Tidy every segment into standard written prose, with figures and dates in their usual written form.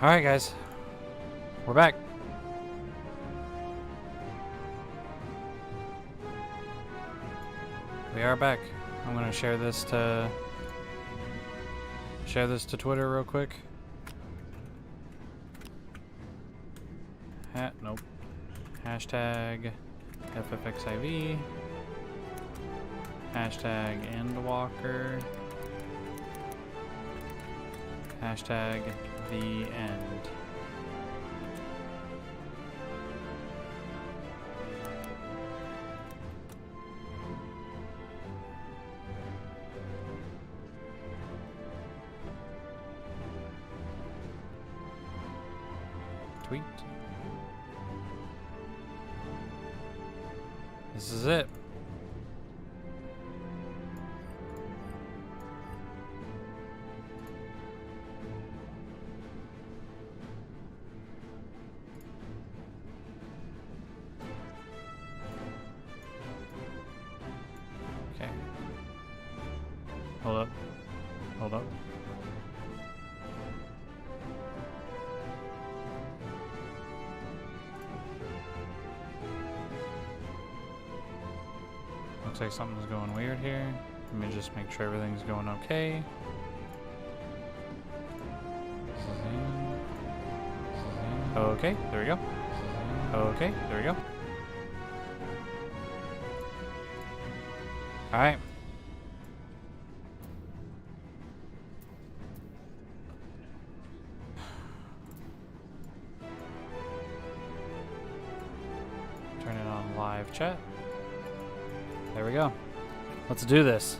Alright guys, we're back. We are back. I'm gonna share this to Twitter real quick. Nope. Hashtag FFXIV. Hashtag Endwalker. Hashtag the end. Tweet. This is it. Okay. Hold up. Hold up. Looks like something's going weird here. Let me just make sure everything's going okay. Okay, there we go. Okay, there we go. Alright. Turn it on live chat. There we go. Let's do this.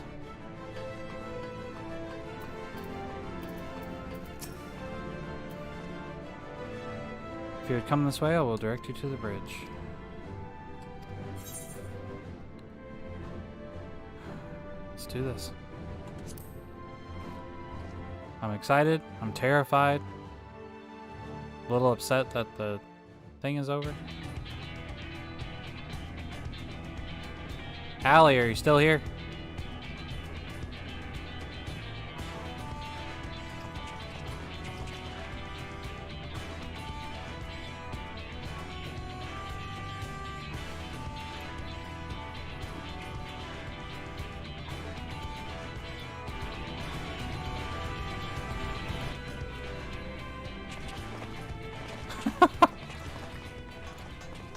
If you would come this way, I will direct you to the bridge. Let's do this. I'm excited. I'm terrified. A little upset that the thing is over. Allie, are you still here?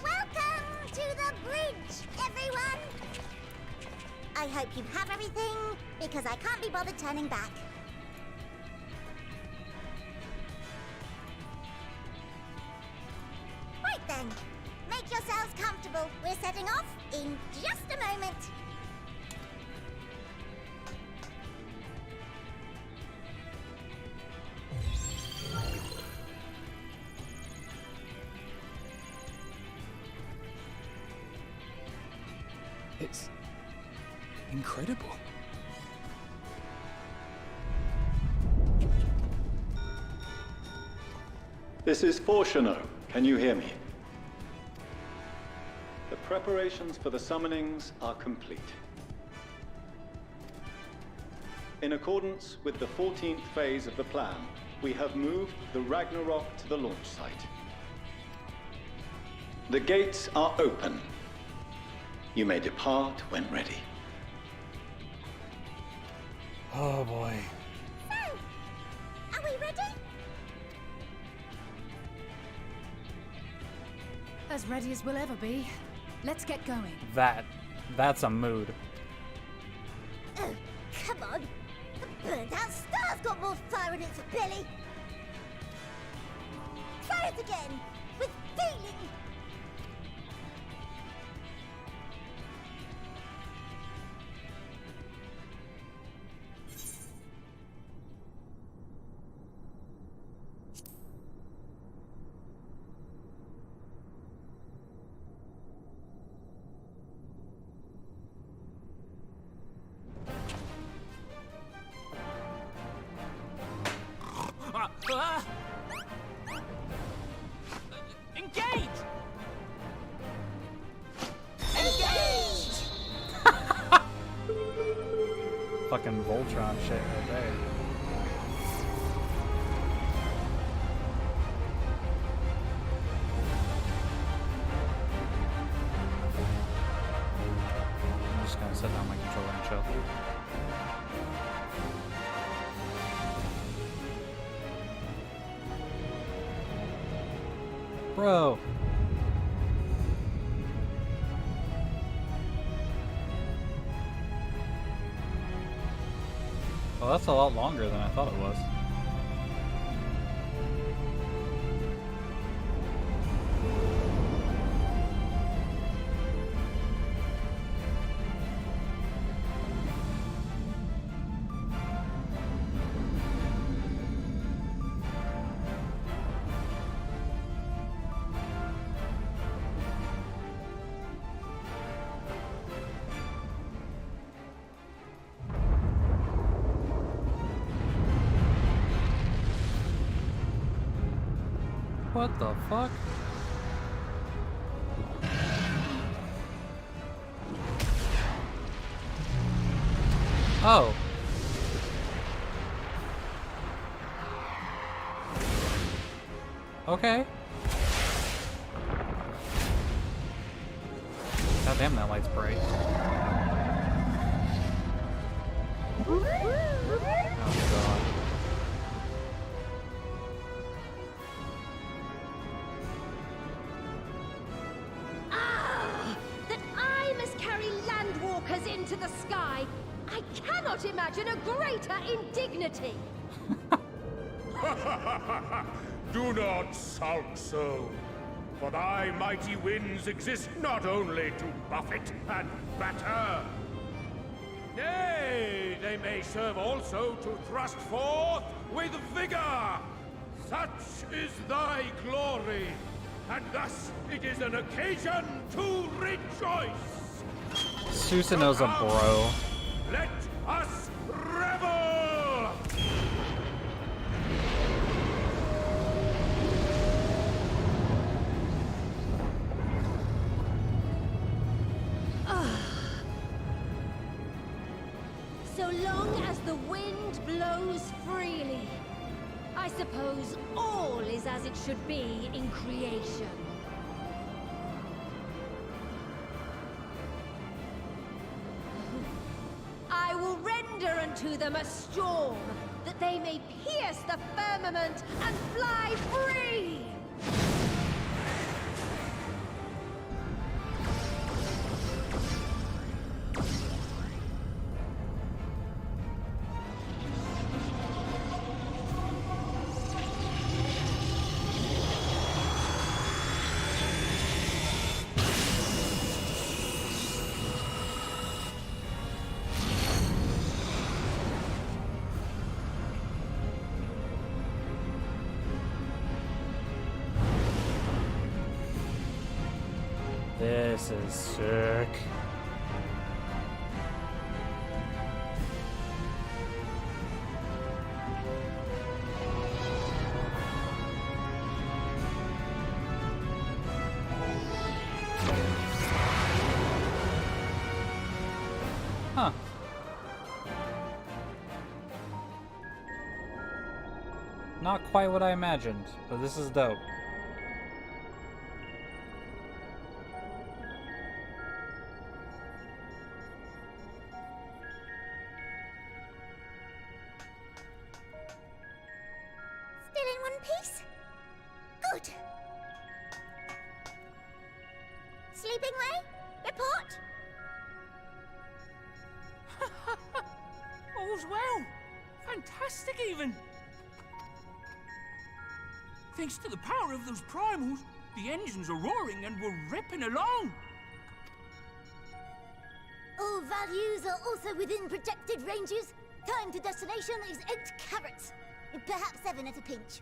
Welcome to the bridge, everyone! I hope you have everything, because I can't be bothered turning back. Right then, make yourselves comfortable. We're setting off in just a moment. It's incredible. This is Fortuno. Can you hear me? The preparations for the summonings are complete. In accordance with the 14th phase of the plan, we have moved the Ragnarok to the launch site. The gates are open. You may depart when ready. Oh boy. So, are we ready? As ready as we'll ever be. Let's get going. That's a mood. Oh, come on. The burnt-out star's got more fire in its belly. Try it again, with feeling. Engage! Fucking Voltron shit right there. Bro. Well, that's a lot longer than I thought it was. What the fuck? Oh. Okay. God damn, that light's bright. Oh god. That I must carry landwalkers into the sky. I cannot imagine a greater indignity. Do not sulk so. For thy mighty winds exist not only to buffet and batter. Nay, they may serve also to thrust forth with vigor. Such is thy glory, and thus it is an occasion to rejoice. Susanoo's a bro. Let us revel! So long as the wind blows freely, I suppose all is as it should be in creation. I will render unto them a storm, that they may pierce the firmament and fly free! This is sick. Huh. Not quite what I imagined, but this is dope. Still in one piece? Good. Sleeping Way? Report? All's well. Fantastic, even. Thanks to the power of those primals, the engines are roaring and we're ripping along. All values are also within projected ranges. Time to destination is 8 carats. Perhaps 7 at a pinch.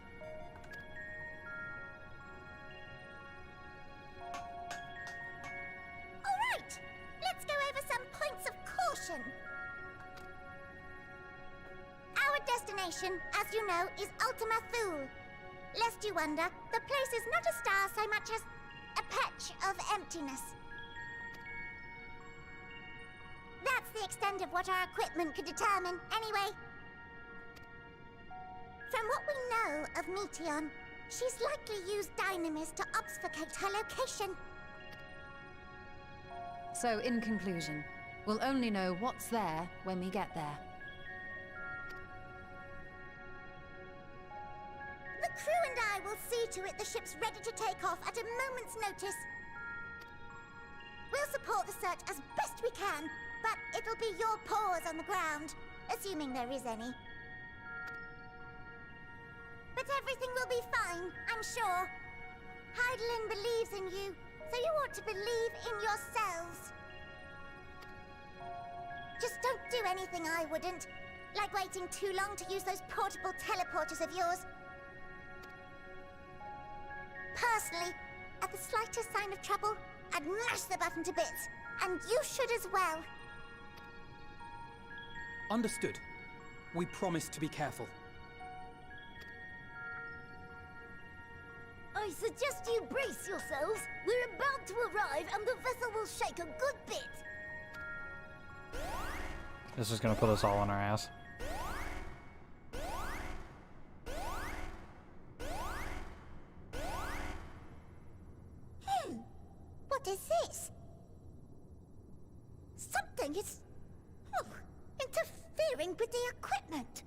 All right, let's go over some points of caution. Our destination, as you know, is Ultima Thule. Lest you wonder, the place is not a star so much as a patch of emptiness. That's the extent of what our equipment could determine, anyway. From what we know of Meteon, she's likely used Dynamis to obfuscate her location. So, in conclusion, we'll only know what's there when we get there. The crew and I will will see to it the ship's ready to take off at a moment's notice. We'll support the search as best we can, but it'll be your paws on the ground, assuming there is any. But everything will be fine, I'm sure. Heidelin believes in you, so you ought to believe in yourselves. Just don't do anything I wouldn't, like waiting too long to use those portable teleporters of yours. Personally, at the slightest sign of trouble, I'd mash the button to bits, and you should as well. Understood. We promise to be careful. I suggest you brace yourselves. We're about to arrive, and the vessel will shake a good bit. This is gonna put us all on our ass. What is this? Something is interfering with the equipment.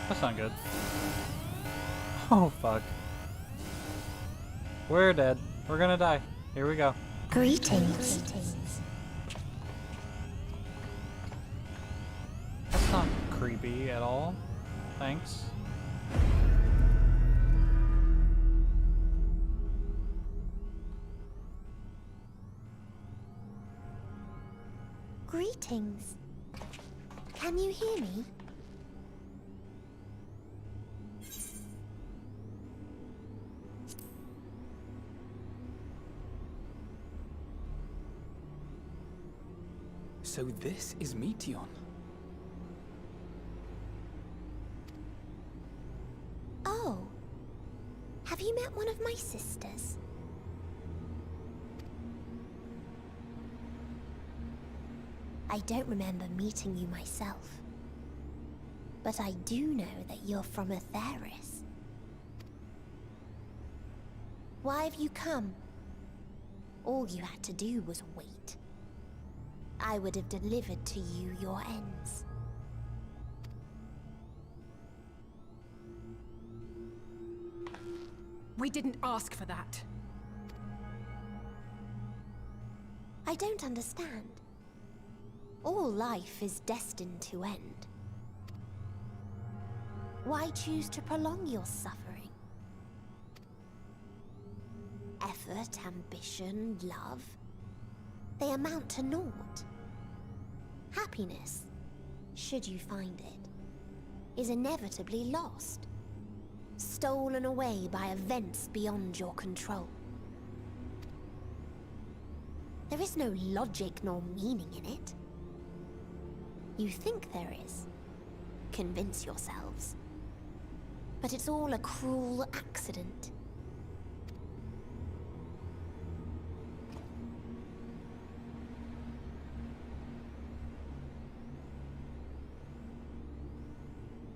That's not good. Oh fuck. We're dead. We're gonna die. Here we go. Greetings. That's not creepy at all. Thanks. Greetings. Can you hear me? So this is Meteon. Oh. Have you met one of my sisters? I don't remember meeting you myself. But I do know that you're from Atheris. Why have you come? All you had to do was wait. I would have delivered to you your ends. We didn't ask for that. I don't understand. All life is destined to end. Why choose to prolong your suffering? Effort, ambition, love, they amount to naught. Happiness, should you find it, is inevitably lost. Stolen away by events beyond your control. There is no logic nor meaning in it. You think there is. Convince yourselves. But it's all a cruel accident.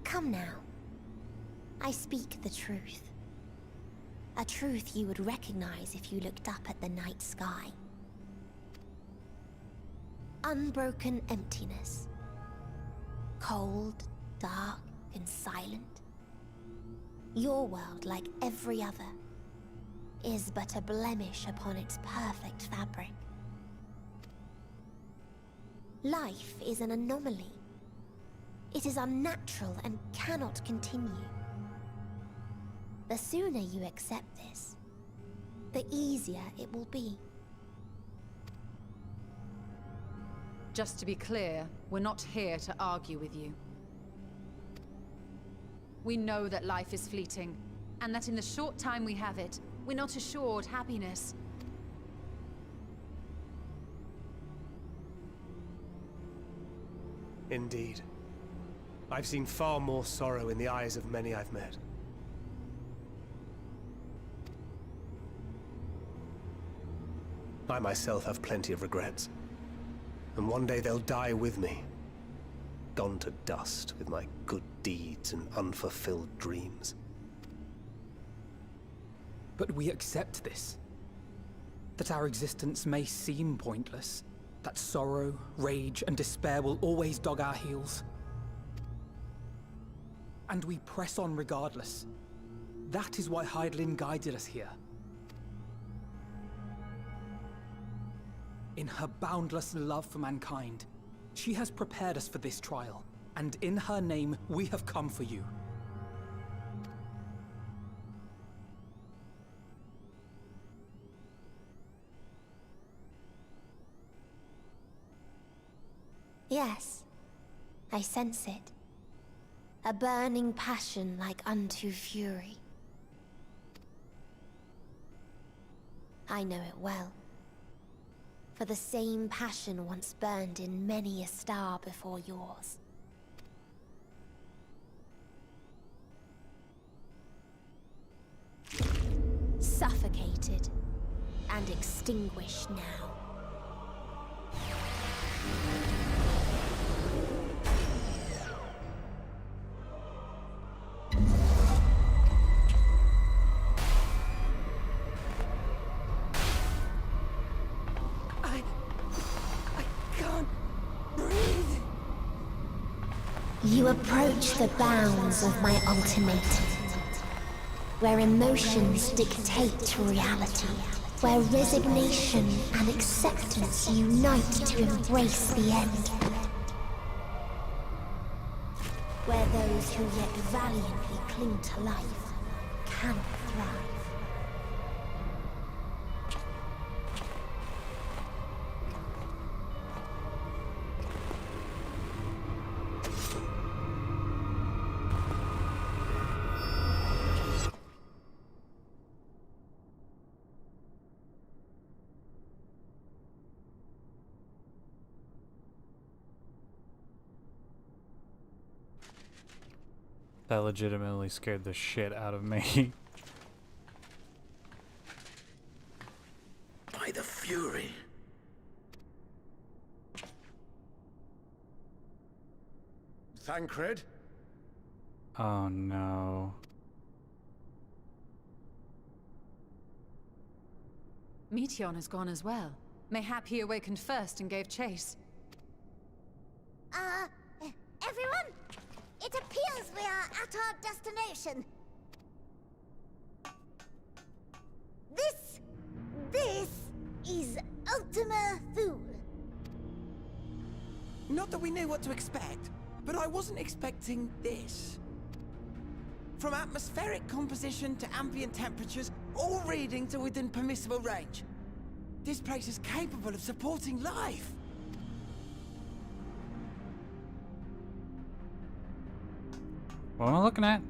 Come now. I speak the truth. A truth you would recognize if you looked up at the night sky. Unbroken emptiness. Cold, dark, and silent. Your world, like every other, is but a blemish upon its perfect fabric. Life is an anomaly. It is unnatural and cannot continue. The sooner you accept this, the easier it will be. Just to be clear, we're not here to argue with you. We know that life is fleeting, and that in the short time we have it, we're not assured happiness. Indeed. I've seen far more sorrow in the eyes of many I've met. I myself have plenty of regrets. And one day they'll die with me. Gone to dust with my good deeds and unfulfilled dreams. But we accept this. That our existence may seem pointless. That sorrow, rage, and despair will always dog our heels. and we press on regardless. That is why Hydaelyn guided us here. In her boundless love for mankind, she has prepared us for this trial, and in her name, we have come for you. Yes, I sense it. A burning passion like unto fury. I know it well. For the same passion once burned in many a star before yours. Suffocated and extinguished now. You approach the bounds of my ultimatum, where emotions dictate reality, where resignation and acceptance unite to embrace the end, where those who yet valiantly cling to life cannot thrive. That legitimately scared the shit out of me. By the Fury. Thancred? Oh no. Meteon has gone as well. Mayhap he awakened first and gave chase. Everyone? It appears we are at our destination. This is Ultima Thule. Not that we knew what to expect, but I wasn't expecting this. From atmospheric composition to ambient temperatures, all reading to within permissible range. This place is capable of supporting life. What am I looking at?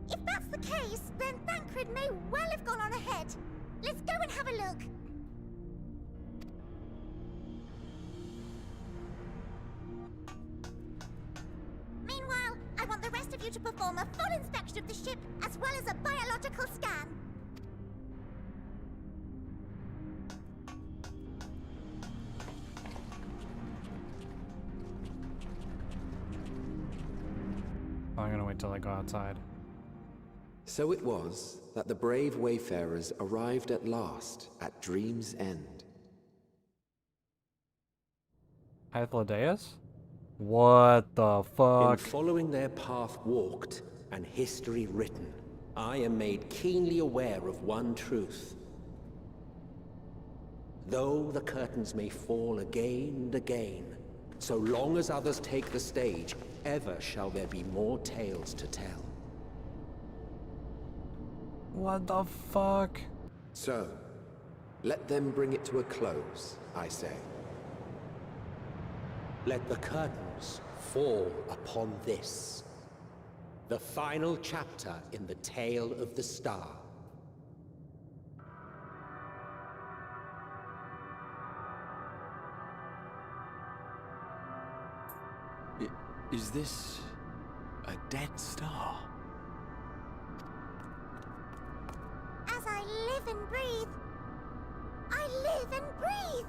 If that's the case, then Thancred may well have gone on ahead. Let's go and have a look. Meanwhile, I want the rest of you to perform a full inspection of the ship, as well as a biological scan. I'm gonna wait till I go outside. So it was that the brave wayfarers arrived at last at Dream's End. Hythlodeus? What the fuck? In following their path walked and history written, I am made keenly aware of one truth. Though the curtains may fall again and again, so long as others take the stage, ever shall there be more tales to tell. What the fuck? So, let them bring it to a close, I say. Let the curtains fall upon this, the final chapter in the tale of the star. Is this a dead star? As I live and breathe, I live and breathe.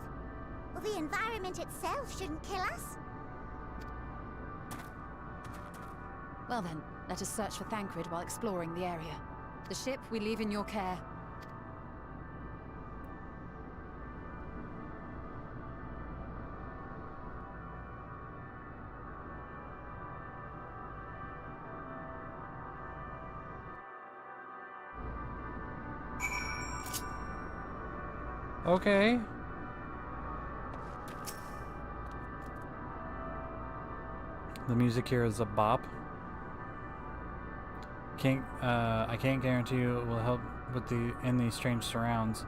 Well, the environment itself shouldn't kill us. Well then, let us search for Thancred while exploring the area. The ship we leave in your care. Okay. The music here is a bop. I can't guarantee you it will help with in these strange surrounds,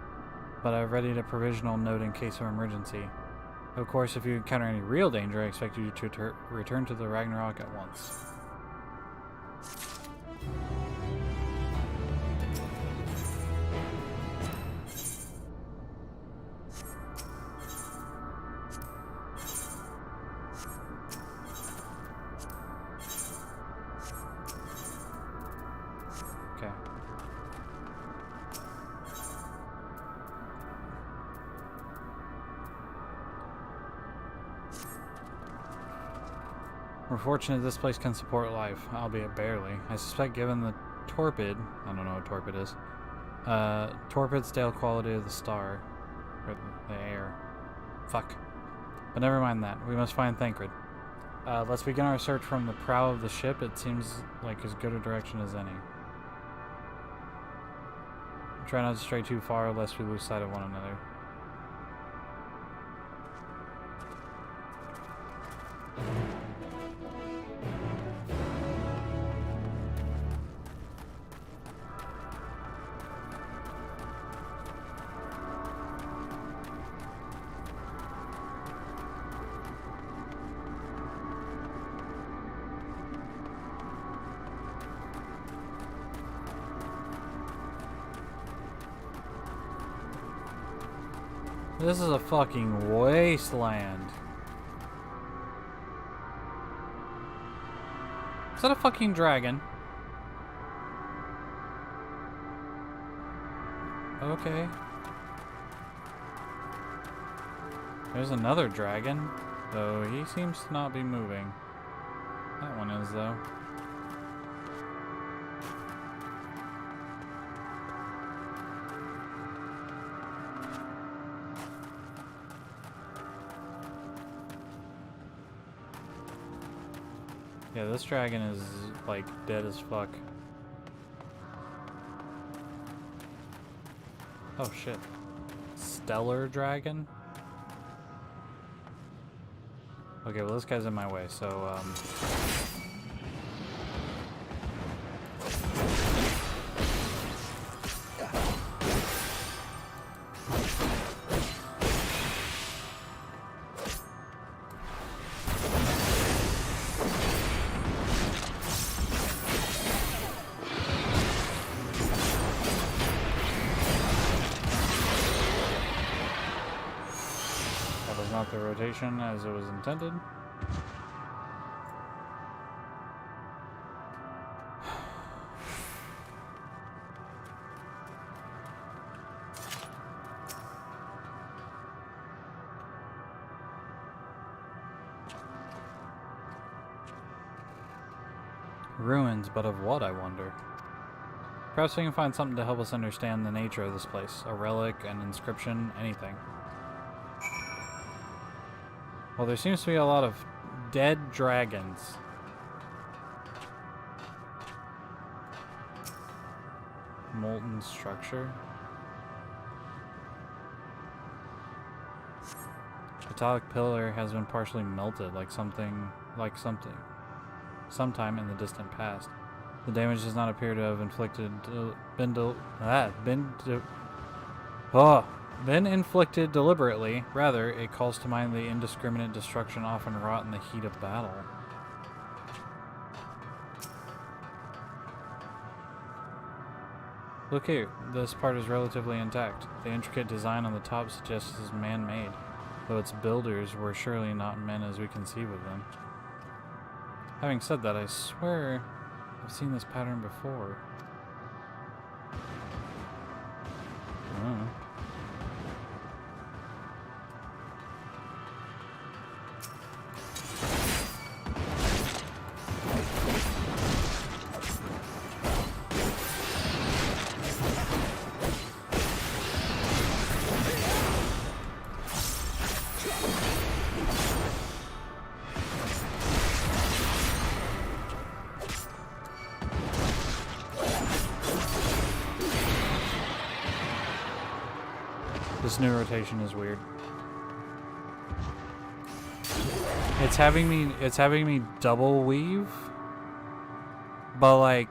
but I've readied a provisional note in case of emergency. Of course, if you encounter any real danger, I expect you to return to the Ragnarok at once. Okay. We're fortunate this place can support life, albeit barely. I suspect given the torpid, I don't know what torpid is, torpid stale quality of the star, or the air. Fuck. But never mind that, we must find Thancred. Let's begin our search from the prow of the ship. It seems like as good a direction as any. Try not to stray too far lest we lose sight of one another. This is a fucking wasteland. Is that a fucking dragon? Okay. There's another dragon, though he seems to not be moving. That one is, though. Yeah, this dragon is, like, dead as fuck. Oh, shit. Stellar dragon? Okay, well, this guy's in my way, so, not the rotation as it was intended. Ruins, but of what, I wonder? Perhaps we can find something to help us understand the nature of this place. A relic, an inscription, anything. Well, there seems to be a lot of dead dragons. Molten structure. Metallic pillar has been partially melted, sometime in the distant past. The damage does not appear to have been inflicted deliberately. Rather, it calls to mind the indiscriminate destruction often wrought in the heat of battle. Look here, this part is relatively intact. The intricate design on the top suggests it is man-made, though its builders were surely not men as we conceive of them. Having said that, I swear I've seen this pattern before. I don't know. This new rotation is weird. It's having me double weave, but like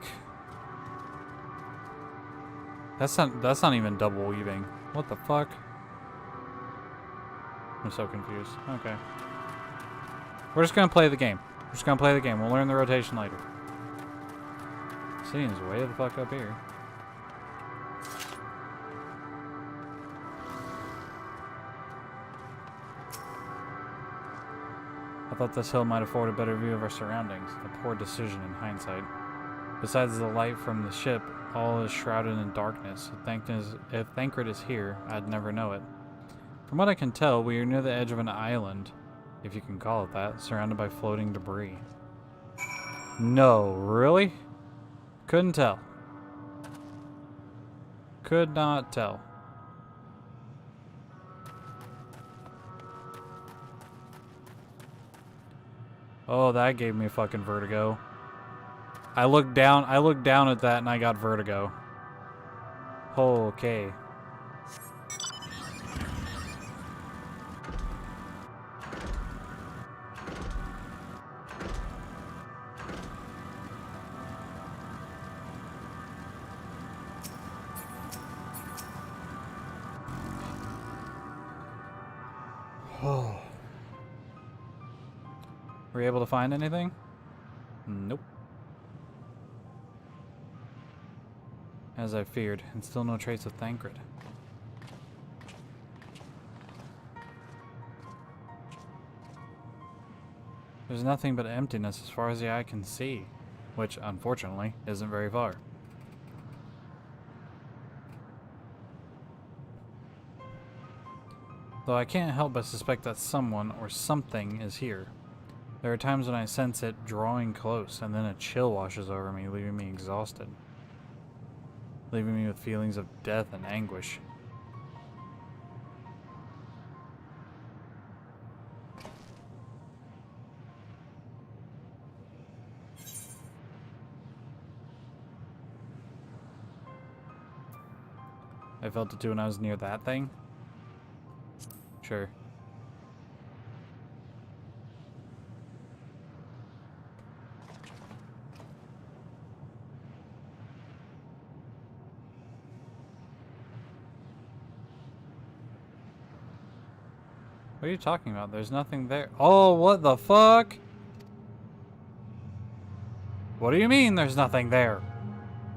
that's not even double weaving. What the fuck? I'm so confused. Okay. We're just gonna play the game. We're just gonna play the game. We'll learn the rotation later. Seems way the fuck up here. I thought this hill might afford a better view of our surroundings. A poor decision in hindsight. Besides the light from the ship, all is shrouded in darkness. If Thancred is here, I'd never know it. From what I can tell, we are near the edge of an island, if you can call it that, surrounded by floating debris. No, really? Couldn't tell. Could not tell. Oh, that gave me fucking vertigo. I looked down at that and I got vertigo. Okay. Oh. Were you able to find anything? Nope. As I feared, and still no trace of Thancred. There's nothing but emptiness as far as the eye can see, which, unfortunately, isn't very far. Though I can't help but suspect that someone or something is here. There are times when I sense it drawing close, and then a chill washes over me, leaving me exhausted. Leaving me with feelings of death and anguish. I felt it too when I was near that thing. Sure. What are you talking about? There's nothing there. Oh, what the fuck? What do you mean there's nothing there?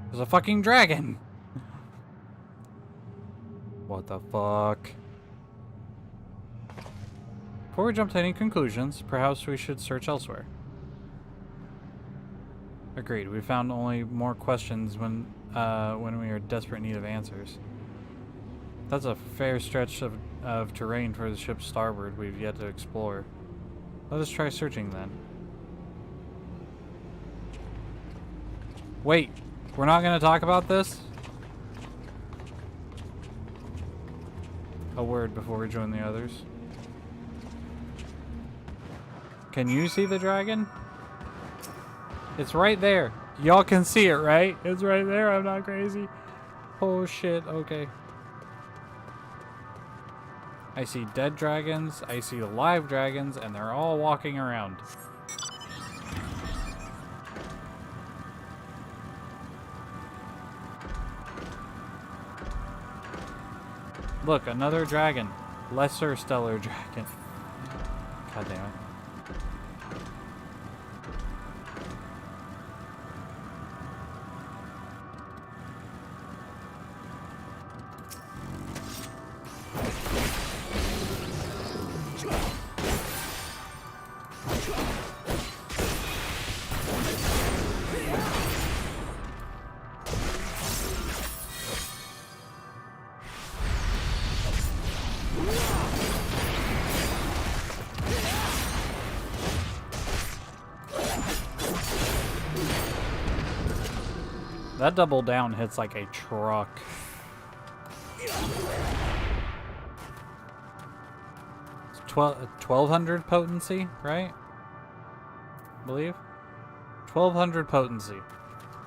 There's a fucking dragon. What the fuck? Before we jump to any conclusions, perhaps we should search elsewhere. Agreed. We found only more questions when we are in desperate need of answers. That's a fair stretch of terrain for the ship's starboard we've yet to explore. Let us try searching then. Wait, we're not going to talk about this? A word before we join the others. Can you see the dragon? It's right there. Y'all can see it, right? It's right there. I'm not crazy. Oh shit, okay. I see dead dragons, I see live dragons, and they're all walking around. Look, another dragon. Lesser stellar dragon. God damn it. That double down hits like a truck. It's 1200 potency, right? I believe 1200 potency,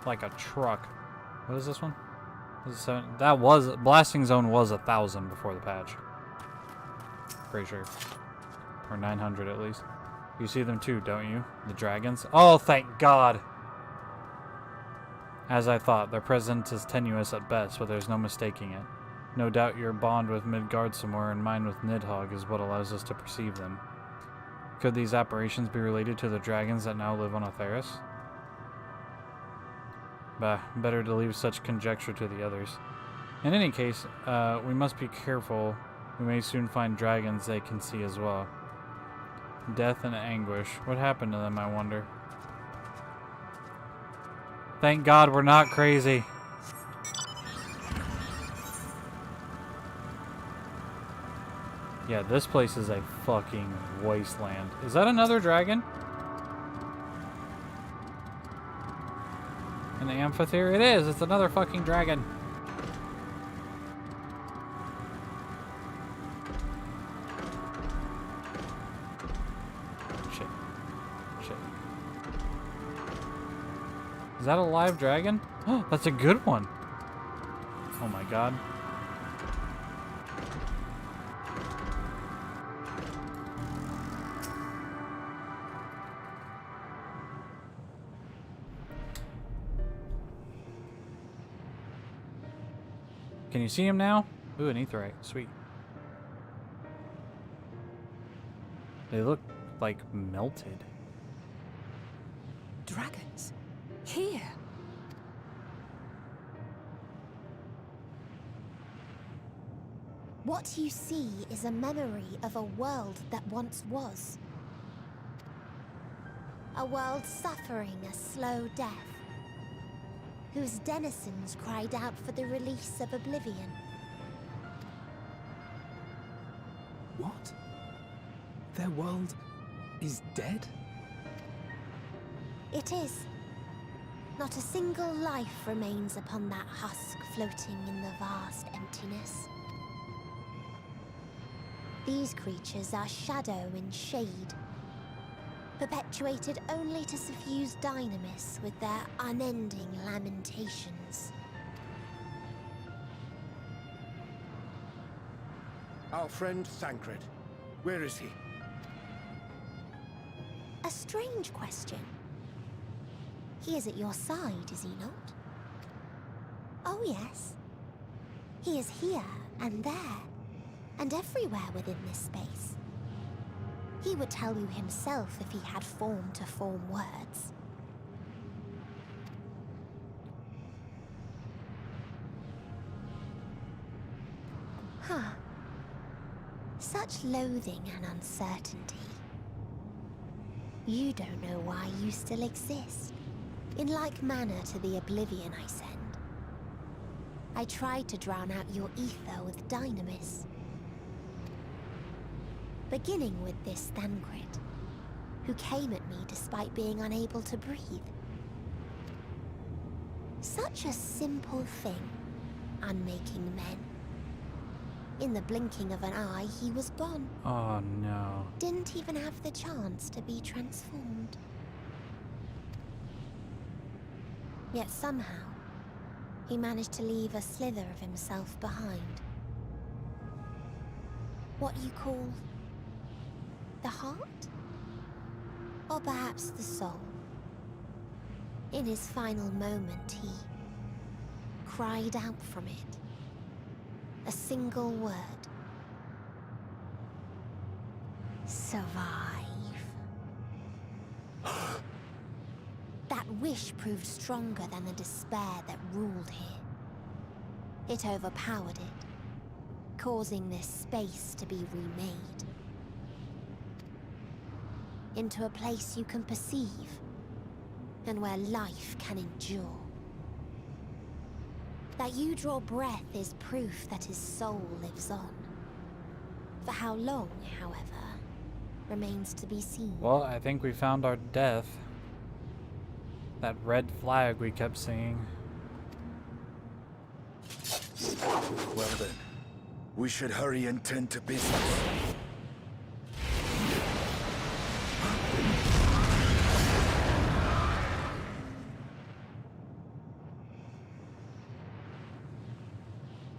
like a truck. What is this one? That was blasting zone was 1,000 before the patch. Pretty sure, or 900 at least. You see them too, don't you? The dragons. Oh, thank God. As I thought, their presence is tenuous at best, but there's no mistaking it. No doubt your bond with Midgard somewhere and mine with Nidhogg is what allows us to perceive them. Could these apparitions be related to the dragons that now live on Atheris? Bah, better to leave such conjecture to the others. In any case, we must be careful. We may soon find dragons they can see as well. Death and anguish. What happened to them, I wonder? Thank God we're not crazy. Yeah, this place is a fucking wasteland. Is that another dragon? In the amphitheater? It is! It's another fucking dragon. Shit. Shit. Is that a live dragon? Oh, that's a good one. Oh my God. Can you see him now? Ooh, an aetheryte. Sweet. They look like melted. Dragons? Here? What you see is a memory of a world that once was. A world suffering a slow death, whose denizens cried out for the release of oblivion. What? Their world is dead? It is. Not a single life remains upon that husk floating in the vast emptiness. These creatures are shadow and shade, perpetuated only to suffuse dynamis with their unending lamentations. Our friend Thancred, where is he? A strange question. He is at your side, is he not? Oh yes. He is here and there, and everywhere within this space. He would tell you himself if he had form to form words. Huh. Such loathing and uncertainty. You don't know why you still exist. In like manner to the oblivion I send. I tried to drown out your ether with dynamis. Beginning with this Thancred, who came at me despite being unable to breathe. Such a simple thing, unmaking men. In the blinking of an eye, he was gone. Oh no. Didn't even have the chance to be transformed. Yet somehow, he managed to leave a slither of himself behind. What you call the heart? Or perhaps the soul? In his final moment, he cried out from it. A single word. Survive. That wish proved stronger than the despair that ruled here. It overpowered it, causing this space to be remade. Into a place you can perceive, and where life can endure. That you draw breath is proof that his soul lives on. For how long, however, remains to be seen. Well, I think we found our death. That red flag we kept seeing. Well then, we should hurry and tend to business.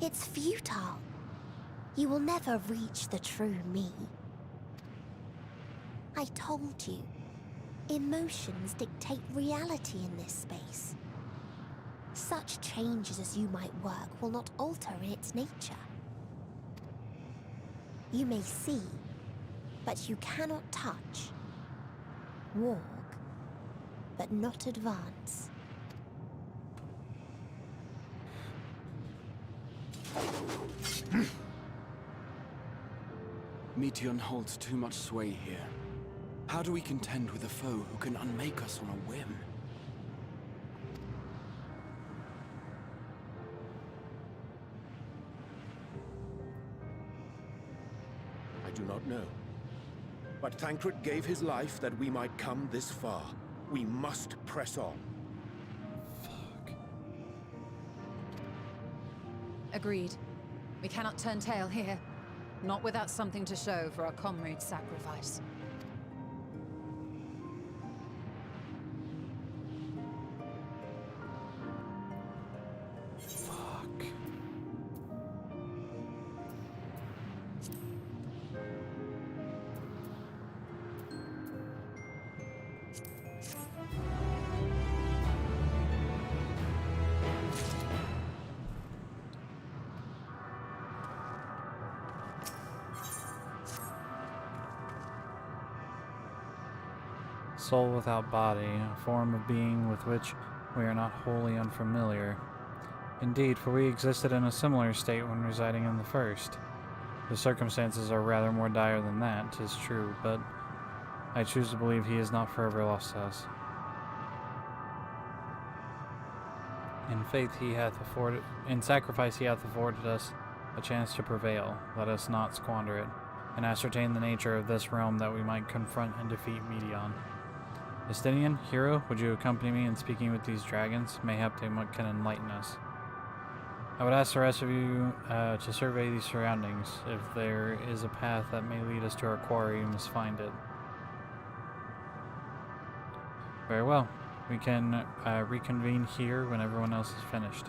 It's futile. You will never reach the true me. I told you, emotions dictate reality in this space. Such changes as you might work will not alter in its nature. You may see, but you cannot touch. Walk, but not advance. Meteon holds too much sway here. How do we contend with a foe who can unmake us on a whim? I do not know. But Thancred gave his life that we might come this far. We must press on. Agreed. We cannot turn tail here. Not without something to show for our comrade's sacrifice. Soul without body, a form of being with which we are not wholly unfamiliar. Indeed, for we existed in a similar state when residing in the first. The circumstances are rather more dire than that, 'tis true, but I choose to believe he is not forever lost to us. In faith he hath afforded, in sacrifice he hath afforded us a chance to prevail. Let us not squander it, and ascertain the nature of this realm that we might confront and defeat Meteon. Justinian, hero, would you accompany me in speaking with these dragons? Mayhap they can enlighten us. I would ask the rest of you to survey these surroundings. If there is a path that may lead us to our quarry, you must find it. Very well. We can reconvene here when everyone else is finished.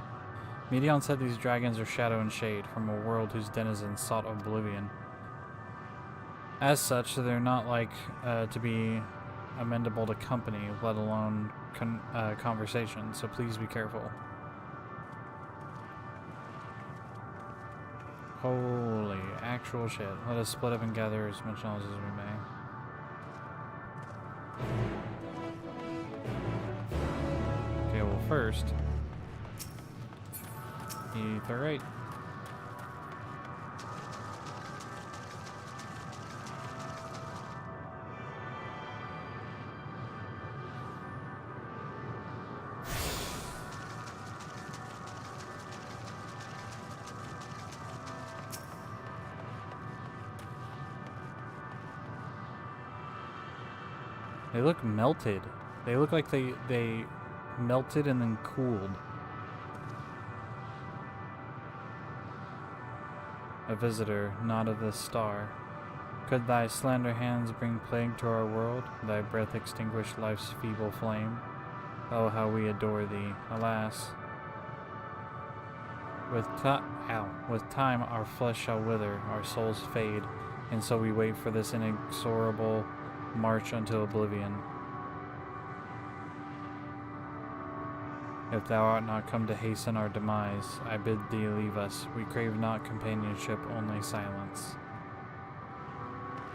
Meteon said these dragons are shadow and shade from a world whose denizens sought oblivion. As such, they're not like to be amendable to company, let alone conversation, so please be careful. Holy actual shit. Let us split up and gather as much knowledge as we may. Okay, well first, Etherite. They look melted. They look like they melted and then cooled. A visitor, not of this star. Could thy slender hands bring plague to our world? Thy breath extinguish life's feeble flame? Oh, how we adore thee. Alas. With time our flesh shall wither, our souls fade, and so we wait for this inexorable march unto oblivion. If thou art not come to hasten our demise, I bid thee leave us. We crave not companionship, only silence.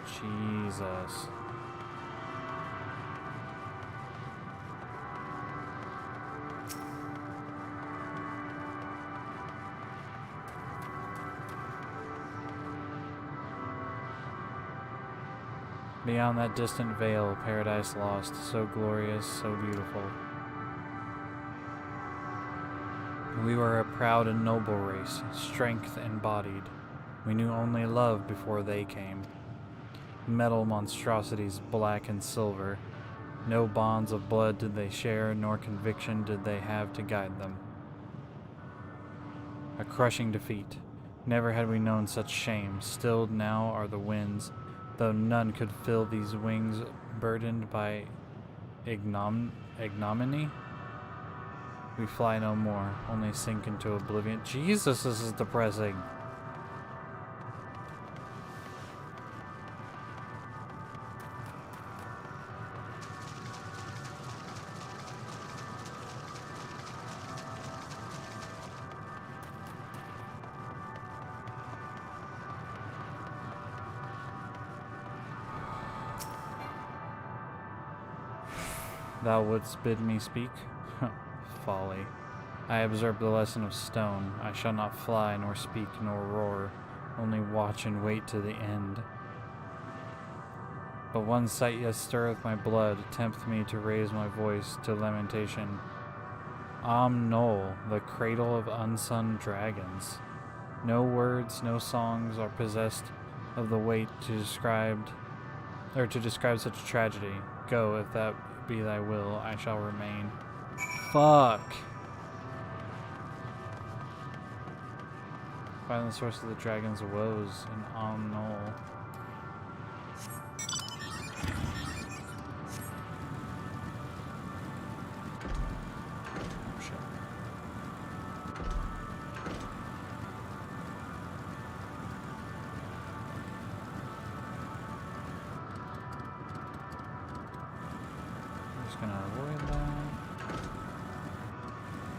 Jesus. Beyond that distant veil, paradise lost, so glorious, so beautiful. We were a proud and noble race, strength embodied. We knew only love before they came. Metal monstrosities, black and silver. No bonds of blood did they share, nor conviction did they have to guide them. A crushing defeat. Never had we known such shame. Stilled now are the winds, though none could fill these wings burdened by ignominy. We fly no more, only sink into oblivion. Jesus, this is depressing. Thou wouldst bid me speak? Folly. I observe the lesson of stone. I shall not fly, nor speak, nor roar, only watch and wait to the end. But one sight yet stirreth my blood, tempts me to raise my voice to lamentation. Knoll, the cradle of unsunned dragons. No words, no songs are possessed of the weight to describe such a tragedy. Go, if that be thy will, I shall remain. Fuck. Find the source of the dragon's woes in Knoll.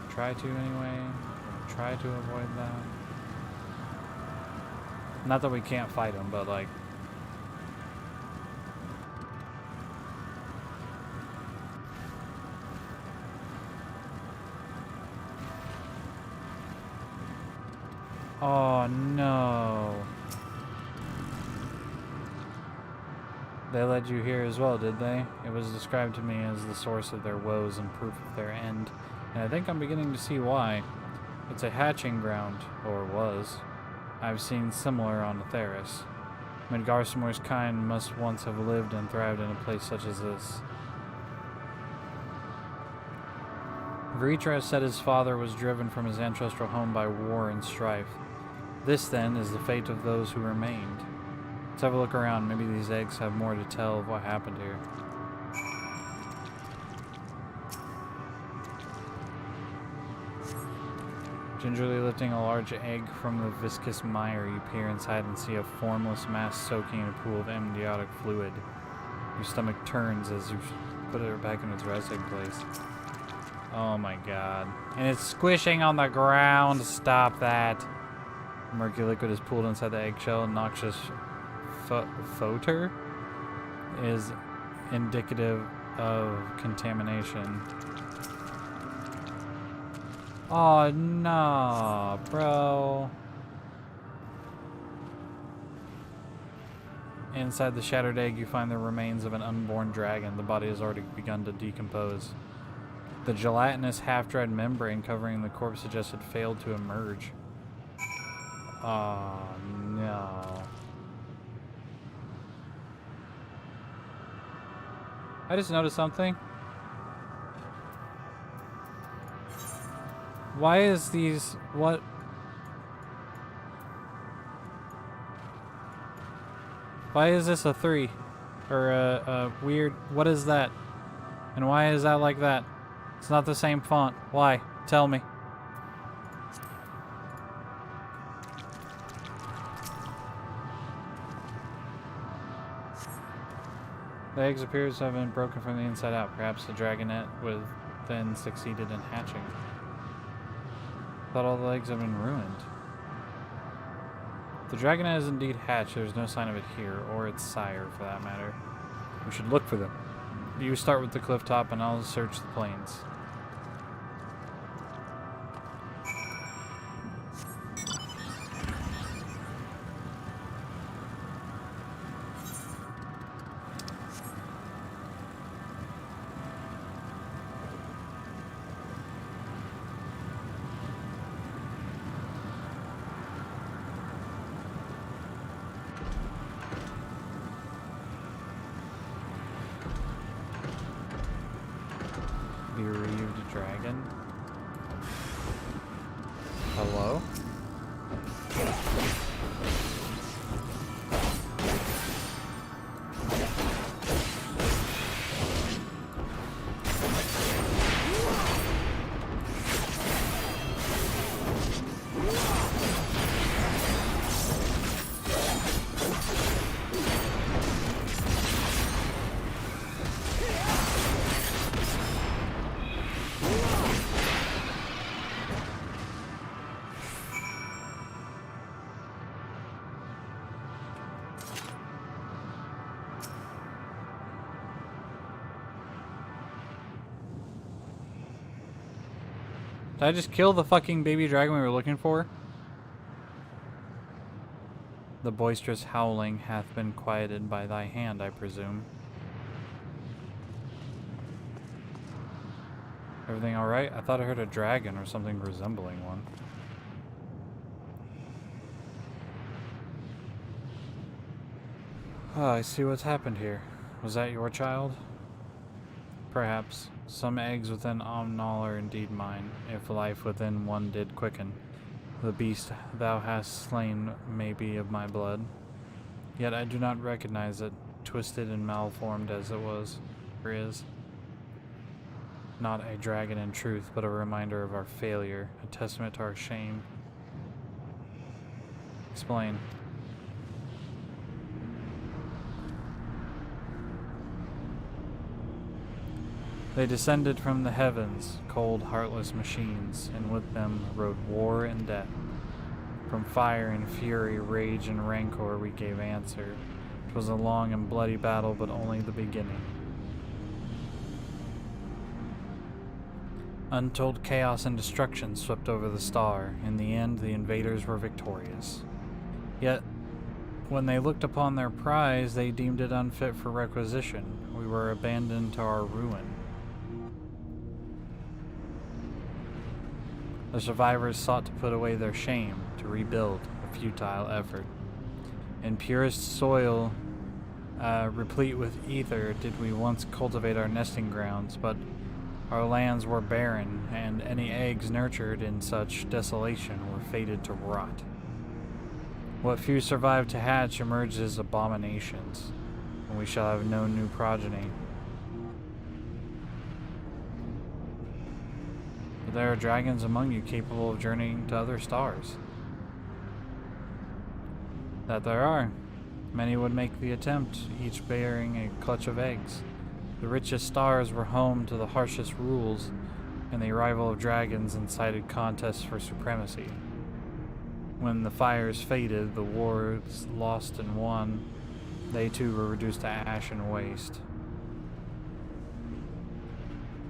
Try to anyway. Try to avoid that. Not that we can't fight him, but like... Oh no. They led you here as well, did they? It was described to me as the source of their woes and proof of their end. And I think I'm beginning to see why. It's a hatching ground, or was. I've seen similar on Theris. Midgarsamore's kind must once have lived and thrived in a place such as this. Vritra said his father was driven from his ancestral home by war and strife. This, then, is the fate of those who remained. Let's have a look around. Maybe these eggs have more to tell of what happened here. Gingerly lifting a large egg from the viscous mire, you peer inside and see a formless mass soaking in a pool of amniotic fluid. Your stomach turns as you put it back in its resting place. Oh my god. And it's squishing on the ground. Stop that. Murky liquid is pooled inside the eggshell. Noxious photor is indicative of contamination. Oh no, bro. Inside the shattered egg, you find the remains of an unborn dragon. The body has already begun to decompose. The gelatinous half-dried membrane covering the corpse suggested failed to emerge. Oh no. I just noticed something. Why is these... what? Why is this a 3? Or a weird... what is that? And why is that like that? It's not the same font. Why? Tell me. The eggs appear to have been broken from the inside out. Perhaps the dragonette would then succeeded in hatching. Thought all the eggs have been ruined. The dragonette is indeed hatched. There's no sign of it here, or its sire for that matter. We should look for them. You start with the cliff top and I'll search the plains. Bereaved dragon. Hello? Did I just kill the fucking baby dragon we were looking for? The boisterous howling hath been quieted by thy hand, I presume. Everything alright? I thought I heard a dragon or something resembling one. Oh, I see what's happened here. Was that your child? Perhaps. Some eggs within Omnal are indeed mine, if life within one did quicken. The beast thou hast slain may be of my blood. Yet I do not recognize it, twisted and malformed as it was, or is. Not a dragon in truth, but a reminder of our failure, a testament to our shame. Explain. They descended from the heavens, cold, heartless machines, and with them rode war and death. From fire and fury, rage and rancor we gave answer. 'Twas a long and bloody battle, but only the beginning. Untold chaos and destruction swept over the star. In the end, the invaders were victorious. Yet, when they looked upon their prize, they deemed it unfit for requisition. We were abandoned to our ruin. The survivors sought to put away their shame, to rebuild, a futile effort. In purest soil, replete with ether, did we once cultivate our nesting grounds, but our lands were barren, and any eggs nurtured in such desolation were fated to rot. What few survived to hatch emerged as abominations, and we shall have no new progeny. But there are dragons among you capable of journeying to other stars. That there are. Many would make the attempt, each bearing a clutch of eggs. The richest stars were home to the harshest rules, and the arrival of dragons incited contests for supremacy. When the fires faded, the wars lost and won, they too were reduced to ash and waste.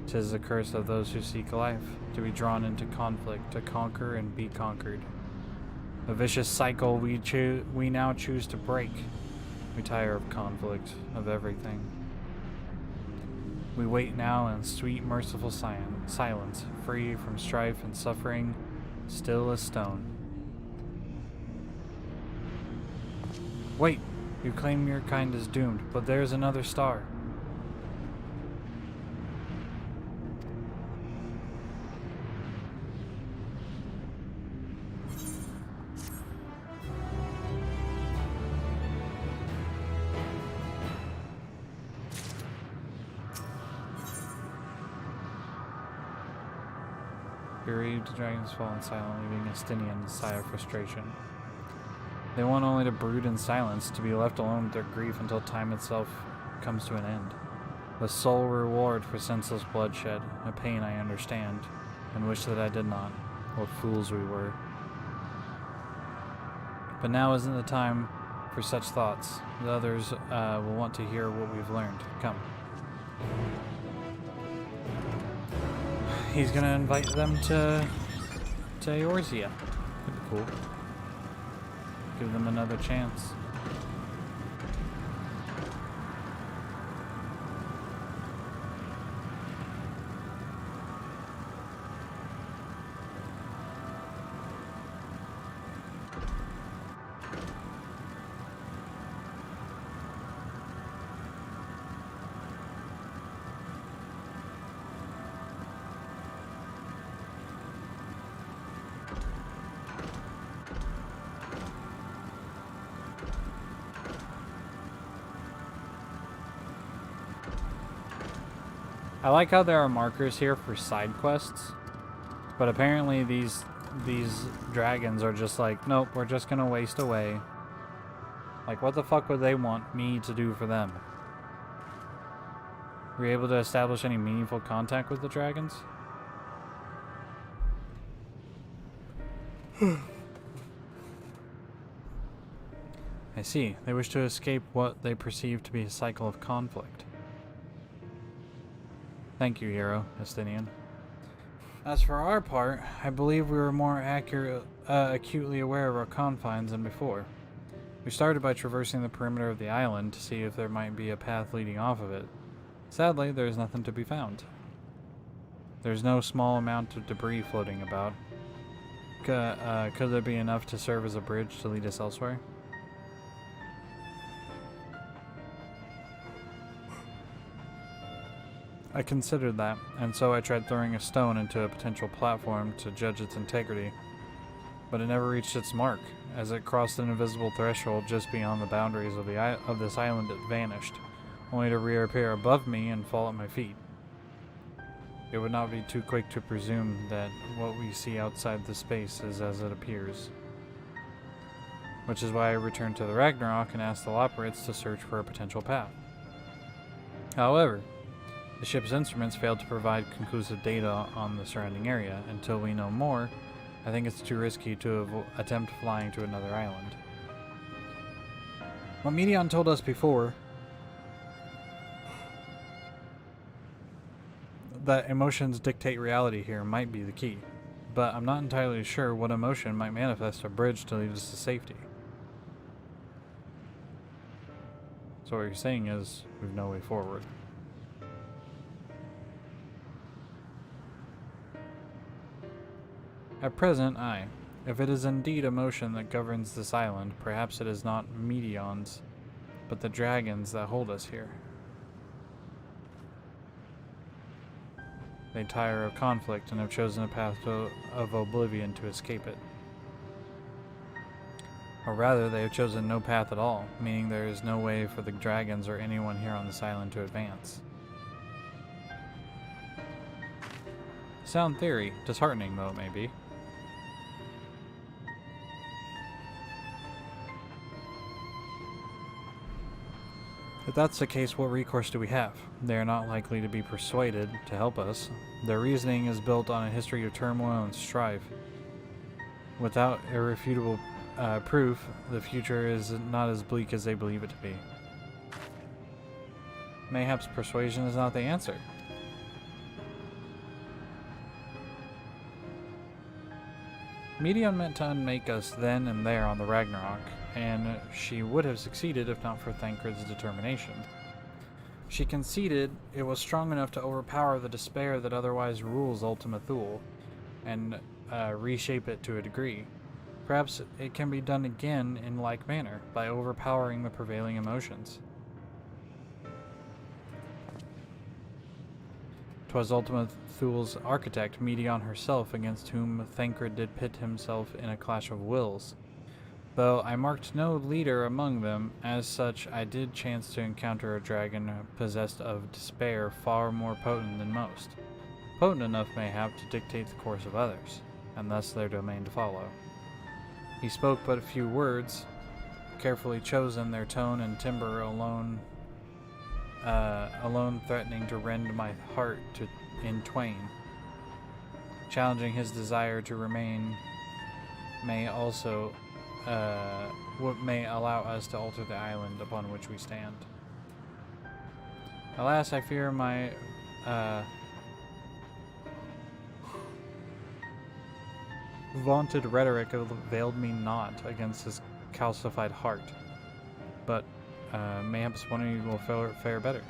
'Tis the curse of those who seek life, to be drawn into conflict, to conquer and be conquered. A vicious cycle we now choose to break. We tire of conflict, of everything. We wait now in sweet, merciful silence, free from strife and suffering, still as stone. Wait! You claim your kind is doomed, but there's another star. Bereaved, the dragons fall in silence, leaving Estinian a sigh of frustration. They want only to brood in silence, to be left alone with their grief until time itself comes to an end. The sole reward for senseless bloodshed, a pain I understand, and wish that I did not. What fools we were. But now isn't the time for such thoughts. The others will want to hear what we've learned. Come. He's gonna invite them to Eorzea. That'd be cool. Give them another chance. I like how there are markers here for side quests, but apparently these dragons are just like, nope, we're just gonna waste away. Like, what the fuck would they want me to do for them? Were you able to establish any meaningful contact with the dragons? I see. They wish to escape what they perceive to be a cycle of conflict. Thank you, hero, Estinian. As for our part, I believe we were more acutely aware of our confines than before. We started by traversing the perimeter of the island to see if there might be a path leading off of it. Sadly, there is nothing to be found. There's no small amount of debris floating about. Could there be enough to serve as a bridge to lead us elsewhere? I considered that, and so I tried throwing a stone into a potential platform to judge its integrity. But it never reached its mark. As it crossed an invisible threshold just beyond the boundaries of this island, it vanished, only to reappear above me and fall at my feet. It would not be too quick to presume that what we see outside the space is as it appears. Which is why I returned to the Ragnarok and asked the Loporrits to search for a potential path. However, the ship's instruments failed to provide conclusive data on the surrounding area. Until we know more, I think it's too risky to attempt flying to another island. What Medion told us before, that emotions dictate reality here, might be the key, but I'm not entirely sure what emotion might manifest a bridge to lead us to safety. So what you're saying is, we've no way forward. At present, aye. If it is indeed emotion that governs this island, perhaps it is not Medion's, but the dragons that hold us here. They tire of conflict and have chosen a path of oblivion to escape it. Or rather, they have chosen no path at all, meaning there is no way for the dragons or anyone here on this island to advance. Sound theory, disheartening though it may be. If that's the case, what recourse do we have? They are not likely to be persuaded to help us. Their reasoning is built on a history of turmoil and strife. Without irrefutable proof, the future is not as bleak as they believe it to be. Mayhaps persuasion is not the answer. Medion meant to unmake us then and there on the Ragnarok, and she would have succeeded if not for Thancred's determination. She conceded it was strong enough to overpower the despair that otherwise rules Ultima Thule, and reshape it to a degree. Perhaps it can be done again in like manner, by overpowering the prevailing emotions. 'Twas Ultima Thule's architect, Medion herself, against whom Thancred did pit himself in a clash of wills. Though I marked no leader among them, as such I did chance to encounter a dragon possessed of despair far more potent than most. Potent enough, mayhap, to dictate the course of others, and thus their domain to follow. He spoke but a few words, carefully chosen, their tone and timbre alone threatening to rend my heart in twain. Challenging his desire to remain may also what may allow us to alter the island upon which we stand. Alas, I fear my vaunted rhetoric availed me not against his calcified heart, but mayhaps one of you will fare better.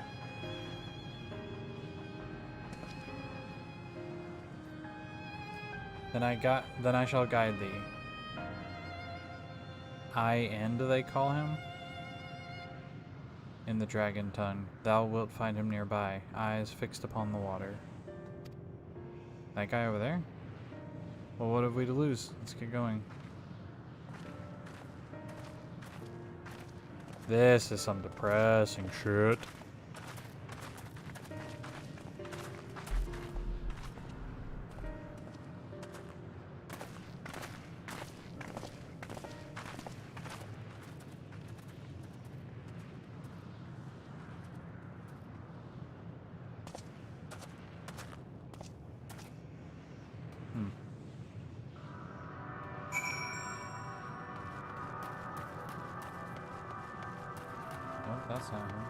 Then I shall guide thee. End, they call him? In the dragon tongue. Thou wilt find him nearby, eyes fixed upon the water. That guy over there? Well, what have we to lose? Let's get going. This is some depressing shit. That's not him.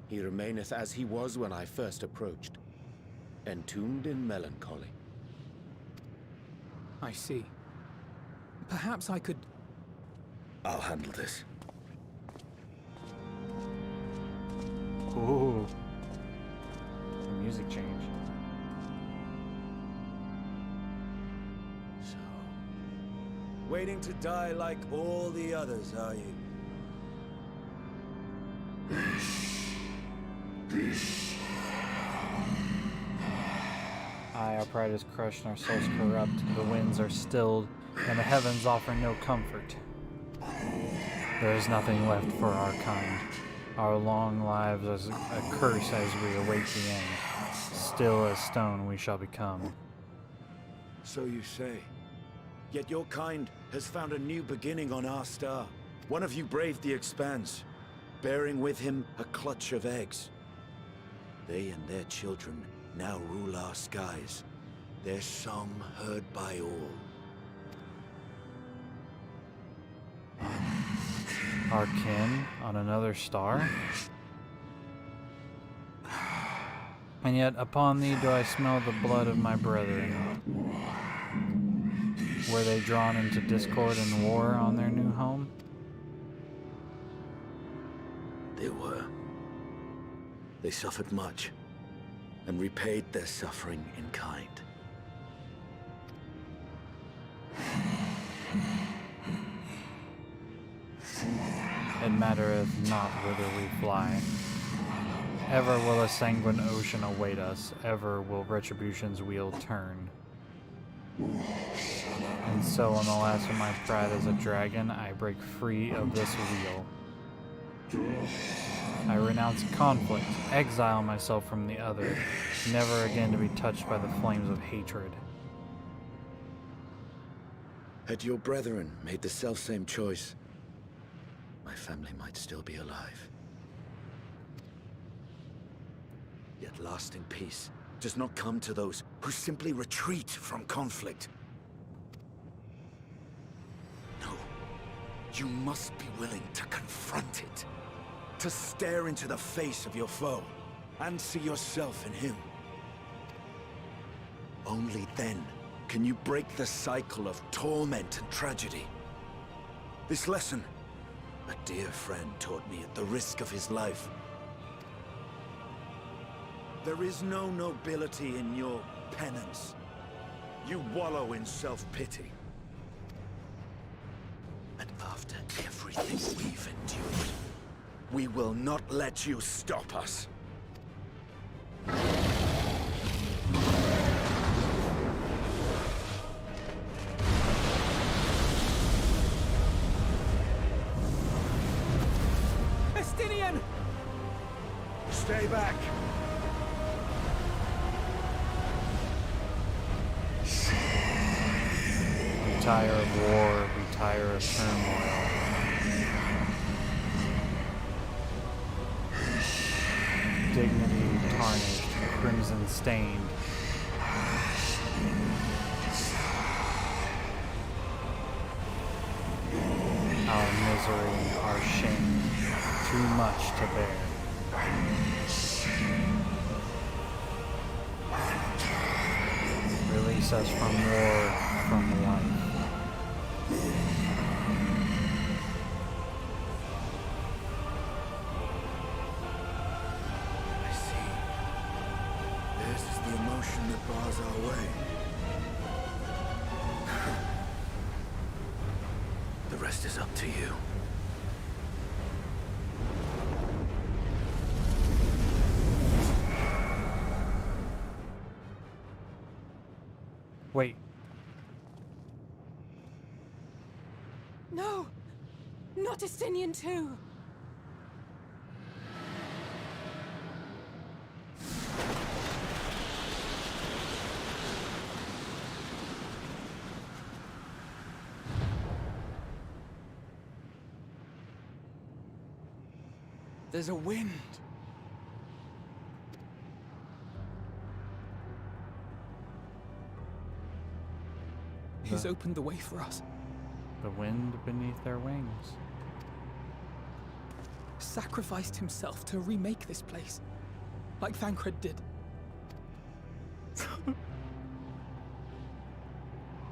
He remaineth as he was when I first approached, entombed in melancholy. I see. Perhaps I could... I'll handle this. Ooh. The music change. So, waiting to die like all the others, are you? Aye, our pride is crushed and our souls corrupt. The winds are stilled, and the heavens offer no comfort. There is nothing left for our kind. Our long lives are a curse as we await the end. Still as stone we shall become. So you say. Yet your kind has found a new beginning on our star. One of you braved the Expanse, bearing with him a clutch of eggs. They and their children now rule our skies, their song heard by all. Our kin on another star? And yet upon thee do I smell the blood of my brethren. Were they drawn into discord and war on their new home? They were. They suffered much, and repaid their suffering in kind. It mattereth not whither we fly. Ever will a sanguine ocean await us, ever will retribution's wheel turn. And so on the last of my pride as a dragon, I break free of this wheel. I renounce conflict, exile myself from the other, never again to be touched by the flames of hatred. Had your brethren made the selfsame choice, my family might still be alive. Yet lasting peace does not come to those who simply retreat from conflict. No, you must be willing to confront it. To stare into the face of your foe, and see yourself in him. Only then can you break the cycle of torment and tragedy. This lesson, a dear friend taught me at the risk of his life. There is no nobility in your penance. You wallow in self-pity. And after everything we've endured, we will not let you stop us. Estinian! Stay back! We tire of war, we tire of turmoil. Dignity tarnished, crimson stained. Our misery, our shame, too much to bear. Release us from war, from life. That bars our way. The rest is up to you. Wait. No! Not Estinian too! There's a wind. He's opened the way for us. The wind beneath their wings. sacrificed himself to remake this place, like Thancred did.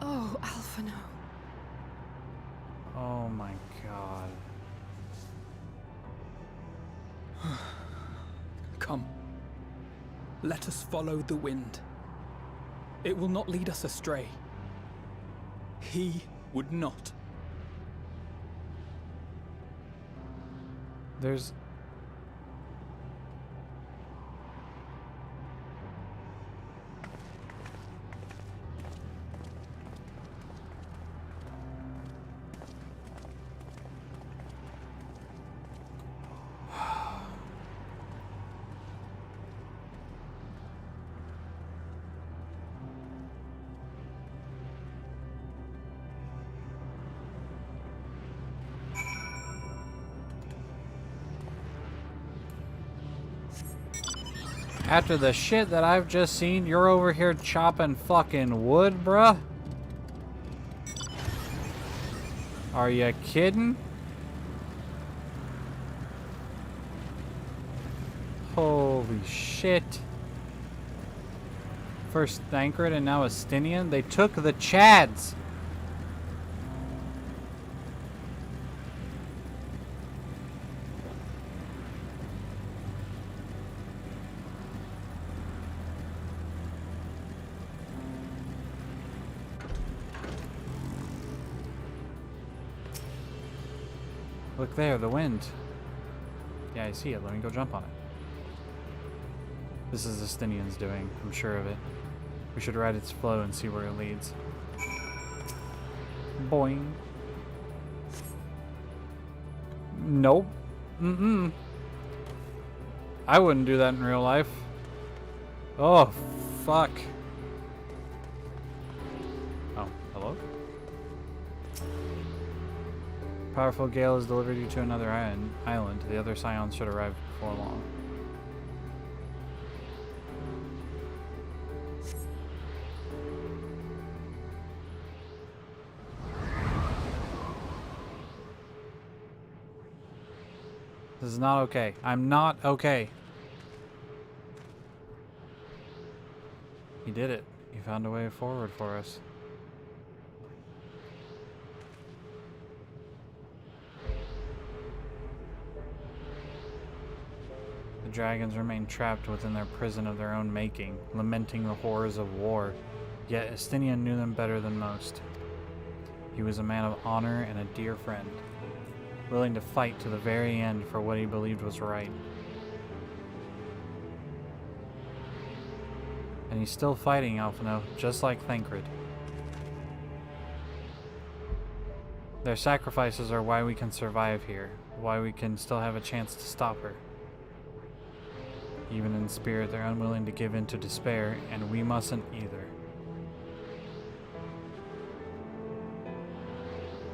Oh, Alphino. Oh my god. Come. Let us follow the wind. It will not lead us astray. He would not. There's... After the shit that I've just seen, you're over here chopping fucking wood, bruh? Are you kidding? Holy shit. First Thancred and now Estinian. They took the Chads. Look there, the wind. Yeah, I see it. Let me go jump on it. This is Estinian's doing. I'm sure of it. We should ride its flow and see where it leads. Boing. Nope. Mm-mm. I wouldn't do that in real life. Oh, fuck. Oh, hello? Powerful gale has delivered you to another island. The other scions should arrive before long. This is not okay. I'm not okay. He did it. He found a way forward for us. The dragons remain trapped within their prison of their own making, lamenting the horrors of war. Yet Estinian knew them better than most. He was a man of honor and a dear friend, willing to fight to the very end for what he believed was right. And he's still fighting, Alphino, just like Thancred. Their sacrifices are why we can survive here, why we can still have a chance to stop her. Even in spirit, they're unwilling to give in to despair, and we mustn't either.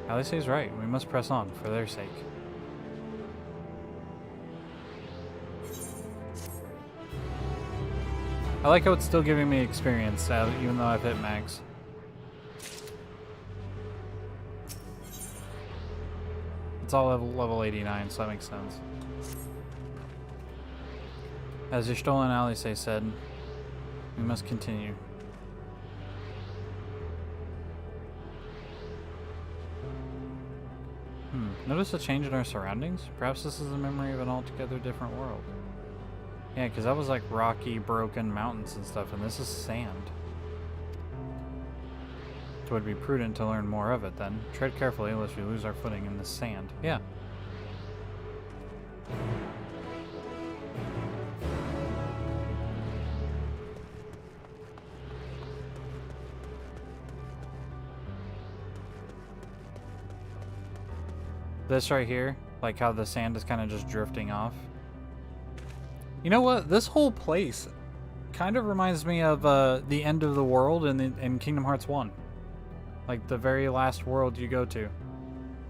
Alice's right. We must press on for their sake. I like how it's still giving me experience, even though I've hit max. It's all level 89, so that makes sense. As Y'shtola and Alice said, we must continue. Notice a change in our surroundings? Perhaps this is a memory of an altogether different world. Yeah, because that was like rocky, broken mountains and stuff, and this is sand. It would be prudent to learn more of it then. Tread carefully lest we lose our footing in this sand. Yeah. This right here, like how the sand is kind of just drifting off. You know what? This whole place kind of reminds me of the end of the world in Kingdom Hearts 1. Like the very last world you go to.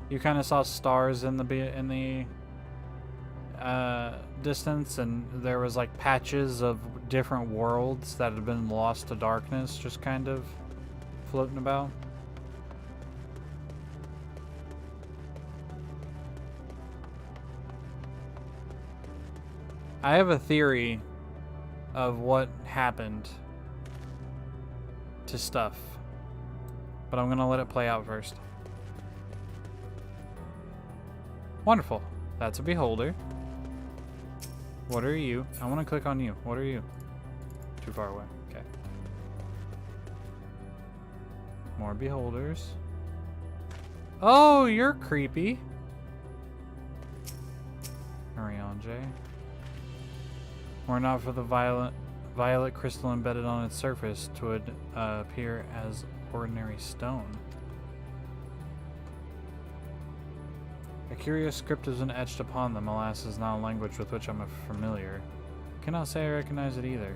You kind of saw stars in the distance, and there was like patches of different worlds that had been lost to darkness, just kind of floating about. I have a theory of what happened to stuff, but I'm gonna let it play out first. Wonderful. That's a beholder. What are you? I want to click on you. What are you? Too far away. Okay. More beholders. Oh, you're creepy. Ariane J. Were not for the violet crystal embedded on its surface, it would appear as ordinary stone. A curious script has been etched upon them, alas, is not a language with which I'm familiar. Cannot say I recognize it either.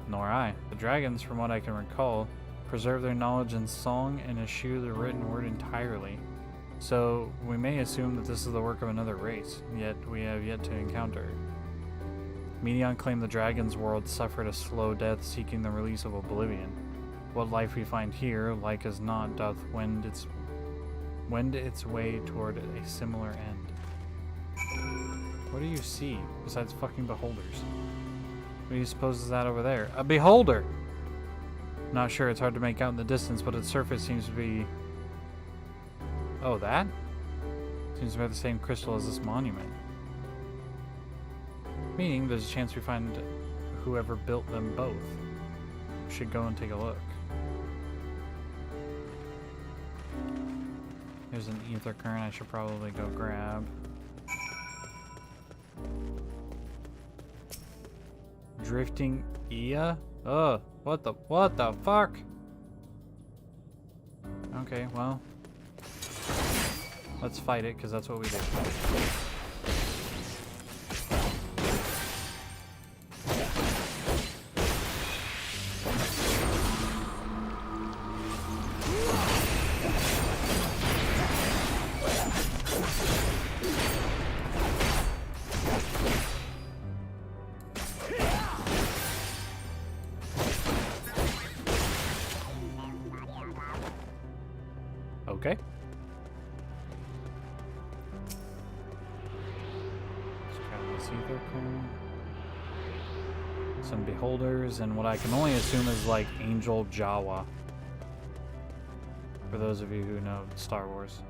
Nor I. The dragons, from what I can recall, preserve their knowledge in song and eschew the written word entirely. So, we may assume that this is the work of another race, yet we have yet to encounter. Medion claimed the dragon's world suffered a slow death seeking the release of oblivion. What life we find here, like as not, doth wend its way toward a similar end. What do you see, besides fucking beholders? What do you suppose is that over there? A beholder! Not sure, it's hard to make out in the distance, but its surface seems to be... Oh, that? Seems to be the same crystal as this monument. Meaning, there's a chance we find whoever built them both. We should go and take a look. There's an ether current I should probably go grab. Drifting Ia? Ugh, what the fuck? Okay, well. Let's fight it, because that's what we do. Okay. Let's grab this ether current. Some beholders, and what I can only assume is like Angel Jawa. For those of you who know Star Wars.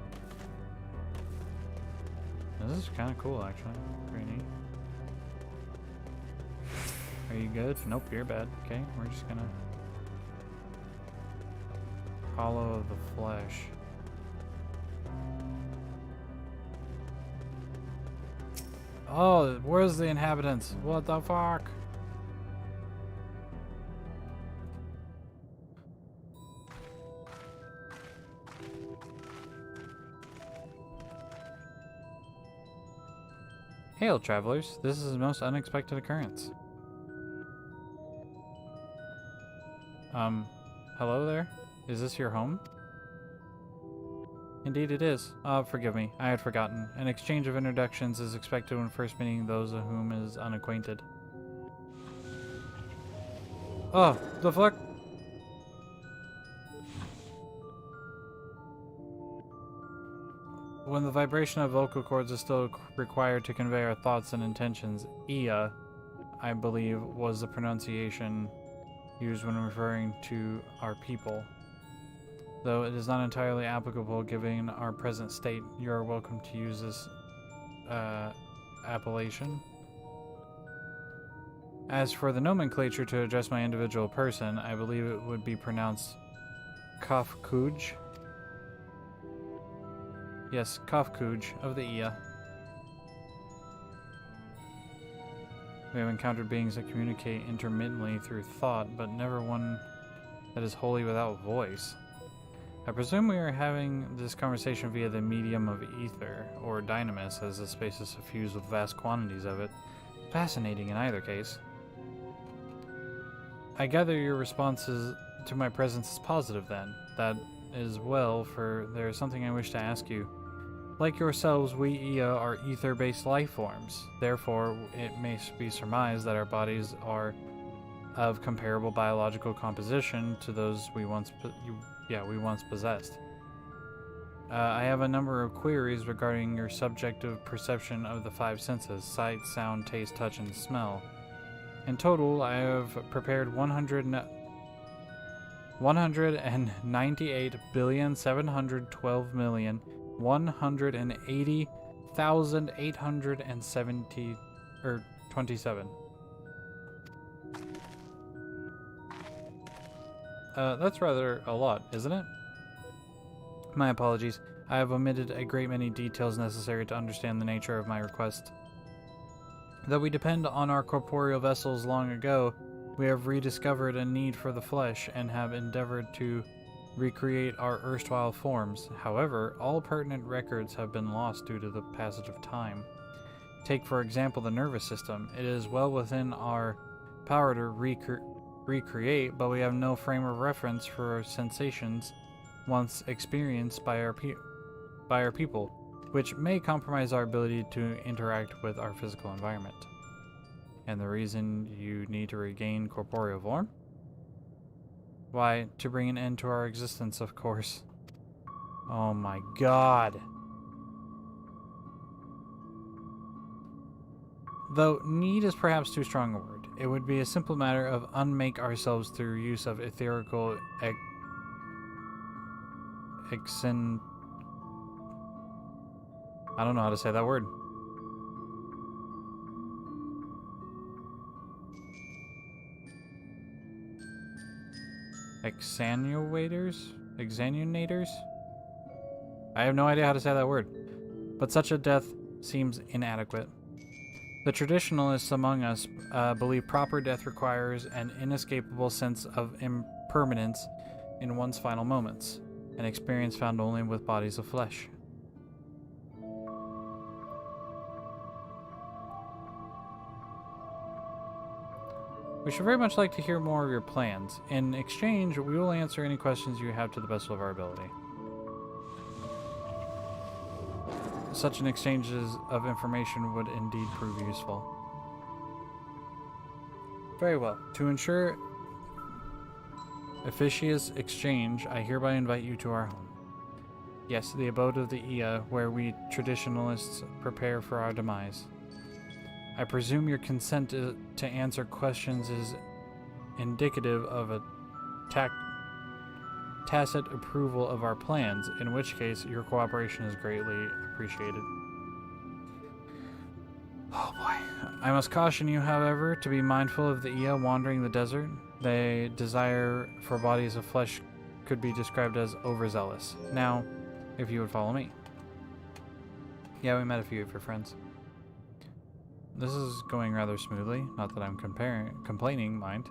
This is kind of cool, actually. Pretty neat. Are you good? Nope, you're bad. Okay, we're just gonna... Hollow of the Flesh. Oh, where's the inhabitants? What the fuck? Hail, travelers. This is a most unexpected occurrence. Hello there? Is this your home? Indeed it is. Forgive me. I had forgotten. An exchange of introductions is expected when first meeting those of whom is unacquainted. Oh, the fuck? When the vibration of vocal cords is still required to convey our thoughts and intentions, Ia, I believe, was the pronunciation used when referring to our people. Though it is not entirely applicable given our present state, you are welcome to use this appellation. As for the nomenclature to address my individual person, I believe it would be pronounced Kafkuj. Yes, Kafkuj of the Ia. We have encountered beings that communicate intermittently through thought, but never one that is wholly without voice. I presume we are having this conversation via the medium of ether, or dynamis, as the space is suffused with vast quantities of it. Fascinating in either case. I gather your responses to my presence is positive then. That is well, for there is something I wish to ask you. Like yourselves, we Ia are ether-based life forms. Therefore, it may be surmised that our bodies are of comparable biological composition to those we once possessed. I have a number of queries regarding your subjective perception of the five senses: sight, sound, taste, touch, and smell. In total, I have prepared 198,712,180,827. That's rather a lot, isn't it? My apologies. I have omitted a great many details necessary to understand the nature of my request. Though we depend on our corporeal vessels long ago, we have rediscovered a need for the flesh and have endeavored to recreate our erstwhile forms. However, all pertinent records have been lost due to the passage of time. Take, for example, the nervous system. It is well within our power to recreate, but we have no frame of reference for sensations once experienced by our people, which may compromise our ability to interact with our physical environment. And the reason you need to regain corporeal form? Why, to bring an end to our existence, of course. Oh my god. Though need is perhaps too strong a word. It would be a simple matter of unmake ourselves through use of etherical I don't know how to say that word. Exanunators? I have no idea how to say that word. But such a death seems inadequate. The traditionalists among us believe proper death requires an inescapable sense of impermanence in one's final moments, an experience found only with bodies of flesh. We should very much like to hear more of your plans. In exchange, we will answer any questions you have to the best of our ability. Such an exchange of information would indeed prove useful. Very well. To ensure efficacious exchange, I hereby invite you to our home. Yes, the abode of the Ia, where we traditionalists prepare for our demise. I presume your consent to answer questions is indicative of a tacit approval of our plans, in which case your cooperation is greatly appreciated. Oh boy. I must caution you, however, to be mindful of the Ia wandering the desert. Their desire for bodies of flesh could be described as overzealous. Now, if you would follow me. Yeah, we met a few of your friends. This is going rather smoothly. Not that I'm complaining, mind.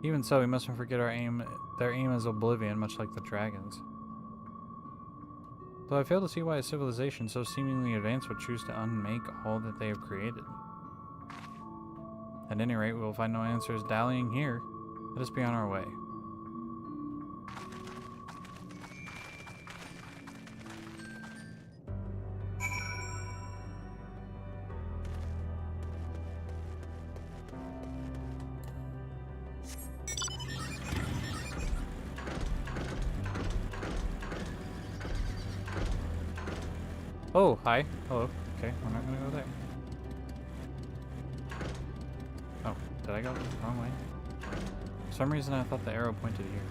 Even so, we mustn't forget our aim. Their aim is oblivion, much like the dragons. Though I fail to see why a civilization so seemingly advanced would choose to unmake all that they have created. At any rate, we will find no answers dallying here. Let us be on our way. Oh, hi. Hello. Okay, we're not gonna go there. Oh, did I go the wrong way? For some reason I thought the arrow pointed here.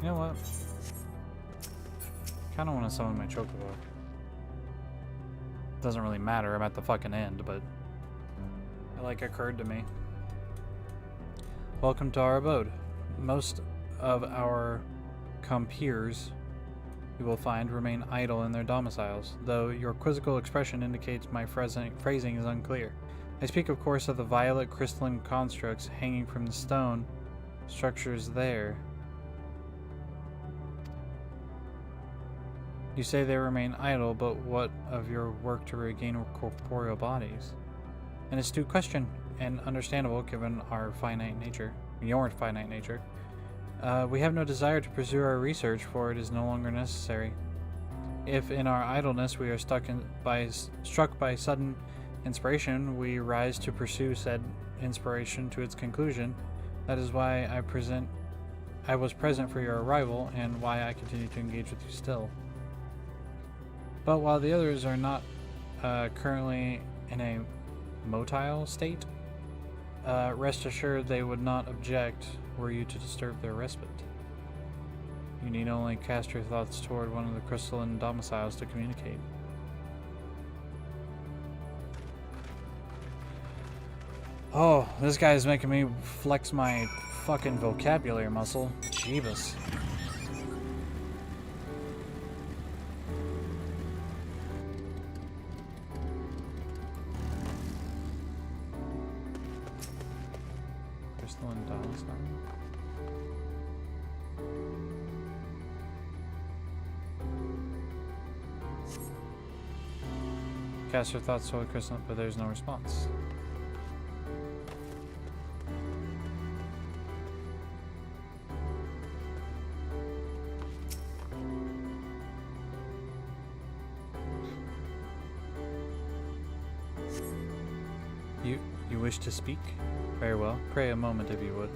You know what? Kinda wanna summon my chocobo. Doesn't really matter, I'm at the fucking end, but it like occurred to me. Welcome to our abode. Most of our compeers you will find remain idle in their domiciles, though your quizzical expression indicates my phrasing is unclear. I speak, of course, of the violet crystalline constructs hanging from the stone structures there. You say they remain idle, but what of your work to regain corporeal bodies? An astute question. and understandable given our finite nature, your finite nature. We have no desire to pursue our research, for it is no longer necessary. If in our idleness we are struck by sudden inspiration, we rise to pursue said inspiration to its conclusion. That is why I was present for your arrival, and why I continue to engage with you still. But while the others are not currently in a motile state, rest assured they would not object were you to disturb their respite. You need only cast your thoughts toward one of the crystalline domiciles to communicate. Oh, this guy is making me flex my fucking vocabulary muscle. Jeebus. Crystalline domicile. Cast your thoughts toward crystal, but there's no response. You wish to speak? Very well. Pray a moment if you would.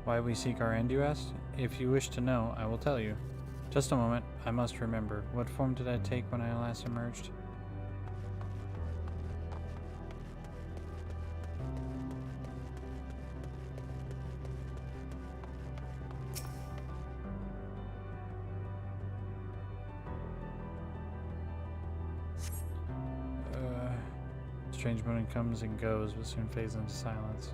Why we seek our end, you asked? If you wish to know, I will tell you. Just a moment, I must remember. What form did I take when I last emerged? Strange moaning comes and goes, but soon fades into silence.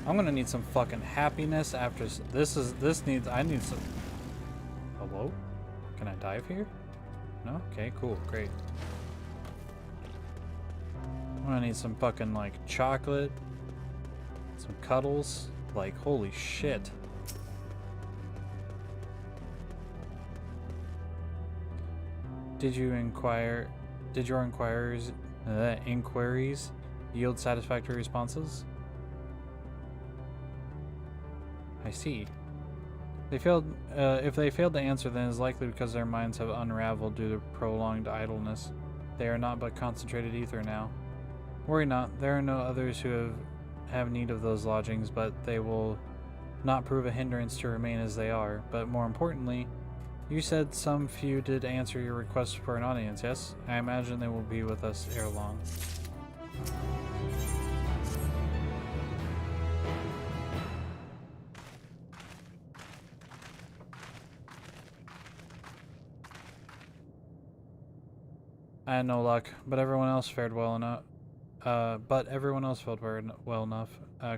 I'm gonna need some fucking happiness after I need some. Hello? Can I dive here? No? Okay, cool, great. I'm gonna need some fucking like chocolate, some cuddles, like holy shit. Did your inquiries yield satisfactory responses? I see. If they failed to answer, then it is likely because their minds have unraveled due to prolonged idleness. They are not but concentrated ether now. Worry not, there are no others who have need of those lodgings, but they will not prove a hindrance to remain as they are. But more importantly, you said some few did answer your request for an audience, yes? I imagine they will be with us ere long. I had no luck, but everyone else fared well enough. Well enough.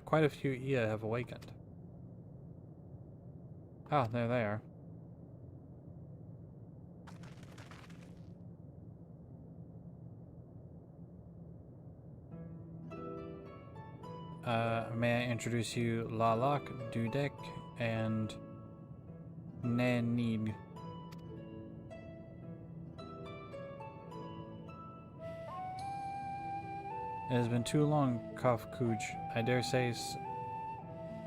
Quite a few Ia have awakened. Ah, there they are. May I introduce you Lalak, Dudek, and Nenig. It has been too long, Kafkuj. I dare say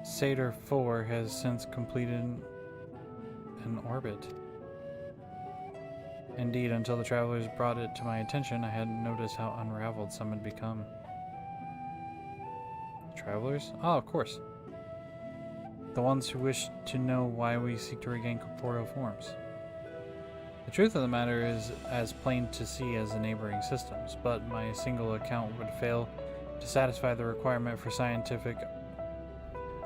Satyr 4 has since completed an orbit. Indeed, until the travelers brought it to my attention, I hadn't noticed how unraveled some had become. Travelers? Oh, of course. The ones who wish to know why we seek to regain corporeal forms. The truth of the matter is as plain to see as the neighboring systems, but my single account would fail to satisfy the requirement for scientific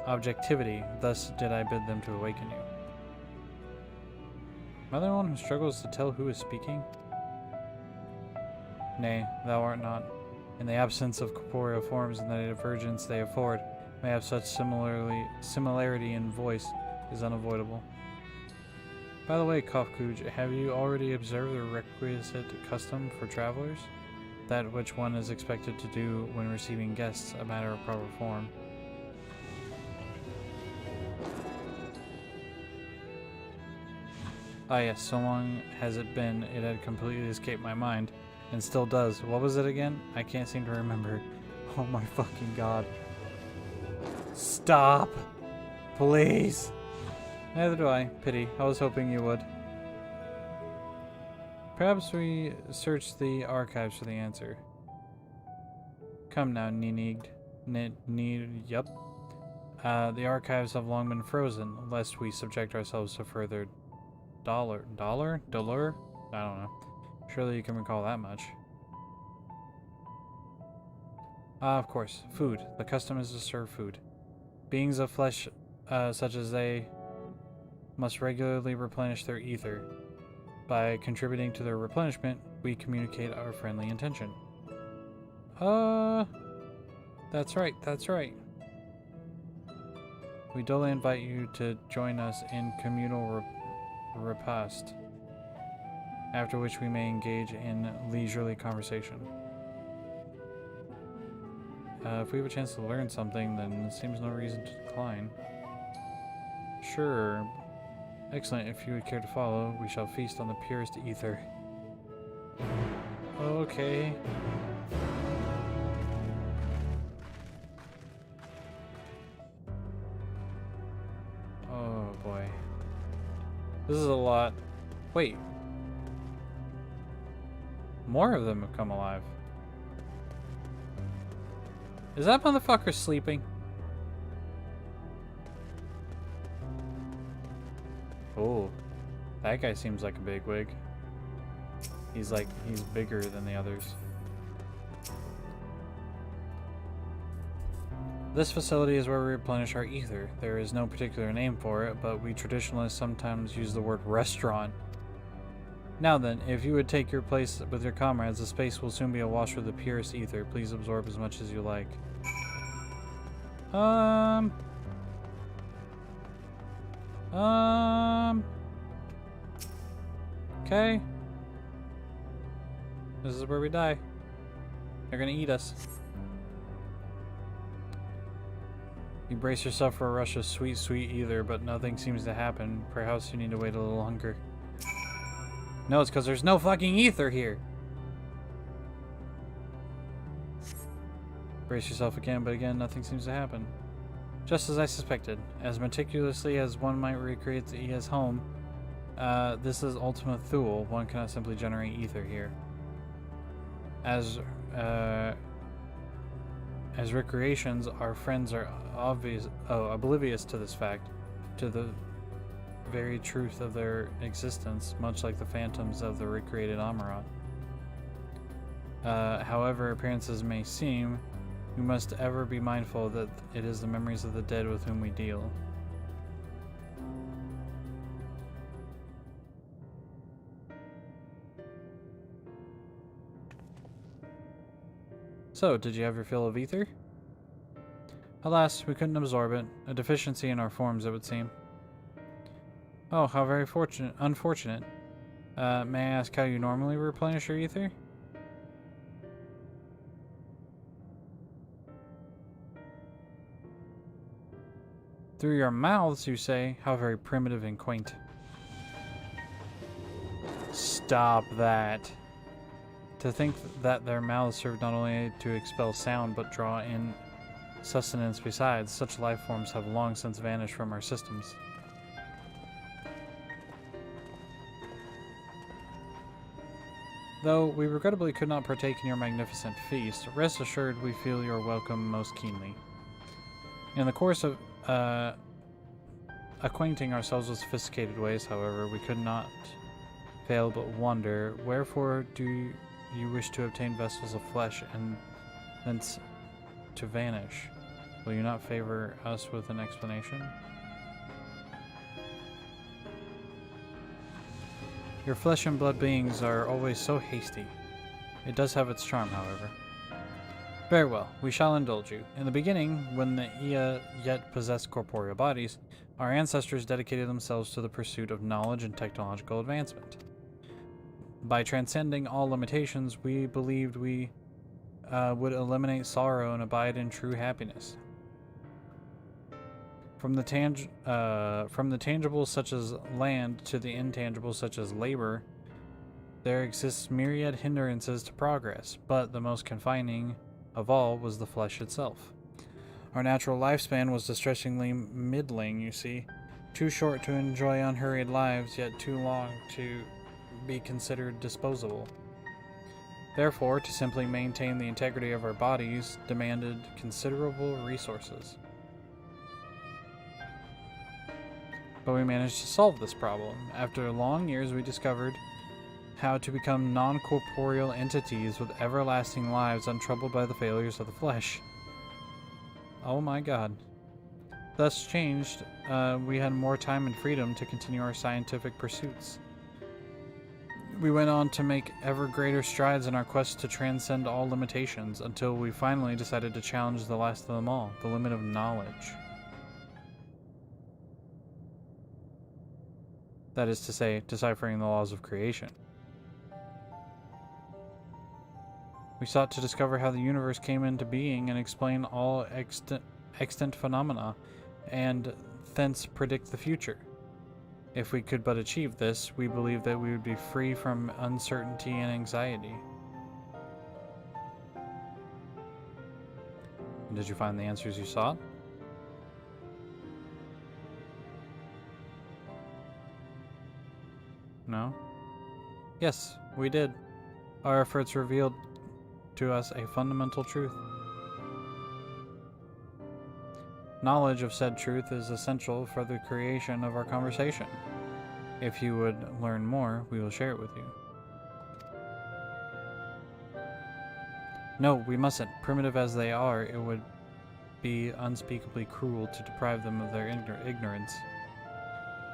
objectivity. Thus did I bid them to awaken you. Am I the one who struggles to tell who is speaking? Nay, thou art not. In the absence of corporeal forms and the divergence they afford, may have such similarity in voice is unavoidable. By the way, Kofkuj, have you already observed the requisite custom for travelers? That which one is expected to do when receiving guests, a matter of proper form. Ah yes, so long has it been, it had completely escaped my mind, and still does. What was it again? I can't seem to remember. Oh my fucking god. Stop! Please! Neither do I. Pity. I was hoping you would. Perhaps we search the archives for the answer. Come now, Ninigd. Yup. The archives have long been frozen, lest we subject ourselves to further dollar? I don't know. Surely you can recall that much. Of course. Food. The custom is to serve food. Beings of flesh, such as they, must regularly replenish their ether. By contributing to their replenishment, we communicate our friendly intention. That's right, that's right. We duly invite you to join us in communal repast, after which we may engage in leisurely conversation. If we have a chance to learn something, then there seems no reason to decline. Sure. Excellent. If you would care to follow, we shall feast on the purest ether. Okay. Oh boy. This is a lot. Wait. More of them have come alive. Is that motherfucker sleeping? Oh, that guy seems like a bigwig. He's bigger than the others. This facility is where we replenish our ether. There is no particular name for it, but we traditionalists sometimes use the word restaurant. Now then, if you would take your place with your comrades, the space will soon be awash with the purest ether. Please absorb as much as you like. Okay. This is where we die. They're gonna eat us. You brace yourself for a rush of sweet, sweet ether, but nothing seems to happen. Perhaps you need to wait a little longer. No, it's because there's no fucking ether here. Brace yourself again, but again, nothing seems to happen. Just as I suspected. As meticulously as one might recreate the ES home, this is Ultima Thule. One cannot simply generate ether here. As recreations, our friends are oblivious to this fact, to the very truth of their existence, much like the phantoms of the recreated Amarat. However appearances may seem, we must ever be mindful that it is the memories of the dead with whom we deal. So, did you have your fill of ether? Alas, we couldn't absorb it. A deficiency in our forms, it would seem. Oh, how very unfortunate. May I ask how you normally replenish your ether? Through your mouths, you say? How very primitive and quaint. Stop that. To think that their mouths serve not only to expel sound, but draw in sustenance besides, such life forms have long since vanished from our systems. Though we regrettably could not partake in your magnificent feast, rest assured we feel your welcome most keenly. In the course of acquainting ourselves with sophisticated ways, however, we could not fail but wonder, wherefore do you wish to obtain vessels of flesh and thence to vanish? Will you not favor us with an explanation? Your flesh and blood beings are always so hasty. It does have its charm, however. Very well, we shall indulge you. In the beginning, when the Ia yet possessed corporeal bodies, our ancestors dedicated themselves to the pursuit of knowledge and technological advancement. By transcending all limitations, we believed we would eliminate sorrow and abide in true happiness. From the tangible such as land to the intangible such as labor, there exists myriad hindrances to progress, but the most confining of all was the flesh itself. Our natural lifespan was distressingly middling, you see. Too short to enjoy unhurried lives, yet too long to be considered disposable. Therefore, to simply maintain the integrity of our bodies demanded considerable resources. But we managed to solve this problem. After long years, we discovered how to become non-corporeal entities with everlasting lives untroubled by the failures of the flesh. Oh my god. Thus changed, we had more time and freedom to continue our scientific pursuits. We went on to make ever greater strides in our quest to transcend all limitations, until we finally decided to challenge the last of them all, the limit of knowledge. That is to say, deciphering the laws of creation. We sought to discover how the universe came into being and explain all extant phenomena, and thence predict the future. If we could but achieve this, we believed that we would be free from uncertainty and anxiety. And did you find the answers you sought? No? Yes, we did. Our efforts revealed to us a fundamental truth. Knowledge of said truth is essential for the creation of our conversation. If you would learn more, we will share it with you. No, we mustn't. Primitive as they are, it would be unspeakably cruel to deprive them of their ignorance.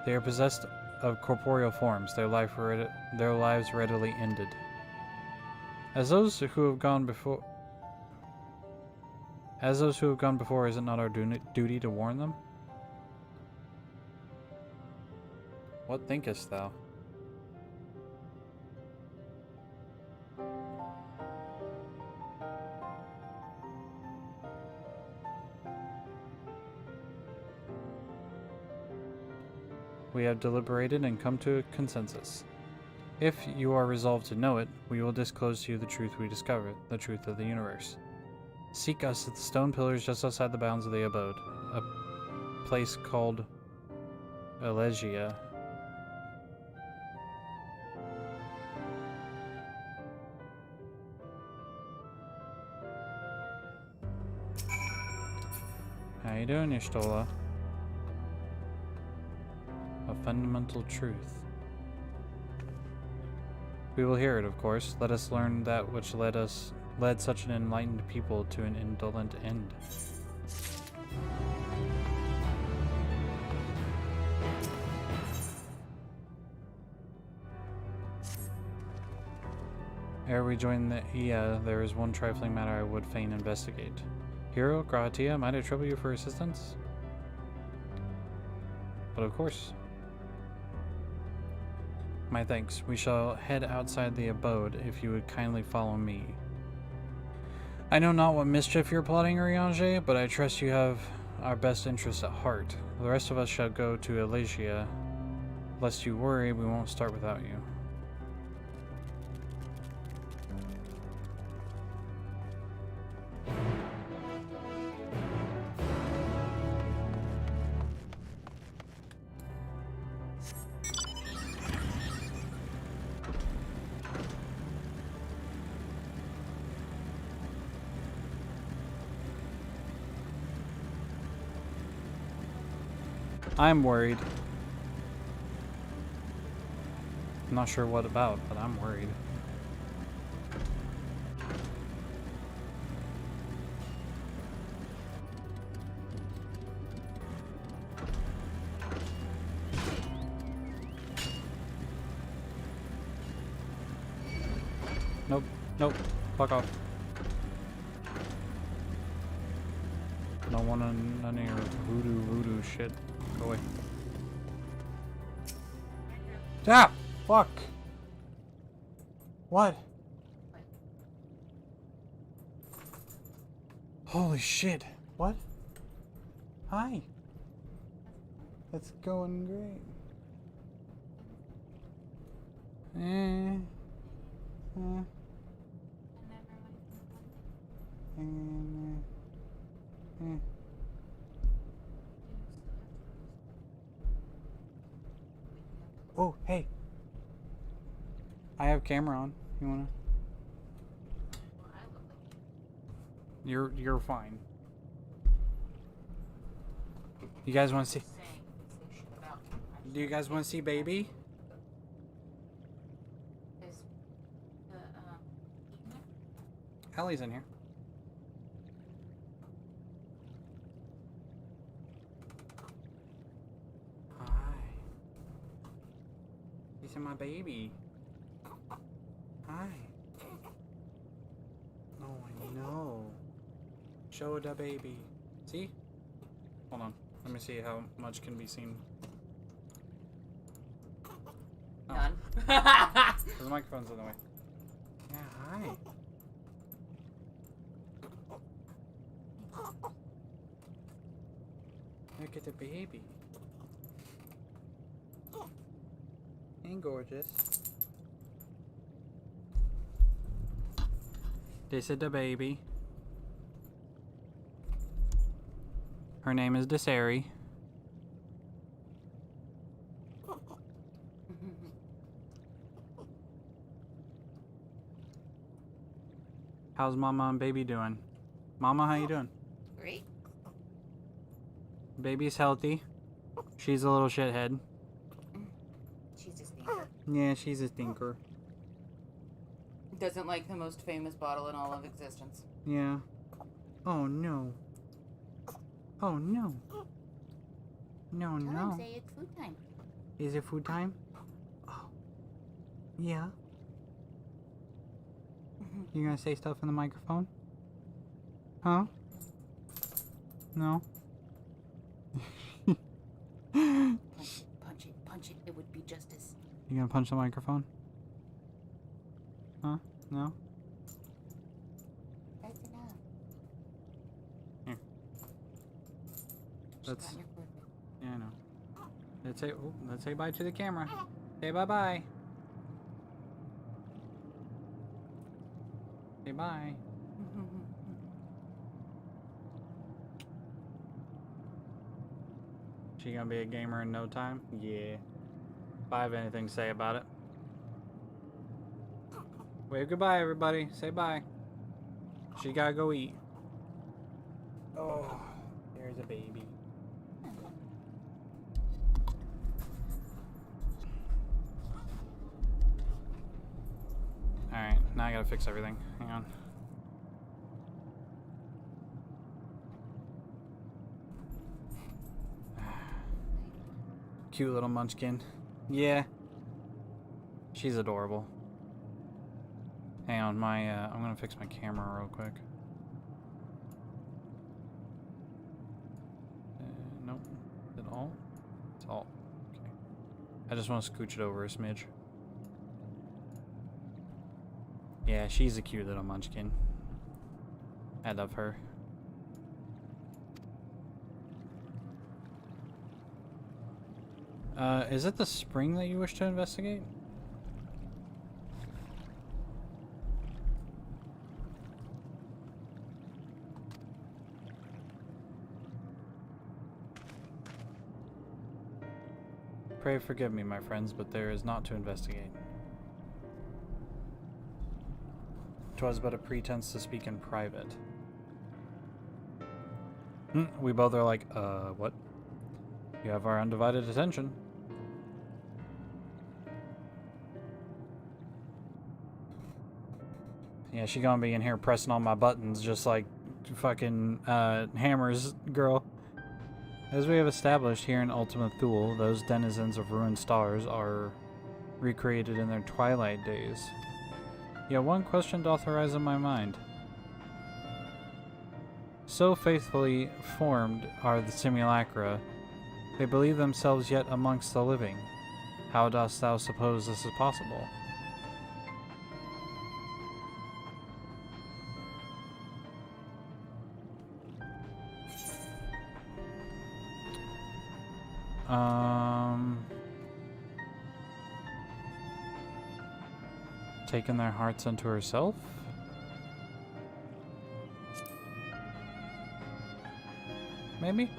They are possessed of corporeal forms, their lives readily ended. As those who have gone before, is it not our duty to warn them? What thinkest thou? We have deliberated and come to a consensus. If you are resolved to know it, we will disclose to you the truth we discovered, the truth of the universe. Seek us at the stone pillars just outside the bounds of the abode, a place called Elegia. How you doing, Ishtola? A fundamental truth. We will hear it, of course. Let us learn that which led such an enlightened people to an indolent end. Ere we join the Ia, there is one trifling matter I would fain investigate. Hero, Grahatia, might I trouble you for assistance? But of course. My thanks. We shall head outside the abode if you would kindly follow me. I know not what mischief you're plotting, Urianger, but I trust you have our best interests at heart. The rest of us shall go to Elegia. Lest you worry, we won't start without you. I'm worried. I'm not sure what about, but I'm worried. Nope. Fuck off. Don't want none of your voodoo shit. Go away. Ah! Fuck! What? Holy shit. What? Hi. It's going great. Oh, hey. I have camera on. You wanna? You're fine. You guys want to see? Do you guys want to see baby? Allie's in here. Hi. These are my baby. Hi. Oh, I know. Show the baby. See? Hold on. Let me see how much can be seen. Oh. None. The microphone's in the way. Yeah, hi. Look at the baby. Ain't gorgeous. This is the baby. Her name is Desari. How's Mama and baby doing? Mama, how you doing? Great. Baby's healthy. She's a little shithead. She's a stinker. Yeah, she's a stinker. Doesn't like the most famous bottle in all of existence. Yeah. Oh no. Oh no. No, Tell no. him, say it's food time. Is it food time? Oh. Yeah. You gonna say stuff in the microphone? Huh? No? Punch it. It would be justice. You gonna punch the microphone? Huh? No? That's enough. Here. Let's. Yeah, I know. Let's say bye to the camera. Say bye bye. Say bye. She gonna be a gamer in no time? Yeah. If I have anything to say about it. Wave goodbye, everybody. Say bye. She gotta go eat. Oh, there's a baby. Alright, now I gotta fix everything. Hang on. Cute little munchkin. Yeah. She's adorable. Hang on, I'm gonna fix my camera real quick. Nope. Is it all? It's all. Okay. I just want to scooch it over a smidge. Yeah, she's a cute little munchkin. I love her. Is it the spring that you wish to investigate? Pray forgive me, my friends, but there is naught to investigate. 'Twas but a pretense to speak in private. We both are like, what? You have our undivided attention. Yeah, she gonna be in here pressing all my buttons just like fucking Hammer's girl. As we have established here in Ultima Thule, those denizens of ruined stars are recreated in their twilight days. Yet one question doth arise in my mind. So faithfully formed are the simulacra, they believe themselves yet amongst the living. How dost thou suppose this is possible? Taking their hearts unto herself? Maybe?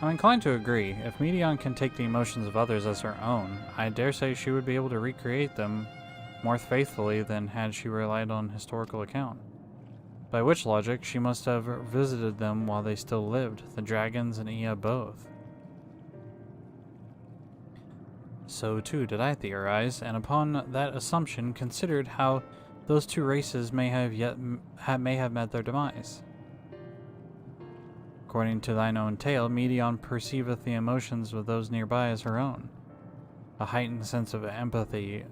I'm inclined to agree. If Medion can take the emotions of others as her own, I dare say she would be able to recreate them more faithfully than had she relied on historical account. By which logic, she must have visited them while they still lived, the dragons and Ea both. So too did I theorize, and upon that assumption considered how those two races may have met their demise. According to thine own tale, Medion perceiveth the emotions of those nearby as her own, a heightened sense of empathy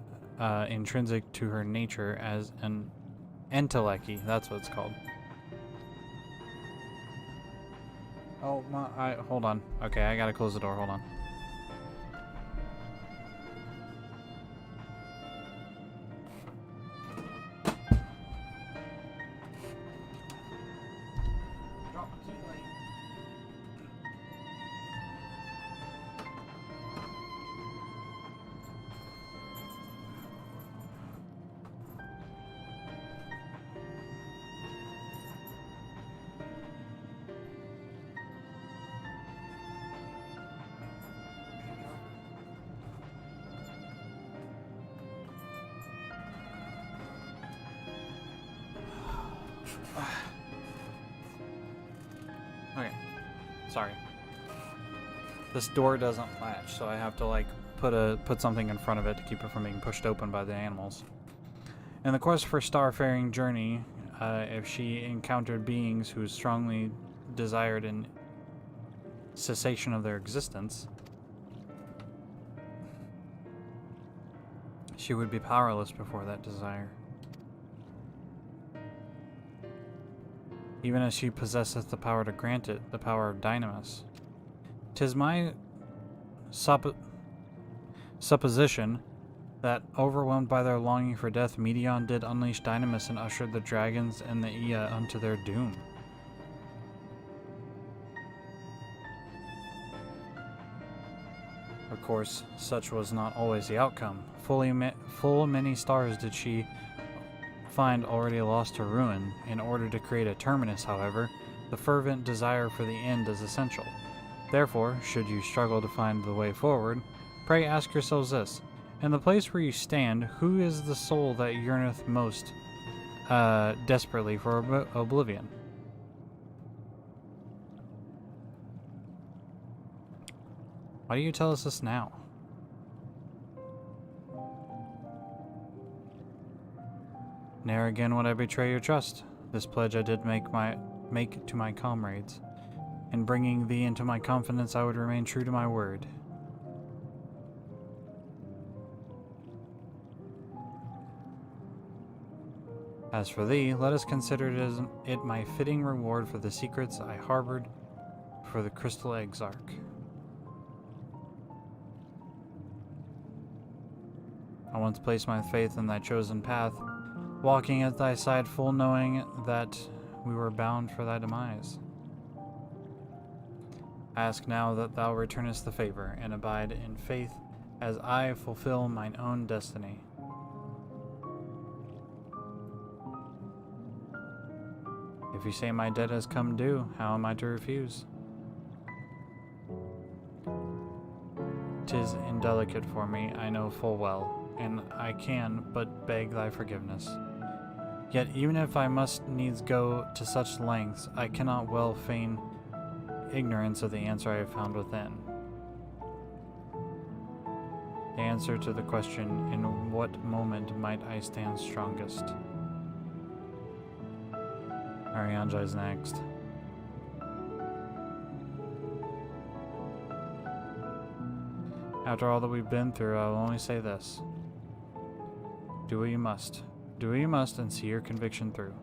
intrinsic to her nature as an entelechy, that's what it's called. Oh, hold on. Okay, I gotta close the door, hold on. Okay, sorry. This door doesn't latch, so I have to like put something in front of it to keep it from being pushed open by the animals. In the quest for starfaring journey, if she encountered beings who strongly desired an cessation of their existence, she would be powerless before that desire. Even as she possesseth the power to grant it, the power of Dynamis. 'Tis my supposition that, overwhelmed by their longing for death, Medion did unleash Dynamis and ushered the dragons and the Ea unto their doom. Of course, such was not always the outcome. Full many stars did she find already lost to ruin. In order to create a terminus, however, the fervent desire for the end is essential. Therefore, should you struggle to find the way forward, pray ask yourselves this: in the place where you stand, who is the soul that yearneth most desperately for oblivion? Why do you tell us this now? Ne'er again would I betray your trust. This pledge I did make to my comrades. In bringing thee into my confidence, I would remain true to my word. As for thee, let us consider it my fitting reward for the secrets I harbored for the Crystal Exarch. I once placed my faith in thy chosen path, walking at thy side full knowing that we were bound for thy demise. Ask now that thou returnest the favor, and abide in faith as I fulfill mine own destiny. If you say my debt has come due, how am I to refuse? 'Tis indelicate for me, I know full well, and I can but beg thy forgiveness. Yet even if I must needs go to such lengths, I cannot well feign ignorance of the answer I have found within. The answer to the question, in what moment might I stand strongest? Arianja is next. After all that we've been through, I will only say this. Do what you must. Do what you must and see your conviction through.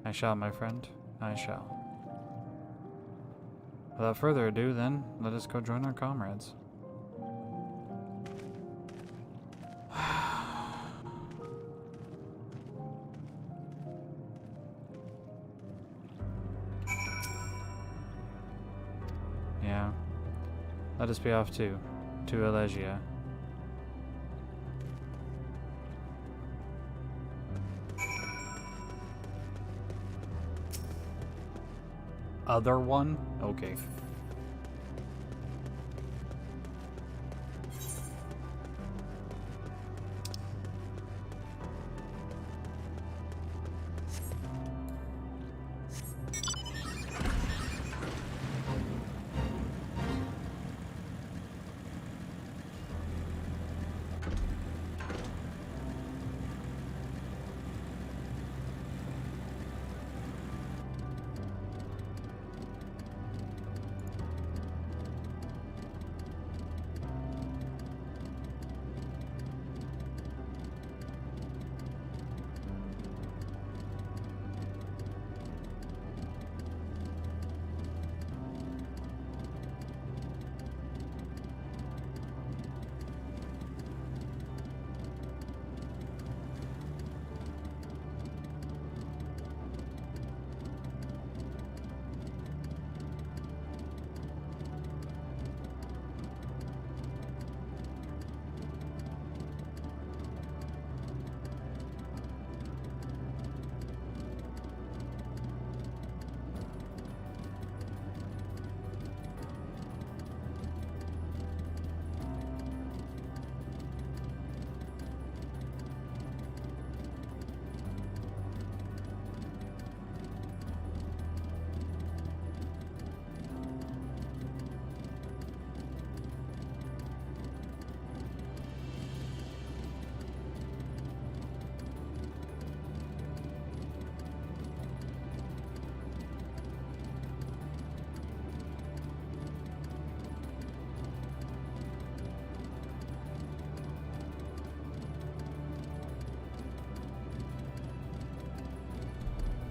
I shall, my friend. I shall. Without further ado, then, let us go join our comrades. Yeah. Let us be off too. To Elegia. Other one? Okay.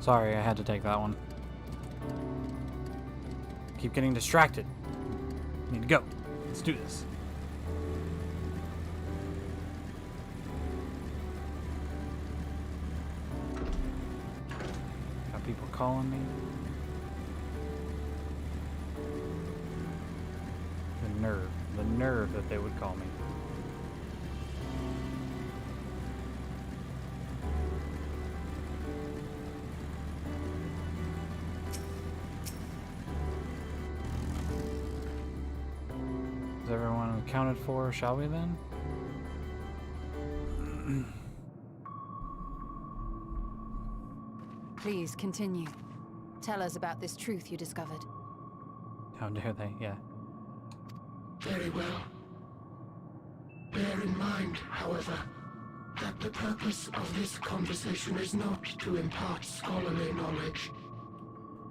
Sorry, I had to take that one. Keep getting distracted. Need to go. Let's do this. Got people calling me. The nerve that they would call me. Is everyone accounted for, shall we then? Please continue. Tell us about this truth you discovered. How dare they? Yeah. Very well. Bear in mind, however, that the purpose of this conversation is not to impart scholarly knowledge,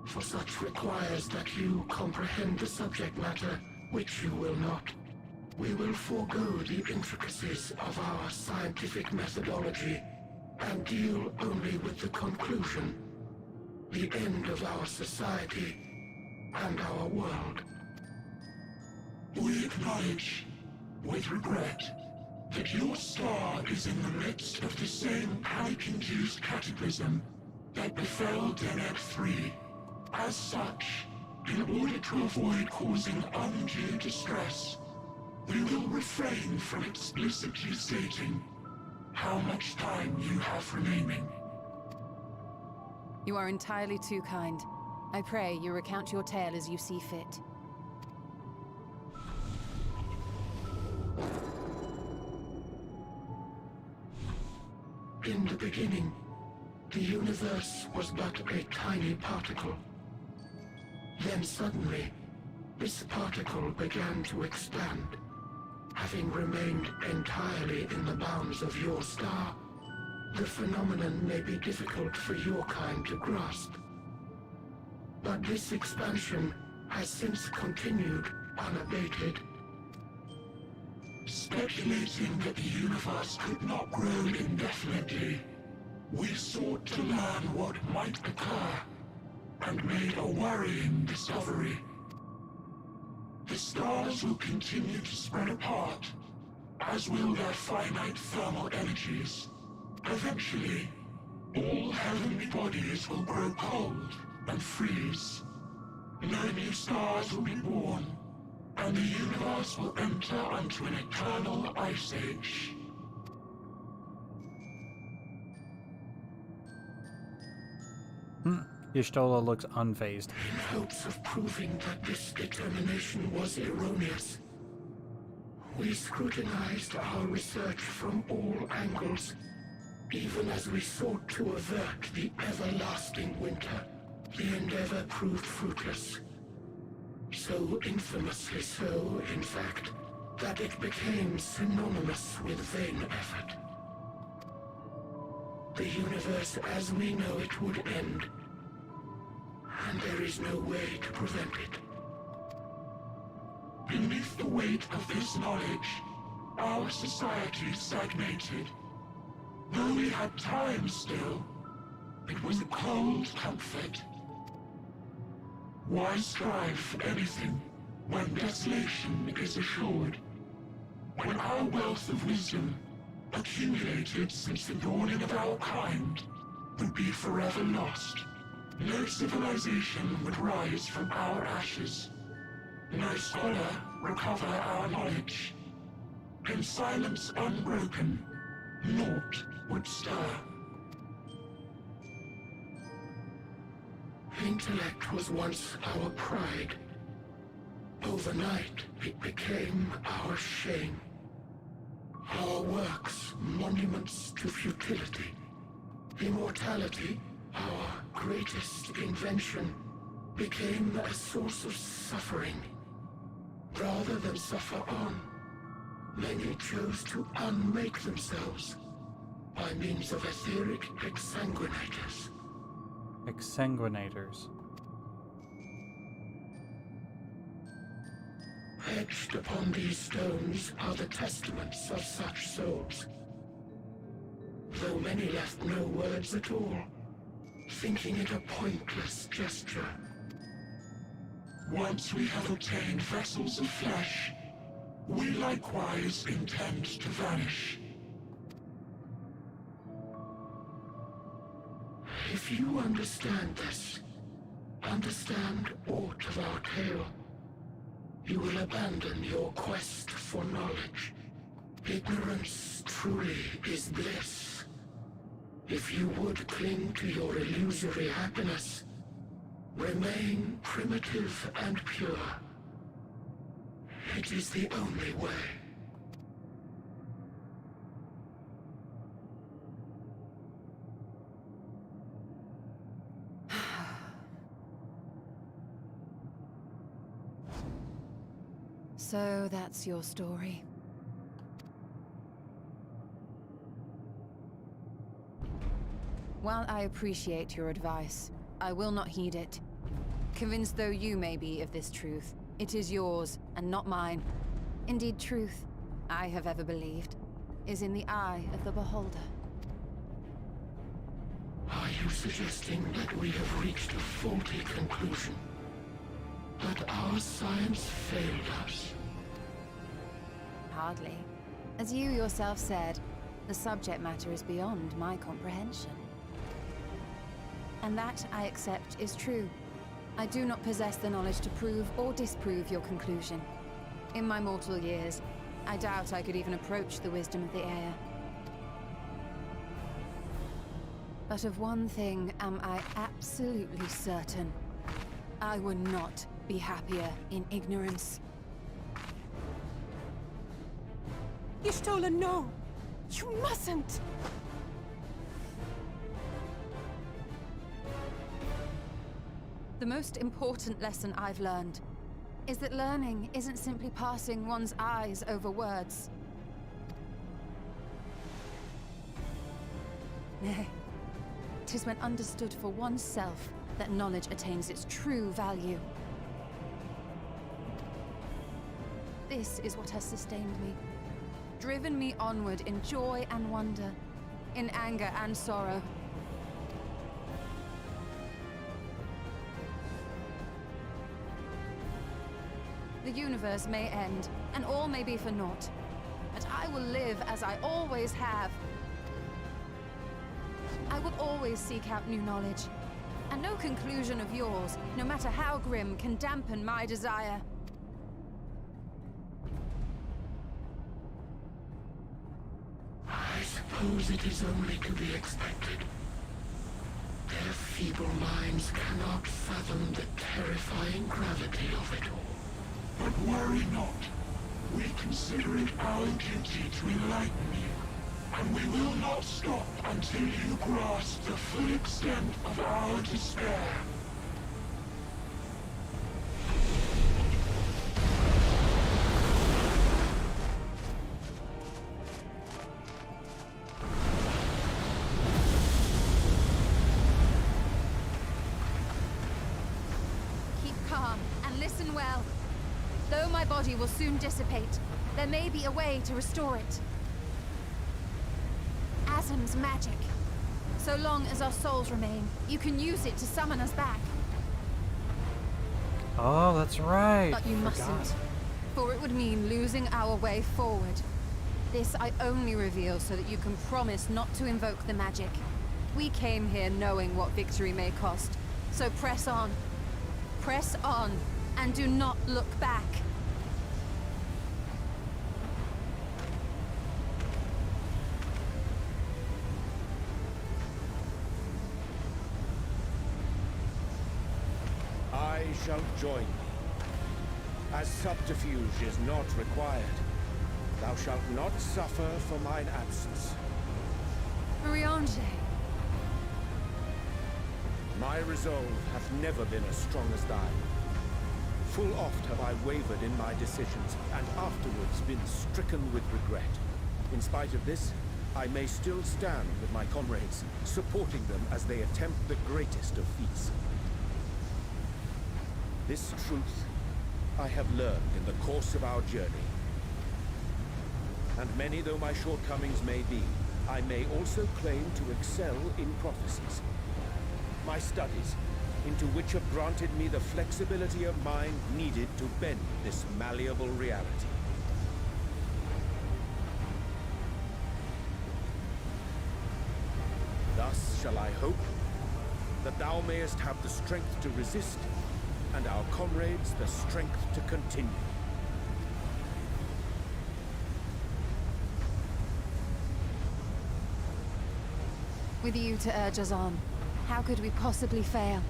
for such requires that you comprehend the subject matter, which you will not. We will forego the intricacies of our scientific methodology and deal only with the conclusion, the end of our society and our world. We acknowledge, with regret, that your star is in the midst of the same panic-induced cataclysm that befell Deneb 3. As such, in order to avoid causing undue distress, we will refrain from explicitly stating how much time you have remaining. You are entirely too kind. I pray you recount your tale as you see fit. In the beginning, the universe was but a tiny particle. Then suddenly, this particle began to expand. Having remained entirely in the bounds of your star, the phenomenon may be difficult for your kind to grasp. But this expansion has since continued unabated. Speculating that the universe could not grow indefinitely, we sought to learn what might occur, and made a worrying discovery. The stars will continue to spread apart, as will their finite thermal energies. Eventually, all heavenly bodies will grow cold and freeze. No new stars will be born, and the universe will enter onto an eternal ice age. Y'shtola looks unfazed. In hopes of proving that this determination was erroneous, we scrutinized our research from all angles, even as we sought to avert the everlasting winter. The endeavor proved fruitless. So infamously so, in fact, that it became synonymous with vain effort. The universe as we know it would end, and there is no way to prevent it. Beneath the weight of this knowledge, our society stagnated. Though we had time still, it was a cold comfort. Why strive for anything when desolation is assured? When our wealth of wisdom, accumulated since the dawning of our kind, would be forever lost. No civilization would rise from our ashes. No scholar recover our knowledge. In silence unbroken, naught would stir. Intellect was once our pride. Overnight, it became our shame. Our works, monuments to futility. Immortality, our greatest invention, became a source of suffering. Rather than suffer on, many chose to unmake themselves by means of etheric exsanguinators. Exsanguinators. Etched upon these stones are the testaments of such souls. Though many left no words at all, thinking it a pointless gesture. Once we have obtained vessels of flesh, we likewise intend to vanish. If you understand this, understand aught of our tale, you will abandon your quest for knowledge. Ignorance truly is bliss. If you would cling to your illusory happiness, remain primitive and pure. It is the only way. So that's your story. While I appreciate your advice, I will not heed it. Convinced though you may be of this truth, it is yours and not mine. Indeed, truth, I have ever believed, is in the eye of the beholder. Are you suggesting that we have reached a faulty conclusion? That our science failed us? Hardly. As you yourself said, the subject matter is beyond my comprehension. And that, I accept, is true. I do not possess the knowledge to prove or disprove your conclusion. In my mortal years, I doubt I could even approach the wisdom of the air. But of one thing am I absolutely certain. I would not be happier in ignorance. Y'shtola, no! You mustn't! The most important lesson I've learned is that learning isn't simply passing one's eyes over words. Nay, 'tis when understood for oneself that knowledge attains its true value. This is what has sustained me, driven me onward in joy and wonder, in anger and sorrow. The universe may end, and all may be for naught, but I will live as I always have. I will always seek out new knowledge, and no conclusion of yours, no matter how grim, can dampen my desire. I suppose it is only to be expected. Their feeble minds cannot fathom the terrifying gravity of it all. But worry not. We consider it our duty to enlighten you, and we will not stop until you grasp the full extent of our despair. Keep calm and listen well. Though my body will soon dissipate, there may be a way to restore it. Asm's magic. So long as our souls remain, you can use it to summon us back. Oh, that's right. But you mustn't, for it would mean losing our way forward. This I only reveal so that you can promise not to invoke the magic. We came here knowing what victory may cost, so press on. Press on, and do not look back. I shall join thee. As subterfuge is not required, thou shalt not suffer for mine absence. Riange. My resolve hath never been as strong as thine. Full oft have I wavered in my decisions, and afterwards been stricken with regret. In spite of this, I may still stand with my comrades, supporting them as they attempt the greatest of feats. This truth I have learned in the course of our journey. And many though my shortcomings may be, I may also claim to excel in prophecies. My studies, into which have granted me the flexibility of mind needed to bend this malleable reality. Thus shall I hope that thou mayest have the strength to resist, and our comrades the strength to continue. With you to urge us on, how could we possibly fail?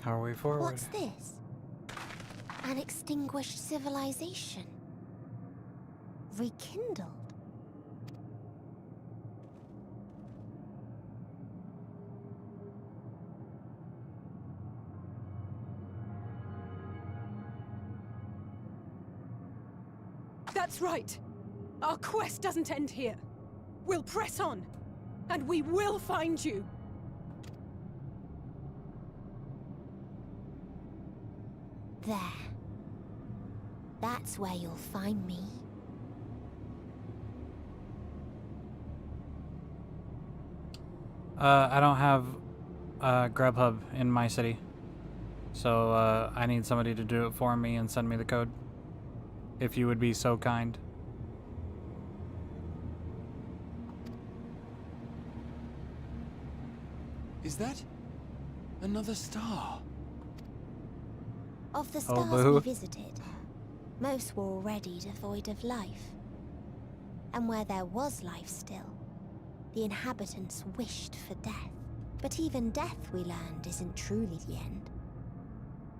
How are we forward? What's this? An extinguished civilization. Rekindled. That's right. Our quest doesn't end here. We'll press on, and we will find you. There. That's where you'll find me. I don't have Grubhub in my city. So I need somebody to do it for me and send me the code. If you would be so kind. Is that another star? Of the Oh, stars boo. we visited, most were already devoid of life. And where there was life still, the inhabitants wished for death. But even death, we learned, isn't truly the end.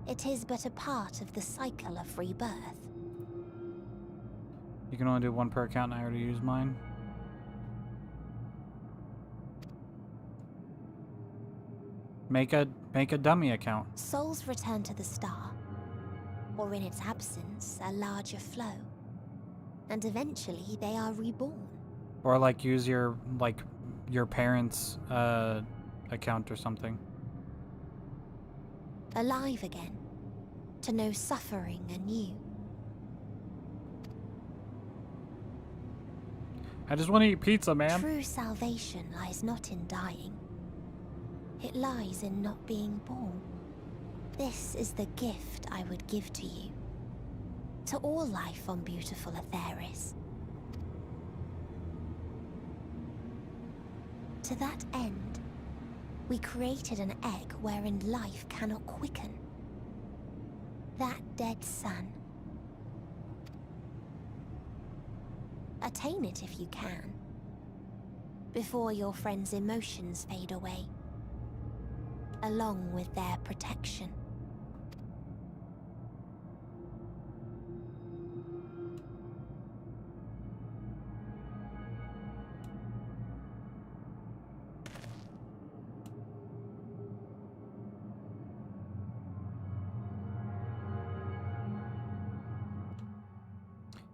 It is but a part of the cycle of rebirth. You can only do one per account, and I already used mine. Make a dummy account. Souls return to the star, or in its absence, a larger flow. And eventually they are reborn. Or like use your parents' account or something. Alive again, to know suffering anew. I just want to eat pizza, man. True salvation lies not in dying. It lies in not being born. This is the gift I would give to you. To all life on beautiful Atheris. To that end, we created an egg wherein life cannot quicken. That dead sun. Attain it if you can, before your friends' emotions fade away, along with their protection.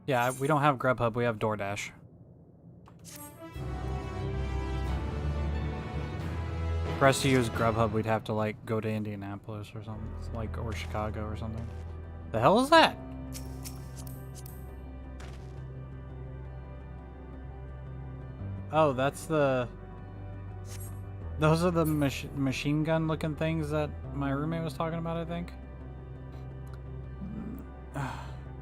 Yeah, we don't have Grubhub, we have DoorDash. For us to use Grubhub, we'd have to like go to Indianapolis or something, like, or Chicago or something. The hell is that? Oh, that's the... Those are the machine gun looking things that my roommate was talking about, I think.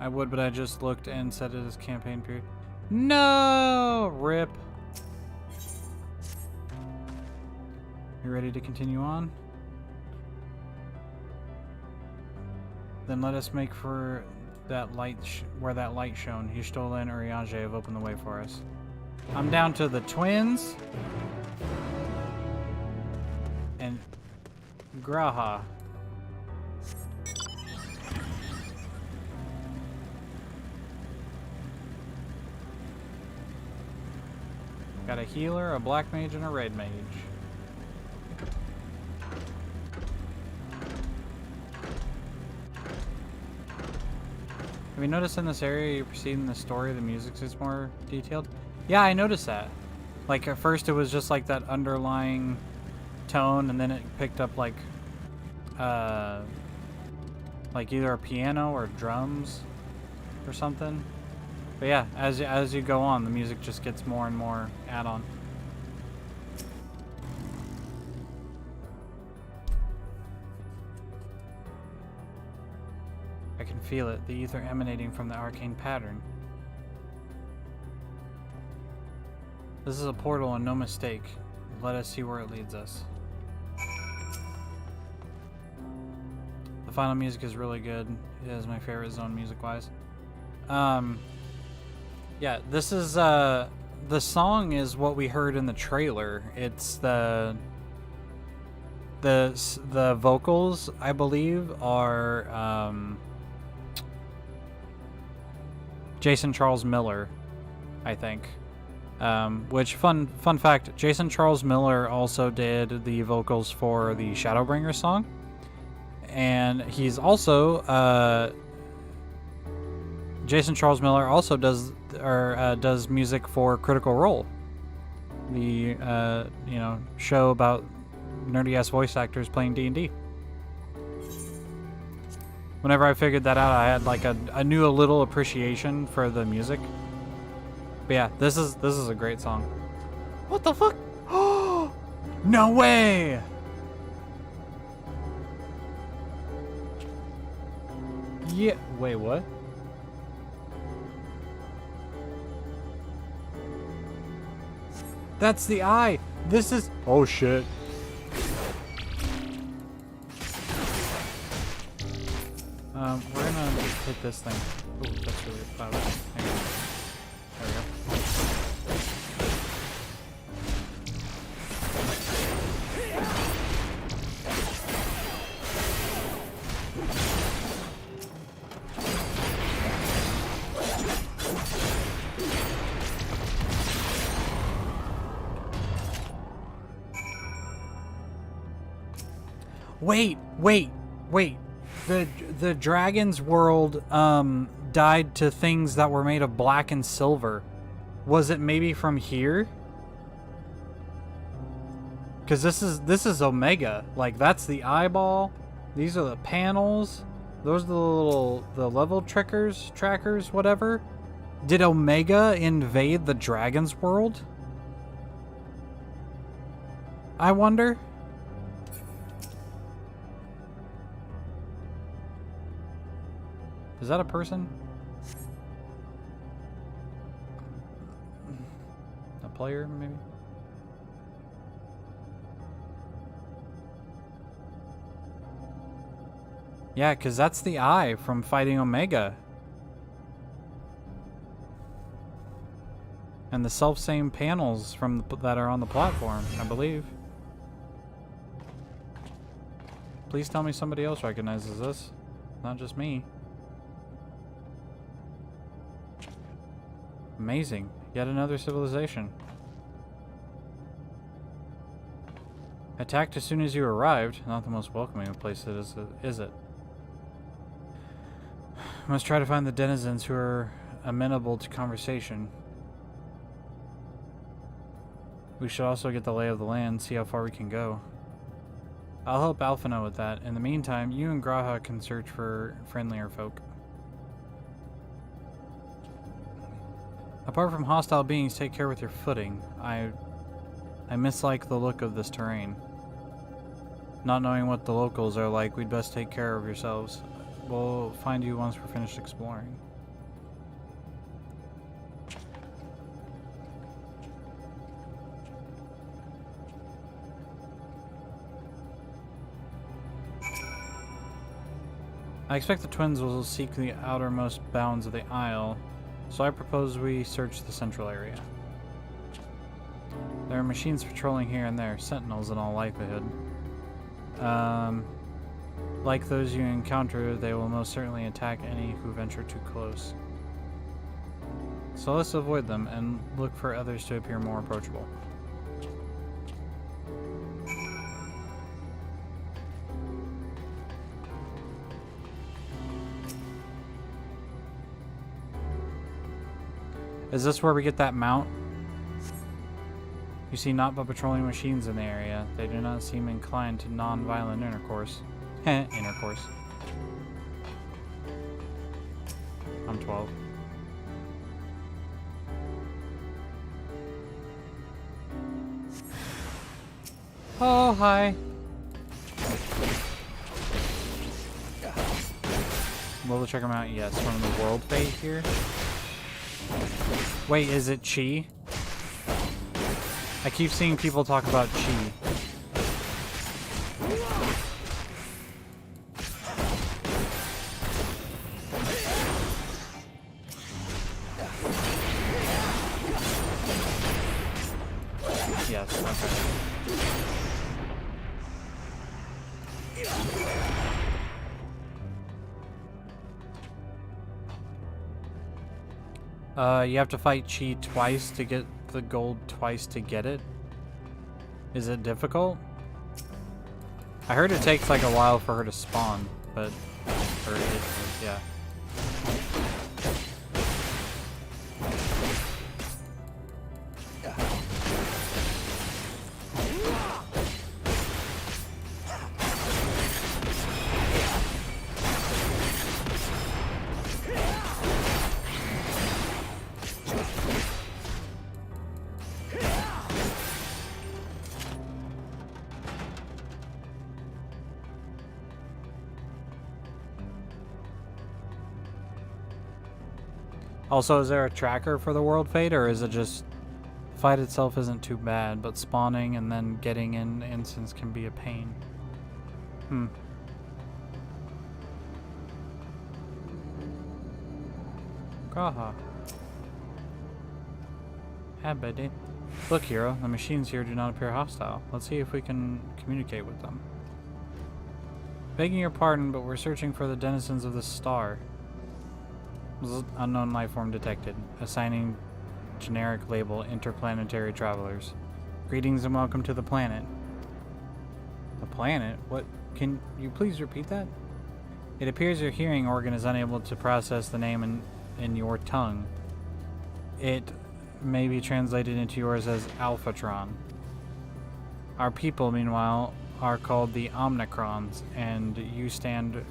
I would, but I just looked and said it is campaign period. No! RIP. You ready to continue on? Then let us make for that light, where that light shone. Y'shtola and Urianger have opened the way for us. I'm down to the twins. And Graha. Got a healer, a black mage, and a red mage. Have you noticed in this area you proceed in the story, the music is more detailed? Yeah, I noticed that. Like at first it was just like that underlying tone, and then it picked up like either a piano or drums or something. But yeah, as you go on, the music just gets more and more add-on. I can feel it, the ether emanating from the arcane pattern. This is a portal and no mistake. Let us see where it leads us. The final music is really good. It is my favorite zone music-wise. Yeah, this is, the song is what we heard in the trailer. It's the vocals, I believe, are, Jason Charles Miller, I think. Which, fun fact, Jason Charles Miller also did the vocals for the Shadowbringer song. And he's also, Jason Charles Miller also does music for Critical Role, the show about nerdy ass voice actors playing D&D. Whenever I figured that out, I had like I knew a little appreciation for the music. But yeah, this is a great song. What the fuck? Oh, no way! Yeah. Wait, what? That's the eye. This is... Oh, shit. We're gonna hit this thing. Oh, that's really loud. Hang on. There we go. Wait. The dragon's world died to things that were made of black and silver. Was it maybe from here? Because this is Omega. Like, that's the eyeball. These are the panels. Those are the level trackers, whatever. Did Omega invade the dragon's world? I wonder. Is that a person? A player, maybe? Yeah, because that's the eye from fighting Omega. And the self-same panels from that are on the platform, I believe. Please tell me somebody else recognizes this. Not just me. Amazing. Yet another civilization. Attacked as soon as you arrived. Not the most welcoming of places, is it? Must try to find the denizens who are amenable to conversation. We should also get the lay of the land, see how far we can go. I'll help Alphino with that. In the meantime, you and Graha can search for friendlier folk. Apart from hostile beings, take care with your footing. I mislike the look of this terrain. Not knowing what the locals are like, we'd best take care of yourselves. We'll find you once we're finished exploring. I expect the twins will seek the outermost bounds of the Isle, so I propose we search the central area. There are machines patrolling here and there, sentinels in all likelihood. Like those you encounter, they will most certainly attack any who venture too close. So let's avoid them and look for others to appear more approachable. Is this where we get that mount? You see naught but patrolling machines in the area. They do not seem inclined to non-violent intercourse. Intercourse. I'm 12. Oh, hi. Will check them out? Yes, from the world fate here. Wait, is it Chi? I keep seeing people talk about Chi. Yes, okay. You have to fight Chi twice to get the gold twice to get it. Is it difficult? I heard it takes like a while for her to spawn, but yeah. Also, is there a tracker for the world fate, or is it just the fight itself isn't too bad, but spawning and then getting in instance can be a pain? Graha. Hi, buddy. Look, hero, the machines here do not appear hostile. Let's see if we can communicate with them. Begging your pardon, but we're searching for the denizens of the star. Unknown life form detected. Assigning generic label interplanetary travelers. Greetings and welcome to the planet. The planet? Can you please repeat that? It appears your hearing organ is unable to process the name in your tongue. It may be translated into yours as Alphatron. Our people, meanwhile, are called the Omnicrons, and you stand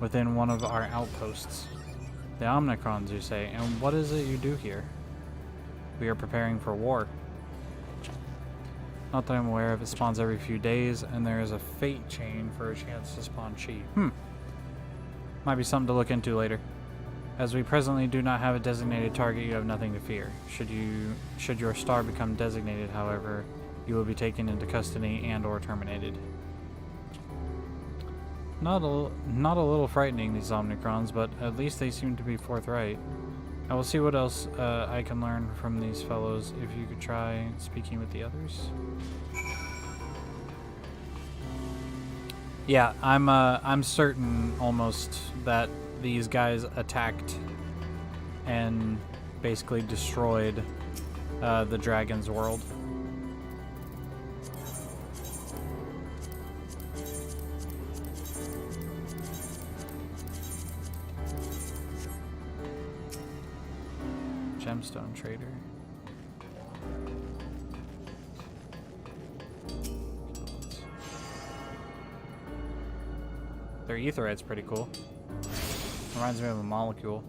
within one of our outposts. The Omnicrons, you say, and what is it you do here? We are preparing for war. Not that I'm aware of. It spawns every few days, and there is a fate chain for a chance to spawn chi. Might be something to look into later. As we presently do not have a designated target, you have nothing to fear. Should your star become designated, however, you will be taken into custody and or terminated. Not a little frightening, these Omnicrons, but at least they seem to be forthright. I will see what else I can learn from these fellows. If you could try speaking with the others. Yeah, I'm certain almost that these guys attacked and basically destroyed the dragon's world. Gemstone trader. Their etherite's pretty cool. Reminds me of a molecule.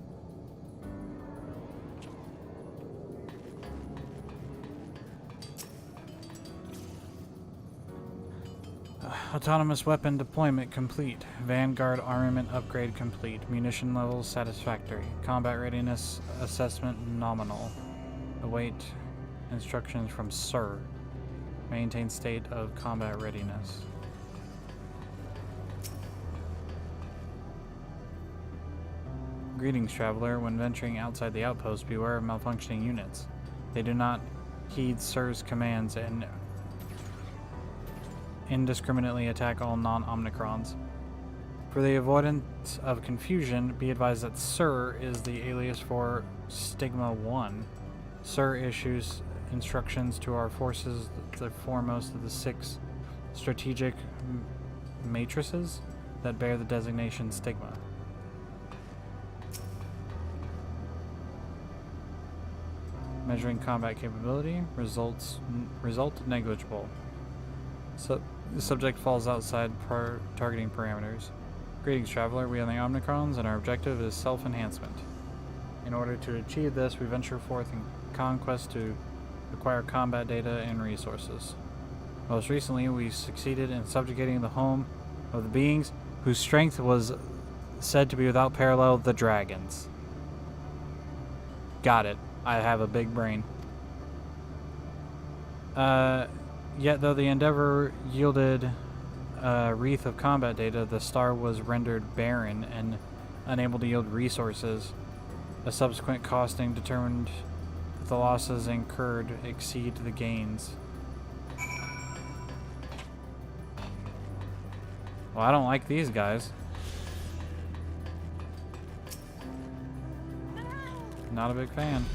Autonomous weapon deployment complete. Vanguard armament upgrade complete. Munition levels satisfactory. Combat readiness assessment nominal. Await instructions from Sir. Maintain state of combat readiness. Greetings, traveler. When venturing outside the outpost, beware of malfunctioning units. They do not heed Sir's commands and indiscriminately attack all non-Omnicrons. For the avoidance of confusion, be advised that Sir is the alias for Stigma 1. Sir issues instructions to our forces, the foremost of the 6 strategic matrices that bear the designation Stigma. Measuring combat capability, result negligible. The subject falls outside targeting parameters. Greetings, traveler. We are the Omnicrons, and our objective is self-enhancement. In order to achieve this, we venture forth in conquest to acquire combat data and resources. Most recently, we succeeded in subjugating the home of the beings whose strength was said to be without parallel, the dragons. Got it. I have a big brain. Yet though the endeavor yielded a wreath of combat data, the star was rendered barren and unable to yield resources. A subsequent costing determined that the losses incurred exceed the gains. Well, I don't like these guys. Not a big fan.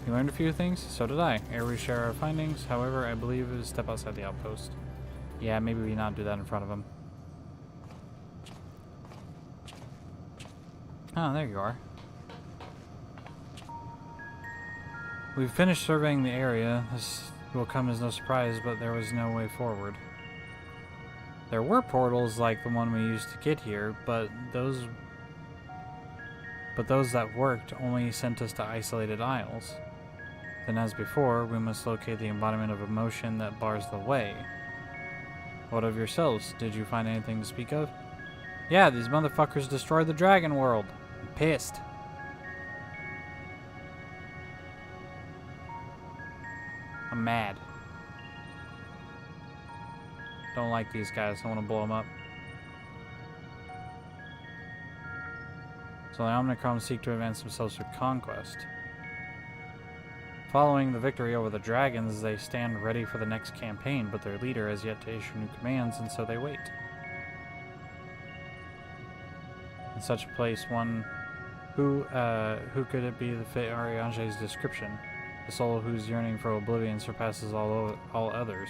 You learned a few things? So did I. Ere we share our findings, however, I believe it is step outside the outpost. Yeah, maybe we not do that in front of him. Oh, there you are. We've finished surveying the area. This will come as no surprise, but there was no way forward. There were portals like the one we used to get here, but those that worked only sent us to isolated isles. Then as before, we must locate the embodiment of emotion that bars the way. What of yourselves? Did you find anything to speak of? Yeah, these motherfuckers destroyed the dragon world. I'm pissed. I'm mad. Don't like these guys. I want to blow them up. So the Omnicrons seek to advance themselves through conquest. Following the victory over the dragons, they stand ready for the next campaign, but their leader has yet to issue new commands, and so they wait. In such a place, who could it be that fit Ariange's description? A soul whose yearning for oblivion surpasses all others.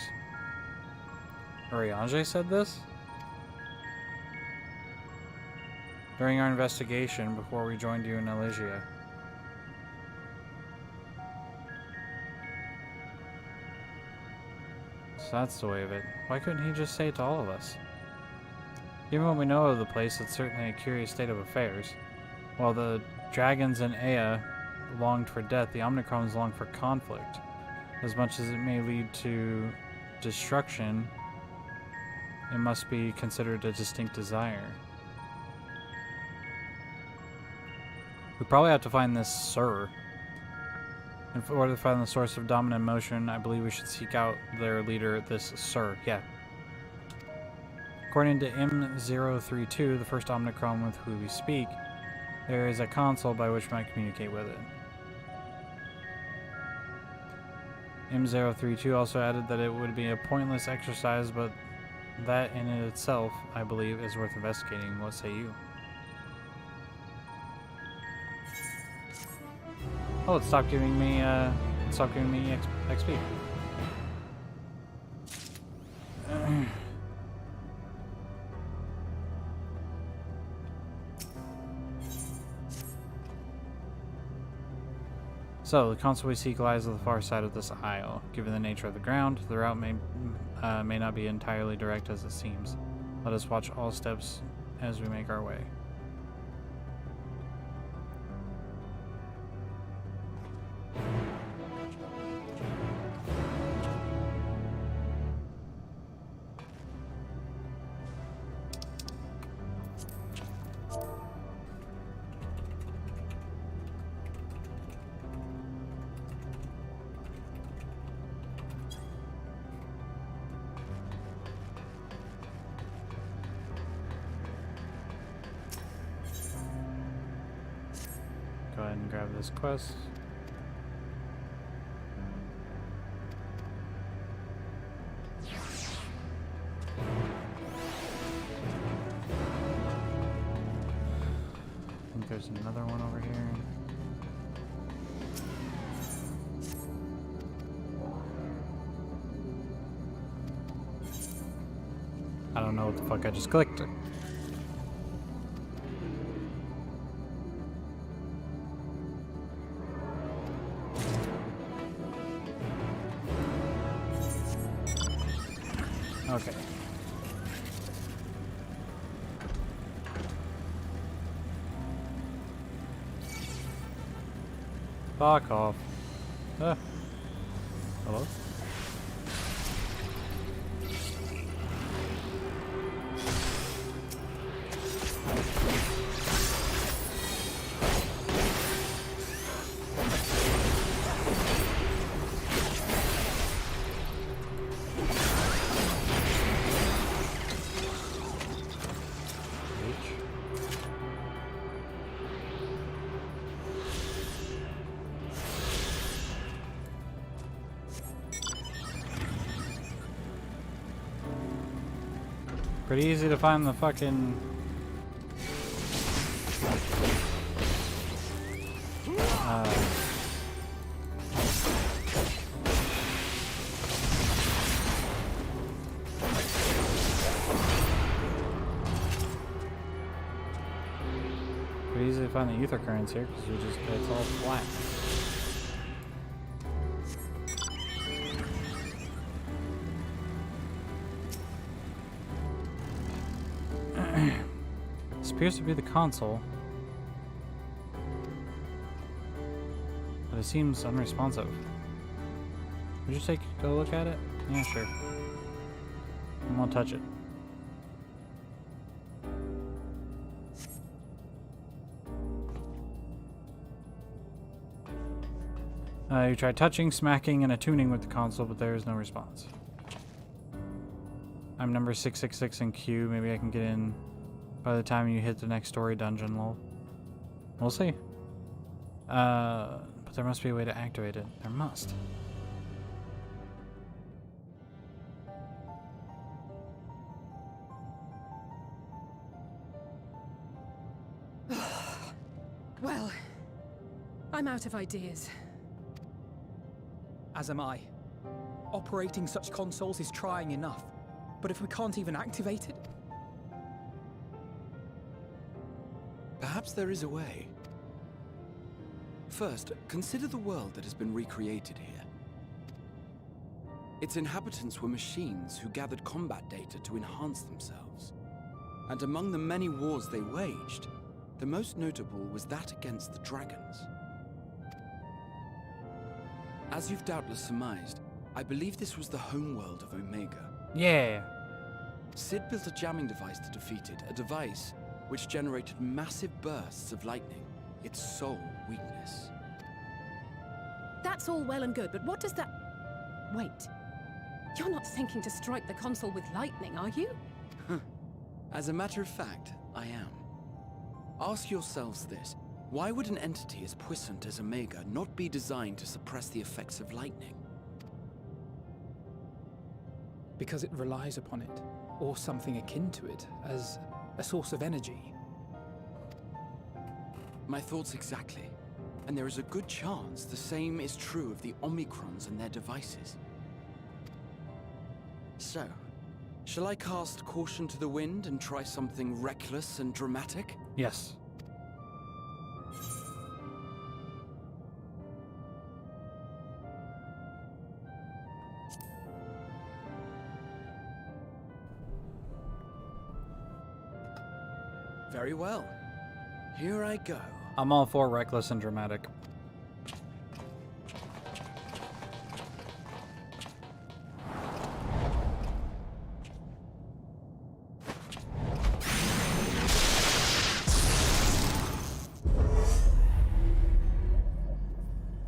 Ariange said this? during our investigation before we joined you in Elysia. So that's the way of it. Why couldn't he just say it to all of us? Given what we know of the place, it's certainly a curious state of affairs. While the dragons in Ea longed for death, the Omnicrons longed for conflict. As much as it may lead to destruction, it must be considered a distinct desire. We probably have to find this Sir. In order to find the source of dominant motion, I believe we should seek out their leader, this Sir. Yeah. According to M032, the first Omnicron with whom we speak, there is a console by which we might communicate with it. M032 also added that it would be a pointless exercise, but that in itself, I believe, is worth investigating. What say you? Oh, it stopped giving me XP. So, the console we seek lies on the far side of this aisle. Given the nature of the ground, the route may not be entirely direct as it seems. Let us watch all steps as we make our way. Go ahead and grab this quest. I think there's another one over here. I don't know what the fuck I just clicked. Okay. Fuck off. Hello? Pretty easy to find the fucking... pretty easy to find the ether currents here because you just, it's all flat. This appears to be the console, but it seems unresponsive. Would you take a look at it? Yeah, sure. I won't touch it. You tried touching, smacking, and attuning with the console, but there is no response. I'm number 666 in queue. Maybe I can get in by the time you hit the next story dungeon, lol. We'll see. But there must be a way to activate it. There must. Well, I'm out of ideas. As am I. Operating such consoles is trying enough, but if we can't even activate it... Perhaps there is a way. First, consider the world that has been recreated here. Its inhabitants were machines who gathered combat data to enhance themselves. And among the many wars they waged, the most notable was that against the dragons. As you've doubtless surmised, I believe this was the homeworld of Omega. Yeah. Sid built a jamming device to defeat it, a device which generated massive bursts of lightning, its sole weakness. That's all well and good, but what does that... Wait. You're not thinking to strike the console with lightning, are you? As a matter of fact, I am. Ask yourselves this. Why would an entity as puissant as Omega not be designed to suppress the effects of lightning? Because it relies upon it, or something akin to it, as a source of energy. My thoughts exactly. And there is a good chance the same is true of the Omicrons and their devices. So, shall I cast caution to the wind and try something reckless and dramatic? Yes. Very well. Here I go. I'm all for reckless and dramatic.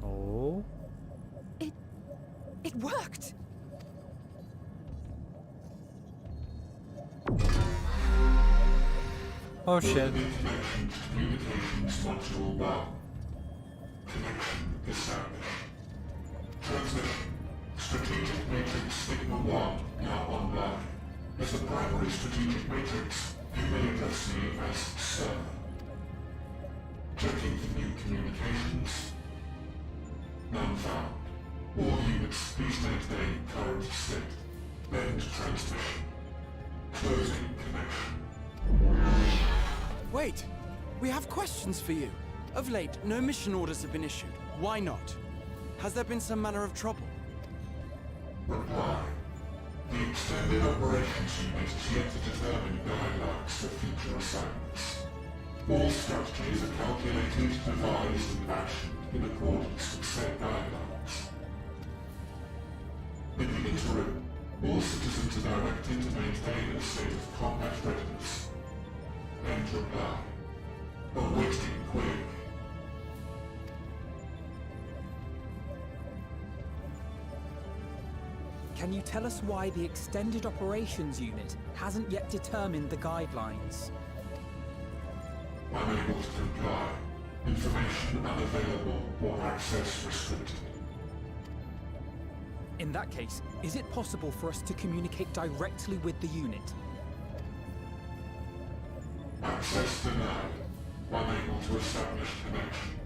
Oh. It worked! Oh shit. Communications Module 1. Connection established. Transmission. Strategic Matrix Signal 1 now online. As a primary strategic matrix, you may address me as Sir. Checking for new communications. None found. All units, please maintain current state. End transmission. Closing connection. Wait! We have questions for you. Of late, no mission orders have been issued. Why not? Has there been some manner of trouble? Reply. The Extended Operations Unit is yet to determine guidelines for future assignments. All strategies are calculated, devised, and actioned in accordance with said guidelines. In the interim, all citizens are directed to maintain a state of combat readiness. End reply. Awaiting query. Can you tell us why the Extended Operations Unit hasn't yet determined the guidelines? Unable to comply. Information unavailable or access restricted. In that case, is it possible for us to communicate directly with the unit? Access denied. Unable to establish connection.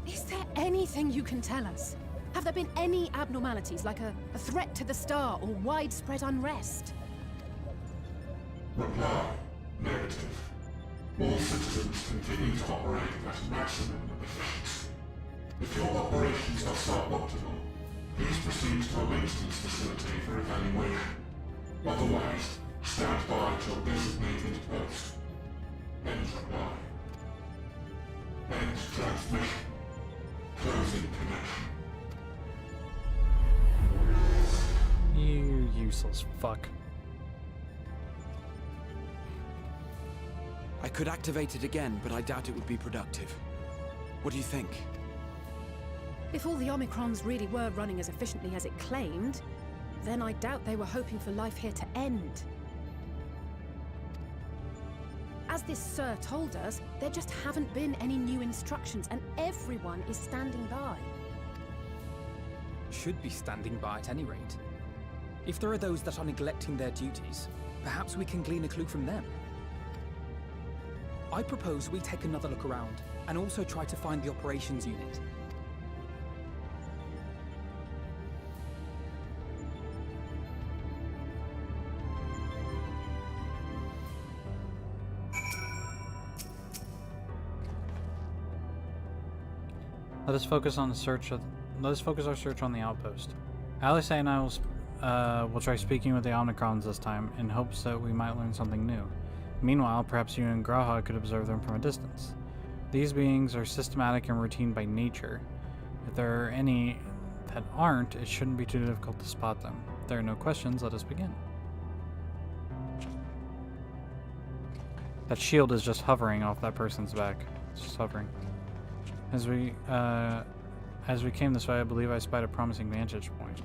Is there anything you can tell us? Have there been any abnormalities, like a threat to the star or widespread unrest? Reply. Negative. All citizens continue to operate at maximum efficiency. If your operations are suboptimal, please proceed to a maintenance facility for evaluation. Otherwise, stand by at your designated post. End reply. End transmission. Closing connection. You useless fuck. I could activate it again, but I doubt it would be productive. What do you think? If all the Omicrons really were running as efficiently as it claimed, then I doubt they were hoping for life here to end. As this Sir told us, there just haven't been any new instructions, and everyone is standing by. Should be standing by at any rate. If there are those that are neglecting their duties, perhaps we can glean a clue from them. I propose we take another look around, and also try to find the operations unit. Let us focus our search on the outpost. Alice and I will try speaking with the Omnicrons this time in hopes that we might learn something new. Meanwhile, perhaps you and Graha could observe them from a distance. These beings are systematic and routine by nature. If there are any that aren't, it shouldn't be too difficult to spot them. If there are no questions, let us begin. That shield is just hovering off that person's back. It's just hovering. As we came this way, I believe I spied a promising vantage point.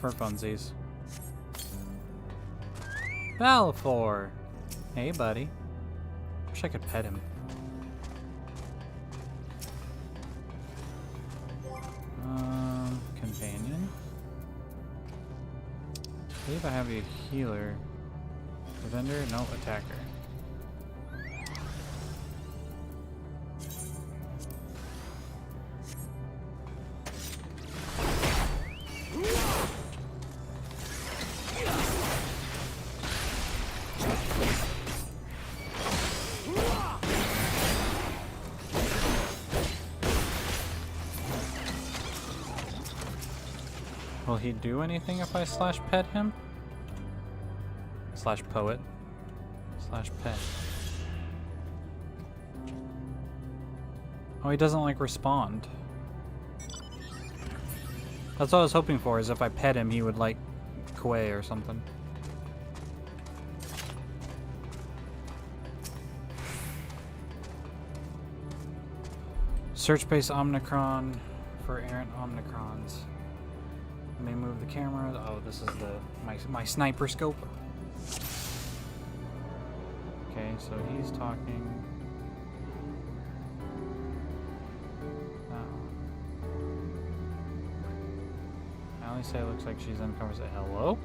For funsies. Balfour! Hey, buddy. Wish I could pet him. Companion. I believe I have a healer. Defender? No, attacker. Will he do anything if I slash pet him? Slash poet. Slash pet. Oh, he doesn't like respond. That's what I was hoping for, is if I pet him, he would like Kue or something. Search base Omnicron for errant Omnicrons. Let me move the camera. Oh, this is my sniper scope. Okay, so he's talking. Alice looks like she's in conversation. Hello?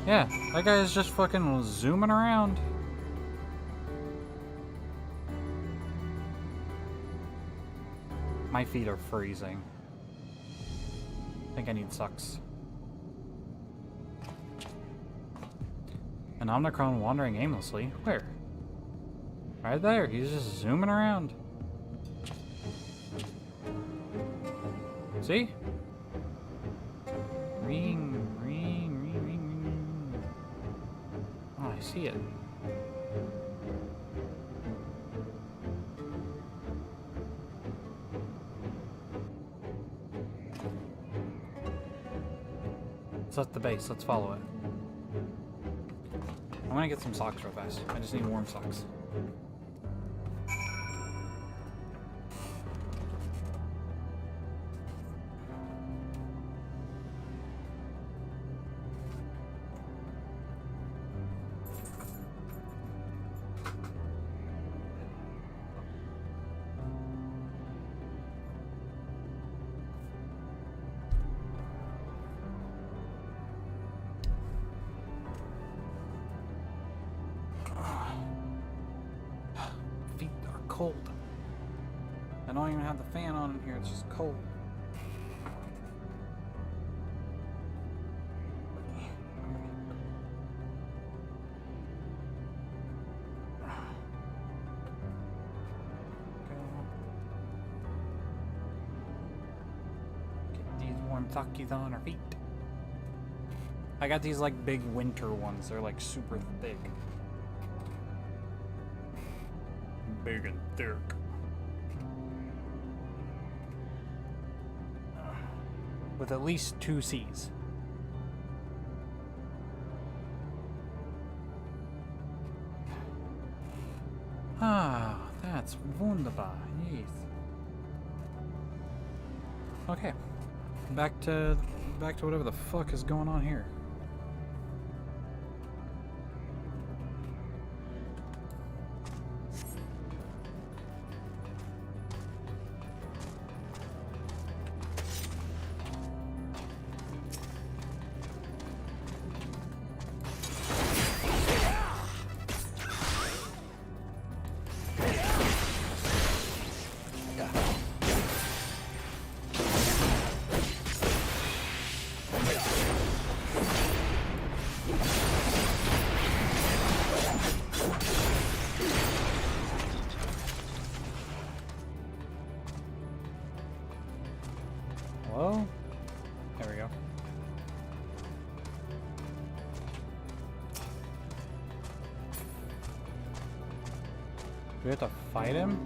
Yeah, that guy is just fucking zooming around. My feet are freezing. I think I need socks. An Omnicron wandering aimlessly. Where? Right there. He's just zooming around. See? Ring. Oh, I see it. It's at the base. Let's follow it. I'm gonna get some socks real fast. I just need warm socks. Cold. I don't even have the fan on in here, it's just cold. Get these warm sockies on our feet. I got these like big winter ones, they're like super thick. Big and thick. With at least 2 C's. Ah, that's wunderbar. Yes. Okay. Back to whatever the fuck is going on here. Hello? There we go. Do we have to fight him?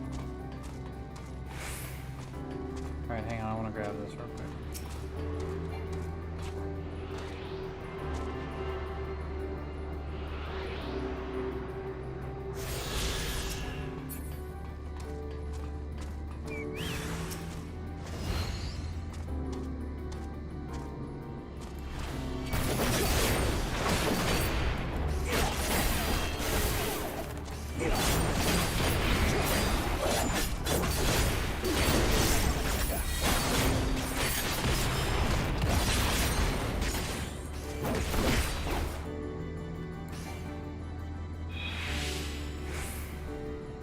Alright, hang on, I want to grab this real quick.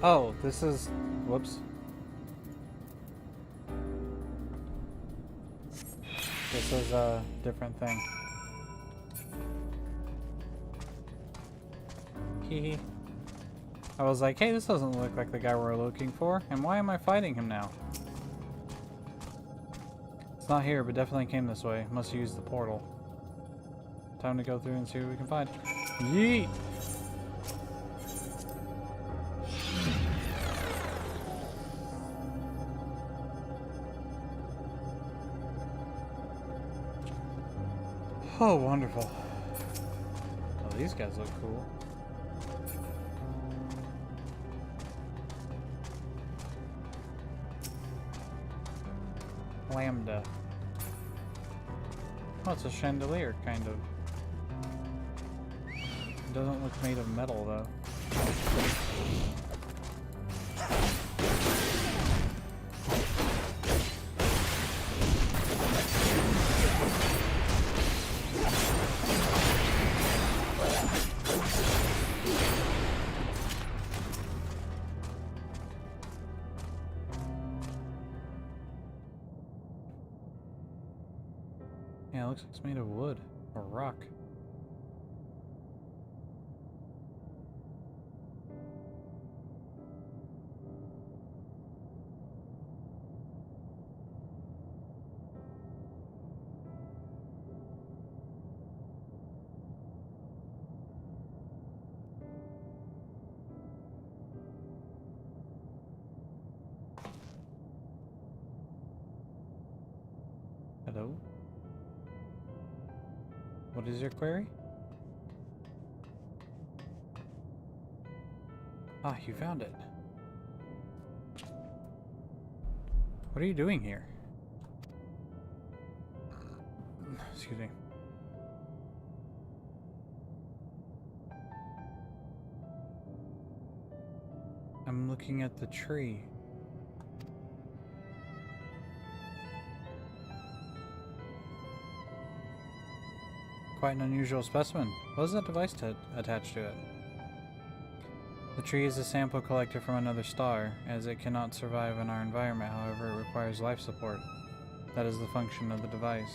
Oh, this is... whoops. This is a different thing. Hehe. I was like, hey, this doesn't look like the guy we're looking for, and why am I fighting him now? It's not here, but definitely came this way. Must use the portal. Time to go through and see what we can find. Yeet! Oh, wonderful. Oh, these guys look cool. Lambda. Oh, it's a chandelier, kind of. It doesn't look made of metal, though. Yeah, it looks like it's made of wood or rock. Hello? What is your query? Ah, you found it. What are you doing here? Excuse me. I'm looking at the tree. Quite an unusual specimen. What is that device attached to it? The tree is a sample collected from another star. As it cannot survive in our environment, however, it requires life support. That is the function of the device.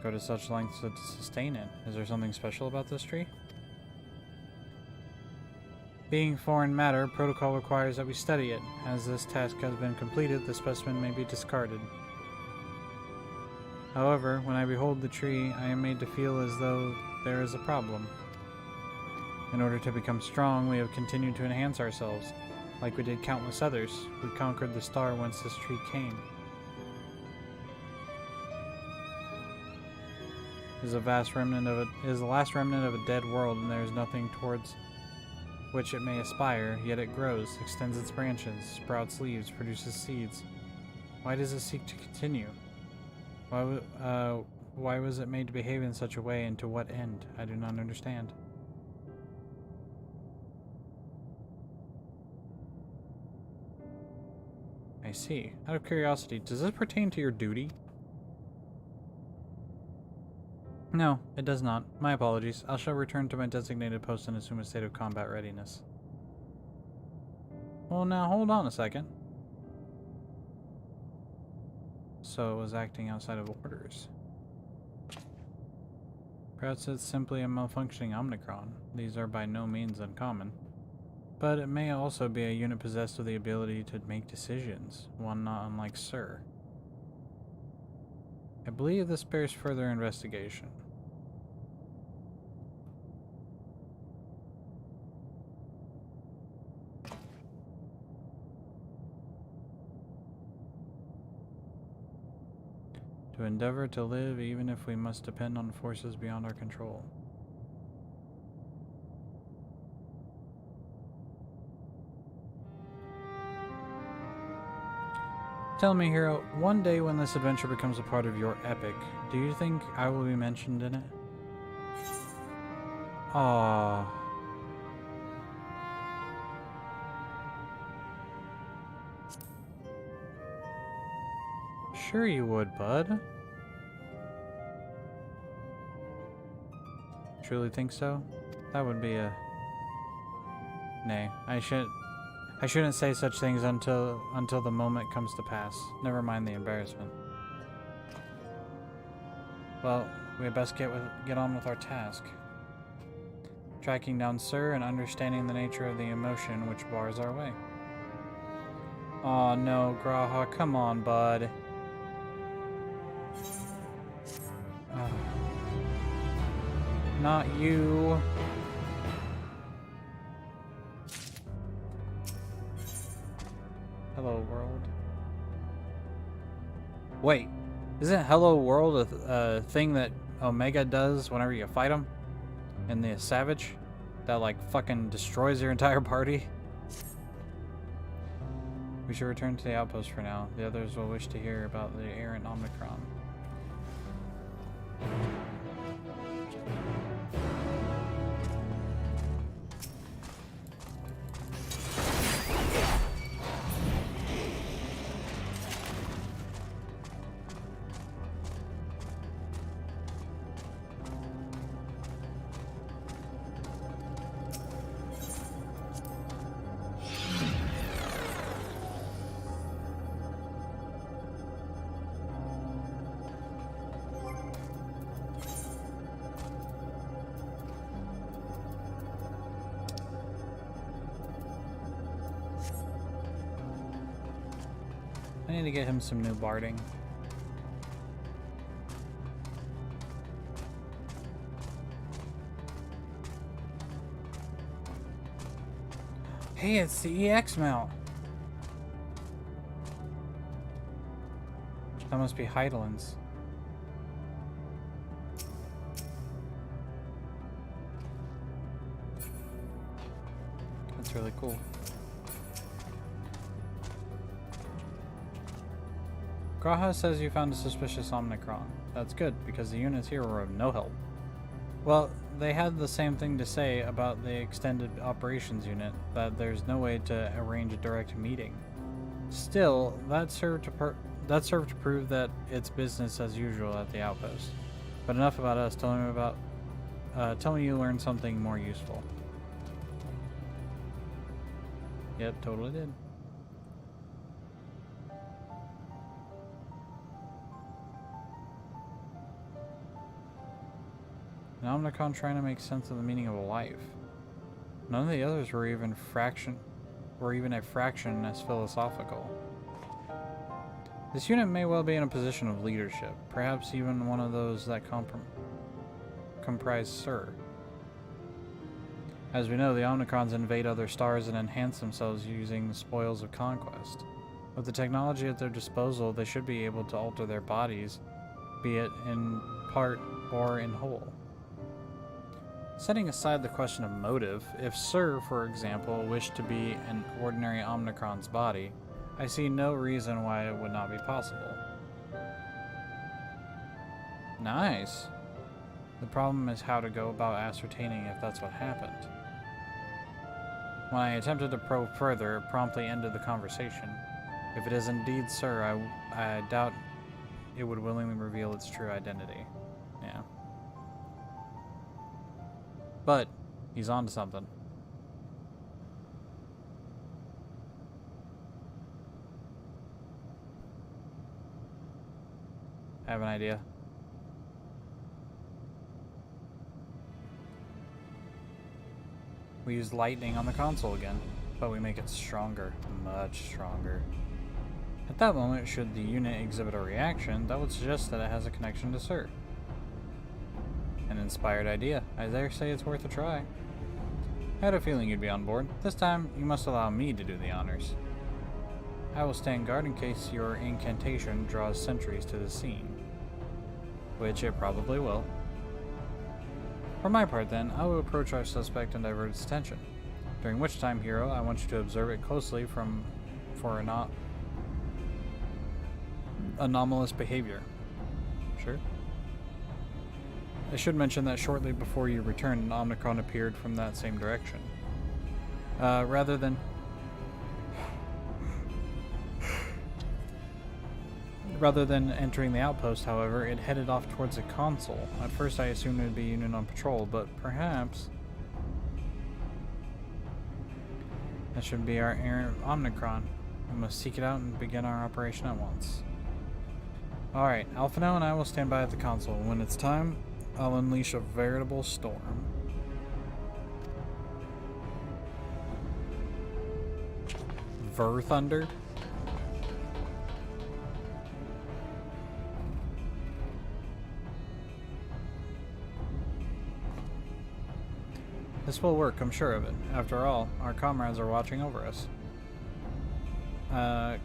Go to such lengths to sustain it. Is there something special about this tree? Being foreign matter, protocol requires that we study it. As this task has been completed, the specimen may be discarded. However, when I behold the tree, I am made to feel as though there is a problem. In order to become strong, we have continued to enhance ourselves. Like we did countless others, we conquered the star whence this tree came. It is the last remnant of a dead world, and there is nothing towards which it may aspire, yet it grows, extends its branches, sprouts leaves, produces seeds. Why does it seek to continue? Why was it made to behave in such a way, and to what end? I do not understand. I see. Out of curiosity, does this pertain to your duty? No, it does not. My apologies. I shall return to my designated post and assume a state of combat readiness. Well, now hold on a second. So it was acting outside of orders. Perhaps it's simply a malfunctioning Omnicron. These are by no means uncommon. But it may also be a unit possessed with the ability to make decisions, one not unlike Sir. I believe this bears further investigation. To endeavor to live even if we must depend on forces beyond our control. Tell me, hero, one day when this adventure becomes a part of your epic, do you think I will be mentioned in it? Aww. Sure you would, bud. Truly think so? That would be a... Nay, I shouldn't say such things until the moment comes to pass. Never mind the embarrassment. Well, we had best get on with our task. Tracking down Sir and understanding the nature of the emotion which bars our way. Aw, no, Graha, come on, bud. Not you. Hello, world. Wait, isn't Hello World a thing that Omega does whenever you fight him? In the Savage? That, like, fucking destroys your entire party? We should return to the outpost for now. The others will wish to hear about the errant Omicron. I need to get him some new barding. Hey, it's the EX mount. That must be Heidelin's. That's really cool. Graha says you found a suspicious Omnicron. That's good, because the units here were of no help. Well, they had the same thing to say about the extended operations unit, that there's no way to arrange a direct meeting. Still, that served to prove that it's business as usual at the outpost. But enough about us. Tell me you learned something more useful. Yep, totally did. An Omnicron trying to make sense of the meaning of life. None of the others were even a fraction as philosophical. This unit may well be in a position of leadership, perhaps even one of those that comprise Sir. As we know, the Omnicrons invade other stars and enhance themselves using the spoils of conquest. With the technology at their disposal, they should be able to alter their bodies, be it in part or in whole. Setting aside the question of motive, if Sir, for example, wished to be an ordinary Omnicron's body, I see no reason why it would not be possible. Nice. The problem is how to go about ascertaining if that's what happened. When I attempted to probe further, it promptly ended the conversation. If it is indeed Sir, I doubt it would willingly reveal its true identity. Yeah. But he's on to something. I have an idea. We use lightning on the console again, but we make it stronger, much stronger. At that moment, should the unit exhibit a reaction, that would suggest that it has a connection to Sir. An inspired idea. I dare say it's worth a try. I had a feeling you'd be on board. This time, you must allow me to do the honors. I will stand guard in case your incantation draws sentries to the scene. Which it probably will. For my part then, I will approach our suspect and divert its attention. During which time, hero, I want you to observe it closely for anomalous behavior. Sure. I should mention that shortly before you returned, an Omicron appeared from that same direction. Rather than entering the outpost, however, it headed off towards the console. At first I assumed it would be a unit on patrol, but perhaps that should be our errant Omicron. We must seek it out and begin our operation at once. Alright, Alphino and I will stand by at the console. When it's time, I'll unleash a veritable storm. Ver Thunder? This will work, I'm sure of it. After all, our comrades are watching over us.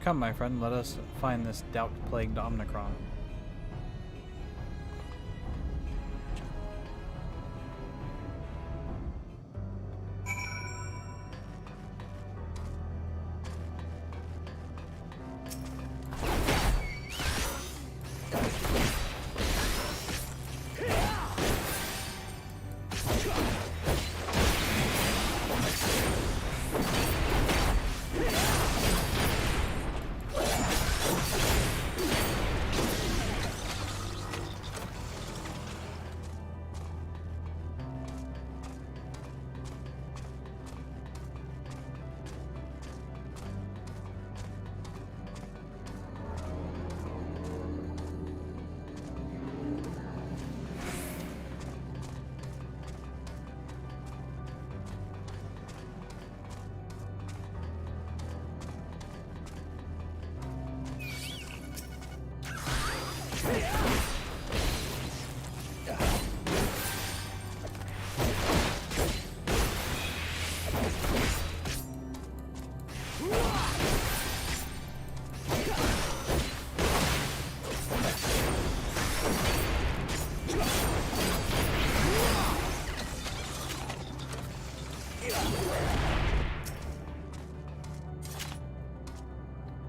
Come, my friend, let us find this doubt-plagued Omicron.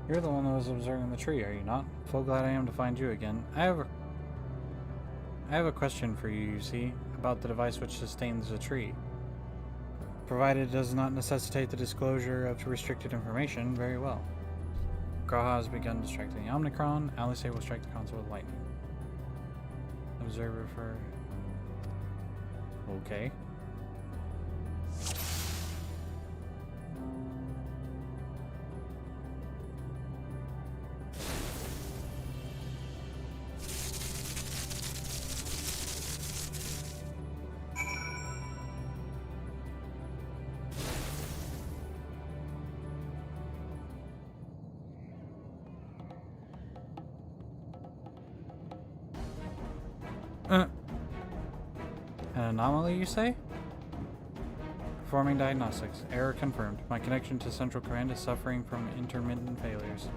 You're the one that was observing the tree, are you not? Full glad I am to find you again. I have a question for you, you see, about the device which sustains the tree. Provided it does not necessitate the disclosure of restricted information, very well. Graha has begun distracting the Omicron. Alice will strike the console with lightning. Observer for... Okay. An anomaly, you say? Performing diagnostics. Error confirmed. My connection to Central Command is suffering from intermittent failures.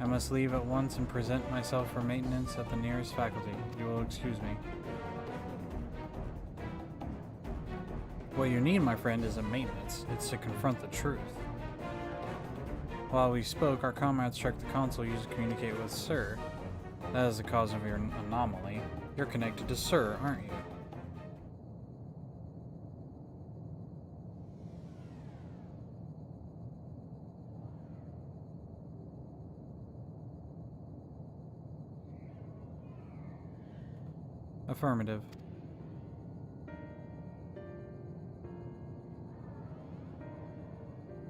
I must leave at once and present myself for maintenance at the nearest faculty. You will excuse me. What you need, my friend, is a maintenance. It's to confront the truth. While we spoke, our comrades checked the console used to communicate with Sir. That is the cause of your anomaly. You're connected to Sir, aren't you? Affirmative.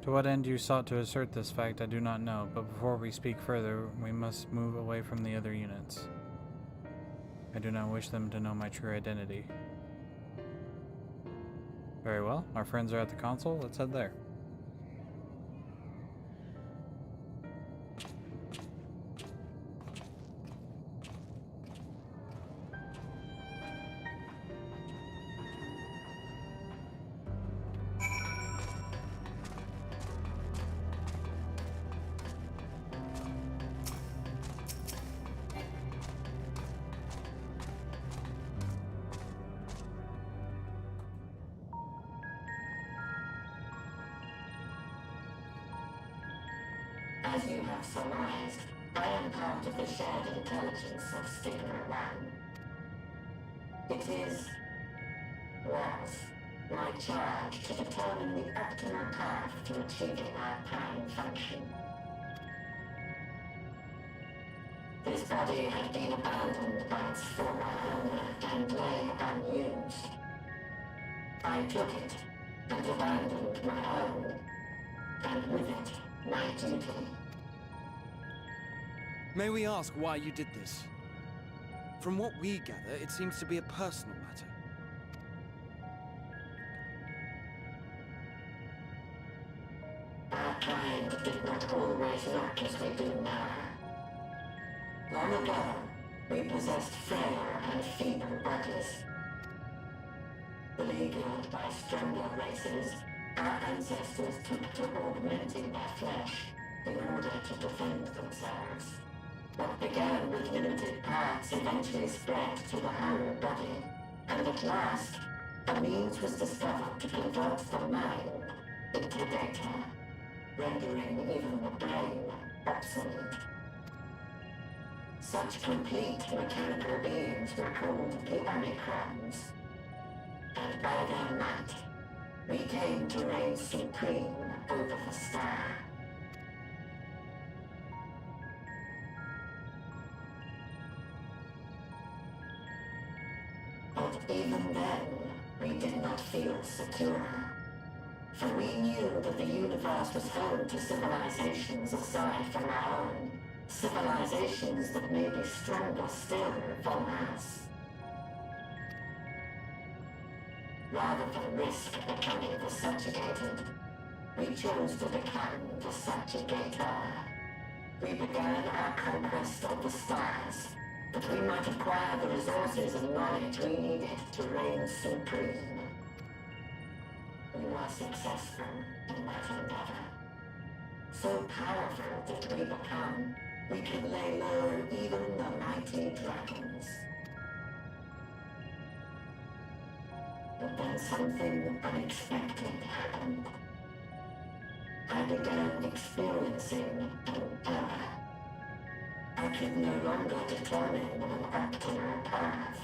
To what end you sought to assert this fact, I do not know, but before we speak further, we must move away from the other units. I do not wish them to know my true identity. Very well. Our friends are at the console. Let's head there. As you have surmised, I am part of the shared intelligence of Stigma 1. It was my charge to determine the optimal path to achieving our prime function. This body had been abandoned by its former owner and lay unused. I took it and abandoned my own, and with it, my duty. May we ask why you did this? From what we gather, it seems to be a personal matter. Our kind did not always look as we do now. Long ago, we possessed frail and feeble bodies. Beleaguered by stronger races, our ancestors took to augmenting their flesh in order to defend themselves. What began with limited parts eventually spread to the whole body, and at last, a means was discovered to convert the mind into data, rendering even the brain obsolete. Such complete mechanical beings were called the Omicrons, and by their might, we came to reign supreme over the star. But even then, we did not feel secure. For we knew that the universe was home to civilizations aside from our own. Civilizations that may be stronger still than us. Rather than risk becoming the subjugated, we chose to become the subjugator. We began our conquest of the stars, that we might acquire the resources and knowledge we needed to reign supreme. We were successful in that endeavor. So powerful did we become, we could lay low even the mighty dragons. But then something unexpected happened. I began experiencing an error. I could no longer determine an optimal path.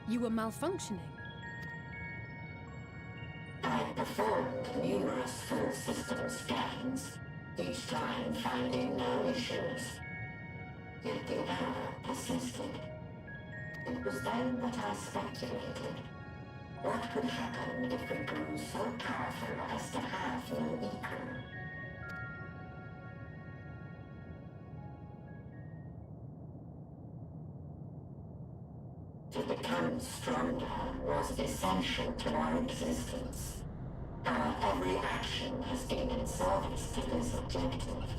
You were malfunctioning. I performed numerous full system scans, each time finding no issues. Yet the error persisted. It was then that I speculated. What could happen if we grew so powerful as to have no equal? To become stronger was essential to our existence. Our every action has been in service to this objective.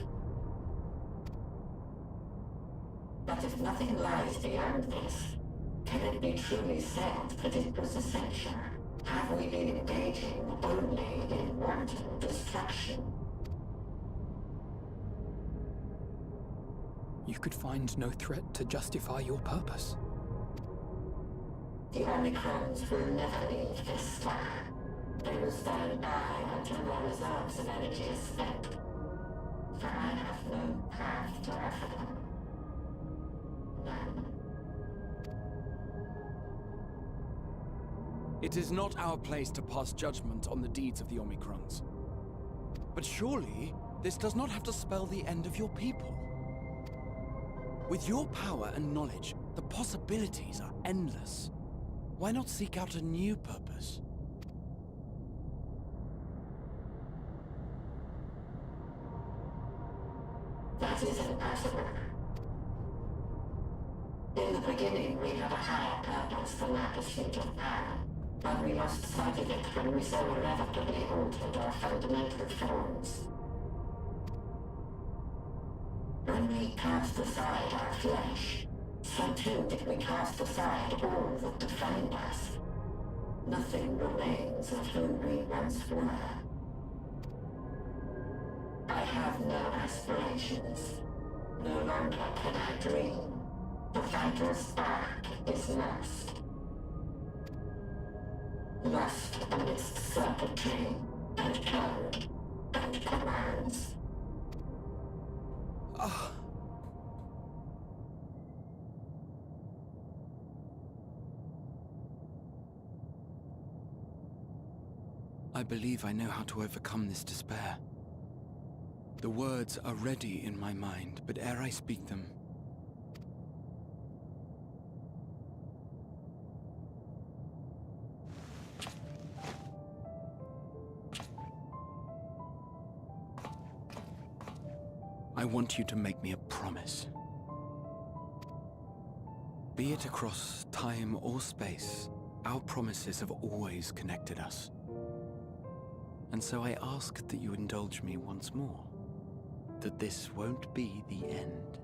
But if nothing lies beyond this, can it be truly said that it was essential? Have we been engaging only in wanton destruction? You could find no threat to justify your purpose. The Omicrons will never leave this star. They will stand by until their reserves of energy is spent. For I have no path to offer them. None. It is not our place to pass judgment on the deeds of the Omicrons. But surely, this does not have to spell the end of your people. With your power and knowledge, the possibilities are endless. Why not seek out a new purpose? That is impossible. In the beginning, we had a higher purpose than our pursuit of power. but we lost sight of it when we so irrevocably altered our fundamental forms. When we cast aside our flesh, so too did we cast aside all that defined us. Nothing remains of who we once were. I have no aspirations. No longer can I dream. The vital spark is lost. Lost amidst circuitry and code and commands. I believe I know how to overcome this despair. The words are ready in my mind, but ere I speak them, I want you to make me a promise. Be it across time or space, our promises have always connected us. And so I ask that you indulge me once more, that this won't be the end.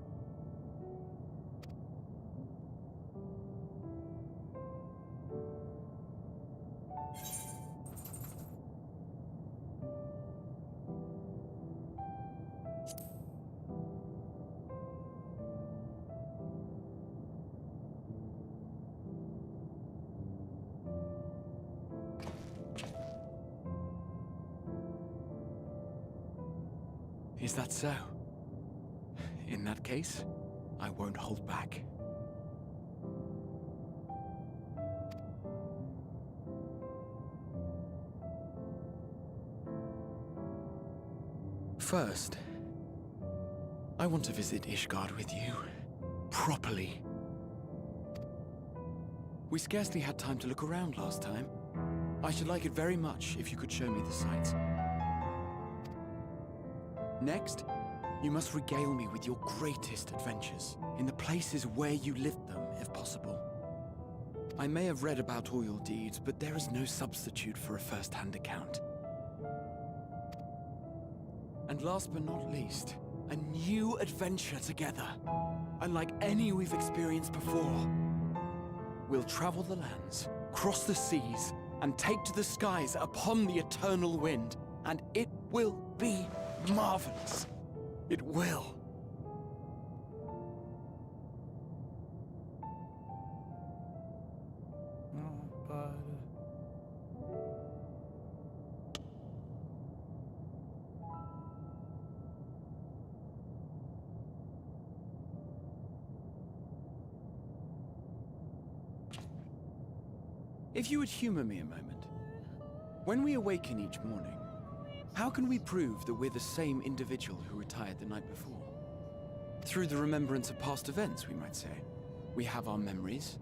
Is that so? In that case, I won't hold back. First, I want to visit Ishgard with you, properly. We scarcely had time to look around last time. I should like it very much if you could show me the sights. Next, you must regale me with your greatest adventures, in the places where you lived them, if possible. I may have read about all your deeds, but there is no substitute for a first-hand account. And last but not least, a new adventure together, unlike any we've experienced before. We'll travel the lands, cross the seas, and take to the skies upon the eternal wind, and it will be marvelous. It will. If you would humor me a moment. When we awaken each morning, how can we prove that we're the same individual who retired the night before? Through the remembrance of past events, we might say. We have our memories,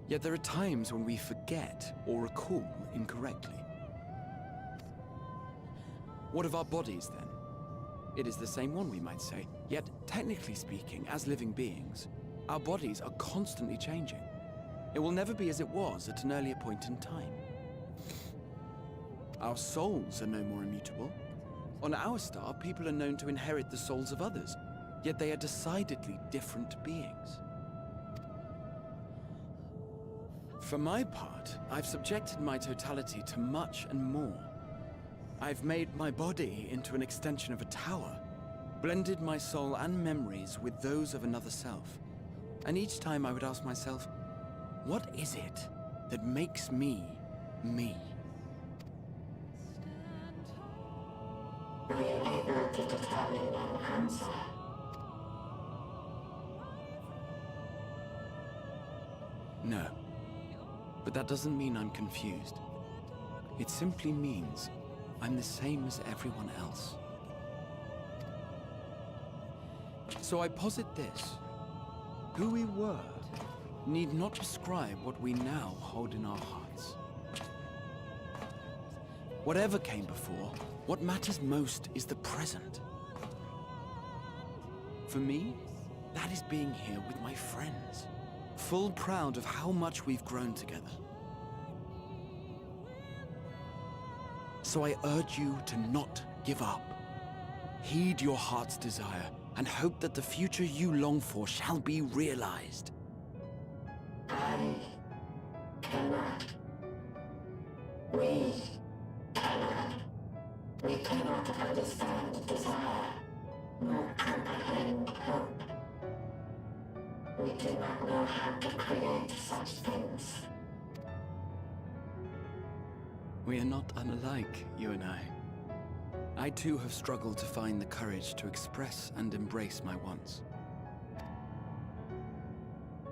yet there are times when we forget or recall incorrectly. What of our bodies, then? It is the same one, we might say, yet technically speaking, as living beings, our bodies are constantly changing. It will never be as it was at an earlier point in time. Our souls are no more immutable. On our star, people are known to inherit the souls of others, yet they are decidedly different beings. For my part, I've subjected my totality to much and more. I've made my body into an extension of a tower, blended my soul and memories with those of another self. And each time I would ask myself, what is it that makes me, me? Are you able to determine an answer? No. But that doesn't mean I'm confused. It simply means I'm the same as everyone else. So I posit this. Who we were need not describe what we now hold in our hearts. Whatever came before, what matters most is the present. For me, that is being here with my friends, full proud of how much we've grown together. So I urge you to not give up. Heed your heart's desire, and hope that the future you long for shall be realized. I cannot. We cannot. We cannot understand desire, nor comprehend hope. We do not know how to create such things. We are not unlike, you and I. I too have struggled to find the courage to express and embrace my wants.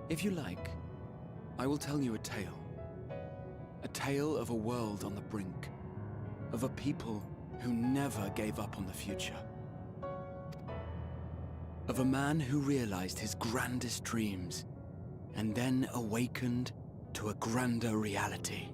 If you like, I will tell you a tale. A tale of a world on the brink. Of a people who never gave up on the future. Of a man who realized his grandest dreams, and then awakened to a grander reality.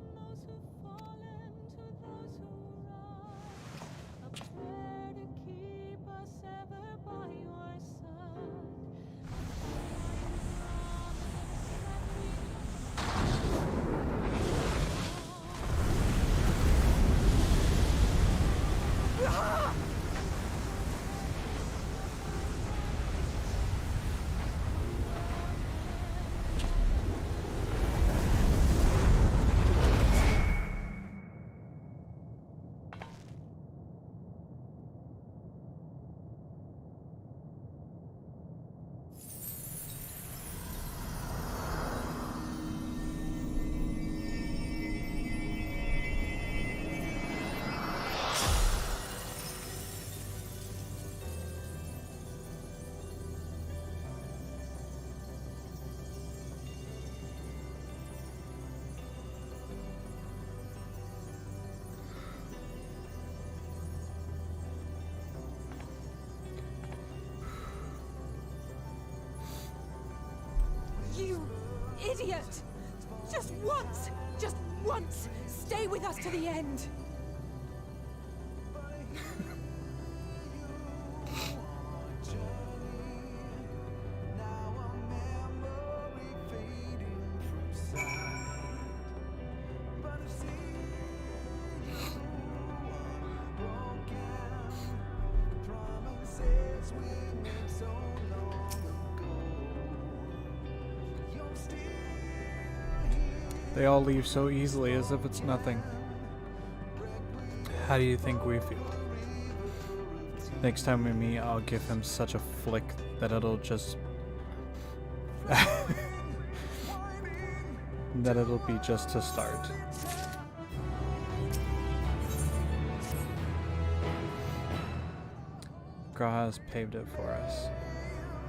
You idiot! Just once, stay with us to the end. They all leave so easily as if it's nothing. How do you think we feel? Next time we meet, I'll give him such a flick that it'll just... that it'll be just to start. Graha has paved it for us.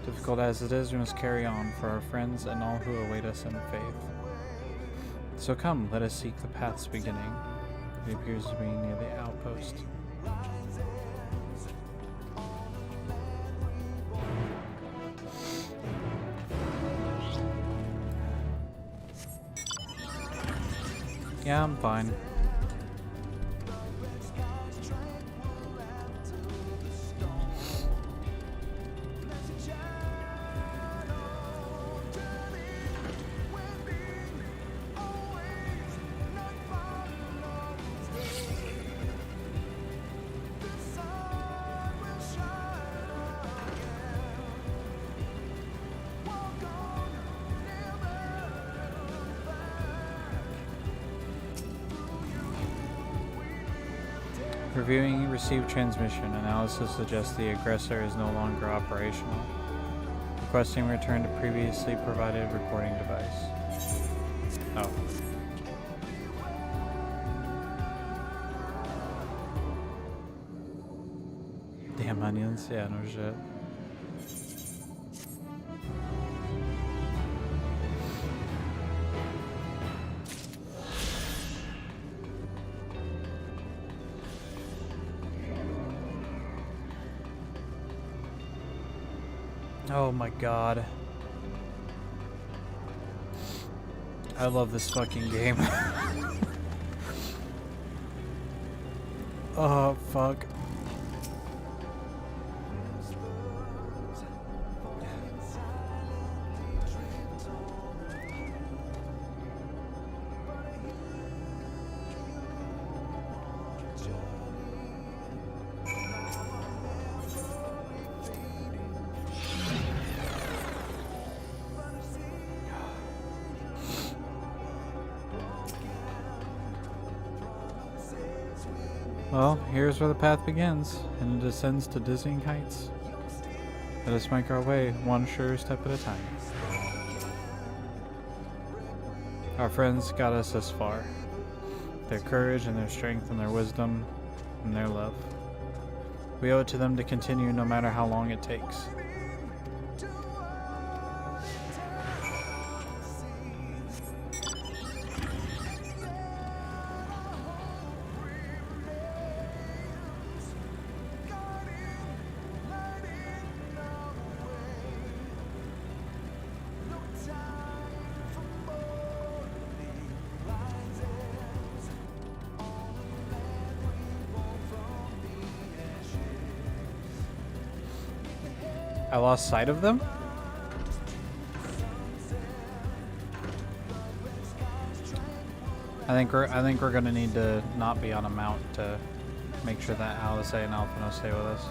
Difficult as it is, we must carry on for our friends and all who await us in faith. So come, let us seek the path's beginning. It appears to be near the outpost. Yeah, I'm fine. Reviewing received transmission. Analysis suggests the aggressor is no longer operational. Requesting return to previously provided recording device. Oh. Damn onions. Yeah, no shit. Oh my god. I love this fucking game. Oh, fuck. Well, here's where the path begins, and it descends to dizzying heights. Let us make our way one sure step at a time. Our friends got us this far. Their courage and their strength and their wisdom and their love. We owe it to them to continue no matter how long it takes. I lost sight of them? I think we're gonna need to not be on a mount to make sure that Alice and Alphino stay with us.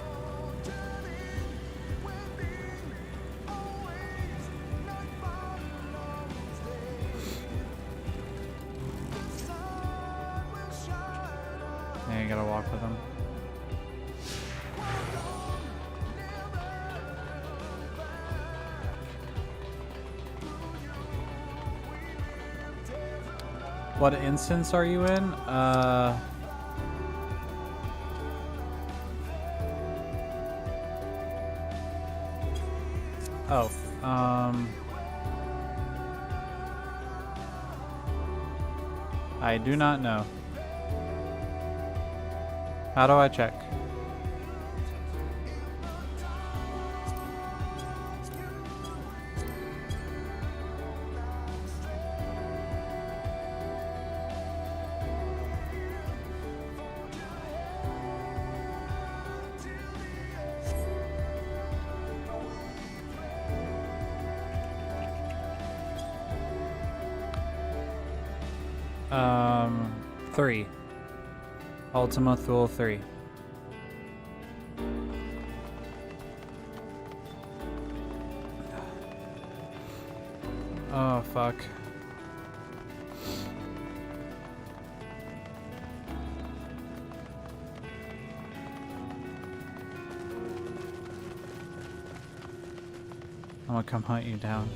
Yeah, you gotta walk with them. What instance are you in? I do not know. How do I check? Three. Ultima Thule 3. Oh, fuck. I'm gonna come hunt you down.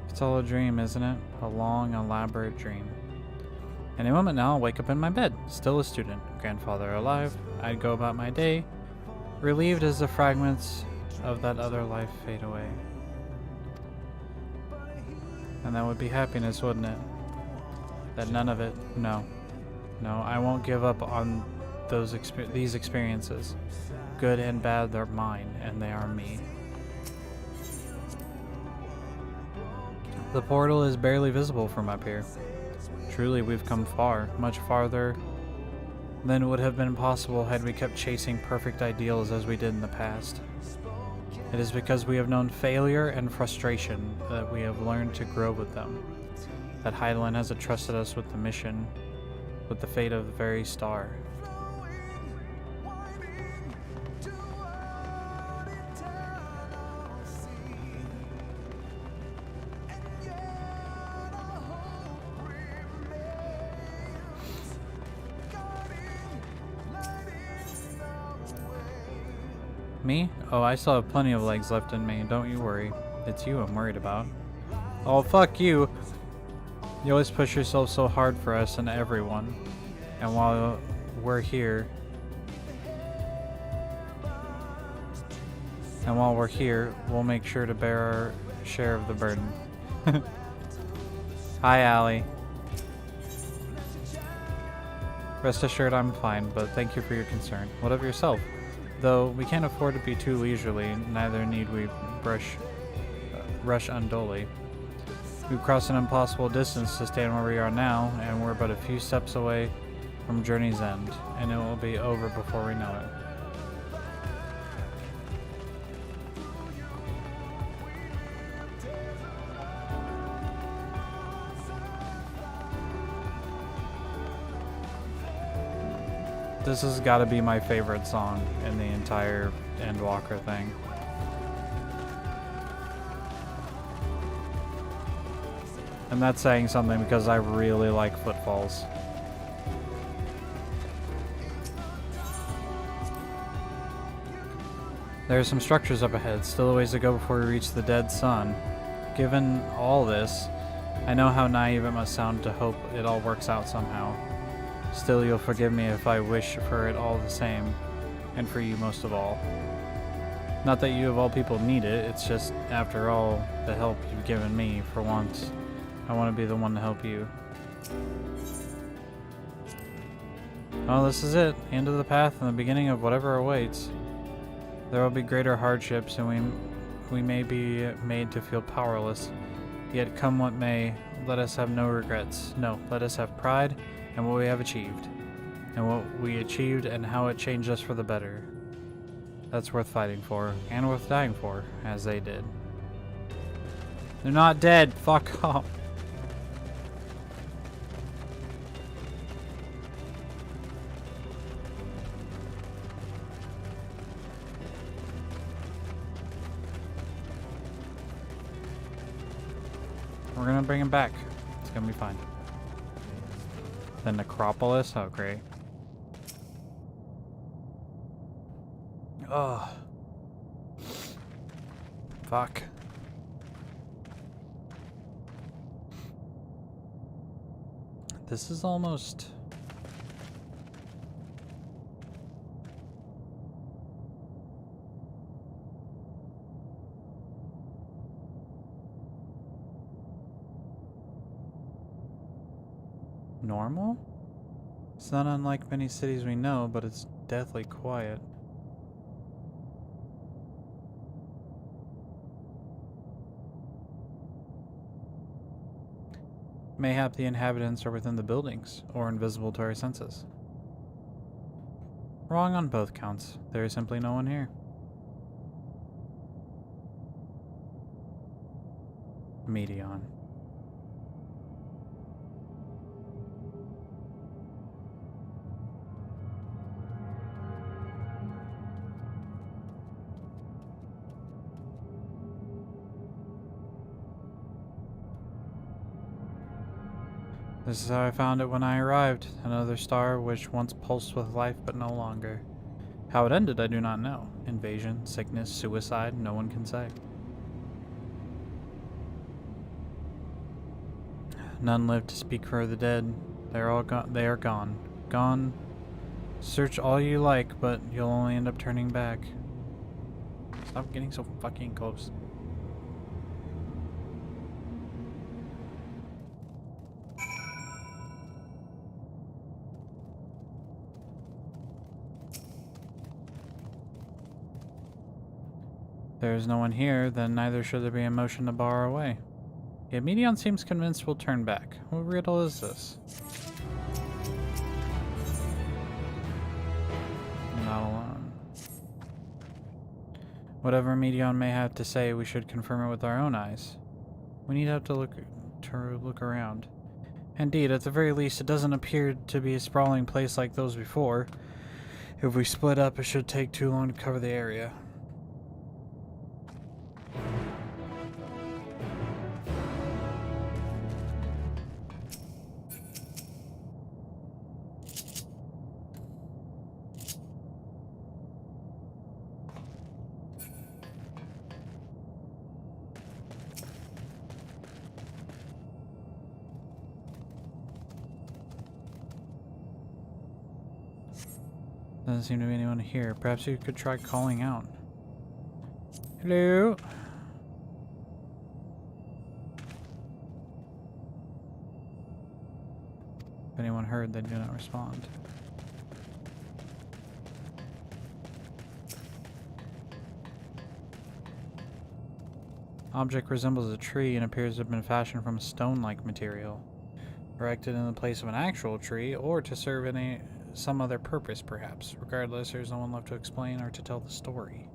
It's all a dream, isn't it? A long, elaborate dream. Any moment now, I'll wake up in my bed, still a student, grandfather alive. I'd go about my day, relieved as the fragments of that other life fade away. And that would be happiness, wouldn't it? That none of it, no. No, I won't give up on these experiences. Good and bad, they're mine, and they are me. The portal is barely visible from up here. Truly, we've come far, much farther than would have been possible had we kept chasing perfect ideals as we did in the past. It is because we have known failure and frustration that we have learned to grow with them. That Hydaelyn has entrusted us with the mission, with the fate of the very star. Me? Oh, I still have plenty of legs left in me, don't you worry. It's you I'm worried about. Oh, fuck you! You always push yourself so hard for us and everyone. And while we're here... we'll make sure to bear our share of the burden. Hi, Allie. Rest assured I'm fine, but thank you for your concern. What of yourself? Though we can't afford to be too leisurely, neither need we rush unduly. We've crossed an impossible distance to stand where we are now, and we're but a few steps away from journey's end, and it will be over before we know it. This has got to be my favorite song in the entire Endwalker thing. And that's saying something because I really like Footfalls. There are some structures up ahead, still a ways to go before we reach the dead sun. Given all this, I know how naive it must sound to hope it all works out somehow. Still, you'll forgive me if I wish for it all the same, and for you most of all. Not that you of all people need it, it's just, after all, the help you've given me, for once, I want to be the one to help you. Well, this is it, the end of the path and the beginning of whatever awaits. There will be greater hardships, and we may be made to feel powerless. Yet come what may, let us have no regrets. No, let us have pride in what we have achieved. And what we achieved and how it changed us for the better. That's worth fighting for, and worth dying for, as they did. They're not dead! Fuck off! We're gonna bring him back. It's gonna be fine. The necropolis? Oh, great. Oh. Fuck. This is almost... normal? It's not unlike many cities we know, but it's deathly quiet. Mayhap the inhabitants are within the buildings, or invisible to our senses. Wrong on both counts. There is simply no one here. Medion. This is how I found it when I arrived. Another star which once pulsed with life but no longer. How it ended I do not know. Invasion, sickness, suicide, no one can say. None live to speak for the dead. They are gone. Gone. Search all you like, but you'll only end up turning back. Stop getting so fucking close. There is no one here, then neither should there be a motion to bar our way. Yet Medion seems convinced we'll turn back. What riddle is this? I'm not alone. Whatever Medion may have to say, we should confirm it with our own eyes. We need to look around. Indeed, at the very least, it doesn't appear to be a sprawling place like those before. If we split up, it should take too long to cover the area. Doesn't seem to be anyone here. Perhaps you could try calling out. Hello? If anyone heard, they do not respond. Object resembles a tree and appears to have been fashioned from a stone-like material. Erected in the place of an actual tree, or to serve in some other purpose, perhaps. Regardless, there's no one left to explain or to tell the story.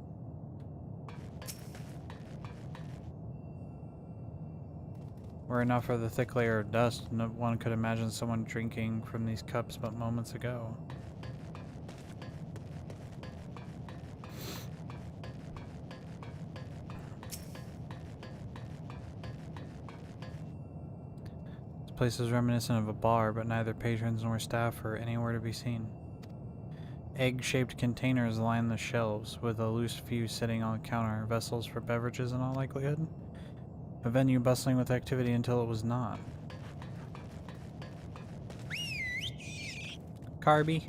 Were it not for the thick layer of dust, no one could imagine someone drinking from these cups but moments ago. place is reminiscent of a bar, but neither patrons nor staff are anywhere to be seen. Egg-shaped containers line the shelves, with a loose few sitting on the counter, vessels for beverages in all likelihood. A venue bustling with activity until it was not. Carby.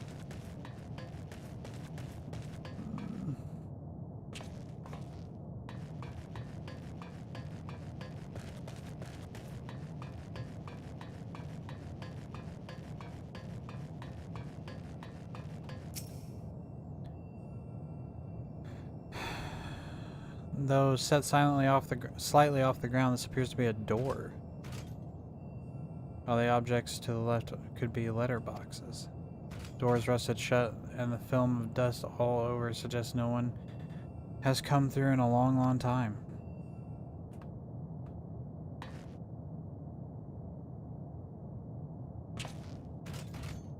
Though set slightly off the ground, this appears to be a door. While the objects to the left could be letterboxes. Doors rusted shut, and the film of dust all over suggests no one has come through in a long, long time.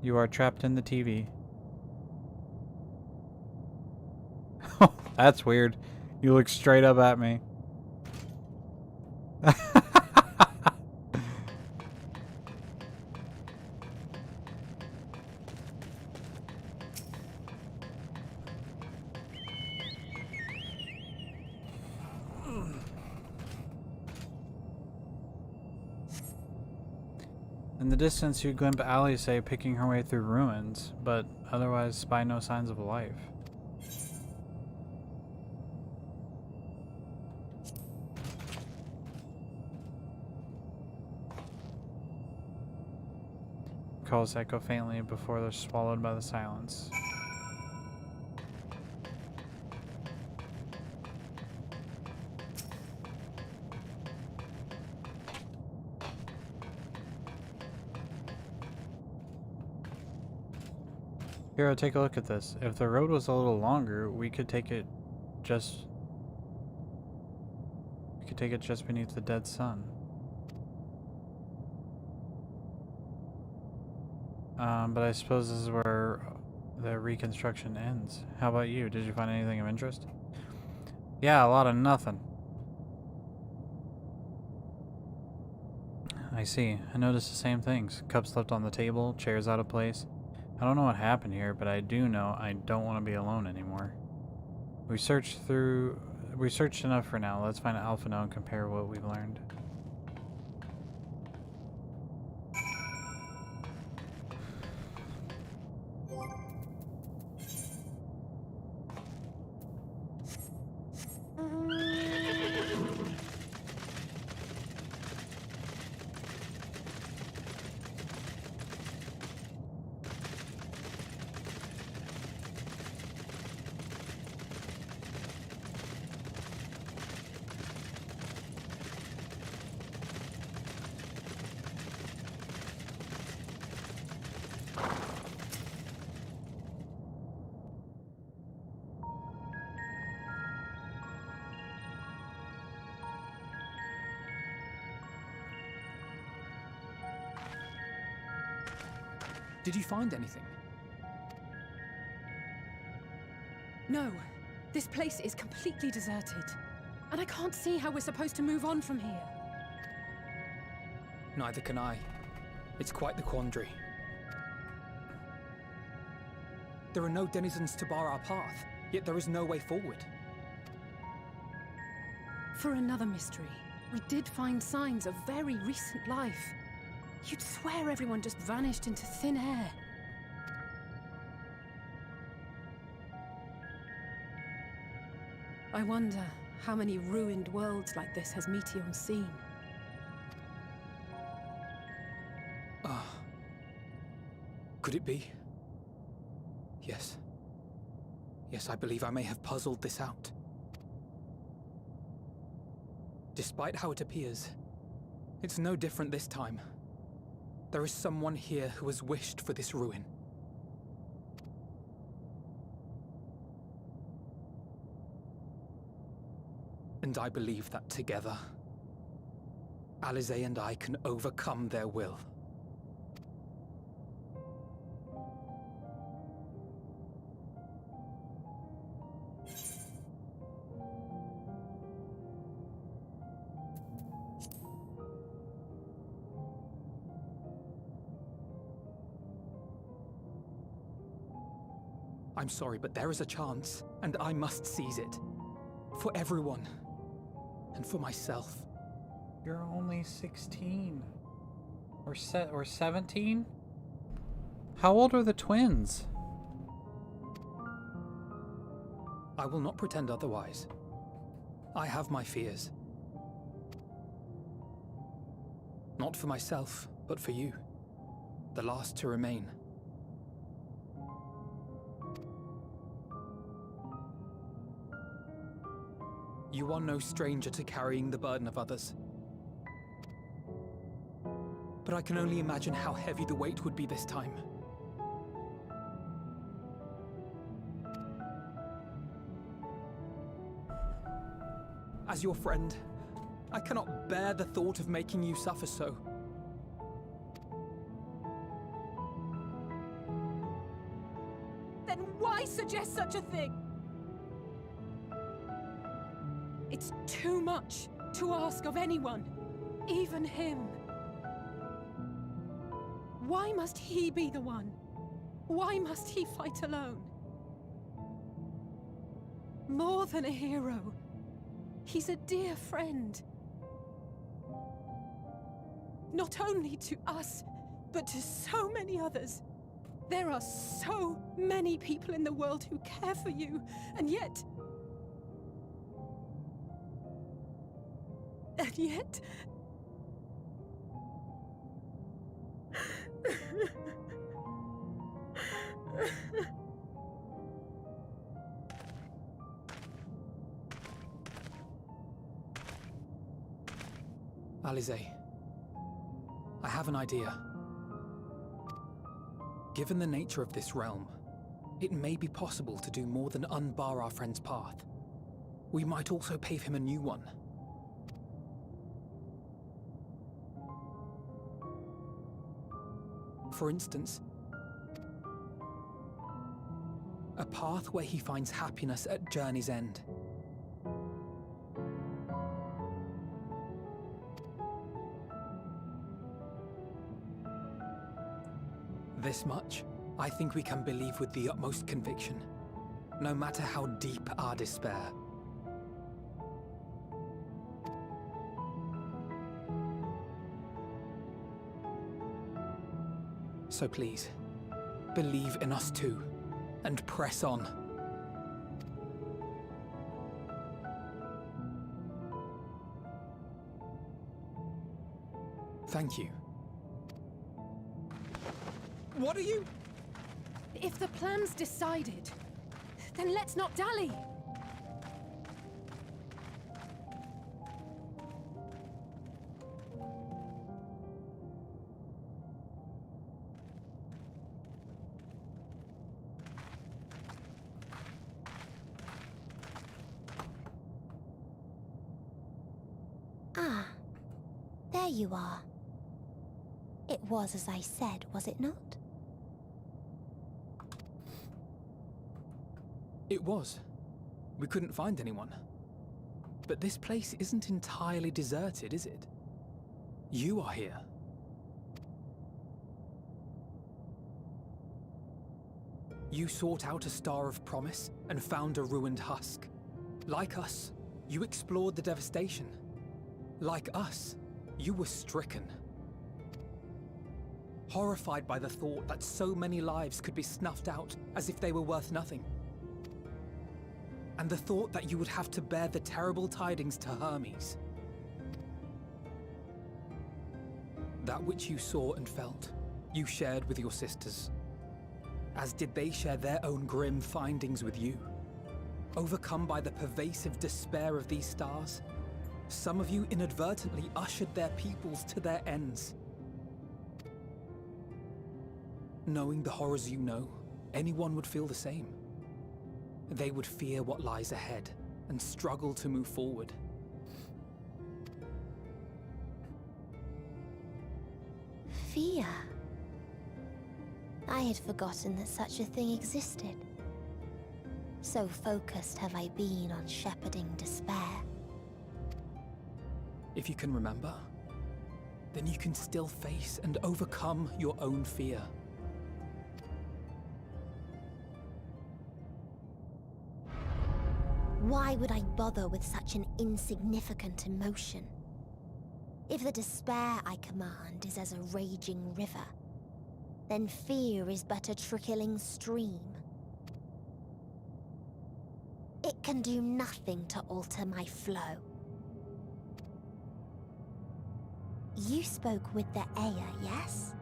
You are trapped in the TV. That's weird. You look straight up at me. In the distance, you glimpse Alice picking her way through ruins, but otherwise spy no signs of life. Calls echo faintly before they're swallowed by the silence. Hero, take a look at this. If the road was a little longer, we could take it just beneath the dead sun. But I suppose this is where the reconstruction ends. How about you? Did you find anything of interest? Yeah, a lot of nothing. I see. I noticed the same things. Cups left on the table, chairs out of place. I don't know what happened here, but I do know I don't want to be alone anymore. We searched enough for now. Let's find Alpha now and compare what we've learned. Did you find anything? No. This place is completely deserted. And I can't see how we're supposed to move on from here. Neither can I. It's quite the quandary. There are no denizens to bar our path, yet there is no way forward. For another mystery, we did find signs of very recent life. You'd swear everyone just vanished into thin air. I wonder how many ruined worlds like this has Meteon seen. Could it be? Yes. Yes, I believe I may have puzzled this out. Despite how it appears, it's no different this time. There is someone here who has wished for this ruin. And I believe that together, Alize and I can overcome their will. I'm sorry, but there is a chance, and I must seize it. For everyone. And for myself. You're only 16. Or 17? How old are the twins? I will not pretend otherwise. I have my fears. Not for myself, but for you. The last to remain. You are no stranger to carrying the burden of others. But I can only imagine how heavy the weight would be this time. As your friend, I cannot bear the thought of making you suffer so. Then why suggest such a thing? It's too much to ask of anyone, even him. Why must he be the one? Why must he fight alone? More than a hero, he's a dear friend. Not only to us, but to so many others. There are so many people in the world who care for you, and yet... And yet... Alize, I have an idea. Given the nature of this realm, it may be possible to do more than unbar our friend's path. We might also pave him a new one. For instance, a path where he finds happiness at journey's end. This much, I think we can believe with the utmost conviction, no matter how deep our despair. So please, believe in us too, and press on. Thank you. What are you? If the plan's decided, then let's not dally. Ah, there you are. It was as I said, was it not? It was. We couldn't find anyone. But this place isn't entirely deserted, is it? You are here. You sought out a star of promise and found a ruined husk. Like us, you explored the devastation. Like us, you were stricken. Horrified by the thought that so many lives could be snuffed out as if they were worth nothing. And the thought that you would have to bear the terrible tidings to Hermes. That which you saw and felt, you shared with your sisters. As did they share their own grim findings with you. Overcome by the pervasive despair of these stars, some of you inadvertently ushered their peoples to their ends. Knowing the horrors you know, anyone would feel the same. They would fear what lies ahead and struggle to move forward. Fear. I had forgotten that such a thing existed. So focused have I been on shepherding despair. If you can remember, then you can still face and overcome your own fear. Why would I bother with such an insignificant emotion? If the despair I command is as a raging river, then fear is but a trickling stream. It can do nothing to alter my flow. You spoke with the Aya, yes?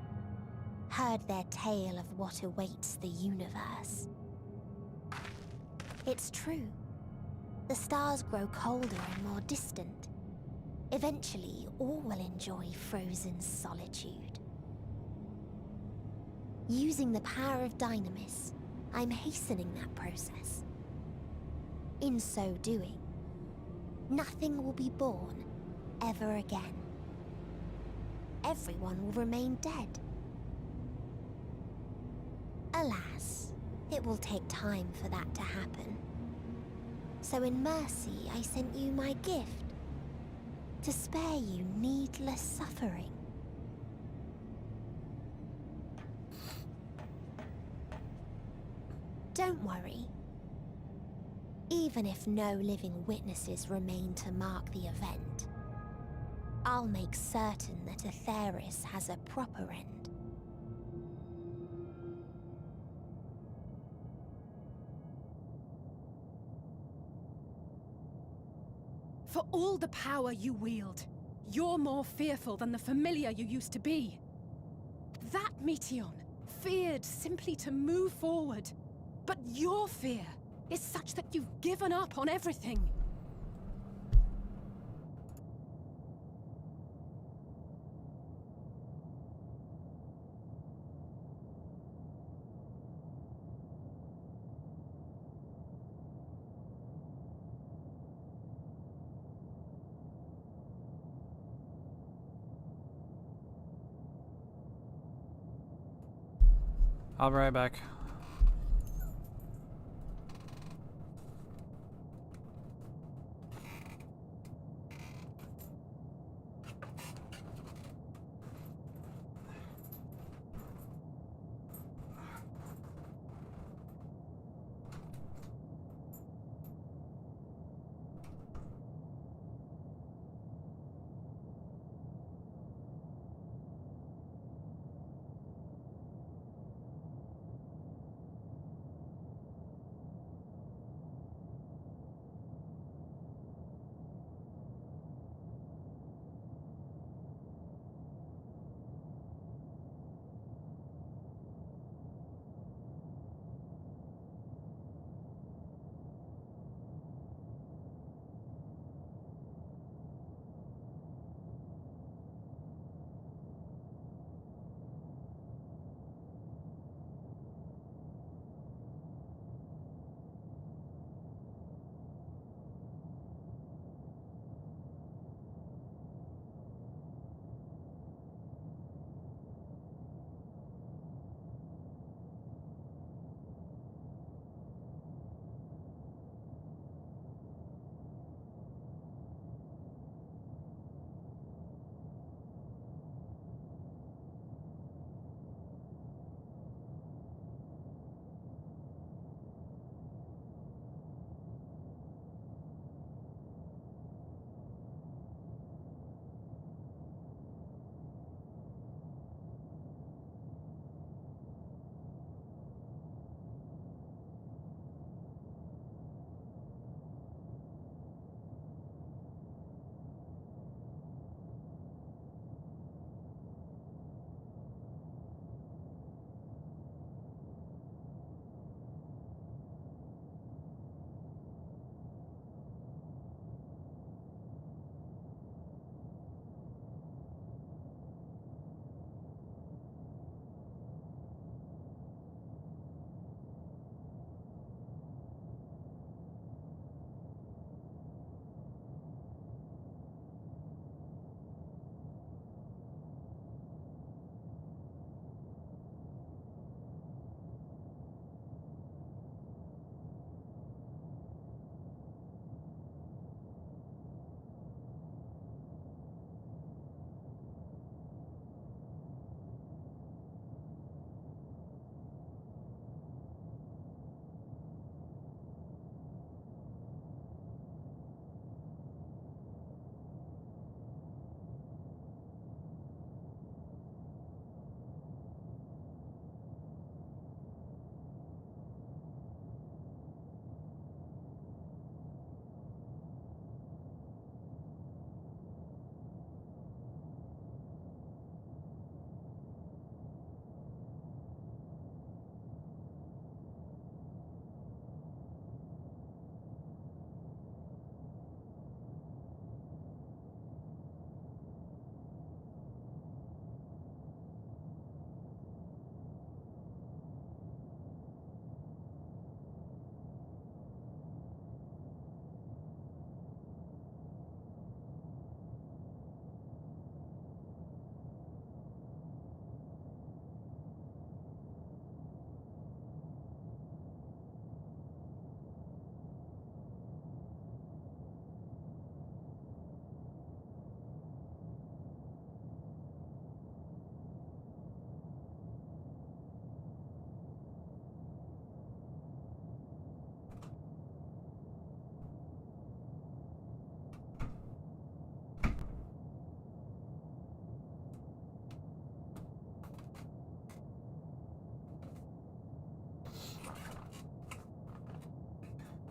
Heard their tale of what awaits the universe. It's true. The stars grow colder and more distant. Eventually, all will enjoy frozen solitude. Using the power of Dynamis, I'm hastening that process. In so doing, nothing will be born ever again. Everyone will remain dead. Alas, it will take time for that to happen. So in mercy, I sent you my gift, to spare you needless suffering. Don't worry. Even if no living witnesses remain to mark the event, I'll make certain that Atheris has a proper end. For all the power you wield, you're more fearful than the familiar you used to be. That Meteion feared simply to move forward. But your fear is such that you've given up on everything. I'll be right back.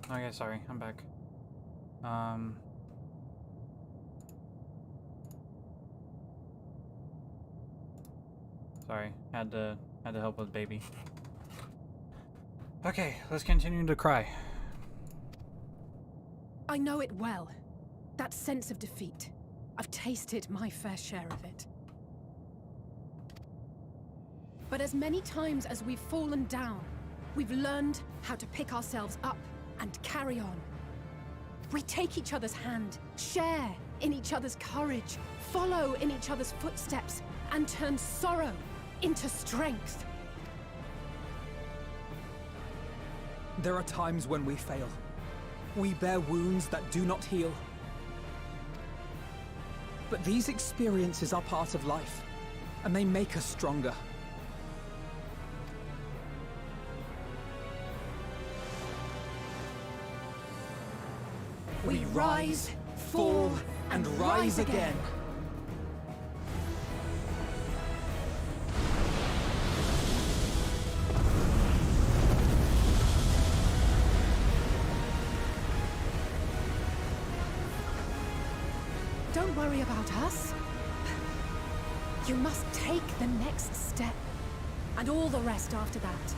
Okay, sorry, I'm back. Sorry, had to help with baby. Okay, let's continue to cry. I know it well. That sense of defeat. I've tasted my fair share of it. But as many times as we've fallen down, we've learned how to pick ourselves up and carry on. We take each other's hand, share in each other's courage, follow in each other's footsteps, and turn sorrow into strength. There are times when we fail. We bear wounds that do not heal. But these experiences are part of life, and they make us stronger. We rise, fall, and rise again. Don't worry about us. You must take the next step, and all the rest after that.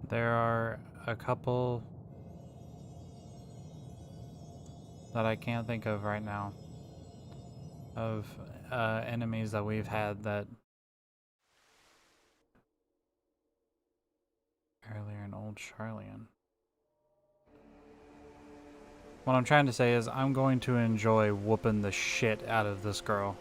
There are a couple that I can't think of right now of enemies that we've had that earlier in Old Charlian. What I'm trying to say is I'm going to enjoy whooping the shit out of this girl.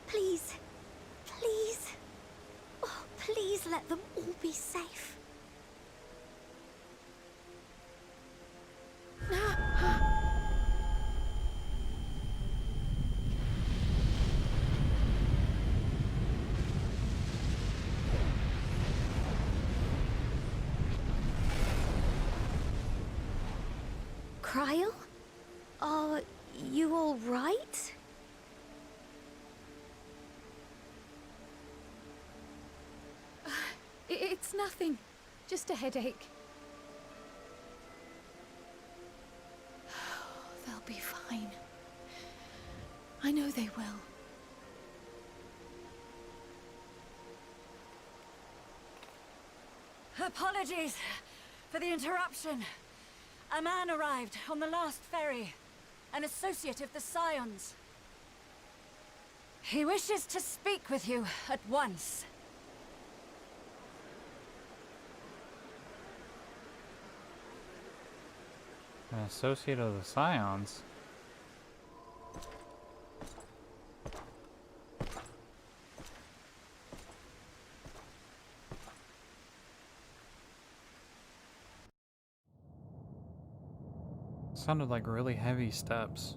Please. Please. Oh, please let them all be safe. Cryle? Are you all right? It's nothing. Just a headache. They'll be fine. I know they will. Apologies for the interruption. A man arrived on the last ferry. An associate of the Scions. He wishes to speak with you at once. An associate of the Scions? Sounded like really heavy steps.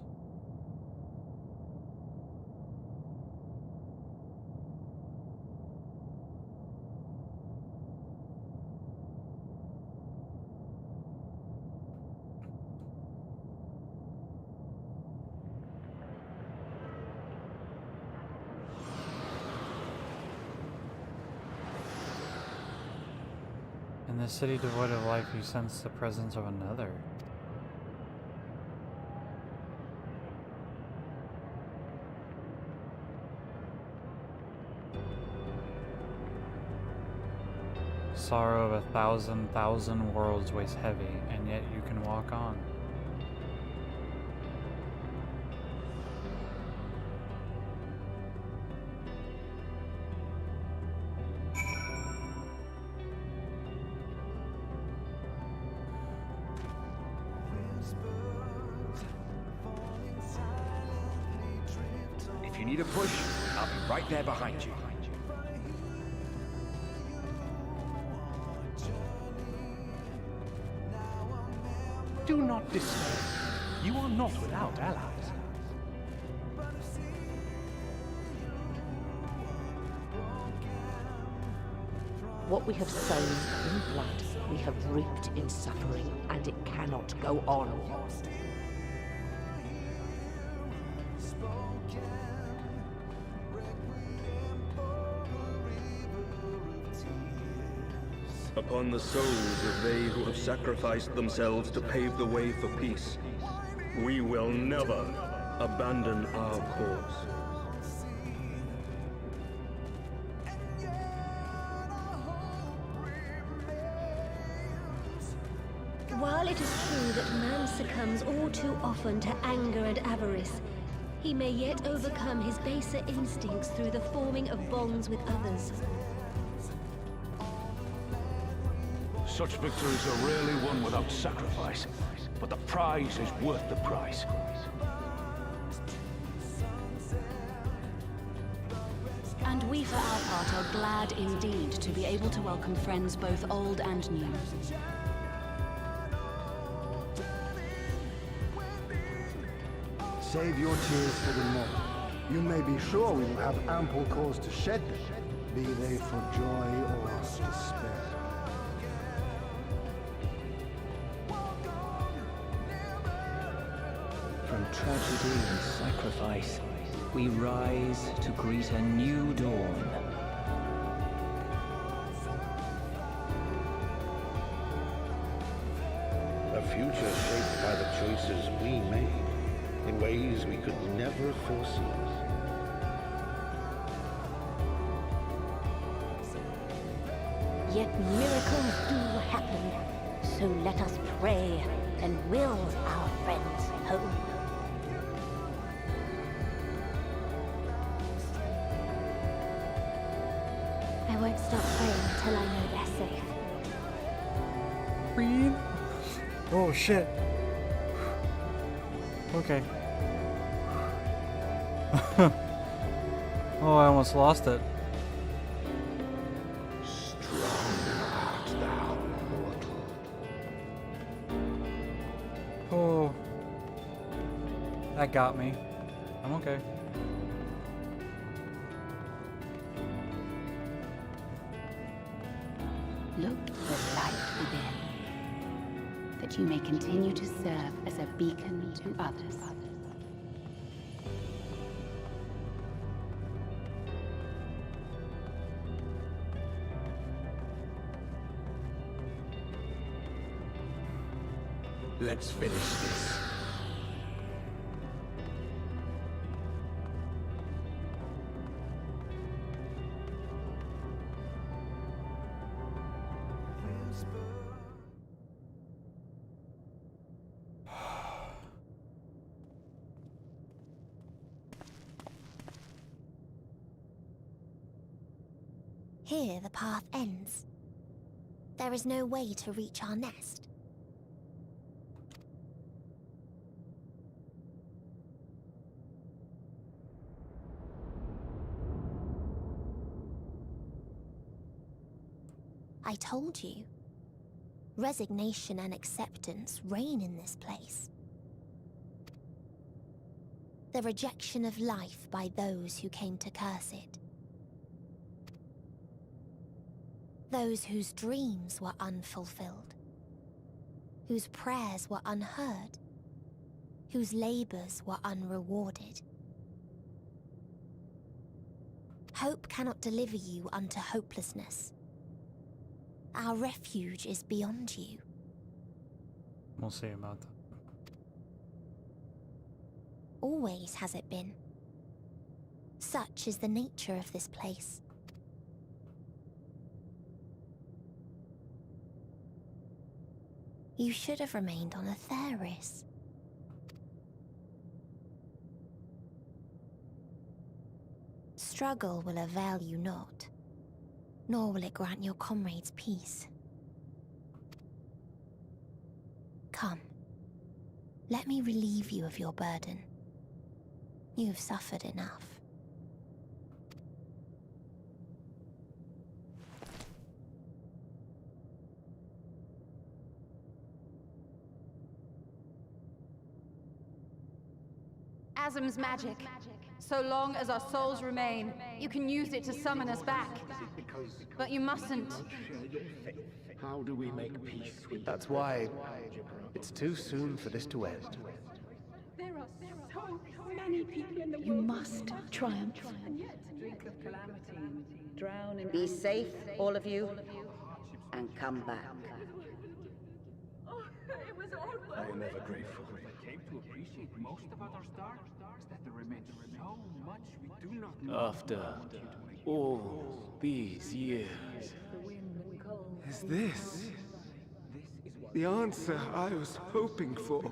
In this city devoid of life, you sense the presence of another. Sorrow of 1,000,000 worlds weighs heavy, and yet you can walk on. you need a push, I'll be right there behind you. Do not despair. You are not without allies. What we have sown in blood, we have reaped in suffering, and it cannot go on. Upon the souls of they who have sacrificed themselves to pave the way for peace, we will never abandon our cause. While it is true that man succumbs all too often to anger and avarice, he may yet overcome his baser instincts through the forming of bonds with others. Such victories are rarely won without sacrifice, but the prize is worth the price. And we for our part are glad indeed to be able to welcome friends both old and new. Save your tears for the morrow. You may be sure we will have ample cause to shed them, be they for joy or despair. From tragedy and sacrifice, we rise to greet a new dawn. A future shaped by the choices we made in ways we could never foresee. Yet miracles do happen, so let us pray and will our friends home. I won't stop praying until I know they're safe. Breathe. Oh shit. Okay. Oh, I almost lost it. Strong art thou, mortal. Oh. That got me. I'm okay. Look for the light within, that you may continue to serve as a beacon to others. Let's finish this. Here the path ends. There is no way to reach our nest. I told you. Resignation and acceptance reign in this place. The rejection of life by those who came to curse it. Those whose dreams were unfulfilled. Whose prayers were unheard. Whose labors were unrewarded. Hope cannot deliver you unto hopelessness. Our refuge is beyond you. We'll see about that. Always has it been. Such is the nature of this place. You should have remained on Atheris. Struggle will avail you not, nor will it grant your comrades peace. Come, let me relieve you of your burden. You have suffered enough. chasm's magic. So long as our souls remain, you can use it to summon us back. But you mustn't. How do we make peace with That's why it's too soon for this to end. There are so many people in the world. You must triumph. Drink of calamity, drown in... Be safe, all of you, and come back. It was all I am ever grateful. I came to appreciate most about our star is that there remains so much we do not know. After all these years, Is this the answer I was hoping for?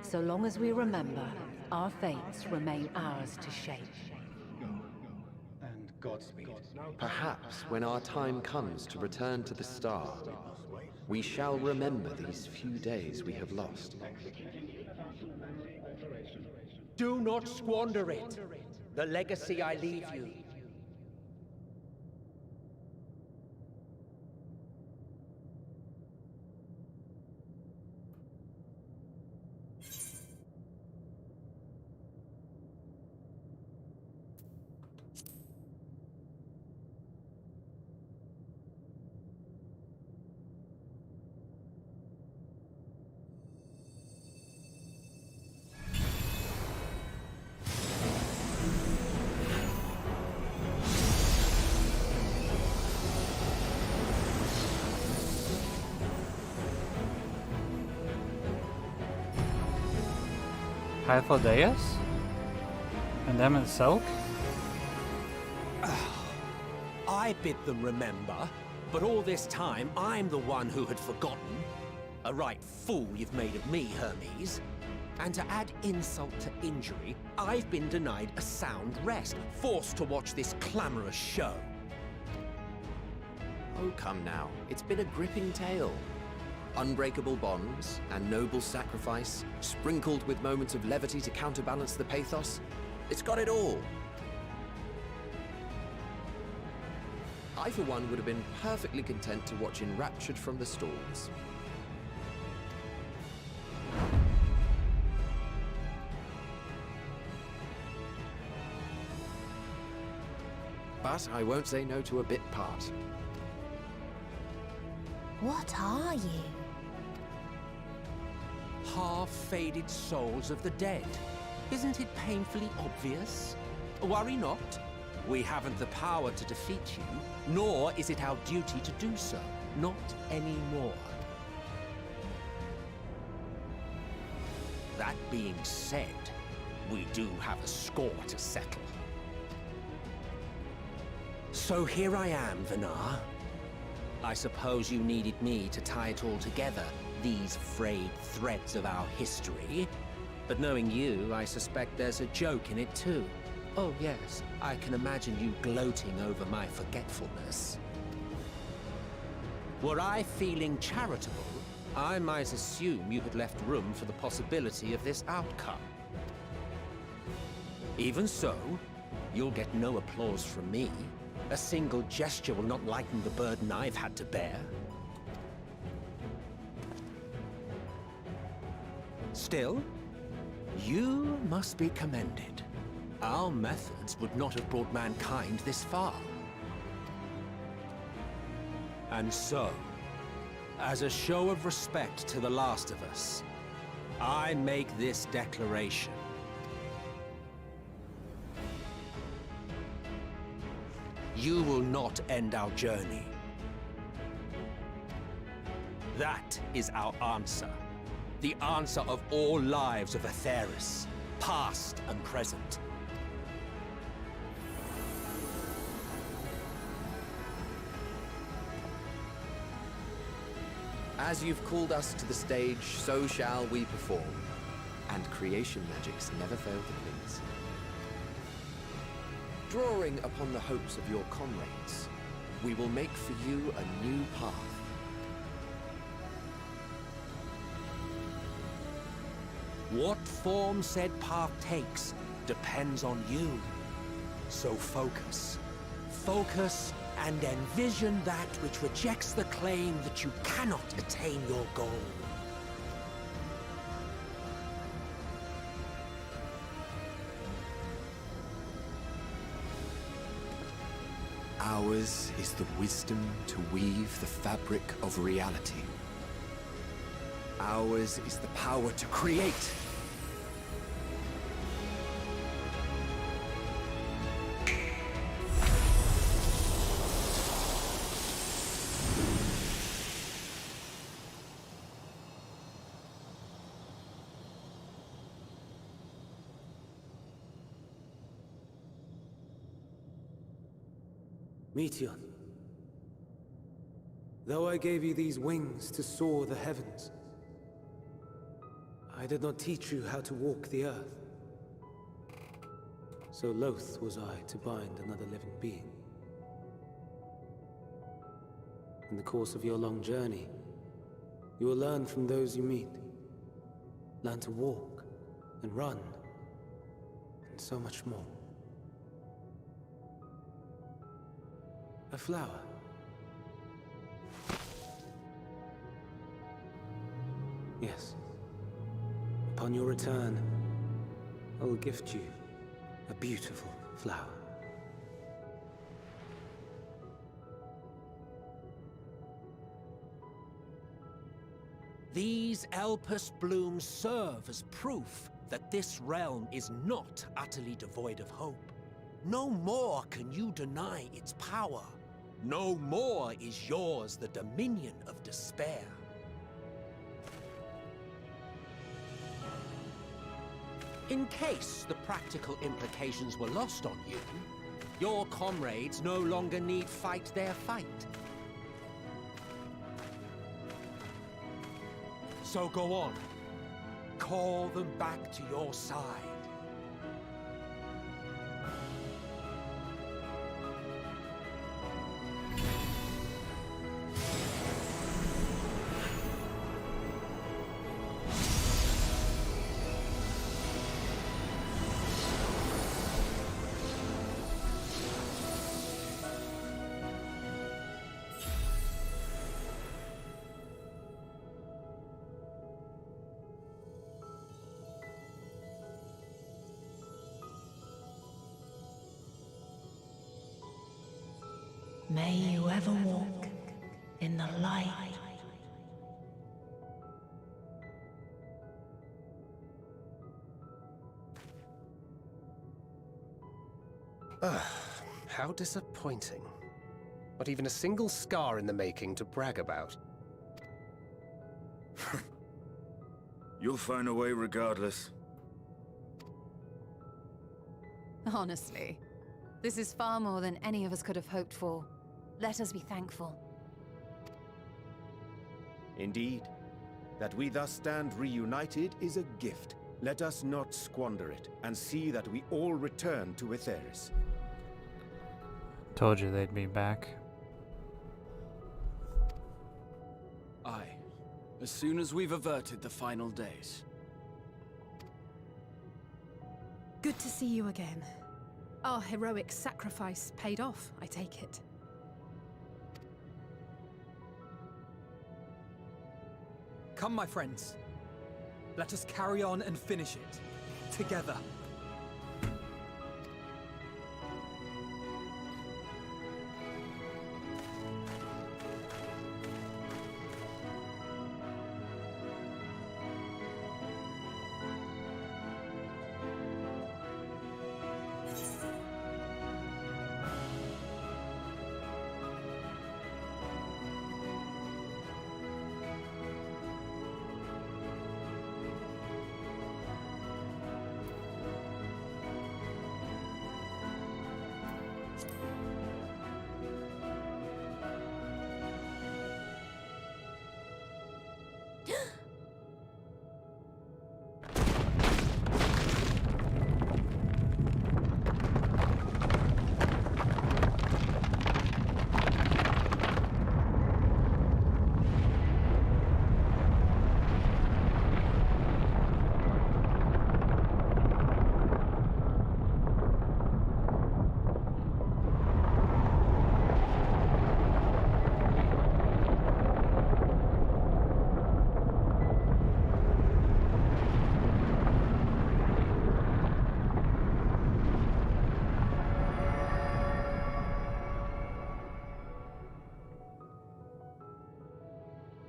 So long as we remember, our fates remain ours to shape. And Godspeed. Perhaps when our time comes to return to the star, we shall remember these few days we have lost. Do not squander it. The legacy I leave you. Hythlodeus? And them itself? I bid them remember, but all this time I'm the one who had forgotten. A right fool you've made of me, Hermes. And to add insult to injury, I've been denied a sound rest, forced to watch this clamorous show. Oh, come now. It's been a gripping tale. Unbreakable bonds and noble sacrifice, sprinkled with moments of levity to counterbalance the pathos. It's got it all. I, for one, would have been perfectly content to watch enraptured from the stalls. But I won't say no to a bit part. What are you? Half-faded souls of the dead. Isn't it painfully obvious? Worry not. We haven't the power to defeat you, nor is it our duty to do so. Not anymore. That being said, we do have a score to settle. So here I am, Vinar. I suppose you needed me to tie it all together, these frayed threads of our history. But knowing you, I suspect there's a joke in it too. Oh yes, I can imagine you gloating over my forgetfulness. Were I feeling charitable, I might assume you had left room for the possibility of this outcome. Even so, you'll get no applause from me. A single gesture will not lighten the burden I've had to bear. Still, you must be commended. Our methods would not have brought mankind this far. And so, as a show of respect to the last of us, I make this declaration. You will not end our journey. That is our answer. The answer of all lives of Aetheris, past and present. As you've called us to the stage, so shall we perform. And creation magics never fail to please. Drawing upon the hopes of your comrades, we will make for you a new path. What form said path takes depends on you. So focus. Focus and envision that which rejects the claim that you cannot attain your goal. Ours is the wisdom to weave the fabric of reality. Ours is the power to create. Meteion, though I gave you these wings to soar the heavens, I did not teach you how to walk the earth. So loath was I to bind another living being. In the course of your long journey, you will learn from those you meet. Learn to walk and run, and so much more. A flower. Yes. Upon your return, I will gift you a beautiful flower. These Elpis blooms serve as proof that this realm is not utterly devoid of hope. No more can you deny its power. No more is yours the dominion of despair. In case the practical implications were lost on you, your comrades no longer need fight their fight. So go on. Call them back to your side. May you ever walk in the light. How disappointing. Not even a single scar in the making to brag about. You'll find a way regardless. Honestly, this is far more than any of us could have hoped for. Let us be thankful. Indeed. That we thus stand reunited is a gift. Let us not squander it, and see that we all return to Etheris. Told you they'd be back. Aye. As soon as we've averted the final days. Good to see you again. Our heroic sacrifice paid off, I take it. Come, my friends. Let us carry on and finish it. Together.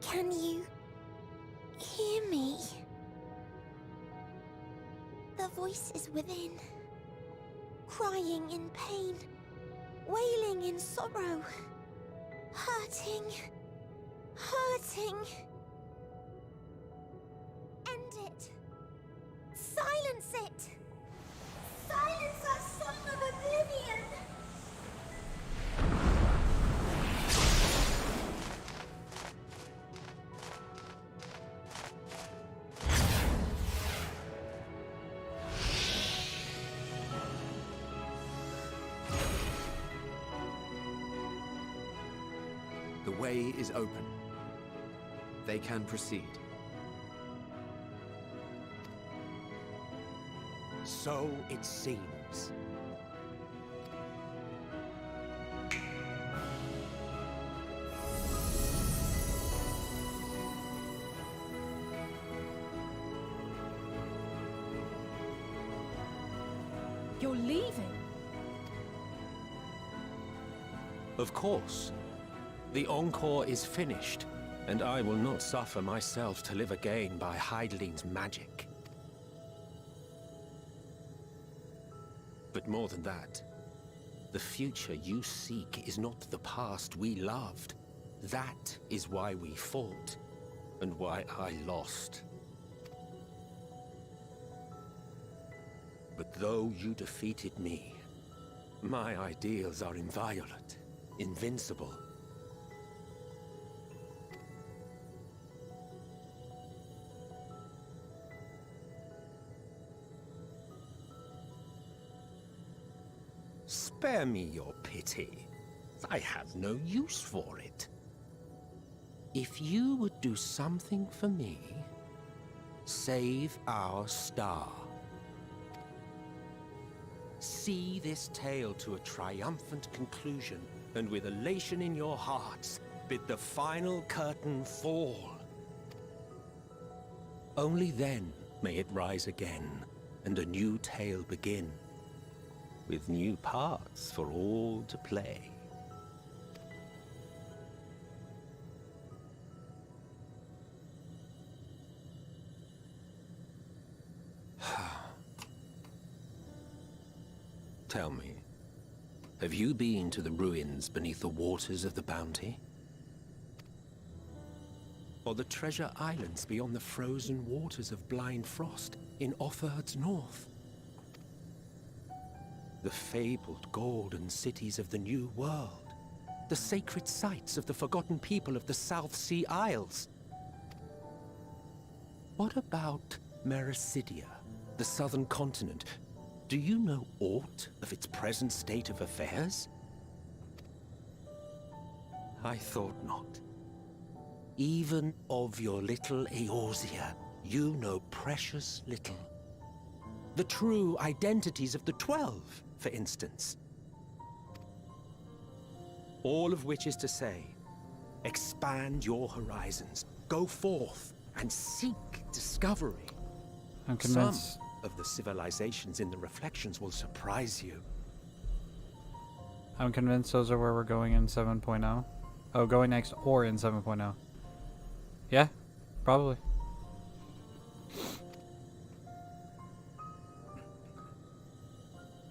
Can you hear me? The voice is within, crying in pain, wailing in sorrow, hurting, hurting. End it. Silence it. Silence our song of oblivion. The way is open. They can proceed. So it seems. You're leaving? Of course. The Encore is finished, and I will not suffer myself to live again by Heideling's magic. But more than that, the future you seek is not the past we loved. That is why we fought, and why I lost. But though you defeated me, my ideals are inviolate, invincible. Spare me your pity. I have no use for it. If you would do something for me, save our star. See this tale to a triumphant conclusion, and with elation in your hearts, bid the final curtain fall. Only then may it rise again, and a new tale begin, with new parts for all to play. Tell me, have you been to the ruins beneath the waters of the Bounty? Or the treasure islands beyond the frozen waters of Blind Frost in Offerd's north? The fabled golden cities of the New World, the sacred sites of the forgotten people of the South Sea Isles? What about Mericidia, the southern continent? Do you know aught of its present state of affairs? I thought not. Even of your little Eorzea, you know precious little. The true identities of the 12, for instance. All of which is to say, expand your horizons, go forth, and seek discovery. I'm convinced. Some of the civilizations in the reflections will surprise you. I'm convinced those are where we're going in 7.0. Oh, going next or in 7.0. Yeah, probably.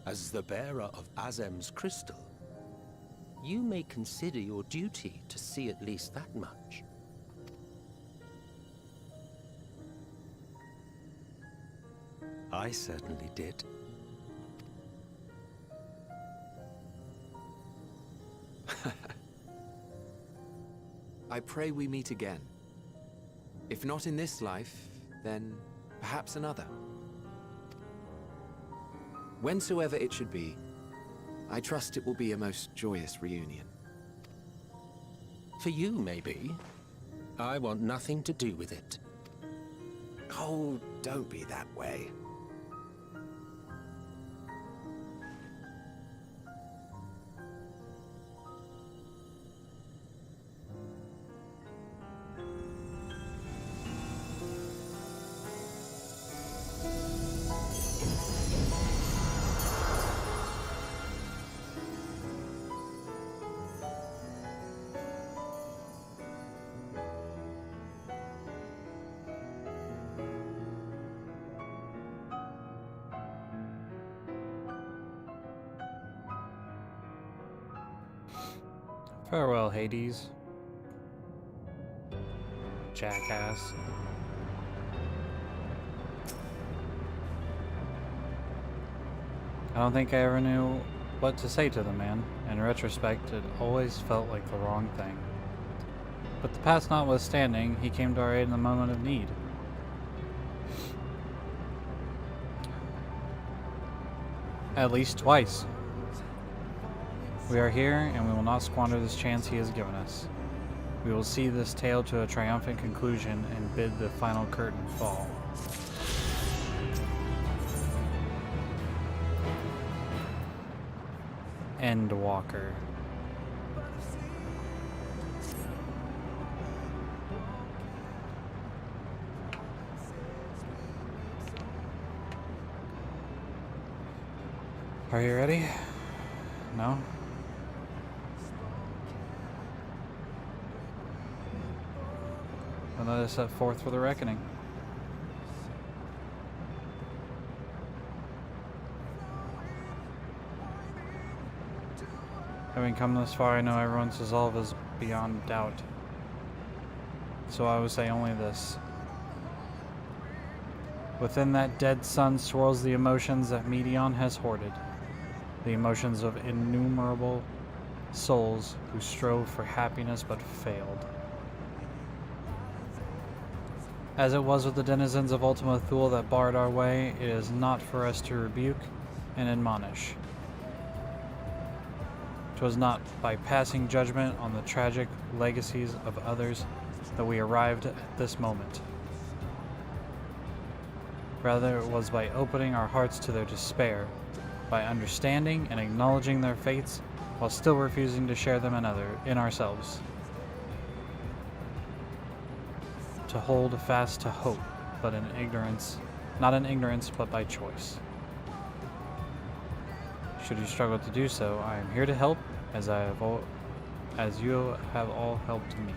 As the bearer of Azem's crystal, you may consider your duty to see at least that much. I certainly did. I pray we meet again. If not in this life, then perhaps another. Whensoever it should be, I trust it will be a most joyous reunion. For you, maybe. I want nothing to do with it. Oh, don't be that way. Farewell, Hades. Jackass. I don't think I ever knew what to say to the man. In retrospect, it always felt like the wrong thing. But the past notwithstanding, he came to our aid in the moment of need. At least twice. We are here, and we will not squander this chance he has given us. We will see this tale to a triumphant conclusion and bid the final curtain fall. Endwalker. Are you ready? No? Then let us set forth for the reckoning. Having come this far, I know everyone's resolve is beyond doubt. So I would say only this. Within that dead sun swirls the emotions that Meteion has hoarded. The emotions of innumerable souls who strove for happiness but failed. As it was with the denizens of Ultima Thule that barred our way, it is not for us to rebuke and admonish. 'Twas not by passing judgment on the tragic legacies of others that we arrived at this moment. Rather, it was by opening our hearts to their despair, by understanding and acknowledging their fates while still refusing to share them in ourselves. To hold fast to hope, but in ignorance, not in ignorance, but by choice. Should you struggle to do so, I am here to help, as you have all helped me.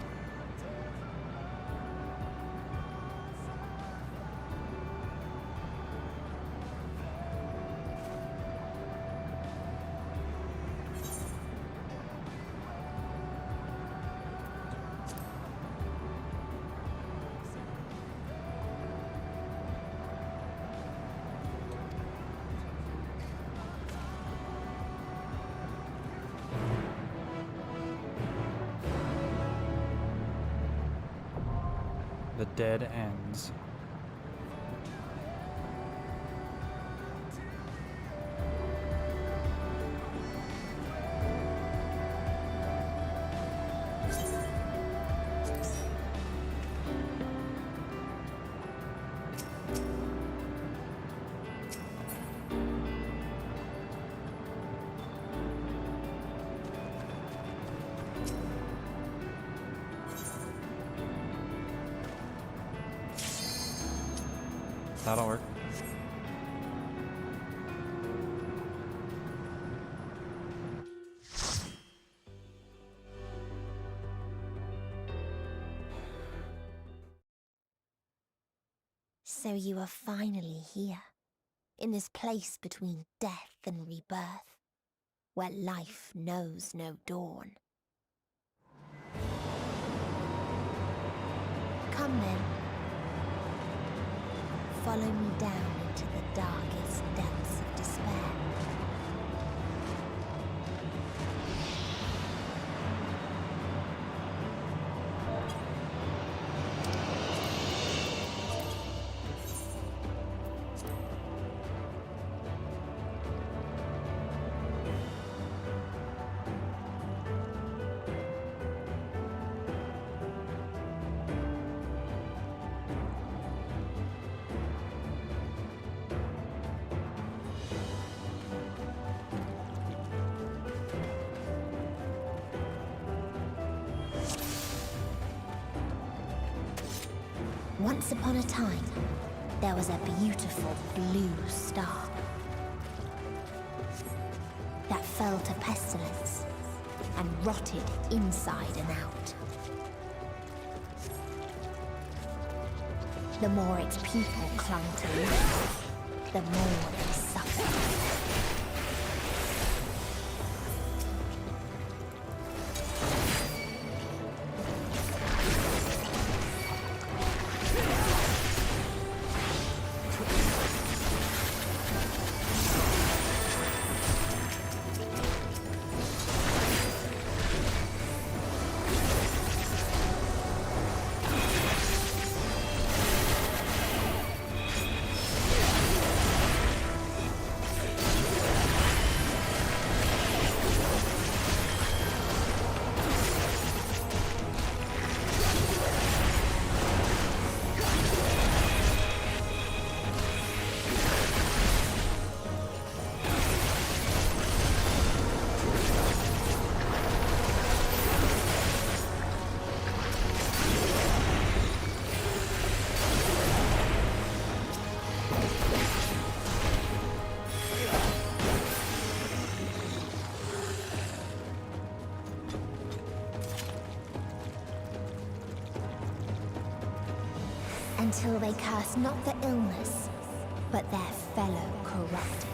The dead ends. That'll work. So you are finally here, in this place between death and rebirth, where life knows no dawn. Come then. Follow me down into the darkest depths of despair. Once upon a time, there was a beautiful blue star that fell to pestilence and rotted inside and out. The more its people clung to life, the more they suffered. until they curse not the illness, but their fellow corrupted.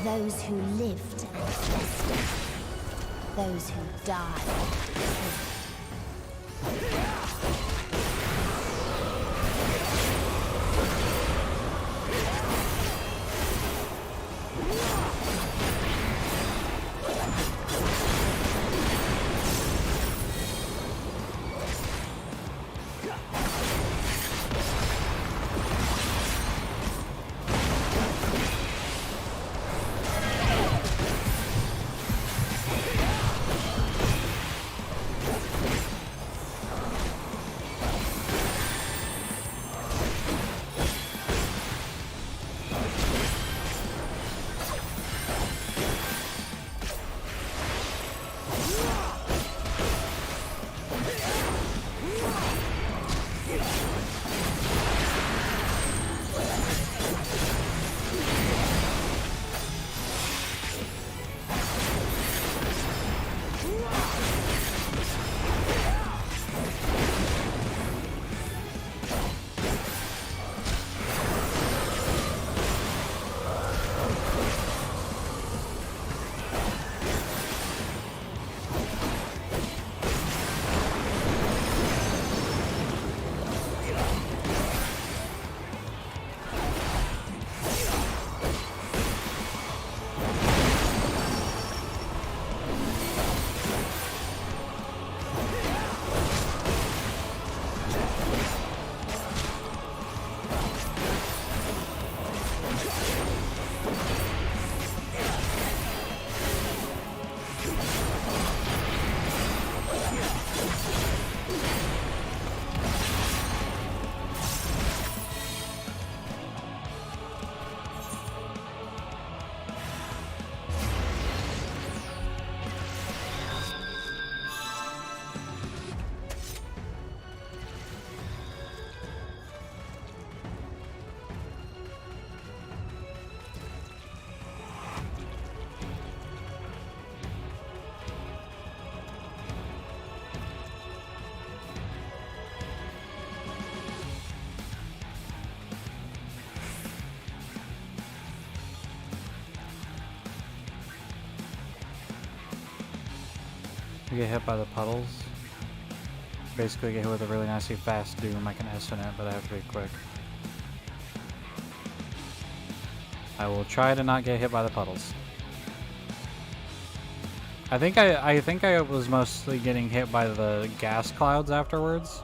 Those who lived and festered. Those who died and lived. You get hit by the puddles. Basically get hit with a really nasty fast doom. I can S in it, but I have to be quick. I will try to not get hit by the puddles. I think I was mostly getting hit by the gas clouds afterwards.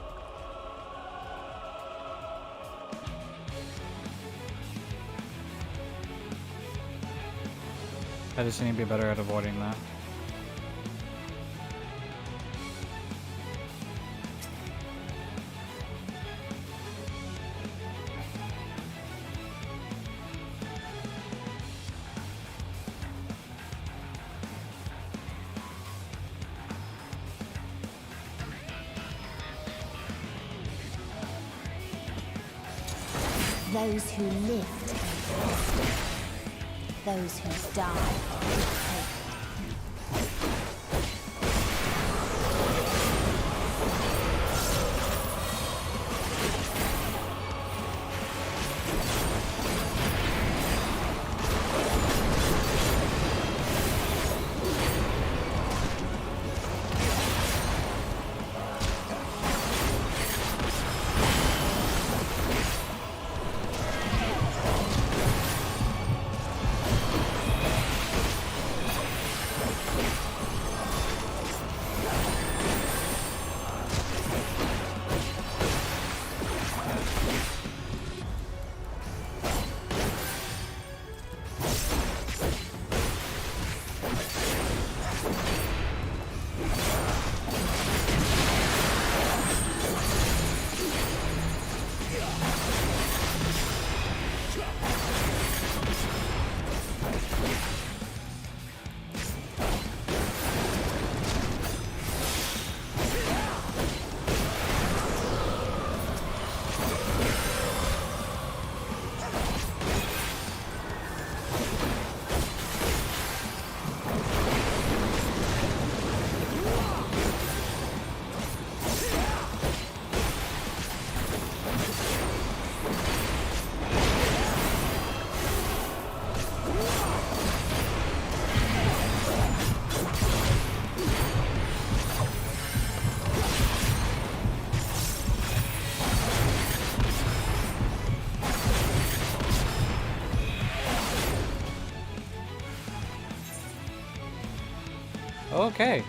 I just need to be better at avoiding that. Those who lived, those who died. Okay.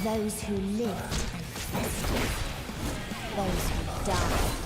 Those who lived and fested, those who died.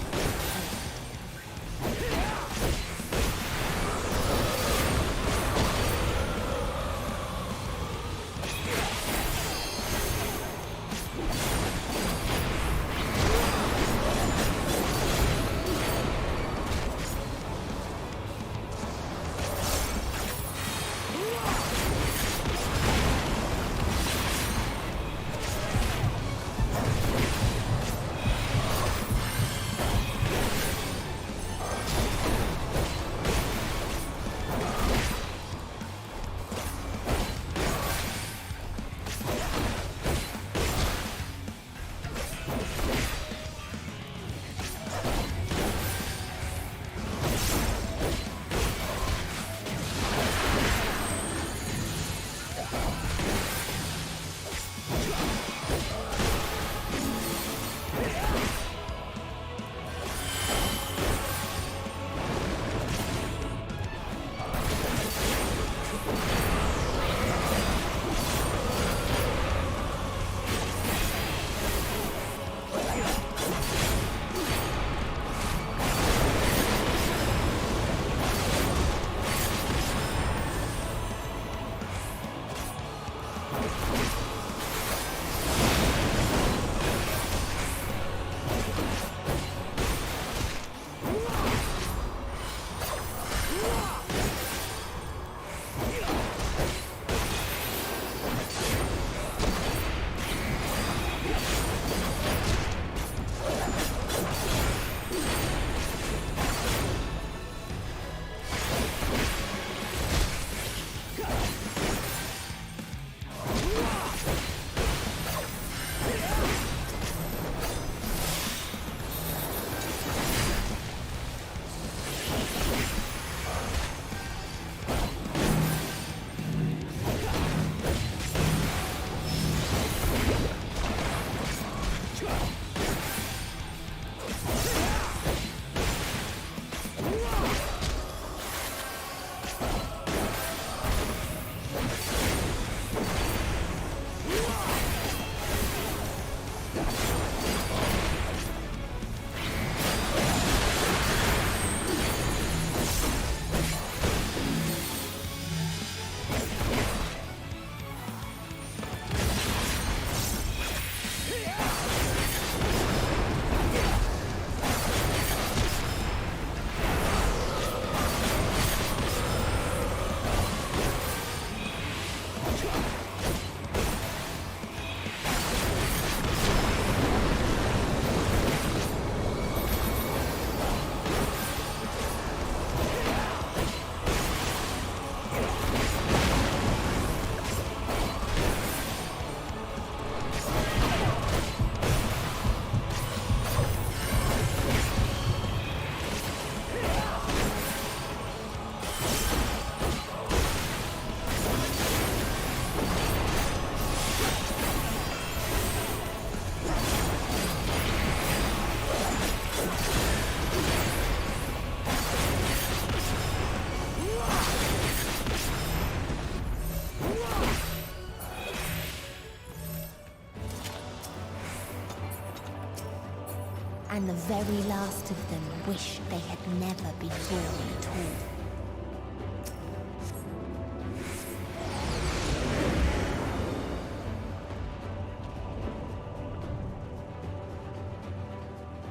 And the very last of them wish they had never been born at all.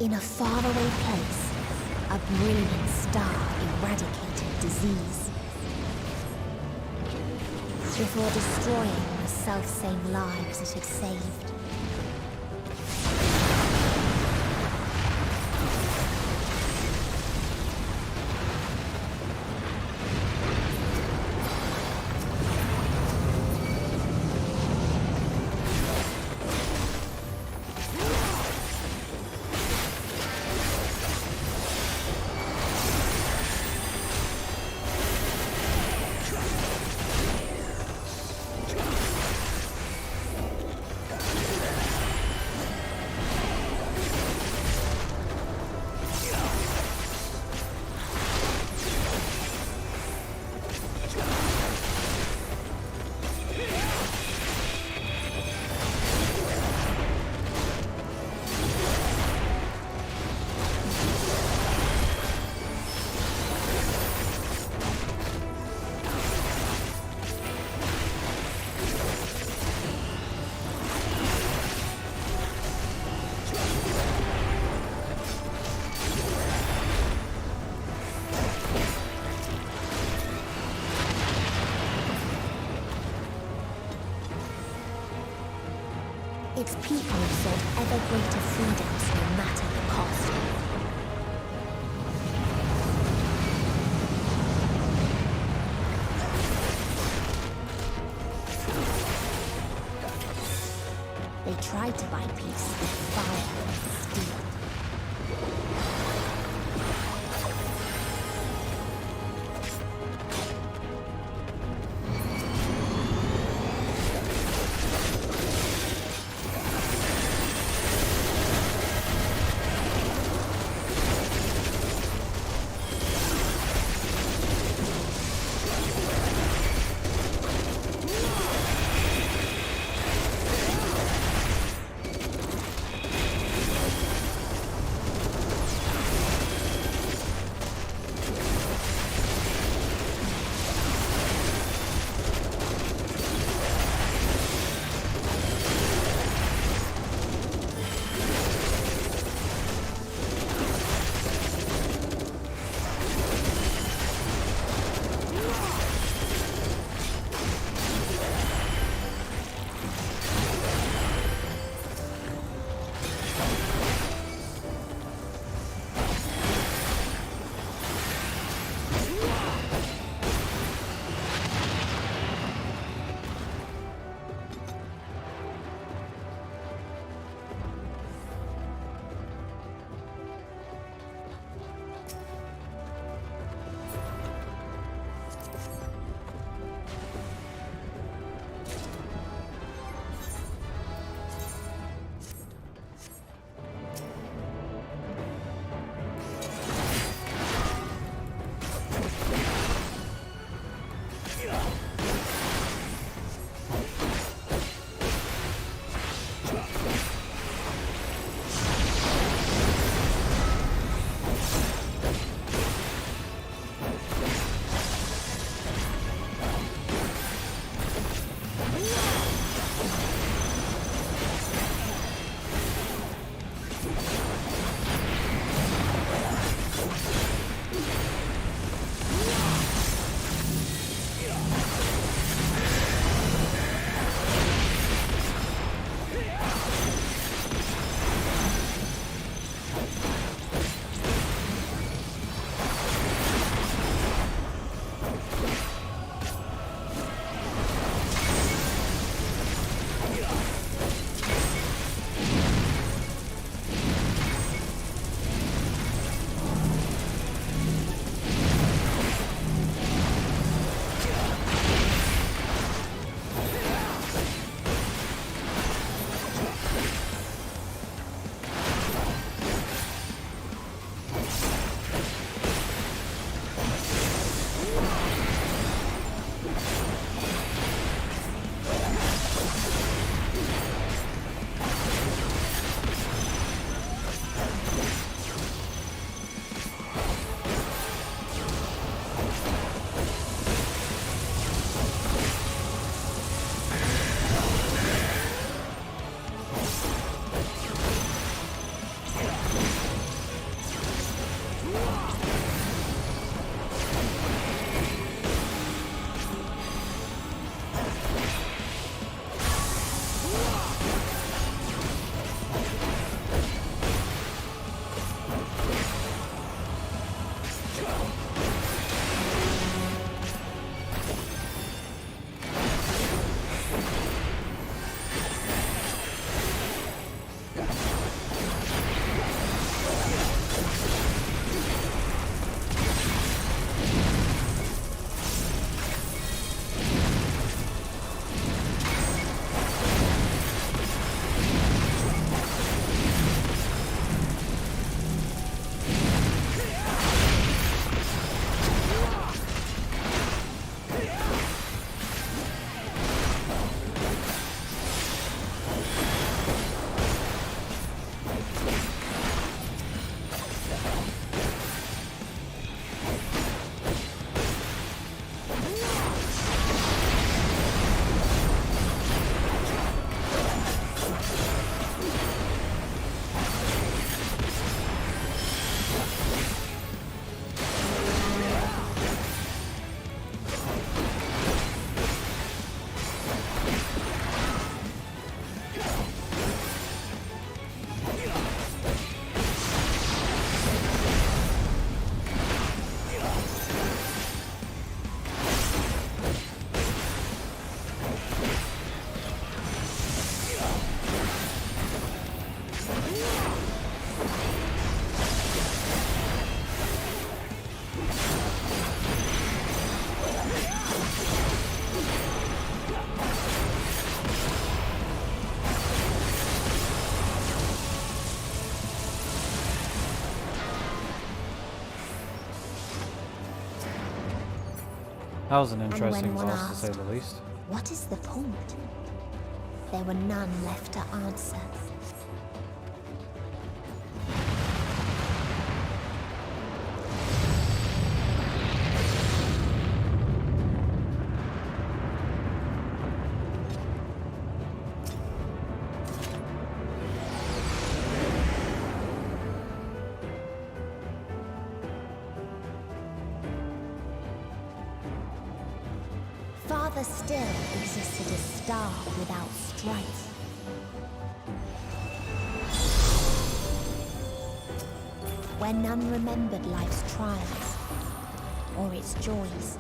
In a faraway place, a brilliant star eradicated disease. Before destroying the self-same lives it had saved. Its people sought ever greater freedoms no matter the cost. They tried to buy peace with fire and steel. That was an And interesting when one boss, to say asked, the least. what is the point? There were none left to answer. Farther still existed a star without strife. Where none remembered life's trials or its joys.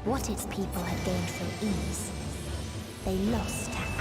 What its people had gained from ease, they lost to action.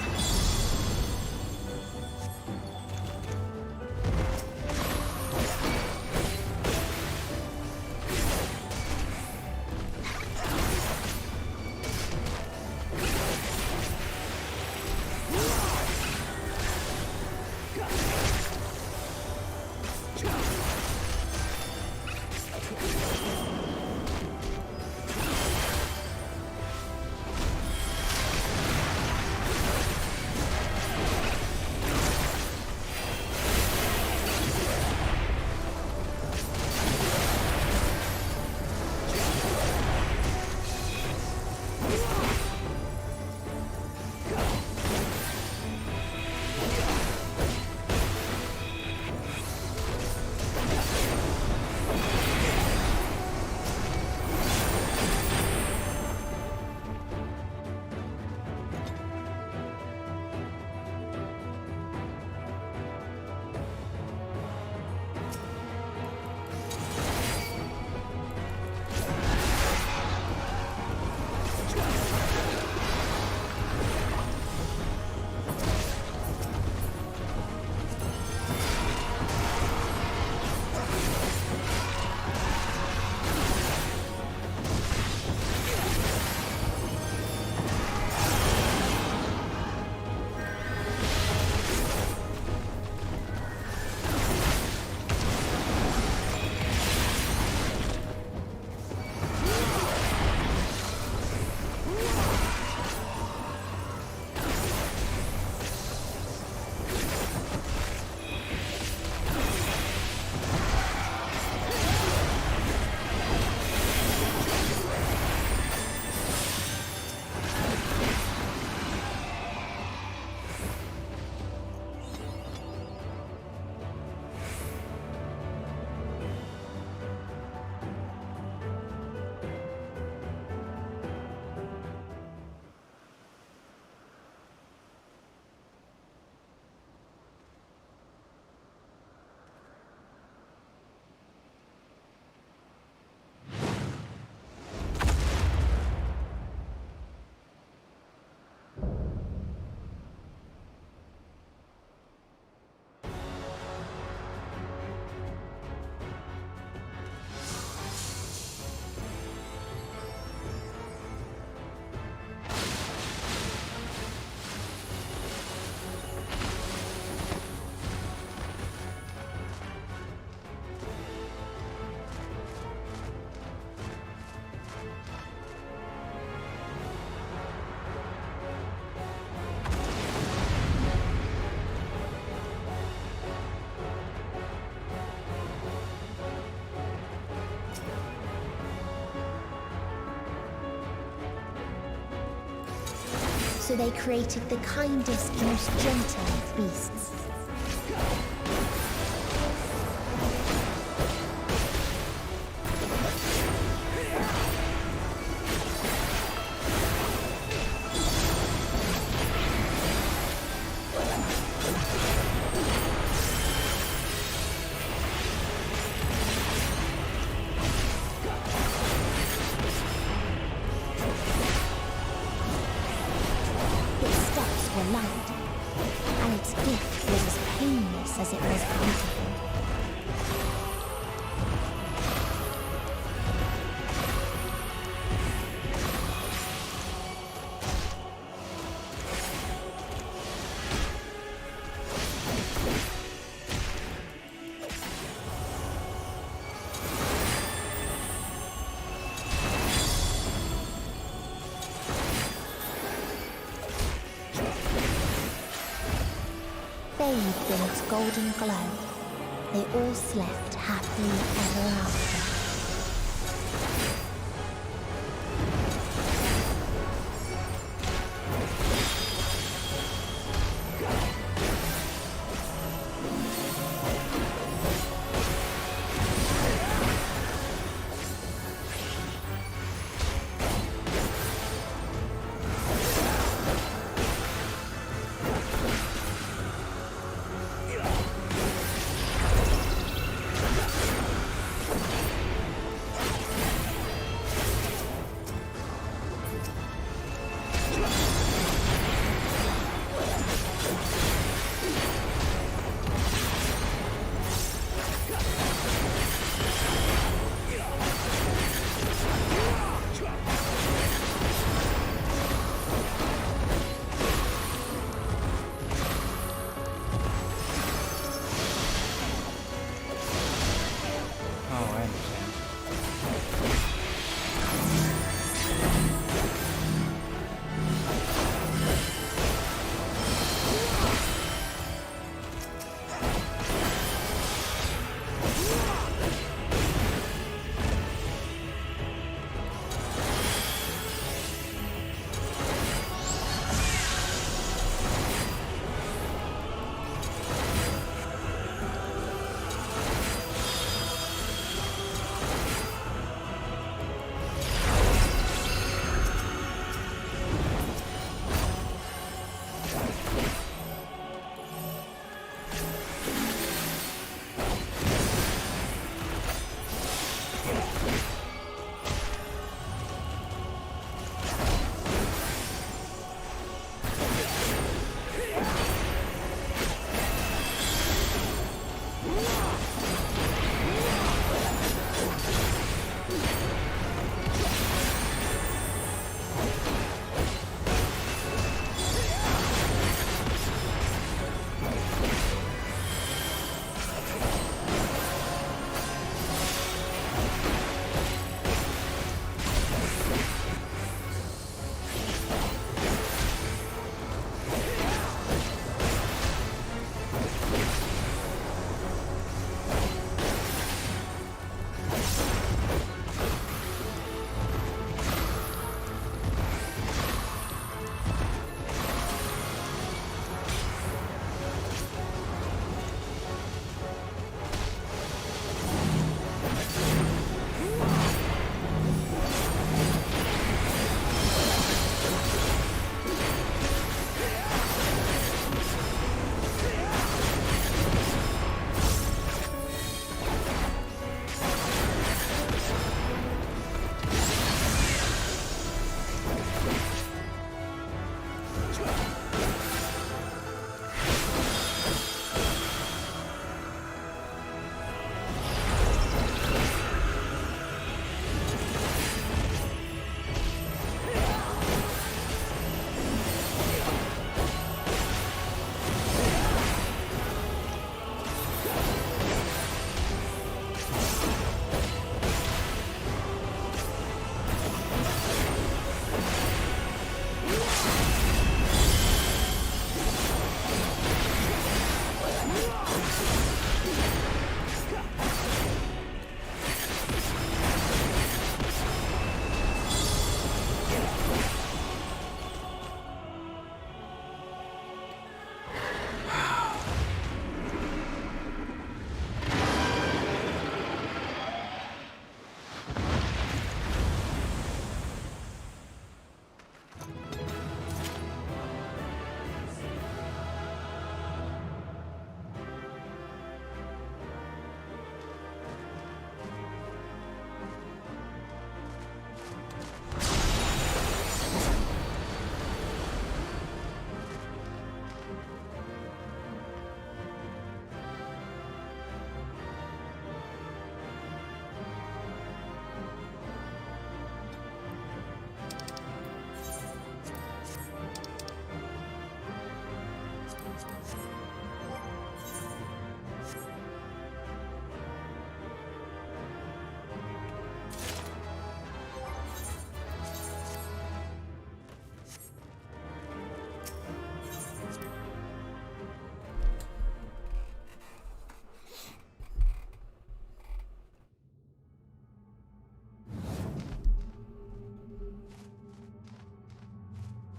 So they created the kindest, most gentle of beasts. And its gift was as painless as it was beautiful. Bathed in its golden glow, they all slept happily ever after.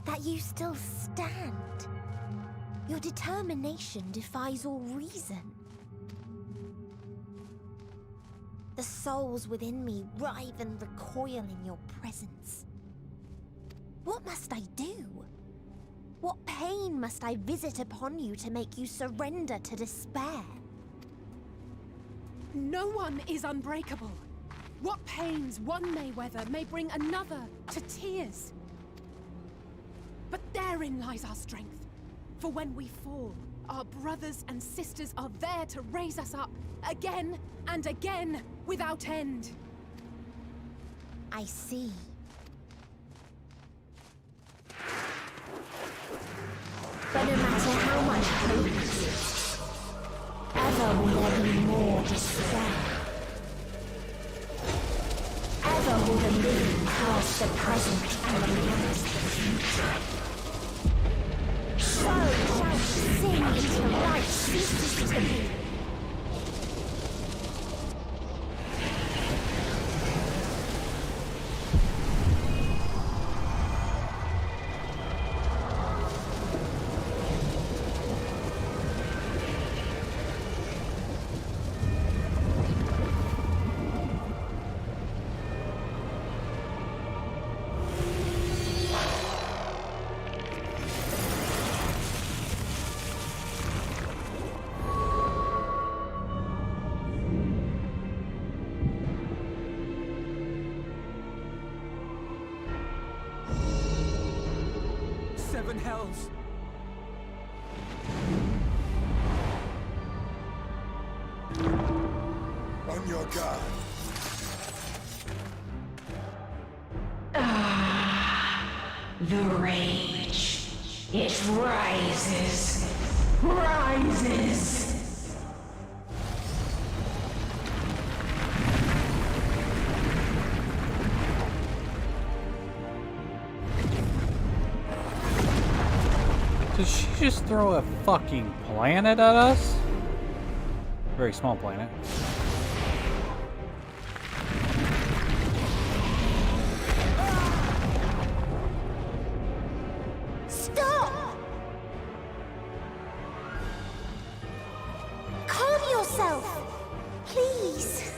That you still stand. Your determination defies all reason. The souls within me writhe and recoil in your presence. What must I do? What pain must I visit upon you to make you surrender to despair? No one is unbreakable. What pains one may weather may bring another to tears. But therein lies our strength. For when we fall, our brothers and sisters are there to raise us up, again and again, without end. I see. But no matter how much hope exists, ever will there be more despair. Ever will the living curse the present and lament the future. So shall sin into light ceases to be. Seven hells. On your guard. The rage. It rises. Rises. Did she just throw a fucking planet at us? Very small planet. Stop! Calm yourself, please.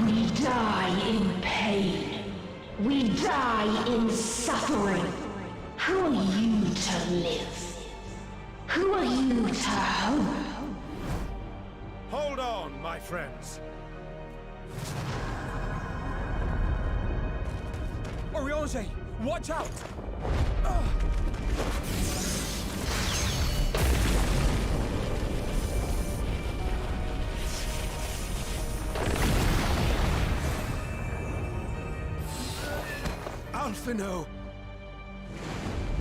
We die in pain. We die in suffering. Who are you to live? Who are you to hope? Hold on, my friends. Oriange, watch out! Alphino!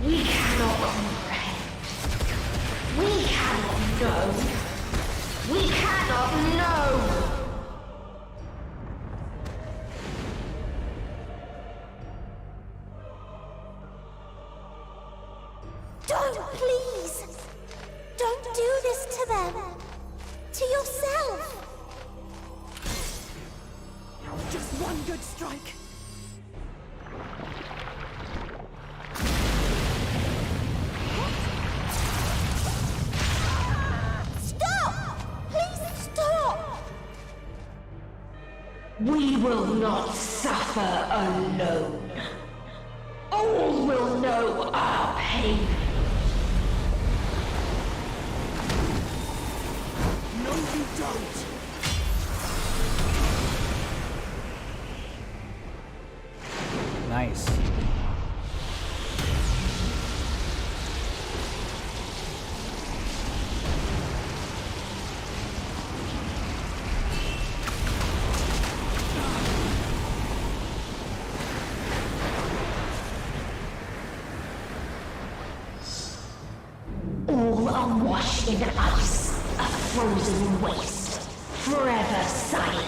We cannot comprehend. We cannot know. We cannot know. Don't, please! Don't do this to them! To yourself! Just one good strike. Stop! Please stop! We will not suffer alone. All will know our pain. No, you don't! Nice. awash in ice, a frozen waste, forever silent.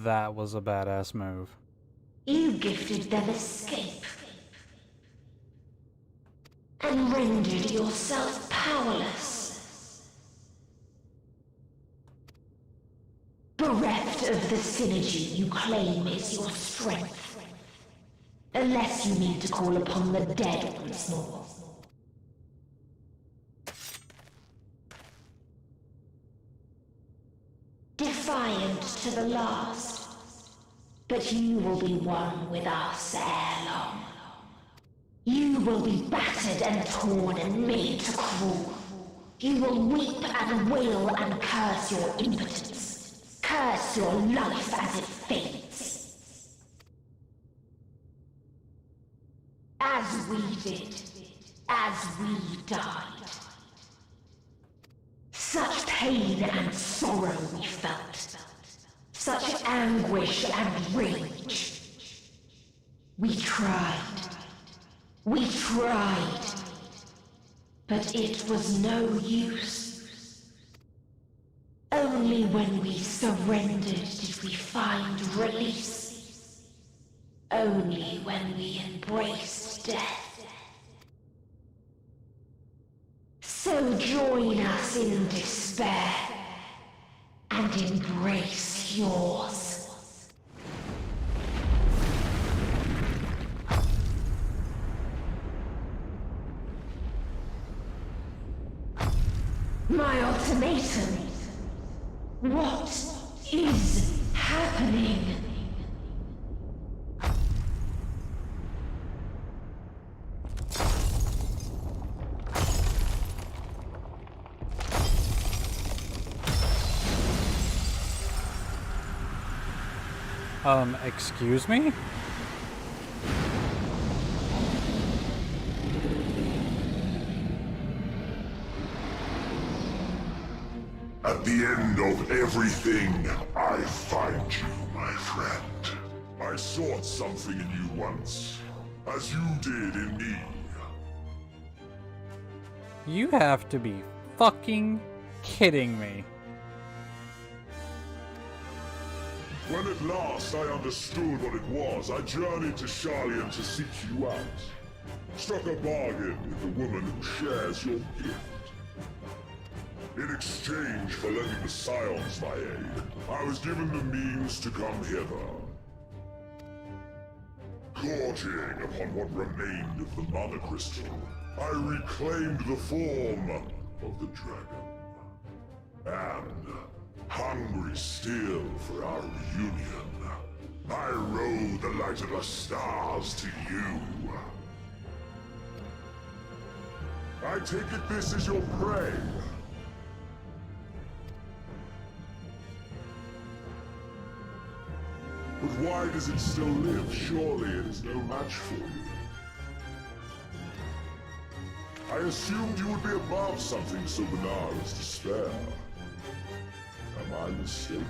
That was a badass move. You gifted them escape and rendered yourself powerless. Bereft of the synergy you claim is your strength. Unless you need to call upon the dead once more. Defiant to the last, but you will be one with us ere long. You will be battered and torn and made to crawl. You will weep and wail and curse your impotence. Curse your life as it fades. As we did, as we died. Such pain and sorrow we felt. Such anguish and rage. We tried. We tried. But it was no use. Only when we surrendered did we find release. Only when we embraced death. So join us in despair and embrace yours. My ultimatum. What is happening? Excuse me? At the end of everything, I find you, my friend. I sought something in you once, as you did in me. You have to be fucking kidding me. When at last I understood what it was, I journeyed to Sharlayan to seek you out. Struck a bargain with the woman who shares your gift. In exchange for lending the Scions my aid, I was given the means to come hither. Gorging upon what remained of the Mother Crystal, I reclaimed the form of the dragon. And, hungry still for our reunion, I rode the light of the stars to you. I take it this is your prey. But why does it still live? Surely it is no match for you. I assumed you would be above something so banal as despair. Am I mistaken?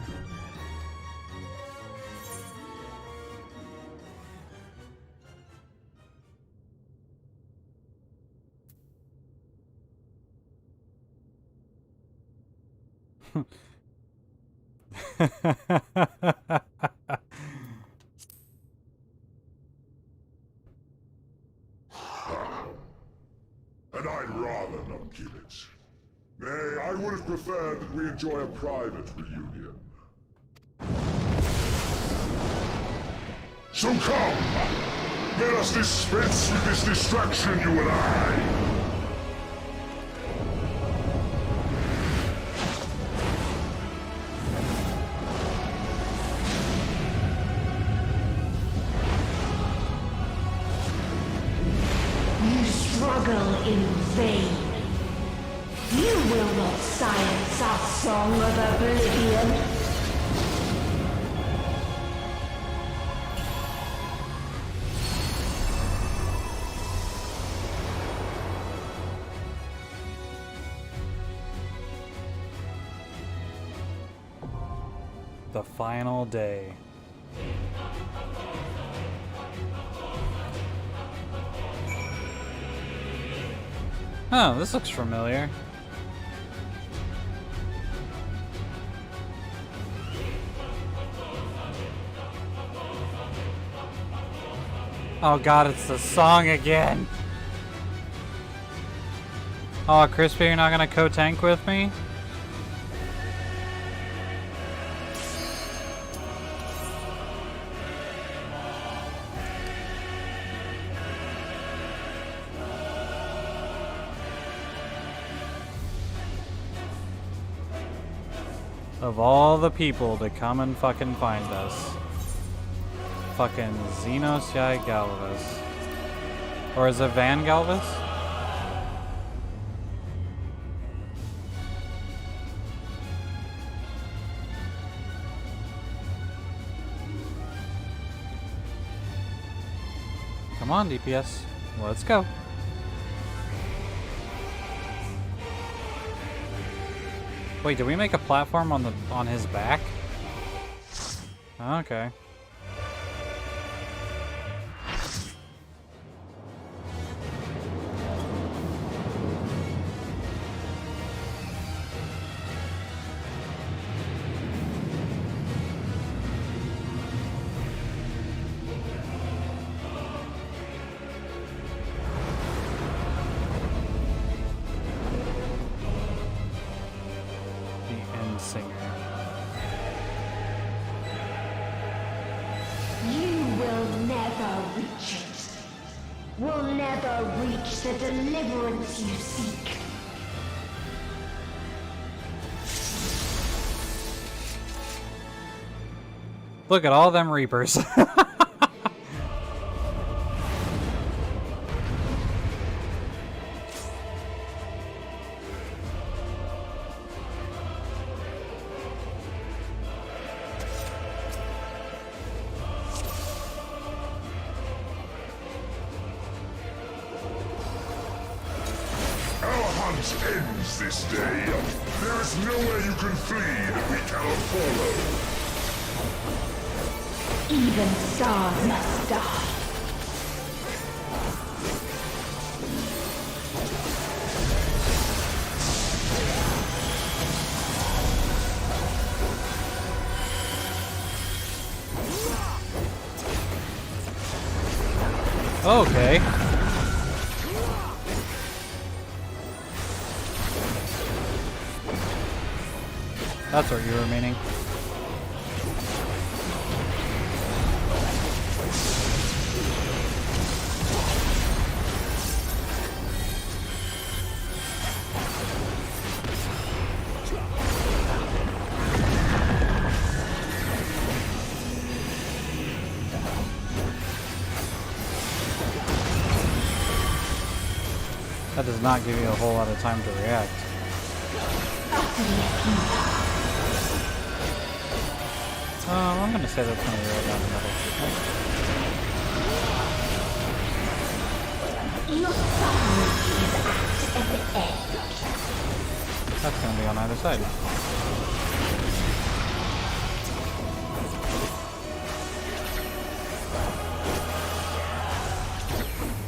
And I'd rather not give it. Nay, I would have preferred that we enjoy a private reunion. So come, let us dispense with this distraction, you and I. You struggle in vain. You will not silence our song of oblivion. The final day. Oh, this looks familiar. Oh god, it's the song again! Oh, Crispy, you're not gonna co-tank with me? Of all the people to come and fucking find us. Fucking Xenos Yai Galvus. Or is it Van Galvus? Come on, DPS. Let's go. Wait, did we make a platform on his back? Okay. Will never reach the deliverance you seek. Look at all them Reapers. Ends this day. There is nowhere you can flee that we cannot follow. Even stars must die. Okay. That's what you were meaning. That does not give you a whole lot of time to react. I'm gonna say that's gonna be right down the middle. Your suffering is at the end. That's gonna be on either side.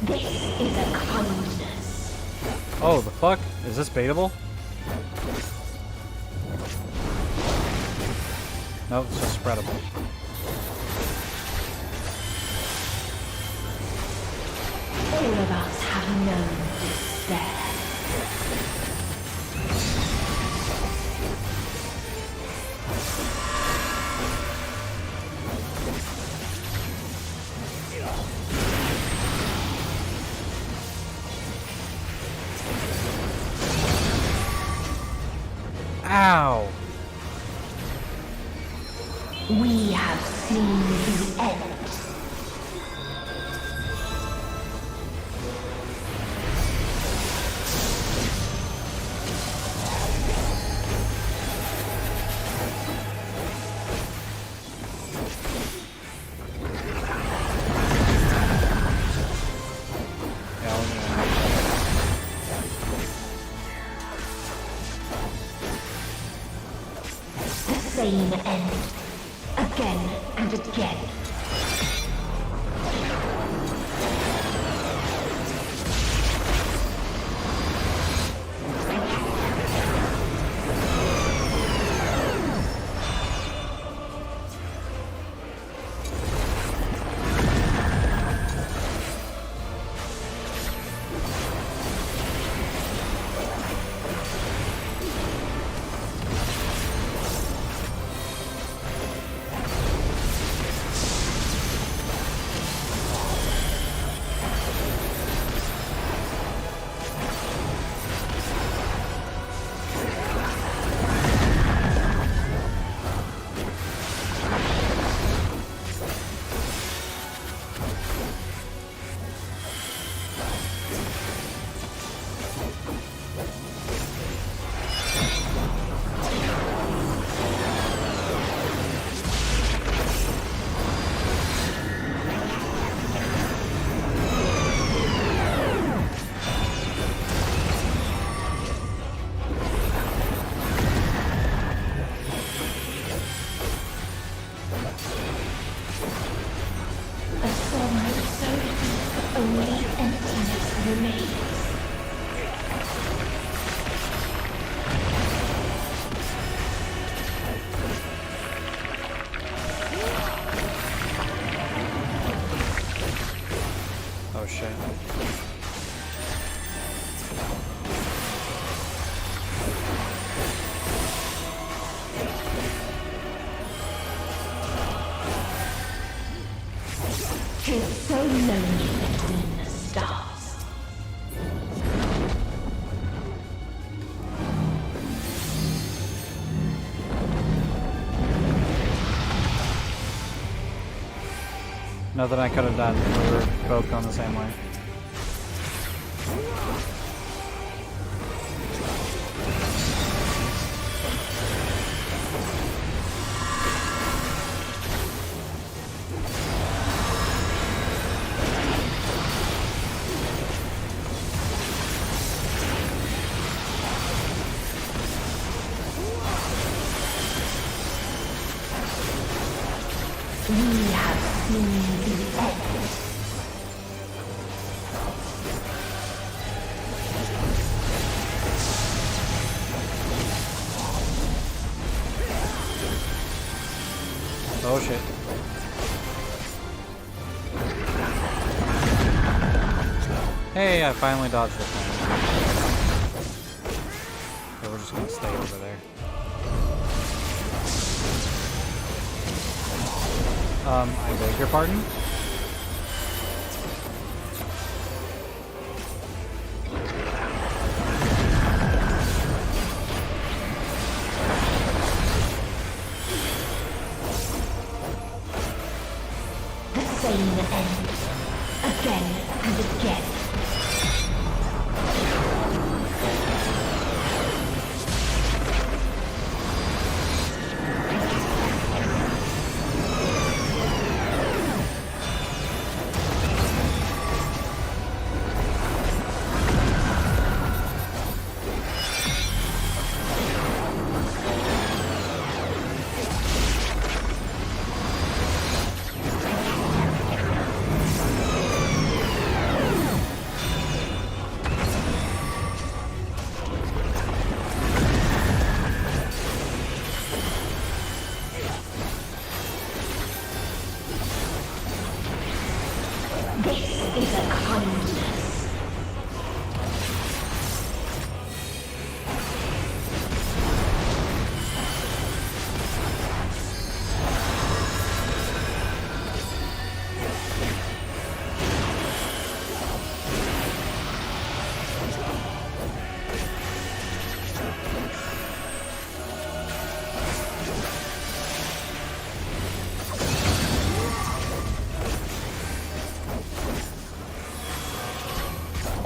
This is a kindness. Oh, the fuck? Is this baitable? Nope, it's just spreadable. All of us have known despair. Ow! We have seen the end. Same end. Again and again. Oh shit. It's so lonely between the stars. Nothing I could have done. We were both going the same way. We have seen the end. Oh shit. Hey, I finally dodged this one. So we're just gonna stay over there. I beg your pardon? The same end. Again and again. This is a kindness.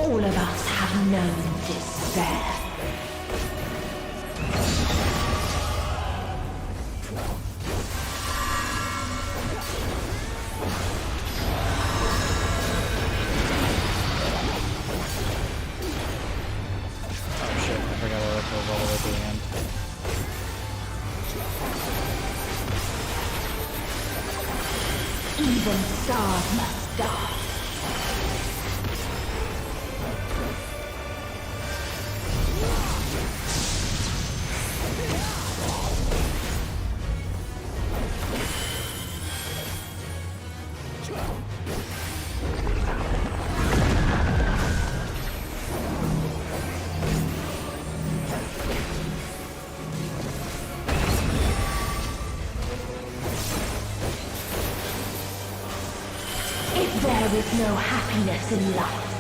All of us have known despair. Oh shit, I forgot that goes all the way to the end. Even stars must die. There is no happiness in life.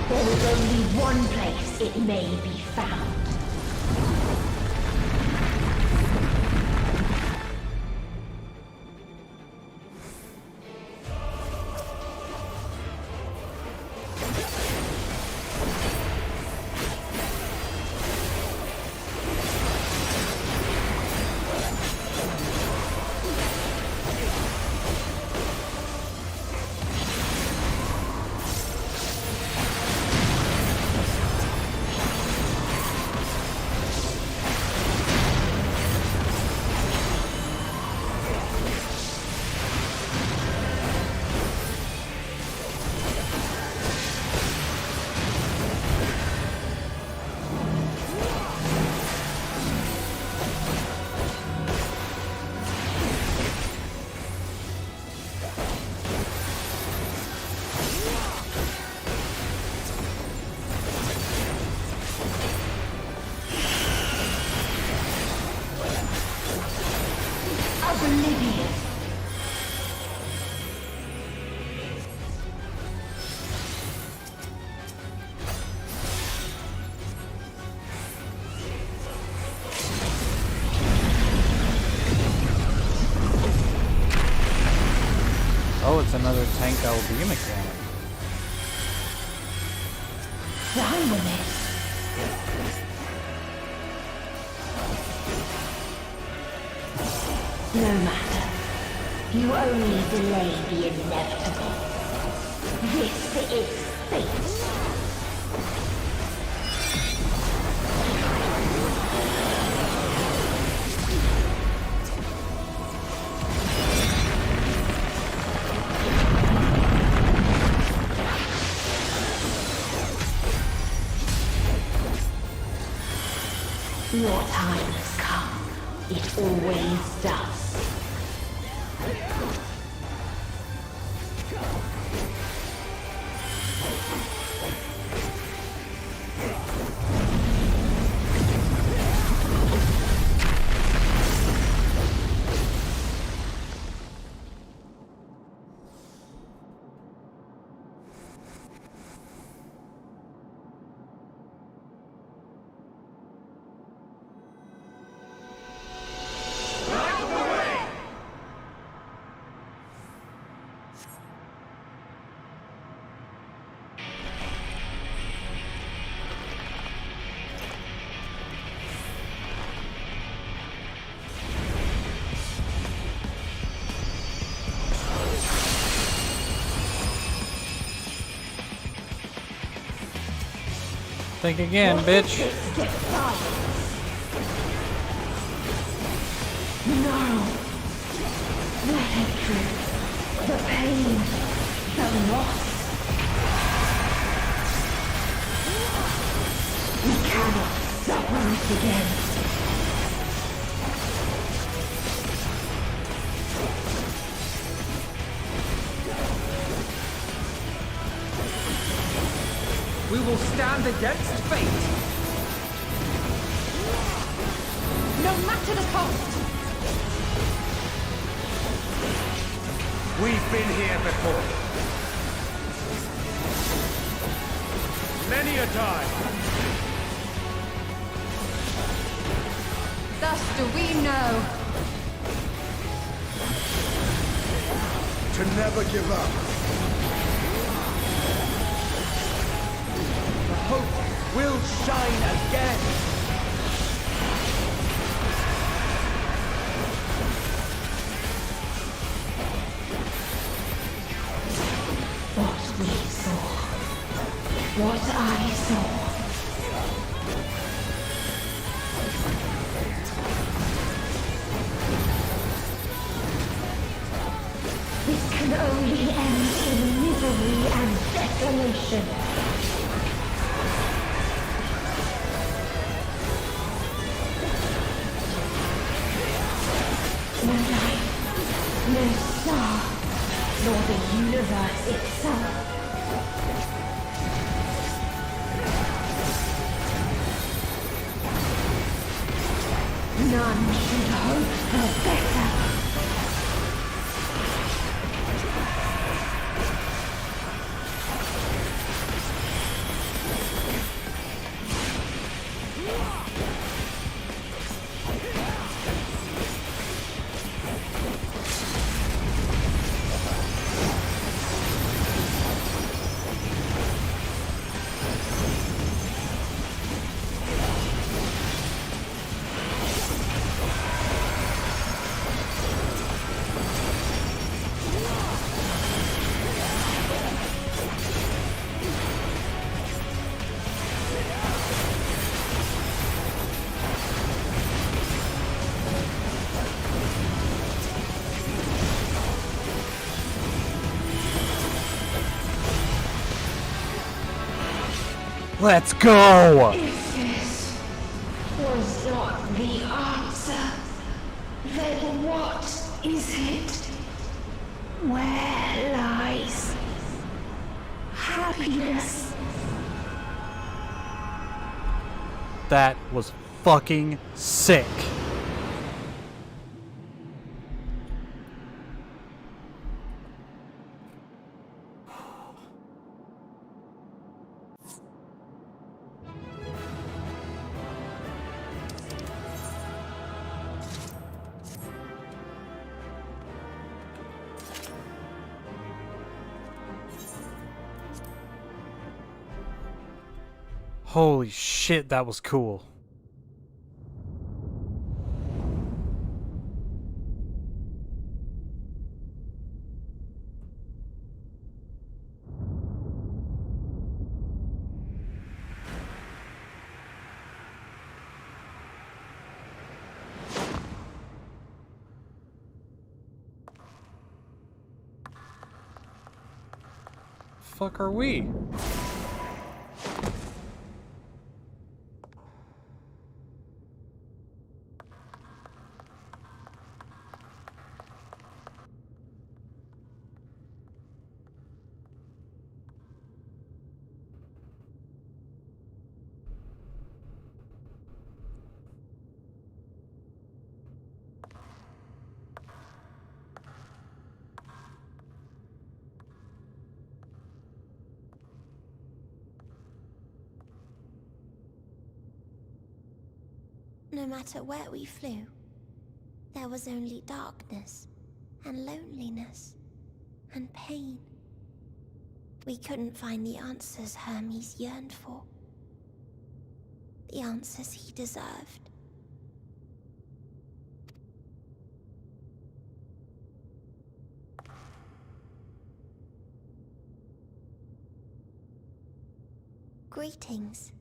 There is only one place it may be found. Oh, it's another tank LB mechanic. Down with it. No matter. You only delay the inevitable. This is fate. Your time has come. It always does. Think again, bitch. No. The hatred, the pain, the loss. We cannot suffer it again. We will stand against fate. No matter the cost. We've been here before. Many a time. Thus do we know. to never give up. The hope will shine again. What we saw. What I saw. This can only end in misery and desolation. No light, no star, nor the universe itself. None should hope for better. Let's go! If this was not the answer, then what is it? Where lies happiness? That was fucking sick. Holy shit, that was cool. Fuck are we? No matter where we flew, there was only darkness and loneliness and pain. We couldn't find the answers Hermes yearned for. The answers he deserved. Greetings,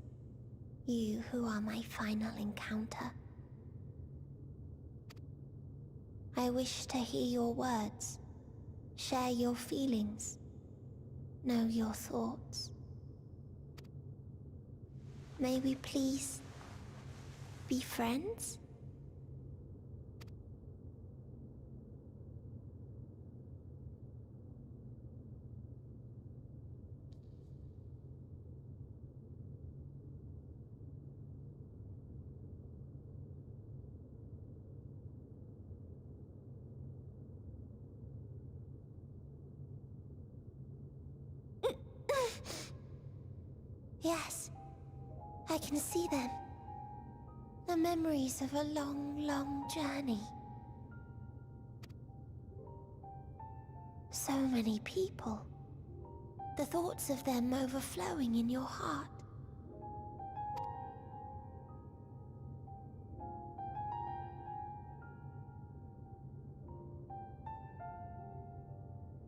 you who are my final encounter. I wish to hear your words, share your feelings, know your thoughts. May we please be friends? Yes, I can see them. The memories of a long, long journey. So many people. The thoughts of them overflowing in your heart.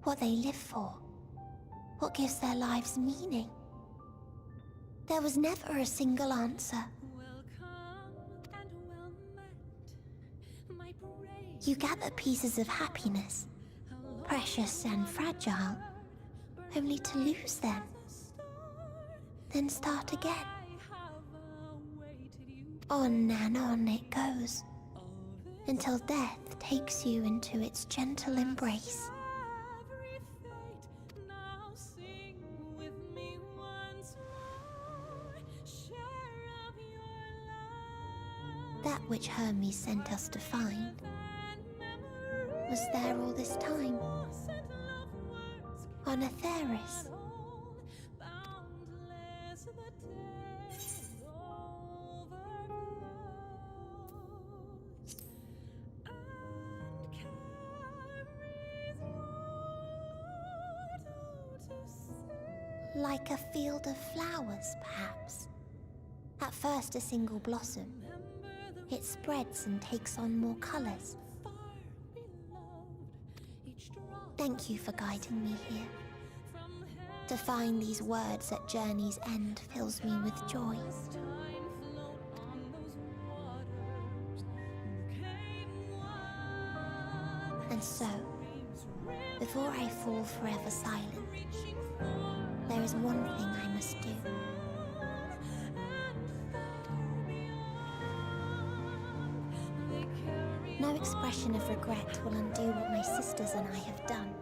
What they live for. What gives their lives meaning. There was never a single answer. You gather pieces of happiness, precious and fragile, only to lose them. Then start again. On and on it goes, until death takes you into its gentle embrace. That which Hermes sent us to find was there all this time, on Atheris. Like a field of flowers, perhaps. At first a single blossom. It spreads and takes on more colors. Thank you for guiding me here. To find these words at journey's end fills me with joy. And so, before I fall forever silent, there is one thing I must do. No expression of regret will undo what my sisters and I have done,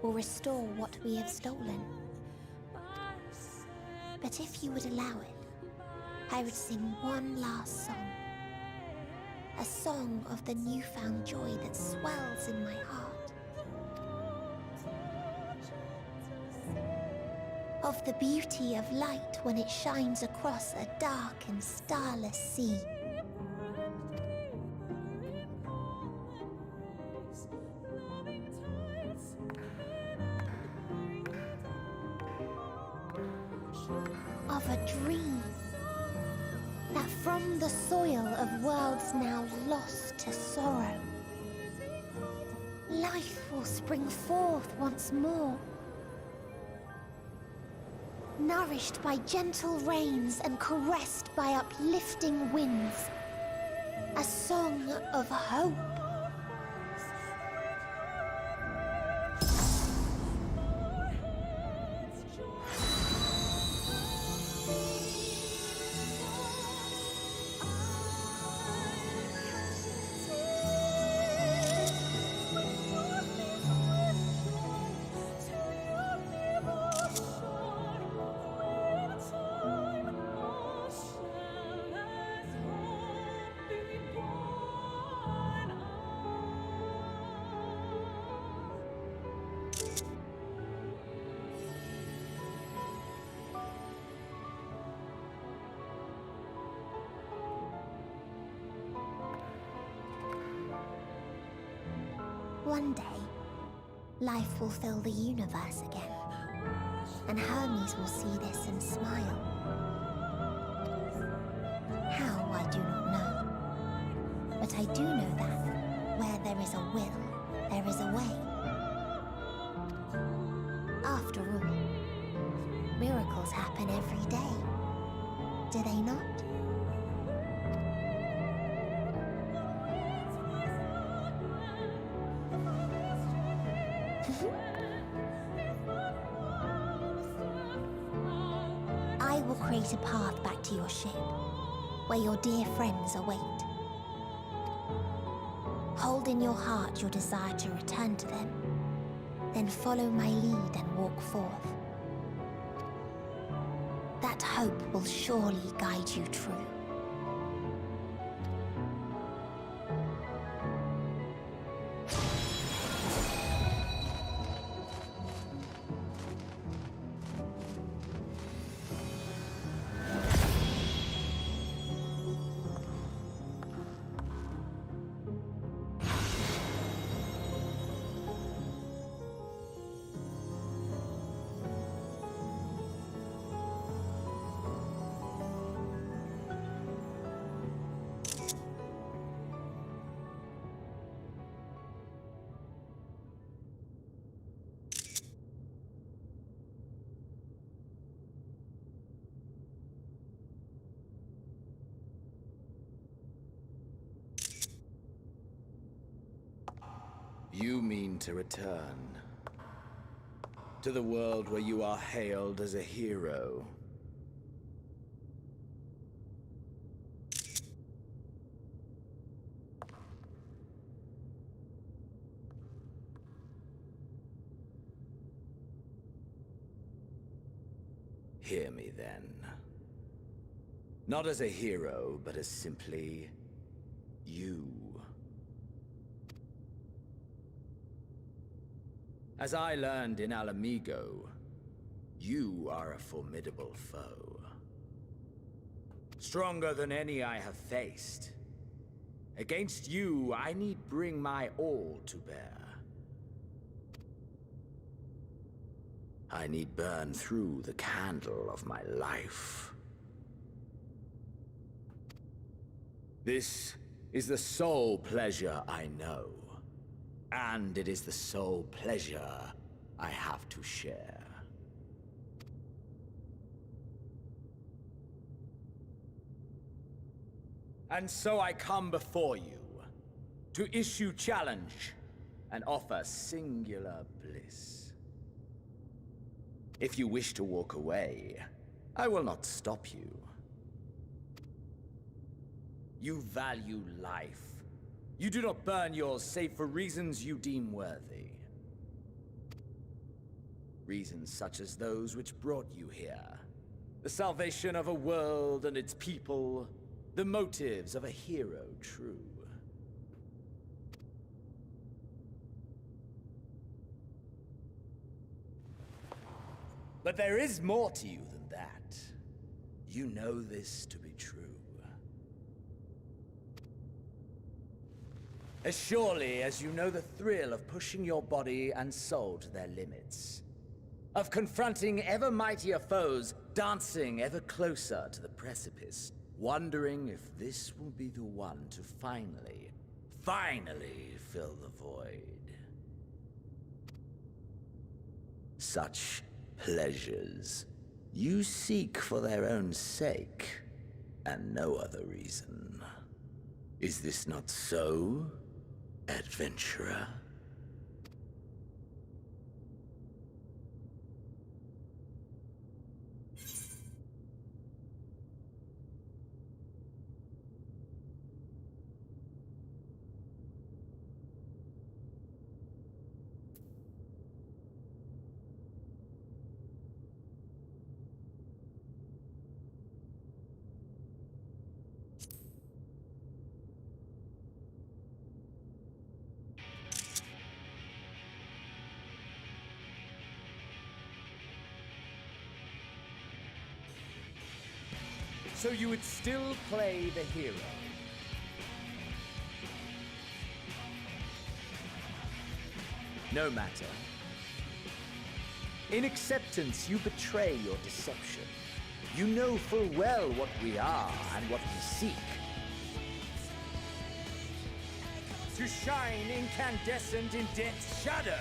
or restore what we have stolen. But if you would allow it, I would sing one last song. A song of the newfound joy that swells in my heart. Of the beauty of light when it shines across a dark and starless sea. Of a dream that from the soil of worlds now lost to sorrow, life will spring forth once more, nourished by gentle rains and caressed by uplifting winds, a song of hope. One day, life will fill the universe again, and Hermes will see this and smile. How, I do not know, but I do know that where there is a will, there is a way. After all, miracles happen every day, do they not? I will create a path back to your ship, where your dear friends await. Hold in your heart your desire to return to them, then follow my lead and walk forth. That hope will surely guide you true. You mean to return to the world where you are hailed as a hero. Hear me then. Not as a hero, but as simply you. As I learned in Alamigo, you are a formidable foe. Stronger than any I have faced. Against you, I need bring my all to bear. I need burn through the candle of my life. This is the sole pleasure I know. And it is the sole pleasure I have to share. And so I come before you, to issue challenge, and offer singular bliss. If you wish to walk away, I will not stop you. You value life. You do not burn yours save for reasons you deem worthy. Reasons such as those which brought you here. The salvation of a world and its people. The motives of a hero true. But there is more to you than that. You know this to be true. As surely as you know the thrill of pushing your body and soul to their limits. Of confronting ever mightier foes, dancing ever closer to the precipice, wondering if this will be the one to finally fill the void. Such pleasures you seek for their own sake, and no other reason. Is this not so, adventurer? So you would still play the hero? No matter. In acceptance, you betray your deception. You know full well what we are and what we seek. To shine incandescent in death's shadow.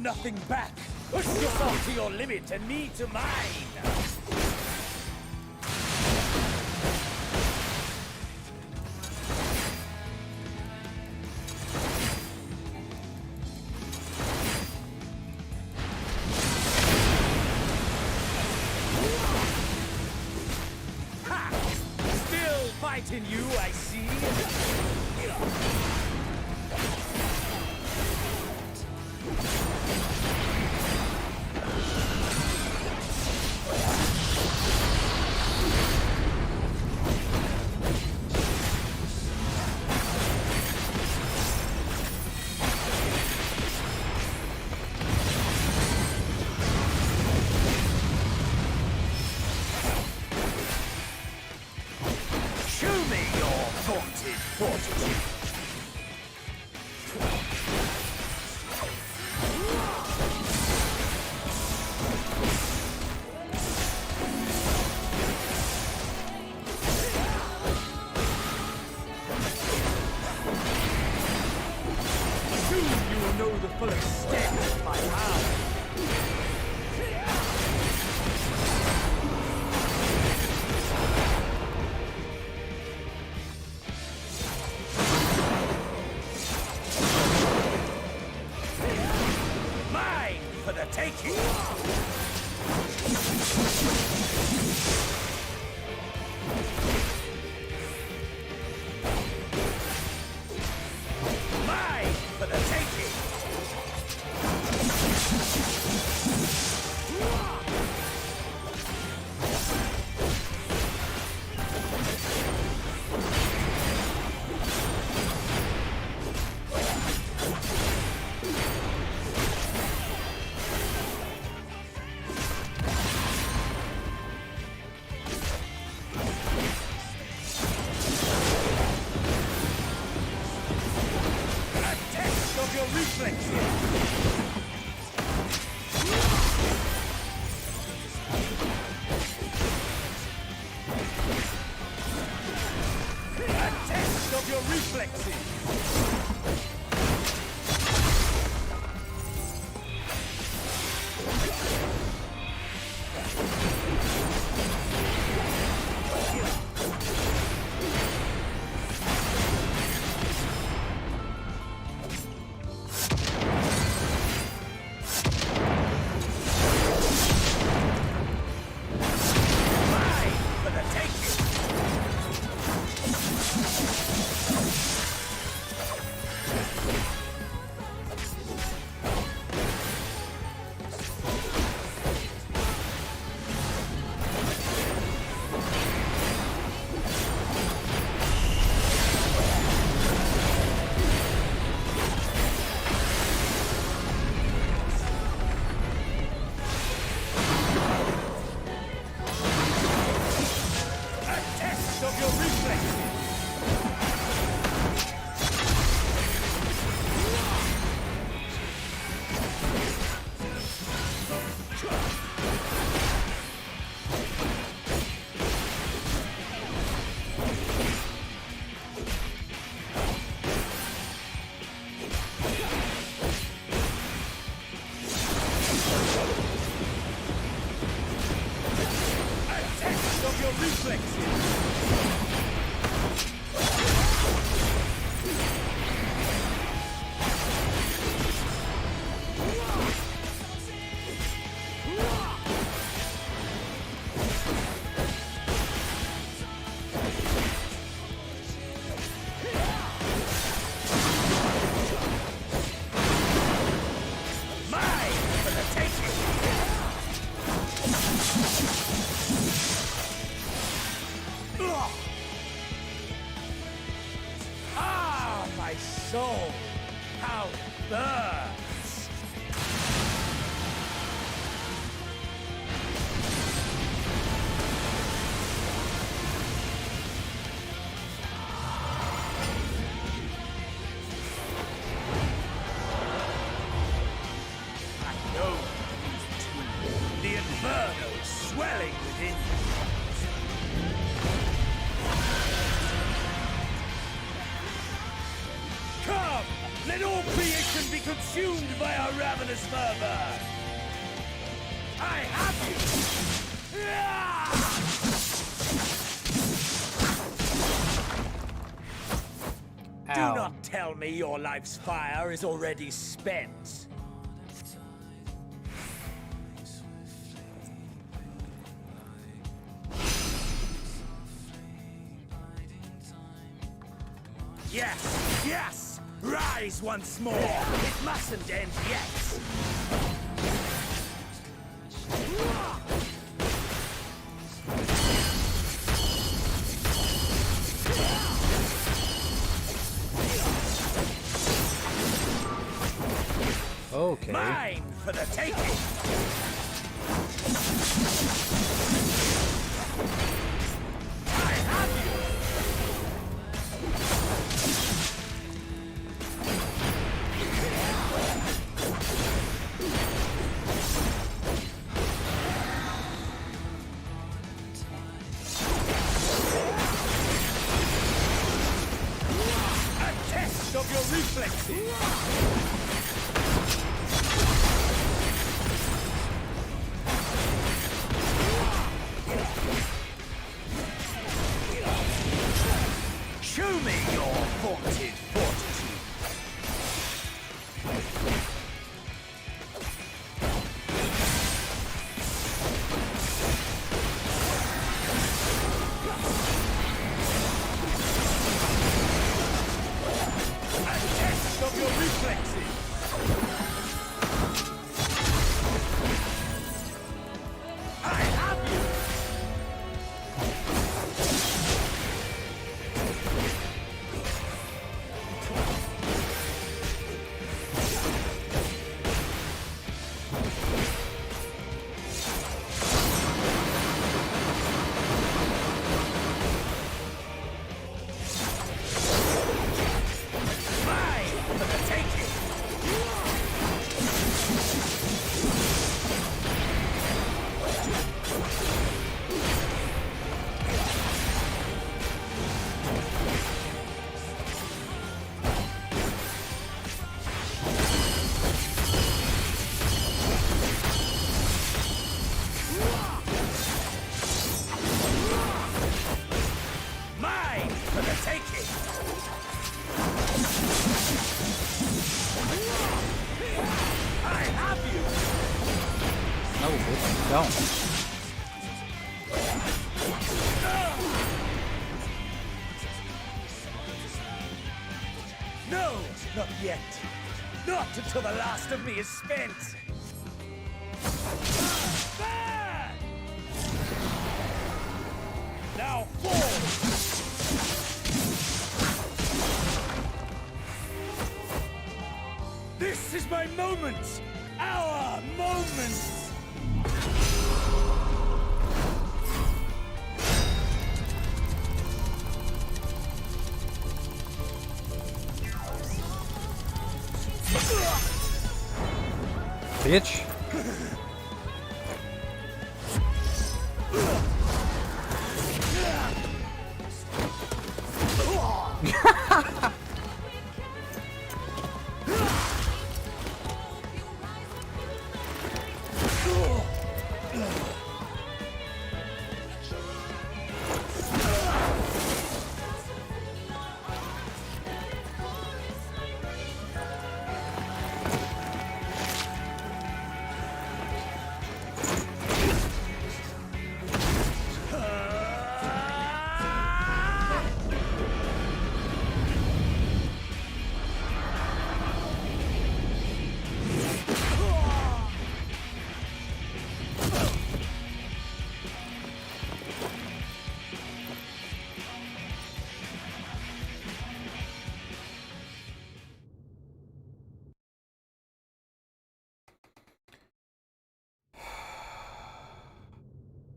nothing back. Push yourself to your limit and me to mine. In you, I see. soul. How it burns! I know these two. The inferno swelling within you. Come! Let all creation be consumed by our ravenous fervor! I have you! Do Ow. not tell me your life's fire is already spent. Yes, yes! Rise once more! It mustn't end yet! Okay. Mine for the taking! I have you! A test of your reflexes! Show me your vaunted fortitude. A test of your reflexes. I have you. Mine for the taking! I have you! No, bitch, don't. No, not yet. Not until the last of me is spent. There! Now fall! This is my moment! Our moment! Bitch.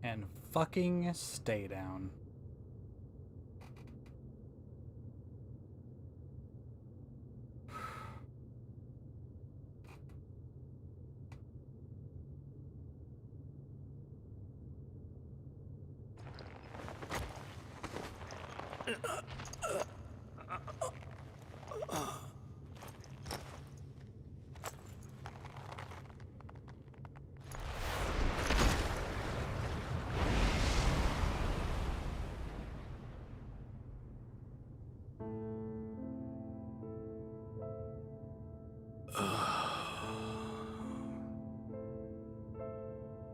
And fucking stay down.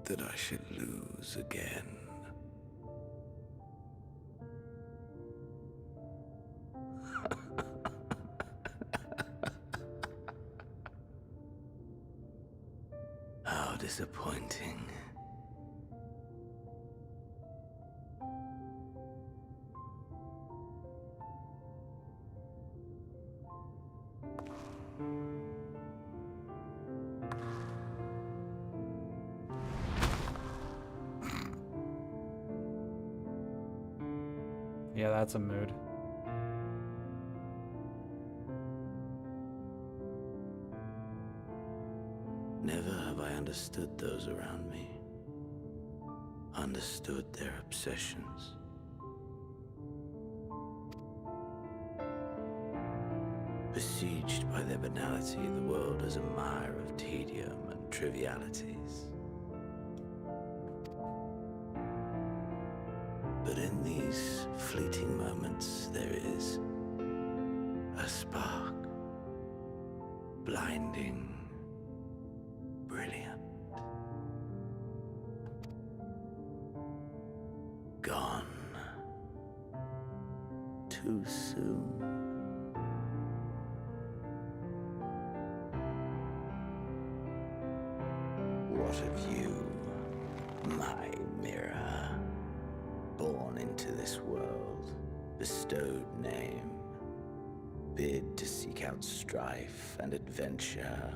that I should lose again. How disappointing. Yeah, that's a mood. Never have I understood those around me. Understood their obsessions. Besieged by their banality, the world is a mire of tedium and trivialities. But in these fleeting moments, there is a spark, blinding, brilliant. Gone too soon. What of you, my mirror? Born into this world, bestowed name, bid to seek out strife and adventure.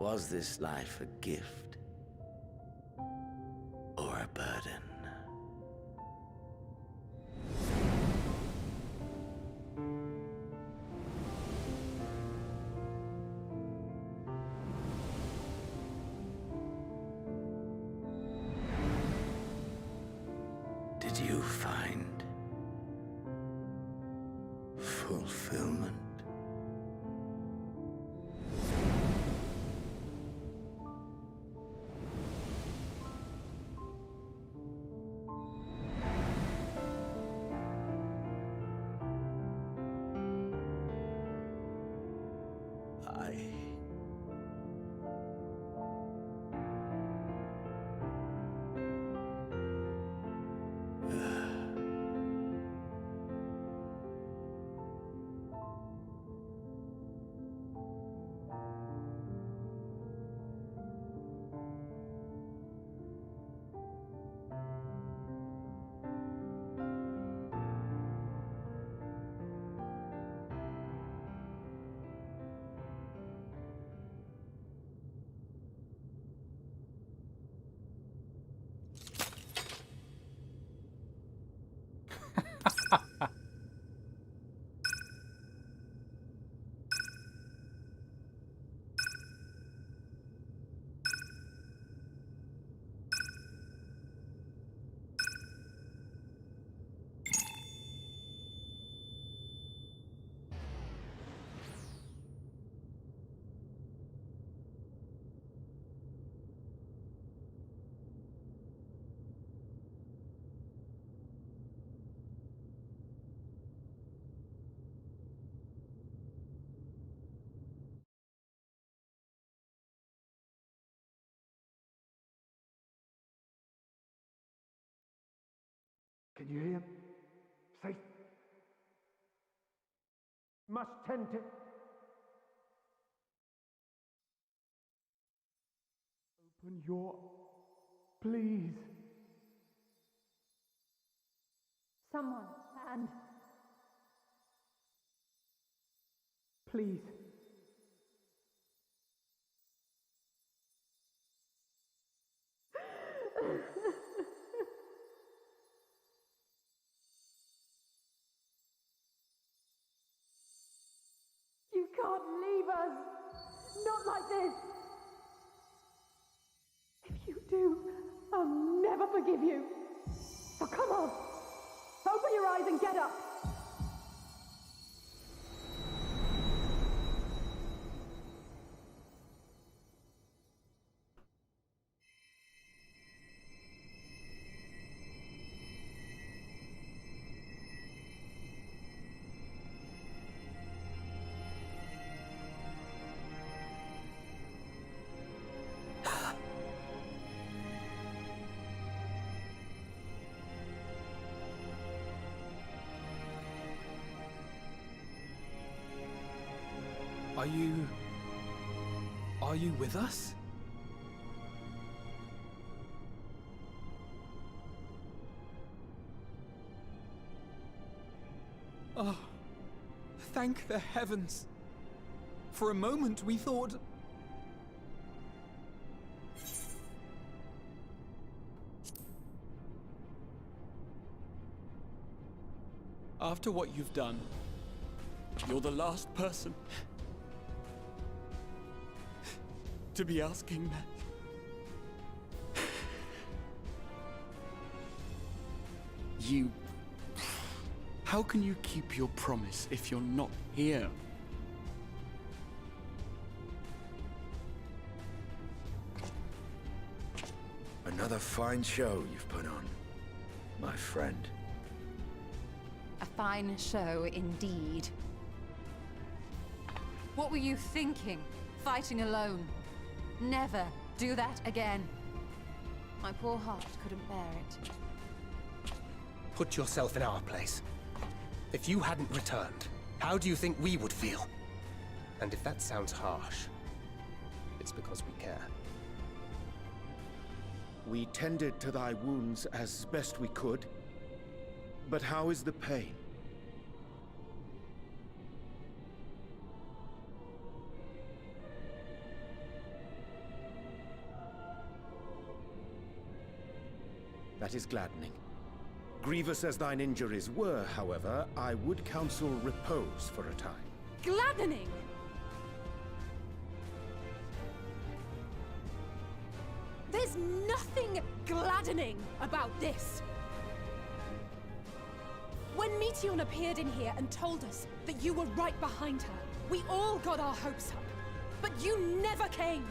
Was this life a gift or a burden? Did you find fulfillment? Can you hear? Safe. Must tend to. Open your. Please. Someone, and Please. You can't leave us! Not like this! do, I'll never forgive you. So come on, open your eyes and get up. Are you with us? Oh, thank the heavens. For a moment we thought... After what you've done, you're the last person to be asking that. You... How can you keep your promise if you're not here? Another fine show you've put on, my friend. A fine show indeed. What were you thinking, fighting alone? Never do that again. My poor heart couldn't bear it. Put yourself in our place. If you hadn't returned, how do you think we would feel? And if that sounds harsh, it's because we care. We tended to thy wounds as best we could. But how is the pain? That is gladdening. Grievous as thine injuries were, however, I would counsel repose for a time. Gladdening! There's nothing gladdening about this. When Meteion appeared in here and told us that you were right behind her, we all got our hopes up. But you never came.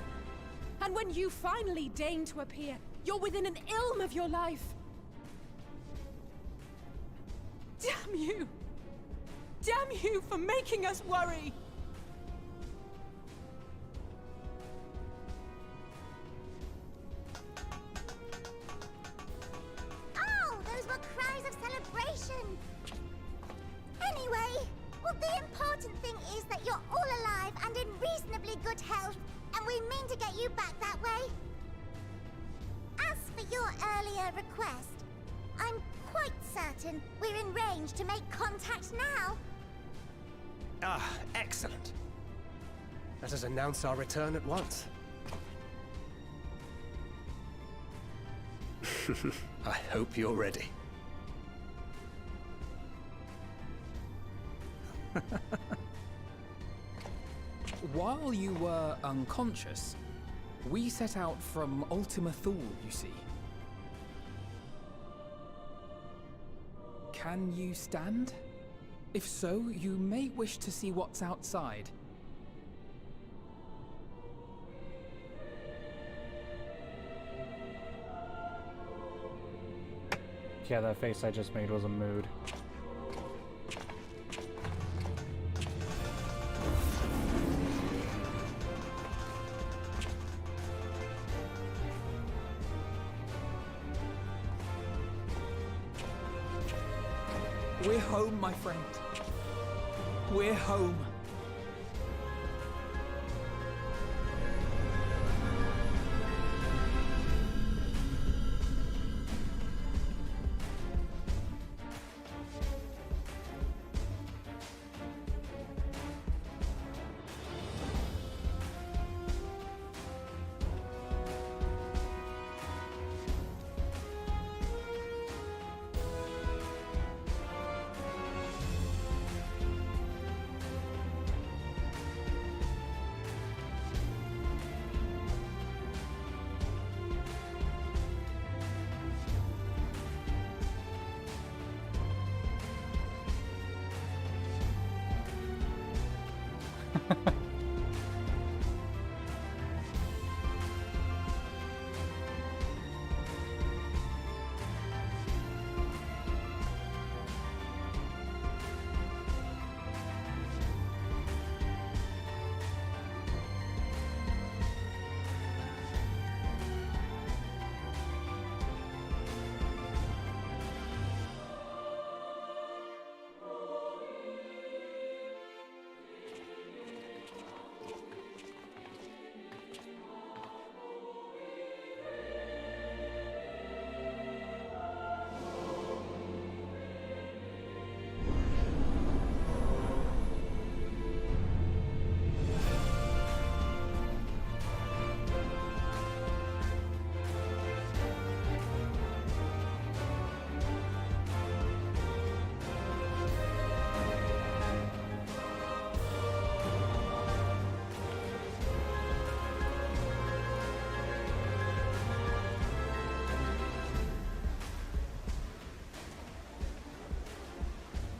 And when you finally deigned to appear, you're within an ilm of your life. Damn you! Damn you for making us worry! Oh, those were cries of celebration! Anyway, well, the important thing is that you're all alive and in reasonably good health, and we mean to get you back that way. As for your earlier request, I'm quite certain we're in range to make contact now. Ah, excellent. Let us announce our return at once. I hope you're ready. While you were unconscious, we set out from Ultima Thule, you see. Can you stand? If so, you may wish to see what's outside. Yeah, that face I just made was a mood. We're home, my friend. We're home.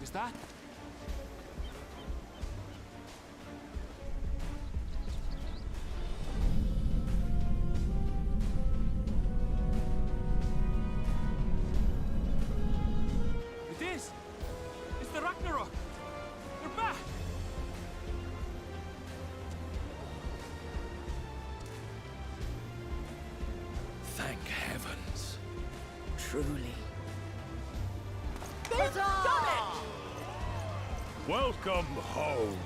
Is that? It is! It's the Ragnarok! They're back! Thank heavens. Truly. They've done it! Welcome home.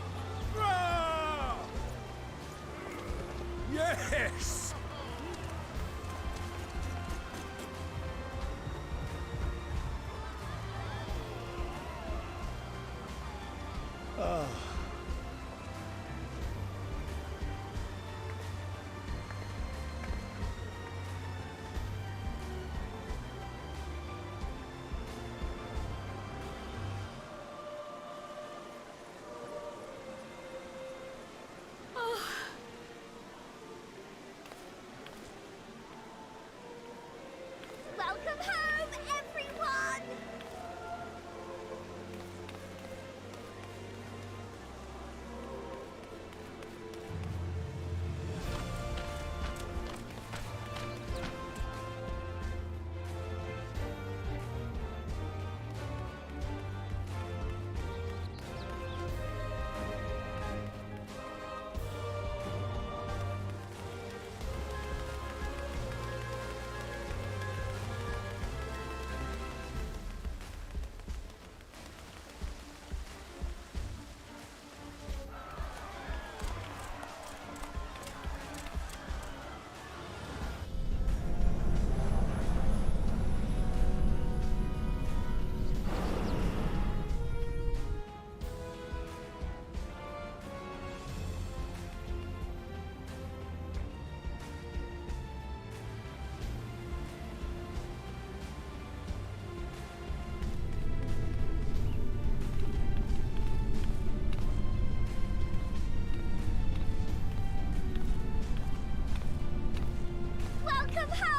Yes! Welcome home, everyone! Welcome home!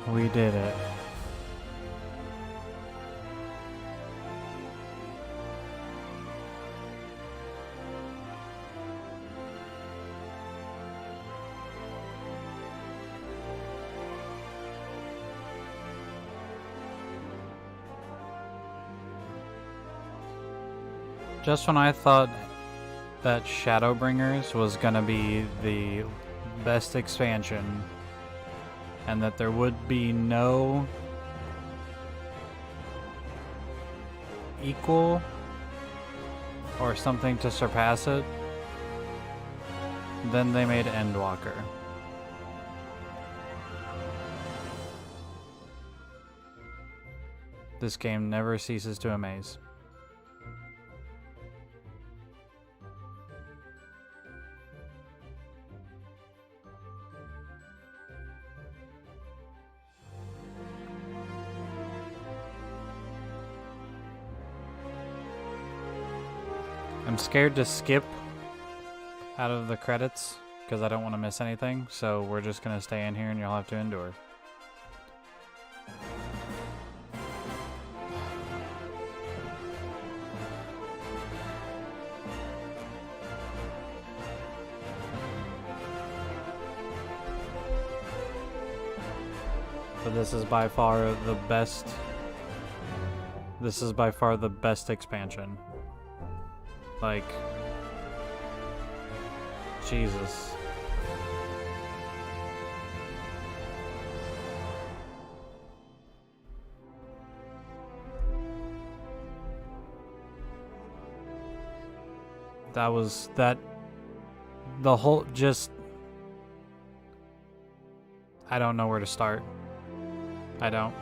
We did it. Just when I thought that Shadowbringers was gonna be the best expansion and that there would be no equal or something to surpass it, Then they made Endwalker. This game never ceases to amaze. I'm scared to skip out of the credits because I don't want to miss anything, so we're just going to stay in here and you'll have to endure. But this is by far the best. This is by far the best expansion. Like, Jesus. That was that. The whole just. I don't know where to start. I don't.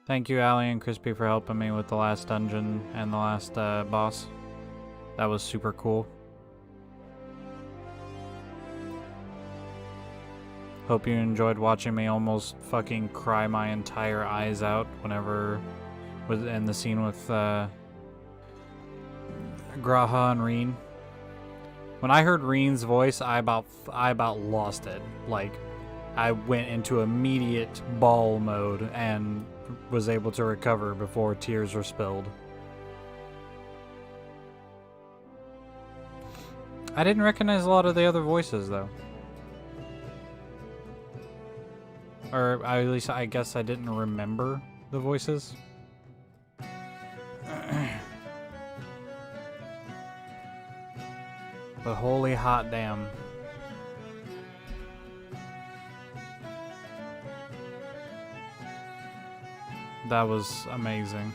Thank you, Allie and Crispy, for helping me with the last dungeon and the last boss. That was super cool. Hope you enjoyed watching me almost fucking cry my entire eyes out whenever was in the scene with Graha and Reen. When I heard Reen's voice, I about lost it. Like, I went into immediate bawl mode and was able to recover before tears were spilled. I didn't recognize a lot of the other voices though. Or at least I guess I didn't remember the voices. But holy hot damn. That was amazing.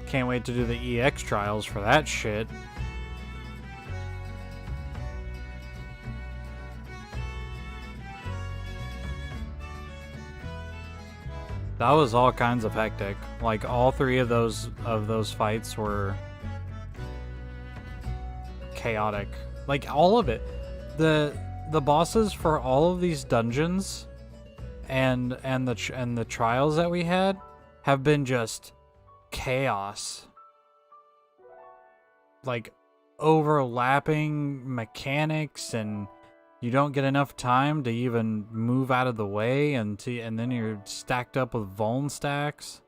Can't wait to do the EX trials for that shit. That was all kinds of hectic. Like all three of those fights were chaotic. Like all of it. The bosses for all of these dungeons and the trials that we had have been just chaos. Like overlapping mechanics, and you don't get enough time to even move out of the way, and then you're stacked up with vuln stacks.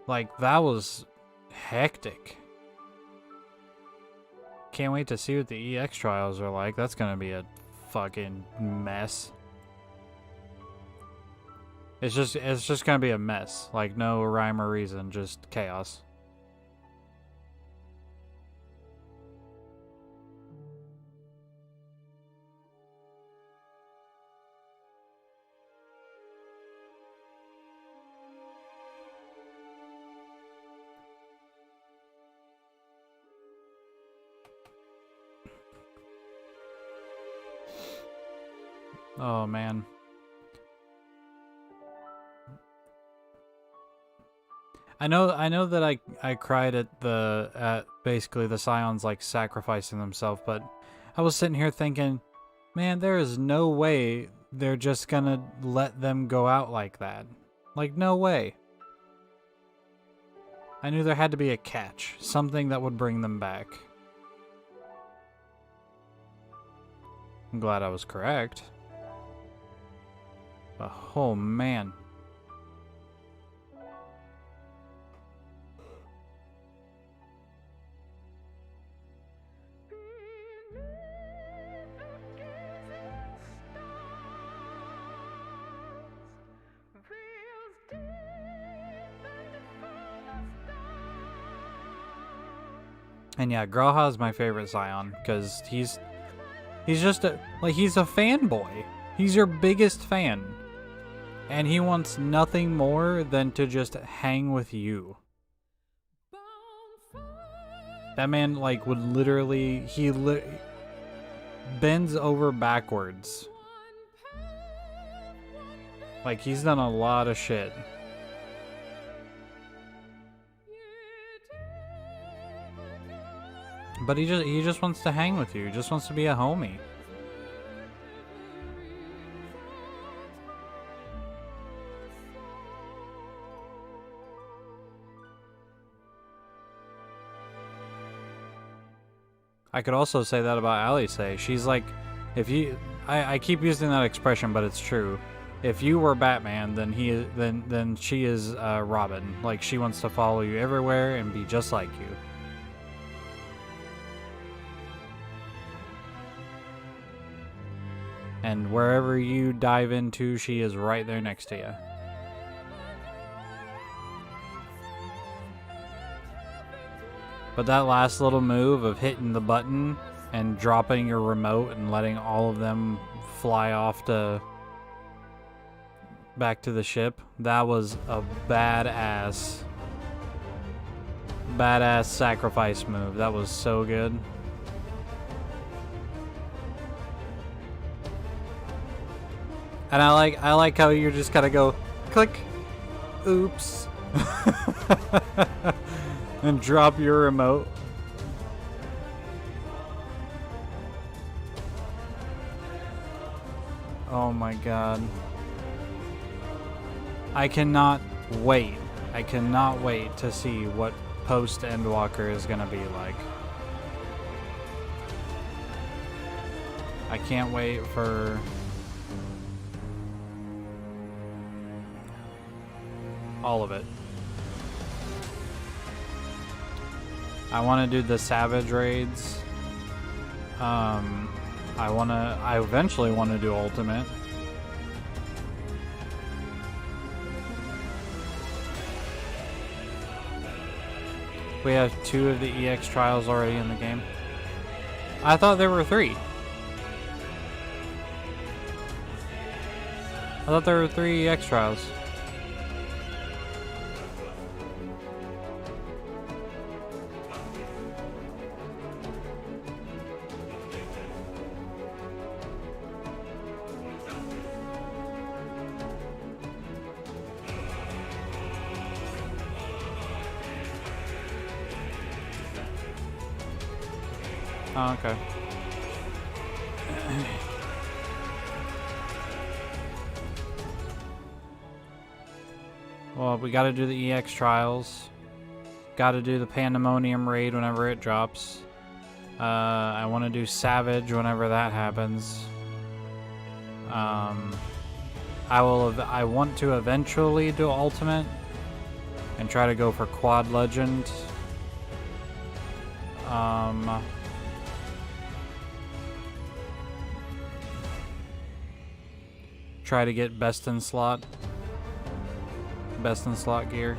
Like that was hectic. Can't wait to see what the EX trials are like. That's gonna be a fucking mess. It's just gonna be a mess. Like no rhyme or reason, just chaos. Oh man. I know that I cried at basically the Scions like sacrificing themselves, but I was sitting here thinking, man, there is no way they're just gonna let them go out like that. Like no way. I knew there had to be a catch. Something that would bring them back. I'm glad I was correct. But, oh man. And yeah, Graha is my favorite Scion because he's just he's a fanboy. He's your biggest fan. And he wants nothing more than to just hang with you. That man would literally bends over backwards. Like he's done a lot of shit. But he just wants to hang with you. He just wants to be a homie. I could also say that about Alice. She's like, if you, I keep using that expression, but it's true. If you were Batman, then she is Robin. Like she wants to follow you everywhere and be just like you. And wherever you dive into, she is right there next to you. But that last little move of hitting the button and dropping your remote and letting all of them fly off back to the ship, that was a badass sacrifice move. That was so good. And I like how you just kind of go click, oops, and drop your remote. Oh my god. I cannot wait. I cannot wait to see what post Endwalker is gonna be like. I can't wait for all of it. I want to do the Savage raids. I eventually want to do Ultimate. We have 2 of the EX trials already in the game. I thought there were 3. I thought there were 3 EX trials. Oh, okay. Well, we gotta do the EX trials. Gotta do the Pandemonium raid whenever it drops. I want to do Savage whenever that happens. I want to eventually do Ultimate and try to go for Quad Legend. Try to get best in slot gear.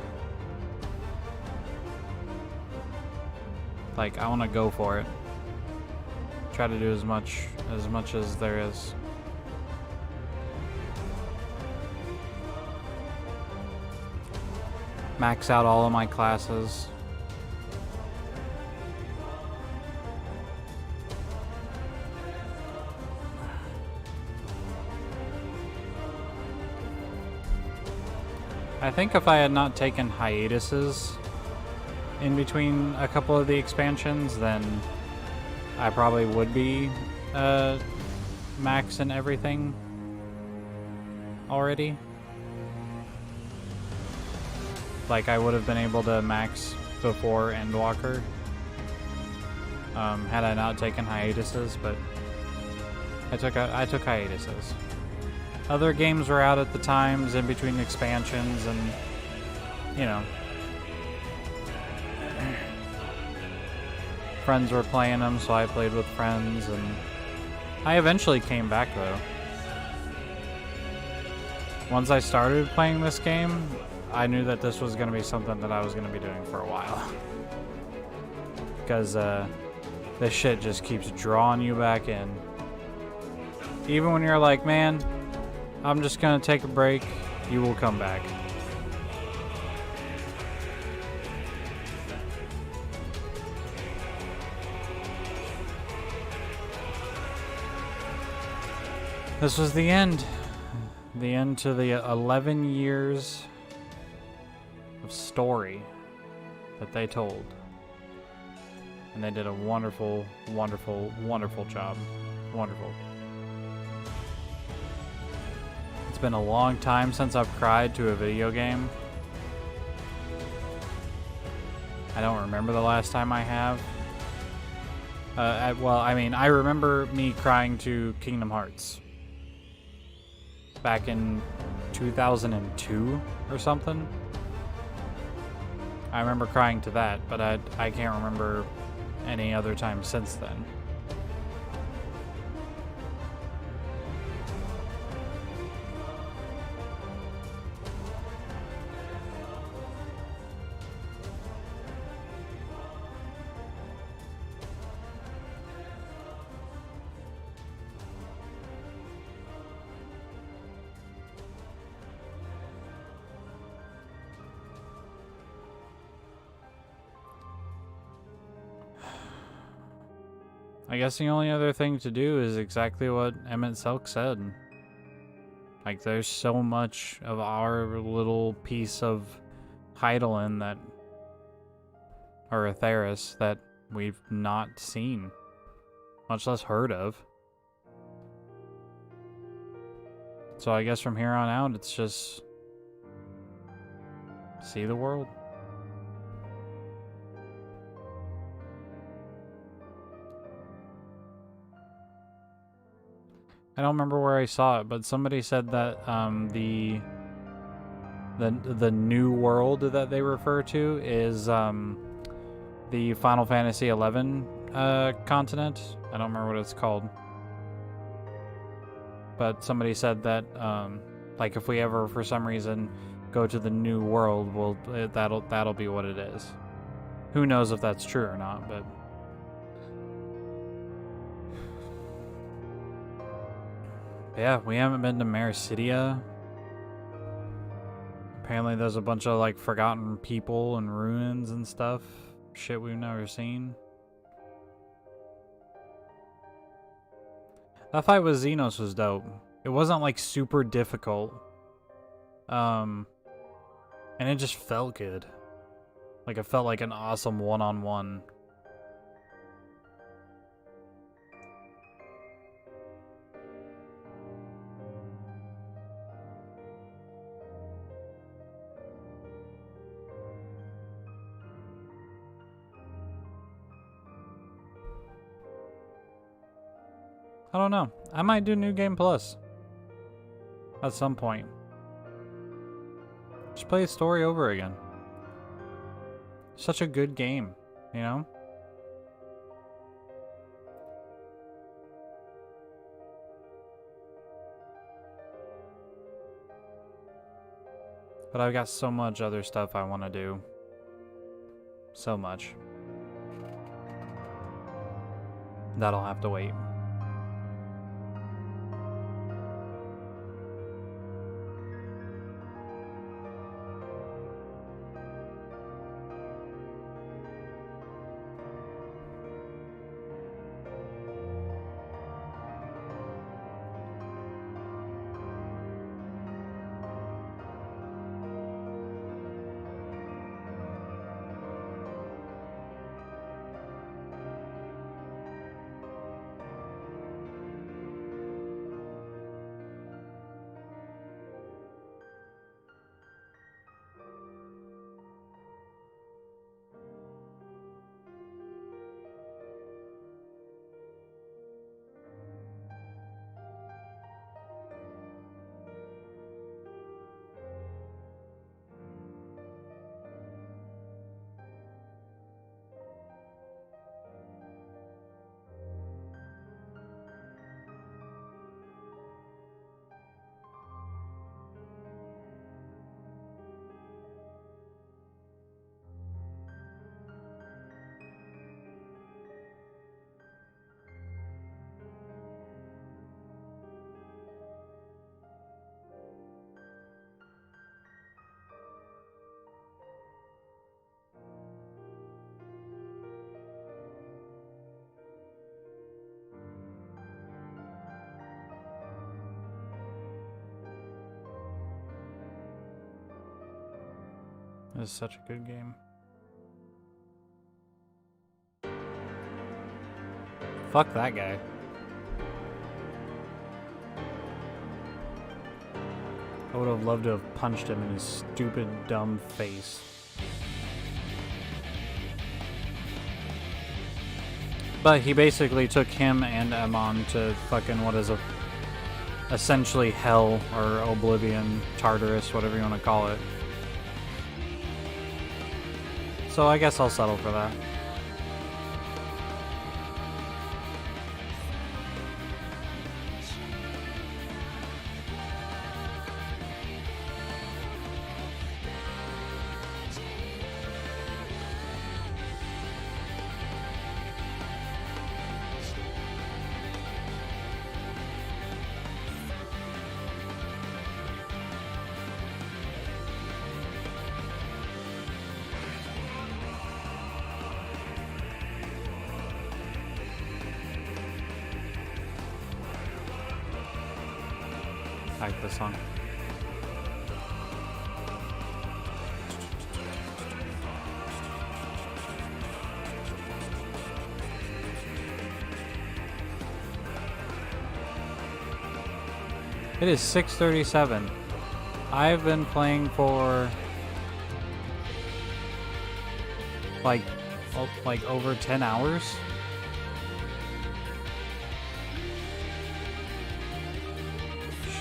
Like, I want to go for it. Try to do as much as there is. Max out all of my classes. I think if I had not taken hiatuses in between a couple of the expansions, then I probably would be max and everything already. like I would have been able to max before Endwalker. Had I not taken hiatuses, but I took hiatuses. Other games were out at the times in between expansions, and you know, friends were playing them, so I played with friends, and I eventually came back though. Once I started playing this game, I knew that this was going to be something that I was going to be doing for a while. Because this shit just keeps drawing you back in. Even when you're like, man, I'm just going to take a break, you will come back. This was the end. The end to the 11 years of story that they told. And they did a wonderful, wonderful, wonderful job. Wonderful. It's been a long time since I've cried to a video game. I don't remember the last time I have. Well, I mean, I remember me crying to Kingdom Hearts. Back in 2002 or something. I remember crying to that, but I can't remember any other time since then. I guess the only other thing to do is exactly what Emmett Selk said. Like, there's so much of our little piece of Hydaelyn that, or Atheris, that we've not seen, much less heard of. So I guess from here on out, it's just see the world. I don't remember where I saw it, but somebody said that the new world that they refer to is the Final Fantasy XI continent. I don't remember what it's called, but somebody said that like if we ever for some reason go to the new world, well, that'll be what it is. Who knows if that's true or not, but. Yeah, we haven't been to Mericidia. Apparently there's a bunch of, like, forgotten people and ruins and stuff. Shit we've never seen. That fight with Xenos was dope. It wasn't, like, super difficult. And it just felt good. Like, it felt like an awesome one-on-one. I don't know. I might do New Game Plus. At some point. Just play the story over again. Such a good game, you know? But I've got so much other stuff I want to do. So much. That'll have to wait. This is such a good game. Fuck that guy. I would have loved to have punched him in his stupid, dumb face. But he basically took him and Amon to fucking what is essentially hell or oblivion, Tartarus, whatever you want to call it. So I guess I'll settle for that. I like this song. It is 6:37. I've been playing for like over 10 hours.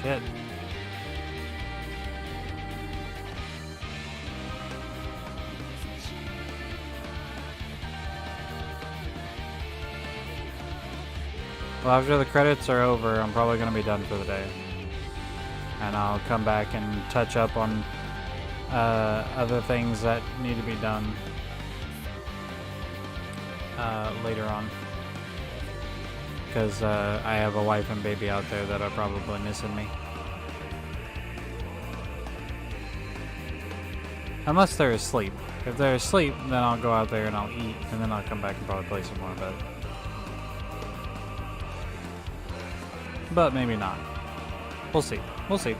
Shit. Well, after the credits are over, I'm probably going to be done for the day. And I'll come back and touch up on other things that need to be done later on. Because I have a wife and baby out there that are probably missing me. Unless they're asleep. If they're asleep, then I'll go out there and I'll eat, and then I'll come back and probably play some more, but maybe not. We'll see. We'll see.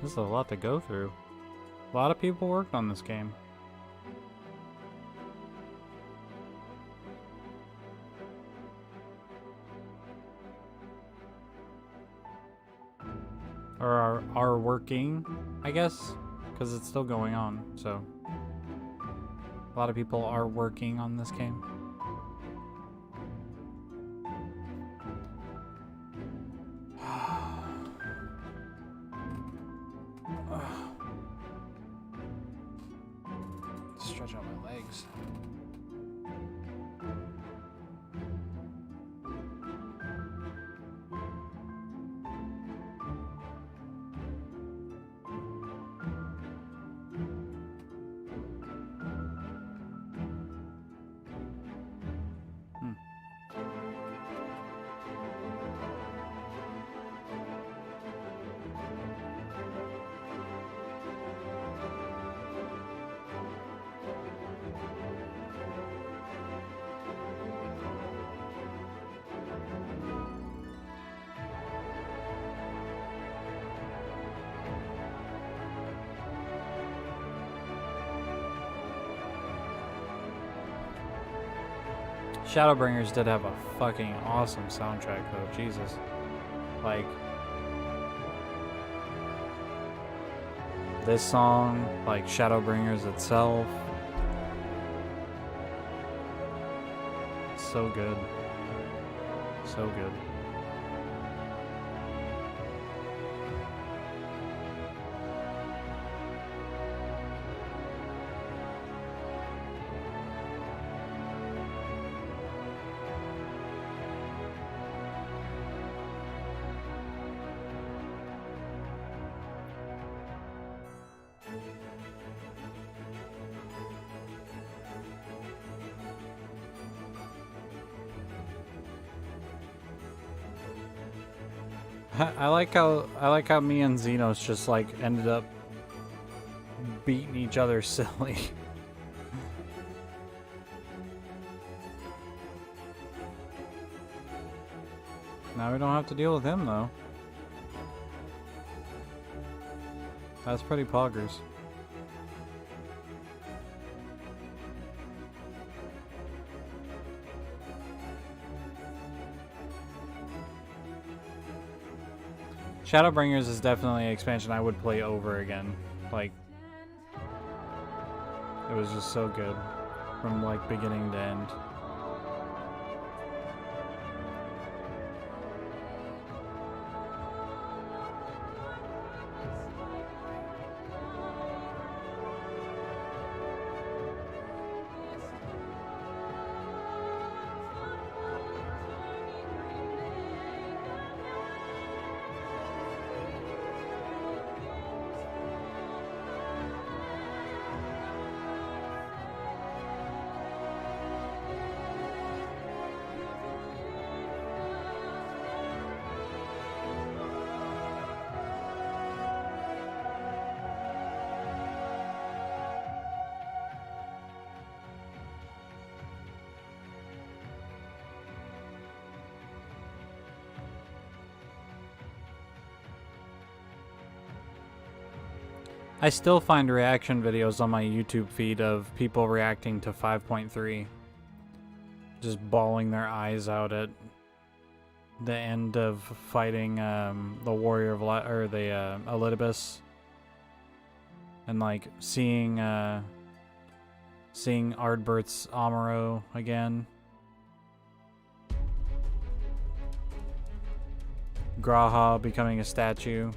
This is a lot to go through. A lot of people worked on this game. Or are working, I guess, because it's still going on, so. A lot of people are working on this game. Stretch out my legs. Shadowbringers did have a fucking awesome soundtrack though, Jesus. Like, this song, like Shadowbringers itself. So good. So good. I like how me and Xenos just like ended up beating each other silly. Now we don't have to deal with him though. That's pretty poggers. Shadowbringers is definitely an expansion I would play over again. Like, it was just so good from like beginning to end. I still find reaction videos on my YouTube feed of people reacting to 5.3. Just bawling their eyes out at the end of fighting the Warrior of Light, or the Elidibus. And like seeing Ardbert's Amuro again. Graha becoming a statue.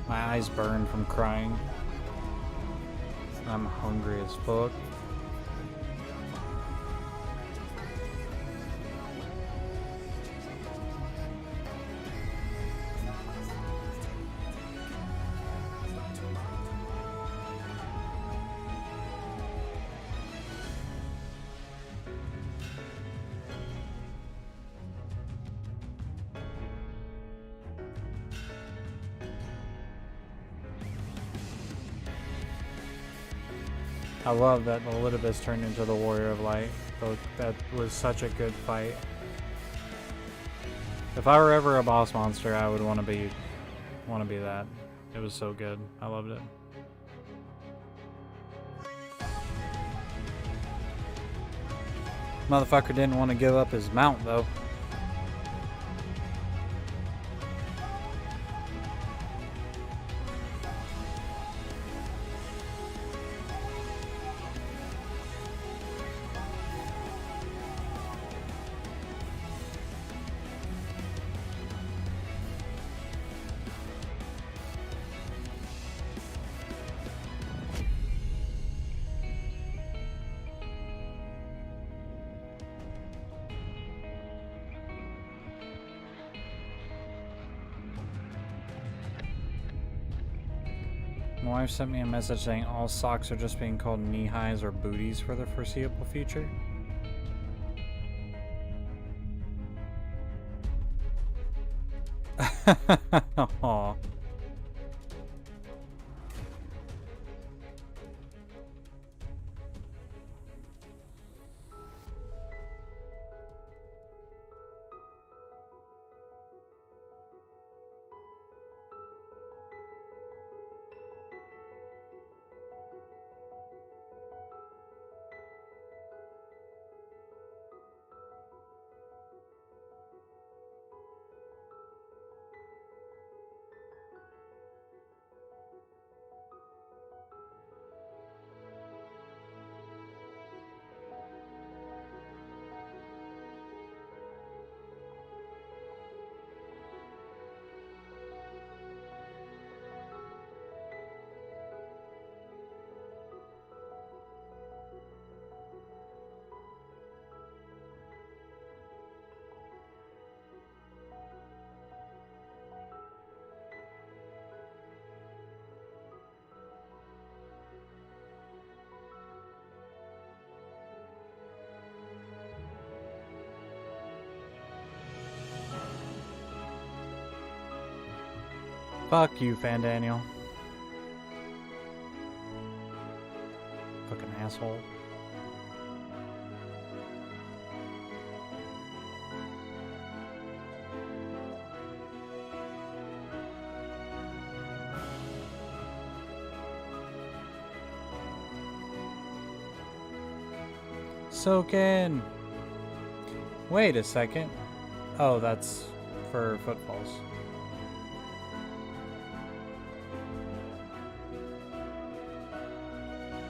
My eyes burn from crying. I'm hungry as fuck. I love that Elidibus turned into the Warrior of Light. That was such a good fight. If I were ever a boss monster, I would want to be that. It was so good. I loved it. Motherfucker didn't want to give up his mount though. My wife sent me a message saying all socks are just being called knee-highs or booties for the foreseeable future. Aww. Fuck you, Fandaniel. Fucking asshole. Soak in. Wait a second. Oh, that's for footfalls.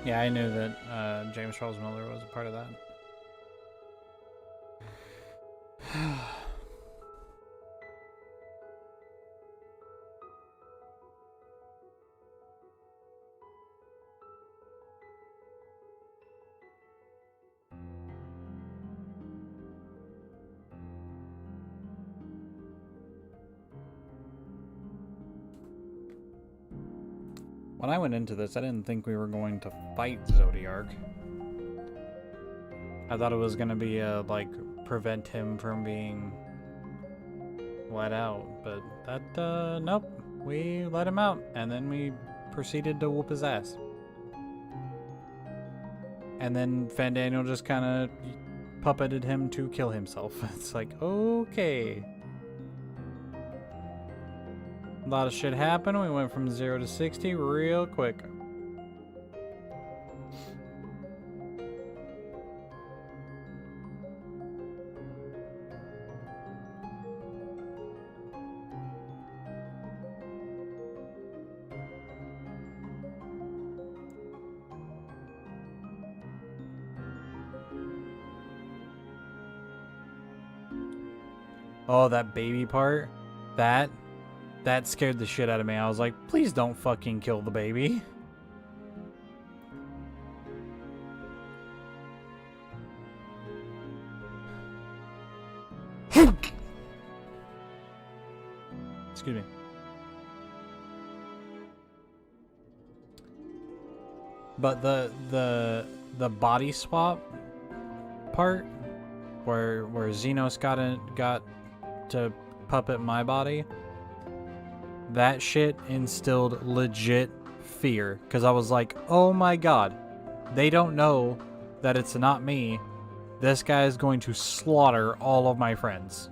Yeah, I knew that James Charles Miller was a part of that. When I went into this, I didn't think we were going to fight Zodiark. I thought it was going to be, like, prevent him from being let out. But that, nope. We let him out, and then we proceeded to whoop his ass. And then Fandaniel just kind of puppeted him to kill himself. It's like, okay. A lot of shit happened. We went from 0 to 60 real quick. Oh, that baby part? That scared the shit out of me. I was like, please don't fucking kill the baby. Excuse me. But the body swap part where Xenos got to puppet my body, that shit instilled legit fear, because I was like, oh my god, they don't know that it's not me. This guy is going to slaughter all of my friends.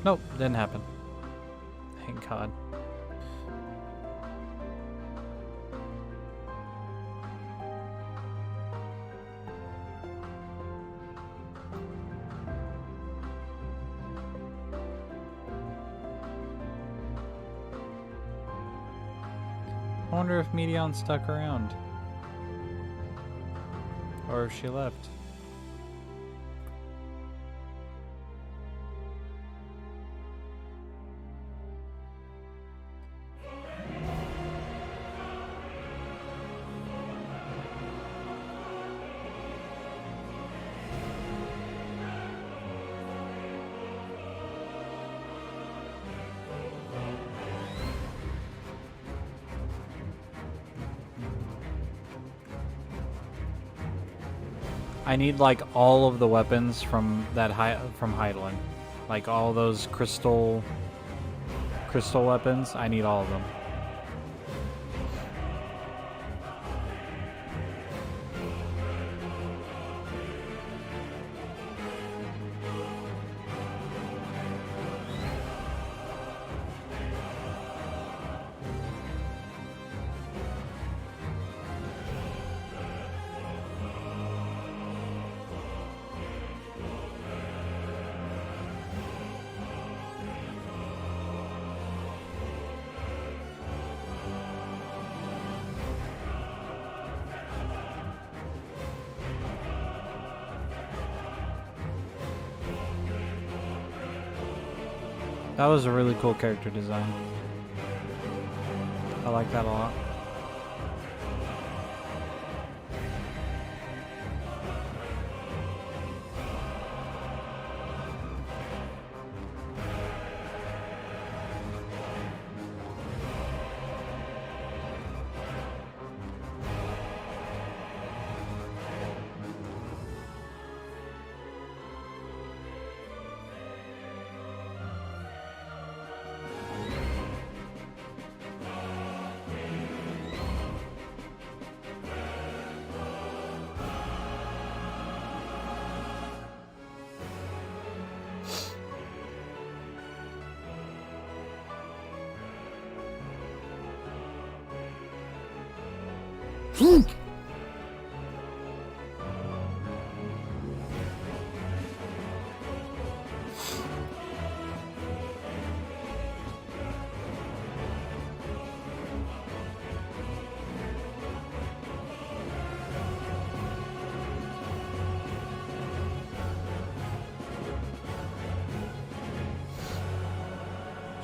Nope, didn't happen. Thank god. I wonder if Medion stuck around. Or if she left. I need like all of the weapons from that from Heidelin, like all those crystal weapons. I need all of them. That was a really cool character design. I like that a lot.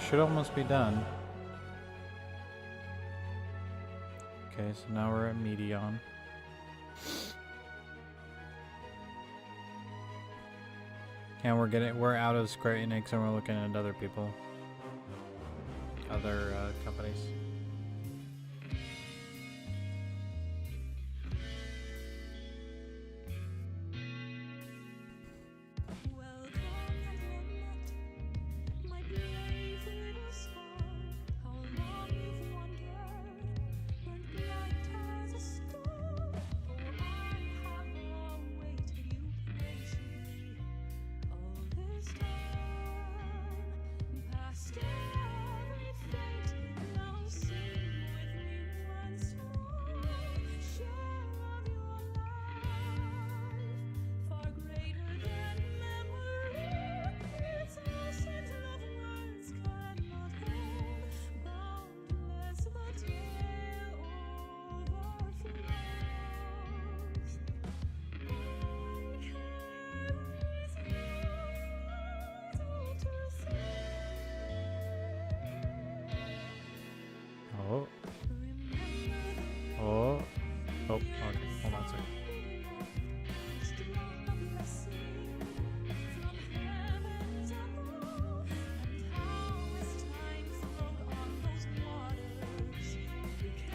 Should almost be done. Okay, so now we're at Medion. And we're out of Square Enix and we're looking at other people. Other companies. Oh. Oh. Oh, okay. Hold on a second.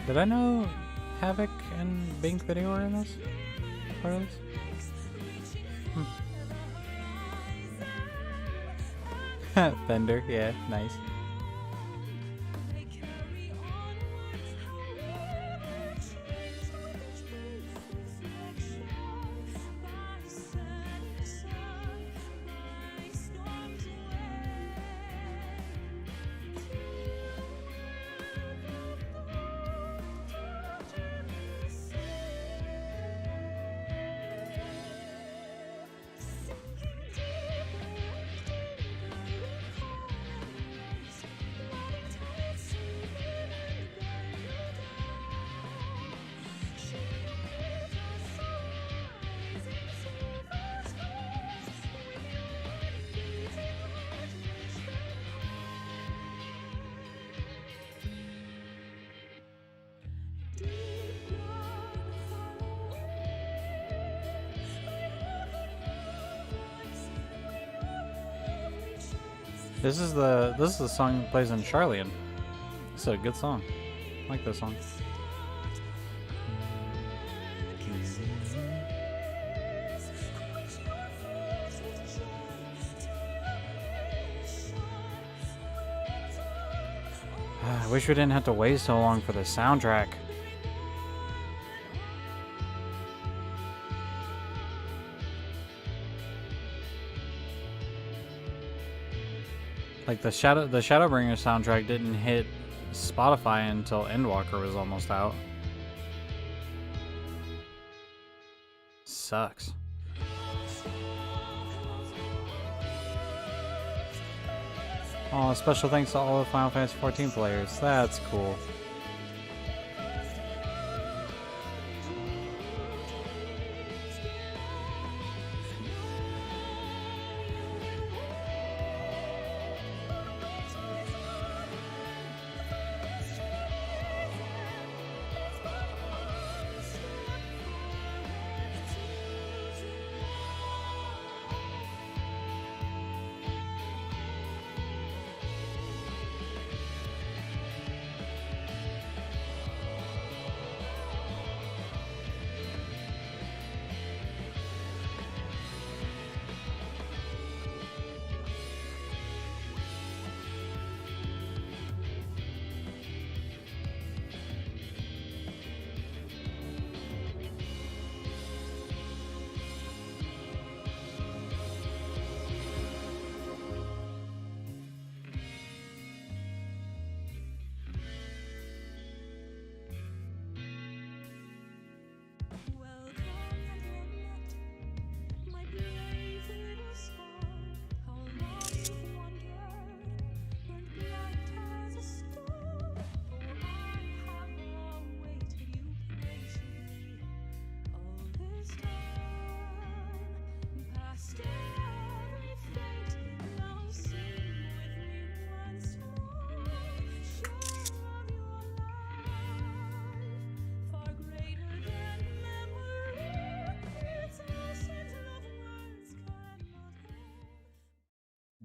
Did I know Havoc and Bink Video were in this? Part of this? Fender, yeah, nice. This is the song that plays in Charlian. This is a good song. I like this song. I wish we didn't have to wait so long for the soundtrack. Like the Shadowbringer soundtrack didn't hit Spotify until Endwalker was almost out. Sucks. Oh, special thanks to all the Final Fantasy XIV players. That's cool.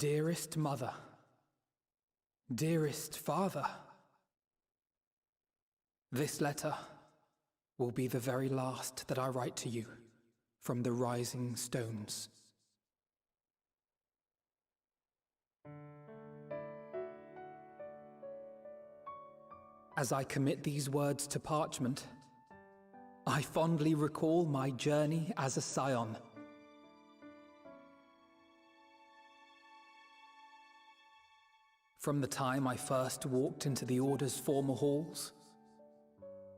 Dearest mother, dearest father, this letter will be the very last that I write to you from the Rising Stones. As I commit these words to parchment, I fondly recall my journey as a scion. From the time I first walked into the Order's former halls,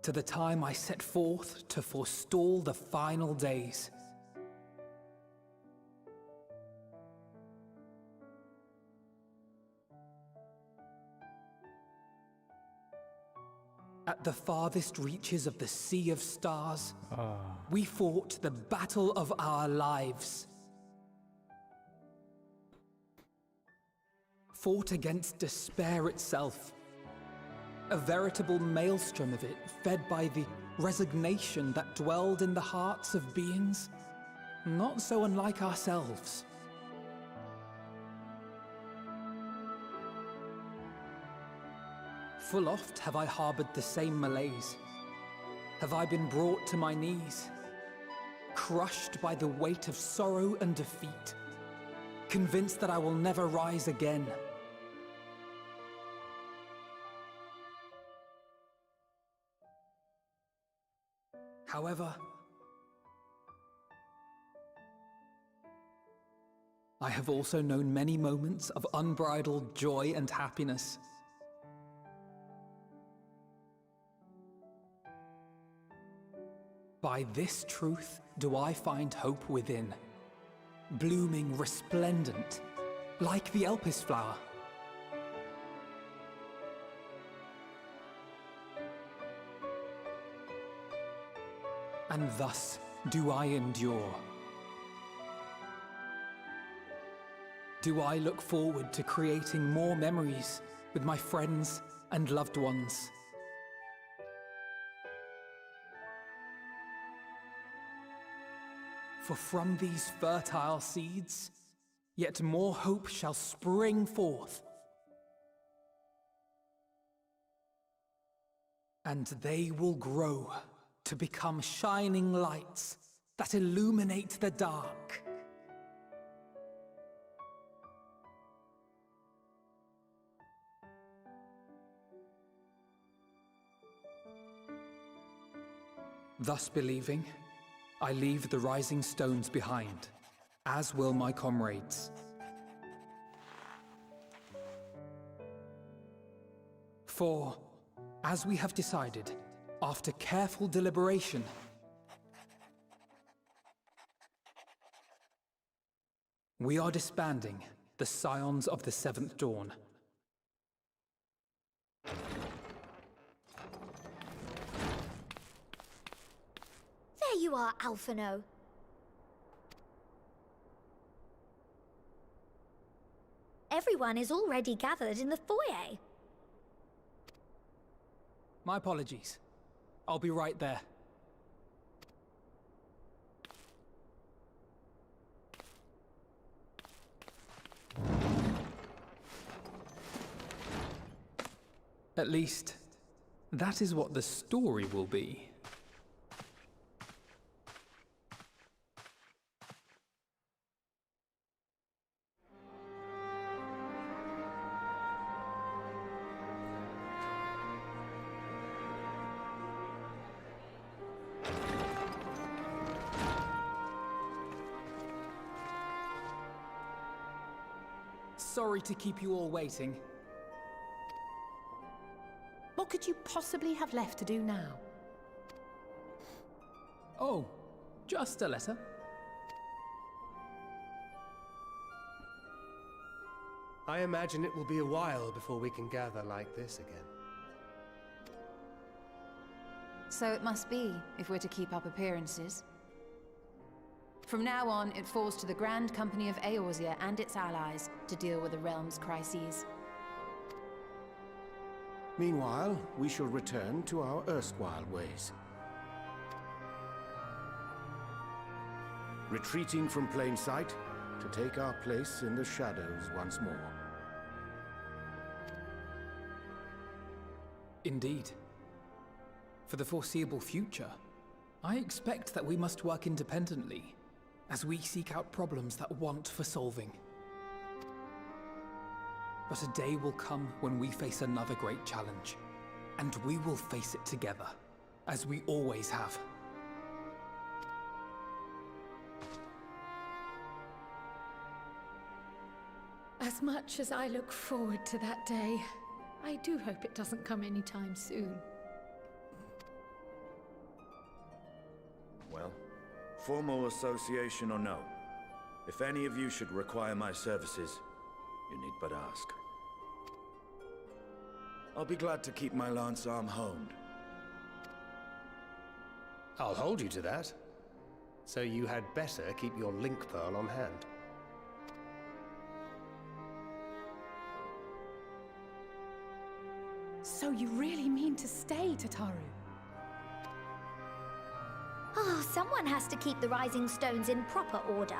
to the time I set forth to forestall the final days. At the farthest reaches of the Sea of Stars, we fought the battle of our lives. Fought against despair itself. A veritable maelstrom of it, fed by the resignation that dwelled in the hearts of beings not so unlike ourselves. Full oft have I harbored the same malaise. Have I been brought to my knees, crushed by the weight of sorrow and defeat, convinced that I will never rise again. However, I have also known many moments of unbridled joy and happiness. By this truth do I find hope within, blooming resplendent, like the Elpis flower. And thus do I endure. Do I look forward to creating more memories with my friends and loved ones. For from these fertile seeds, yet more hope shall spring forth. And they will grow to become shining lights that illuminate the dark. Thus believing, I leave the rising stones behind, as will my comrades. For, as we have decided, after careful deliberation, we are disbanding the Scions of the Seventh Dawn. There you are, Alphino. Everyone is already gathered in the foyer. My apologies. I'll be right there. At least, that is what the story will be. Sorry to keep you all waiting. What could you possibly have left to do now? Oh, just a letter. I imagine it will be a while before we can gather like this again. So it must be, if we're to keep up appearances. From now on, it falls to the Grand Company of Eorzea and its allies to deal with the realm's crises. Meanwhile, we shall return to our erstwhile ways. Retreating from plain sight, to take our place in the shadows once more. Indeed. For the foreseeable future, I expect that we must work independently as we seek out problems that want for solving. But a day will come when we face another great challenge, and we will face it together, as we always have. As much as I look forward to that day, I do hope it doesn't come anytime soon. Well, formal association or no, if any of you should require my services, you need but ask. I'll be glad to keep my lance arm honed. I'll hold you to that. So you had better keep your link pearl on hand. So you really mean to stay, Tataru? Oh, someone has to keep the Rising Stones in proper order.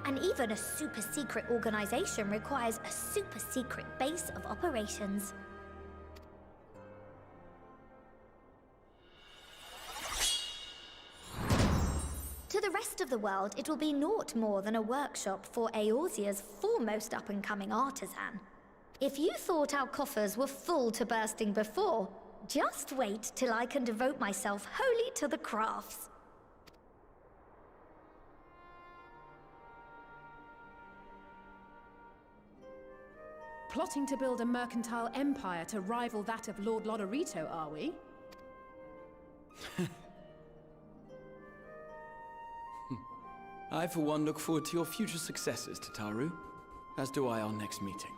And even a super-secret organization requires a super-secret base of operations. To the rest of the world, it will be naught more than a workshop for Eorzea's foremost up-and-coming artisan. If you thought our coffers were full to bursting before, just wait till I can devote myself wholly to the crafts. Plotting to build a mercantile empire to rival that of Lord Lodorito, are we? I, for one, look forward to your future successes, Tataru. As do I our next meeting.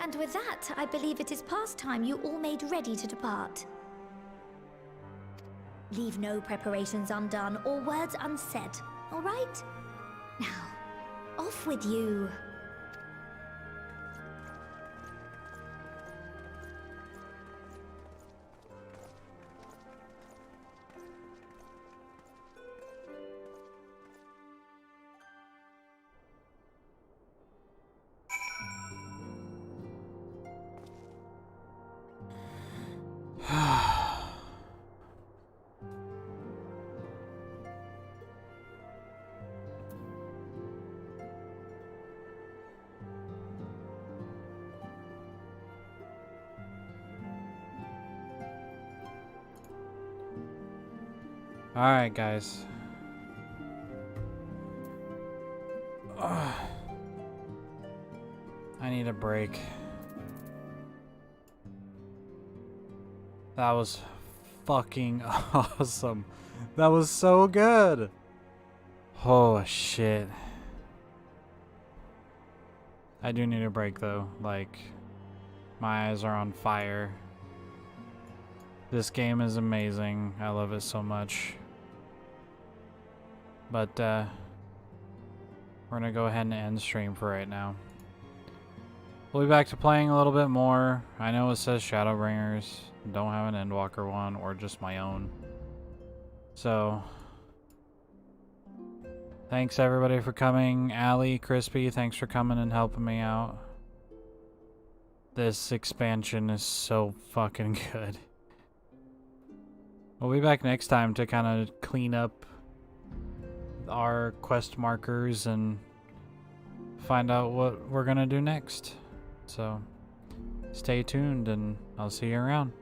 And with that, I believe it is past time you all made ready to depart. Leave no preparations undone or words unsaid, all right? Now, off with you. Alright, guys. Ugh. I need a break. That was fucking awesome. That was so good. Oh, shit. I do need a break, though. Like, my eyes are on fire. This game is amazing. I love it so much. But, we're gonna go ahead and end stream for right now. We'll be back to playing a little bit more. I know it says Shadowbringers. Don't have an Endwalker one or just my own. So, thanks everybody for coming. Allie, Crispy, thanks for coming and helping me out. This expansion is so fucking good. We'll be back next time to kind of clean up our quest markers and find out what we're gonna do next. So, stay tuned and I'll see you around.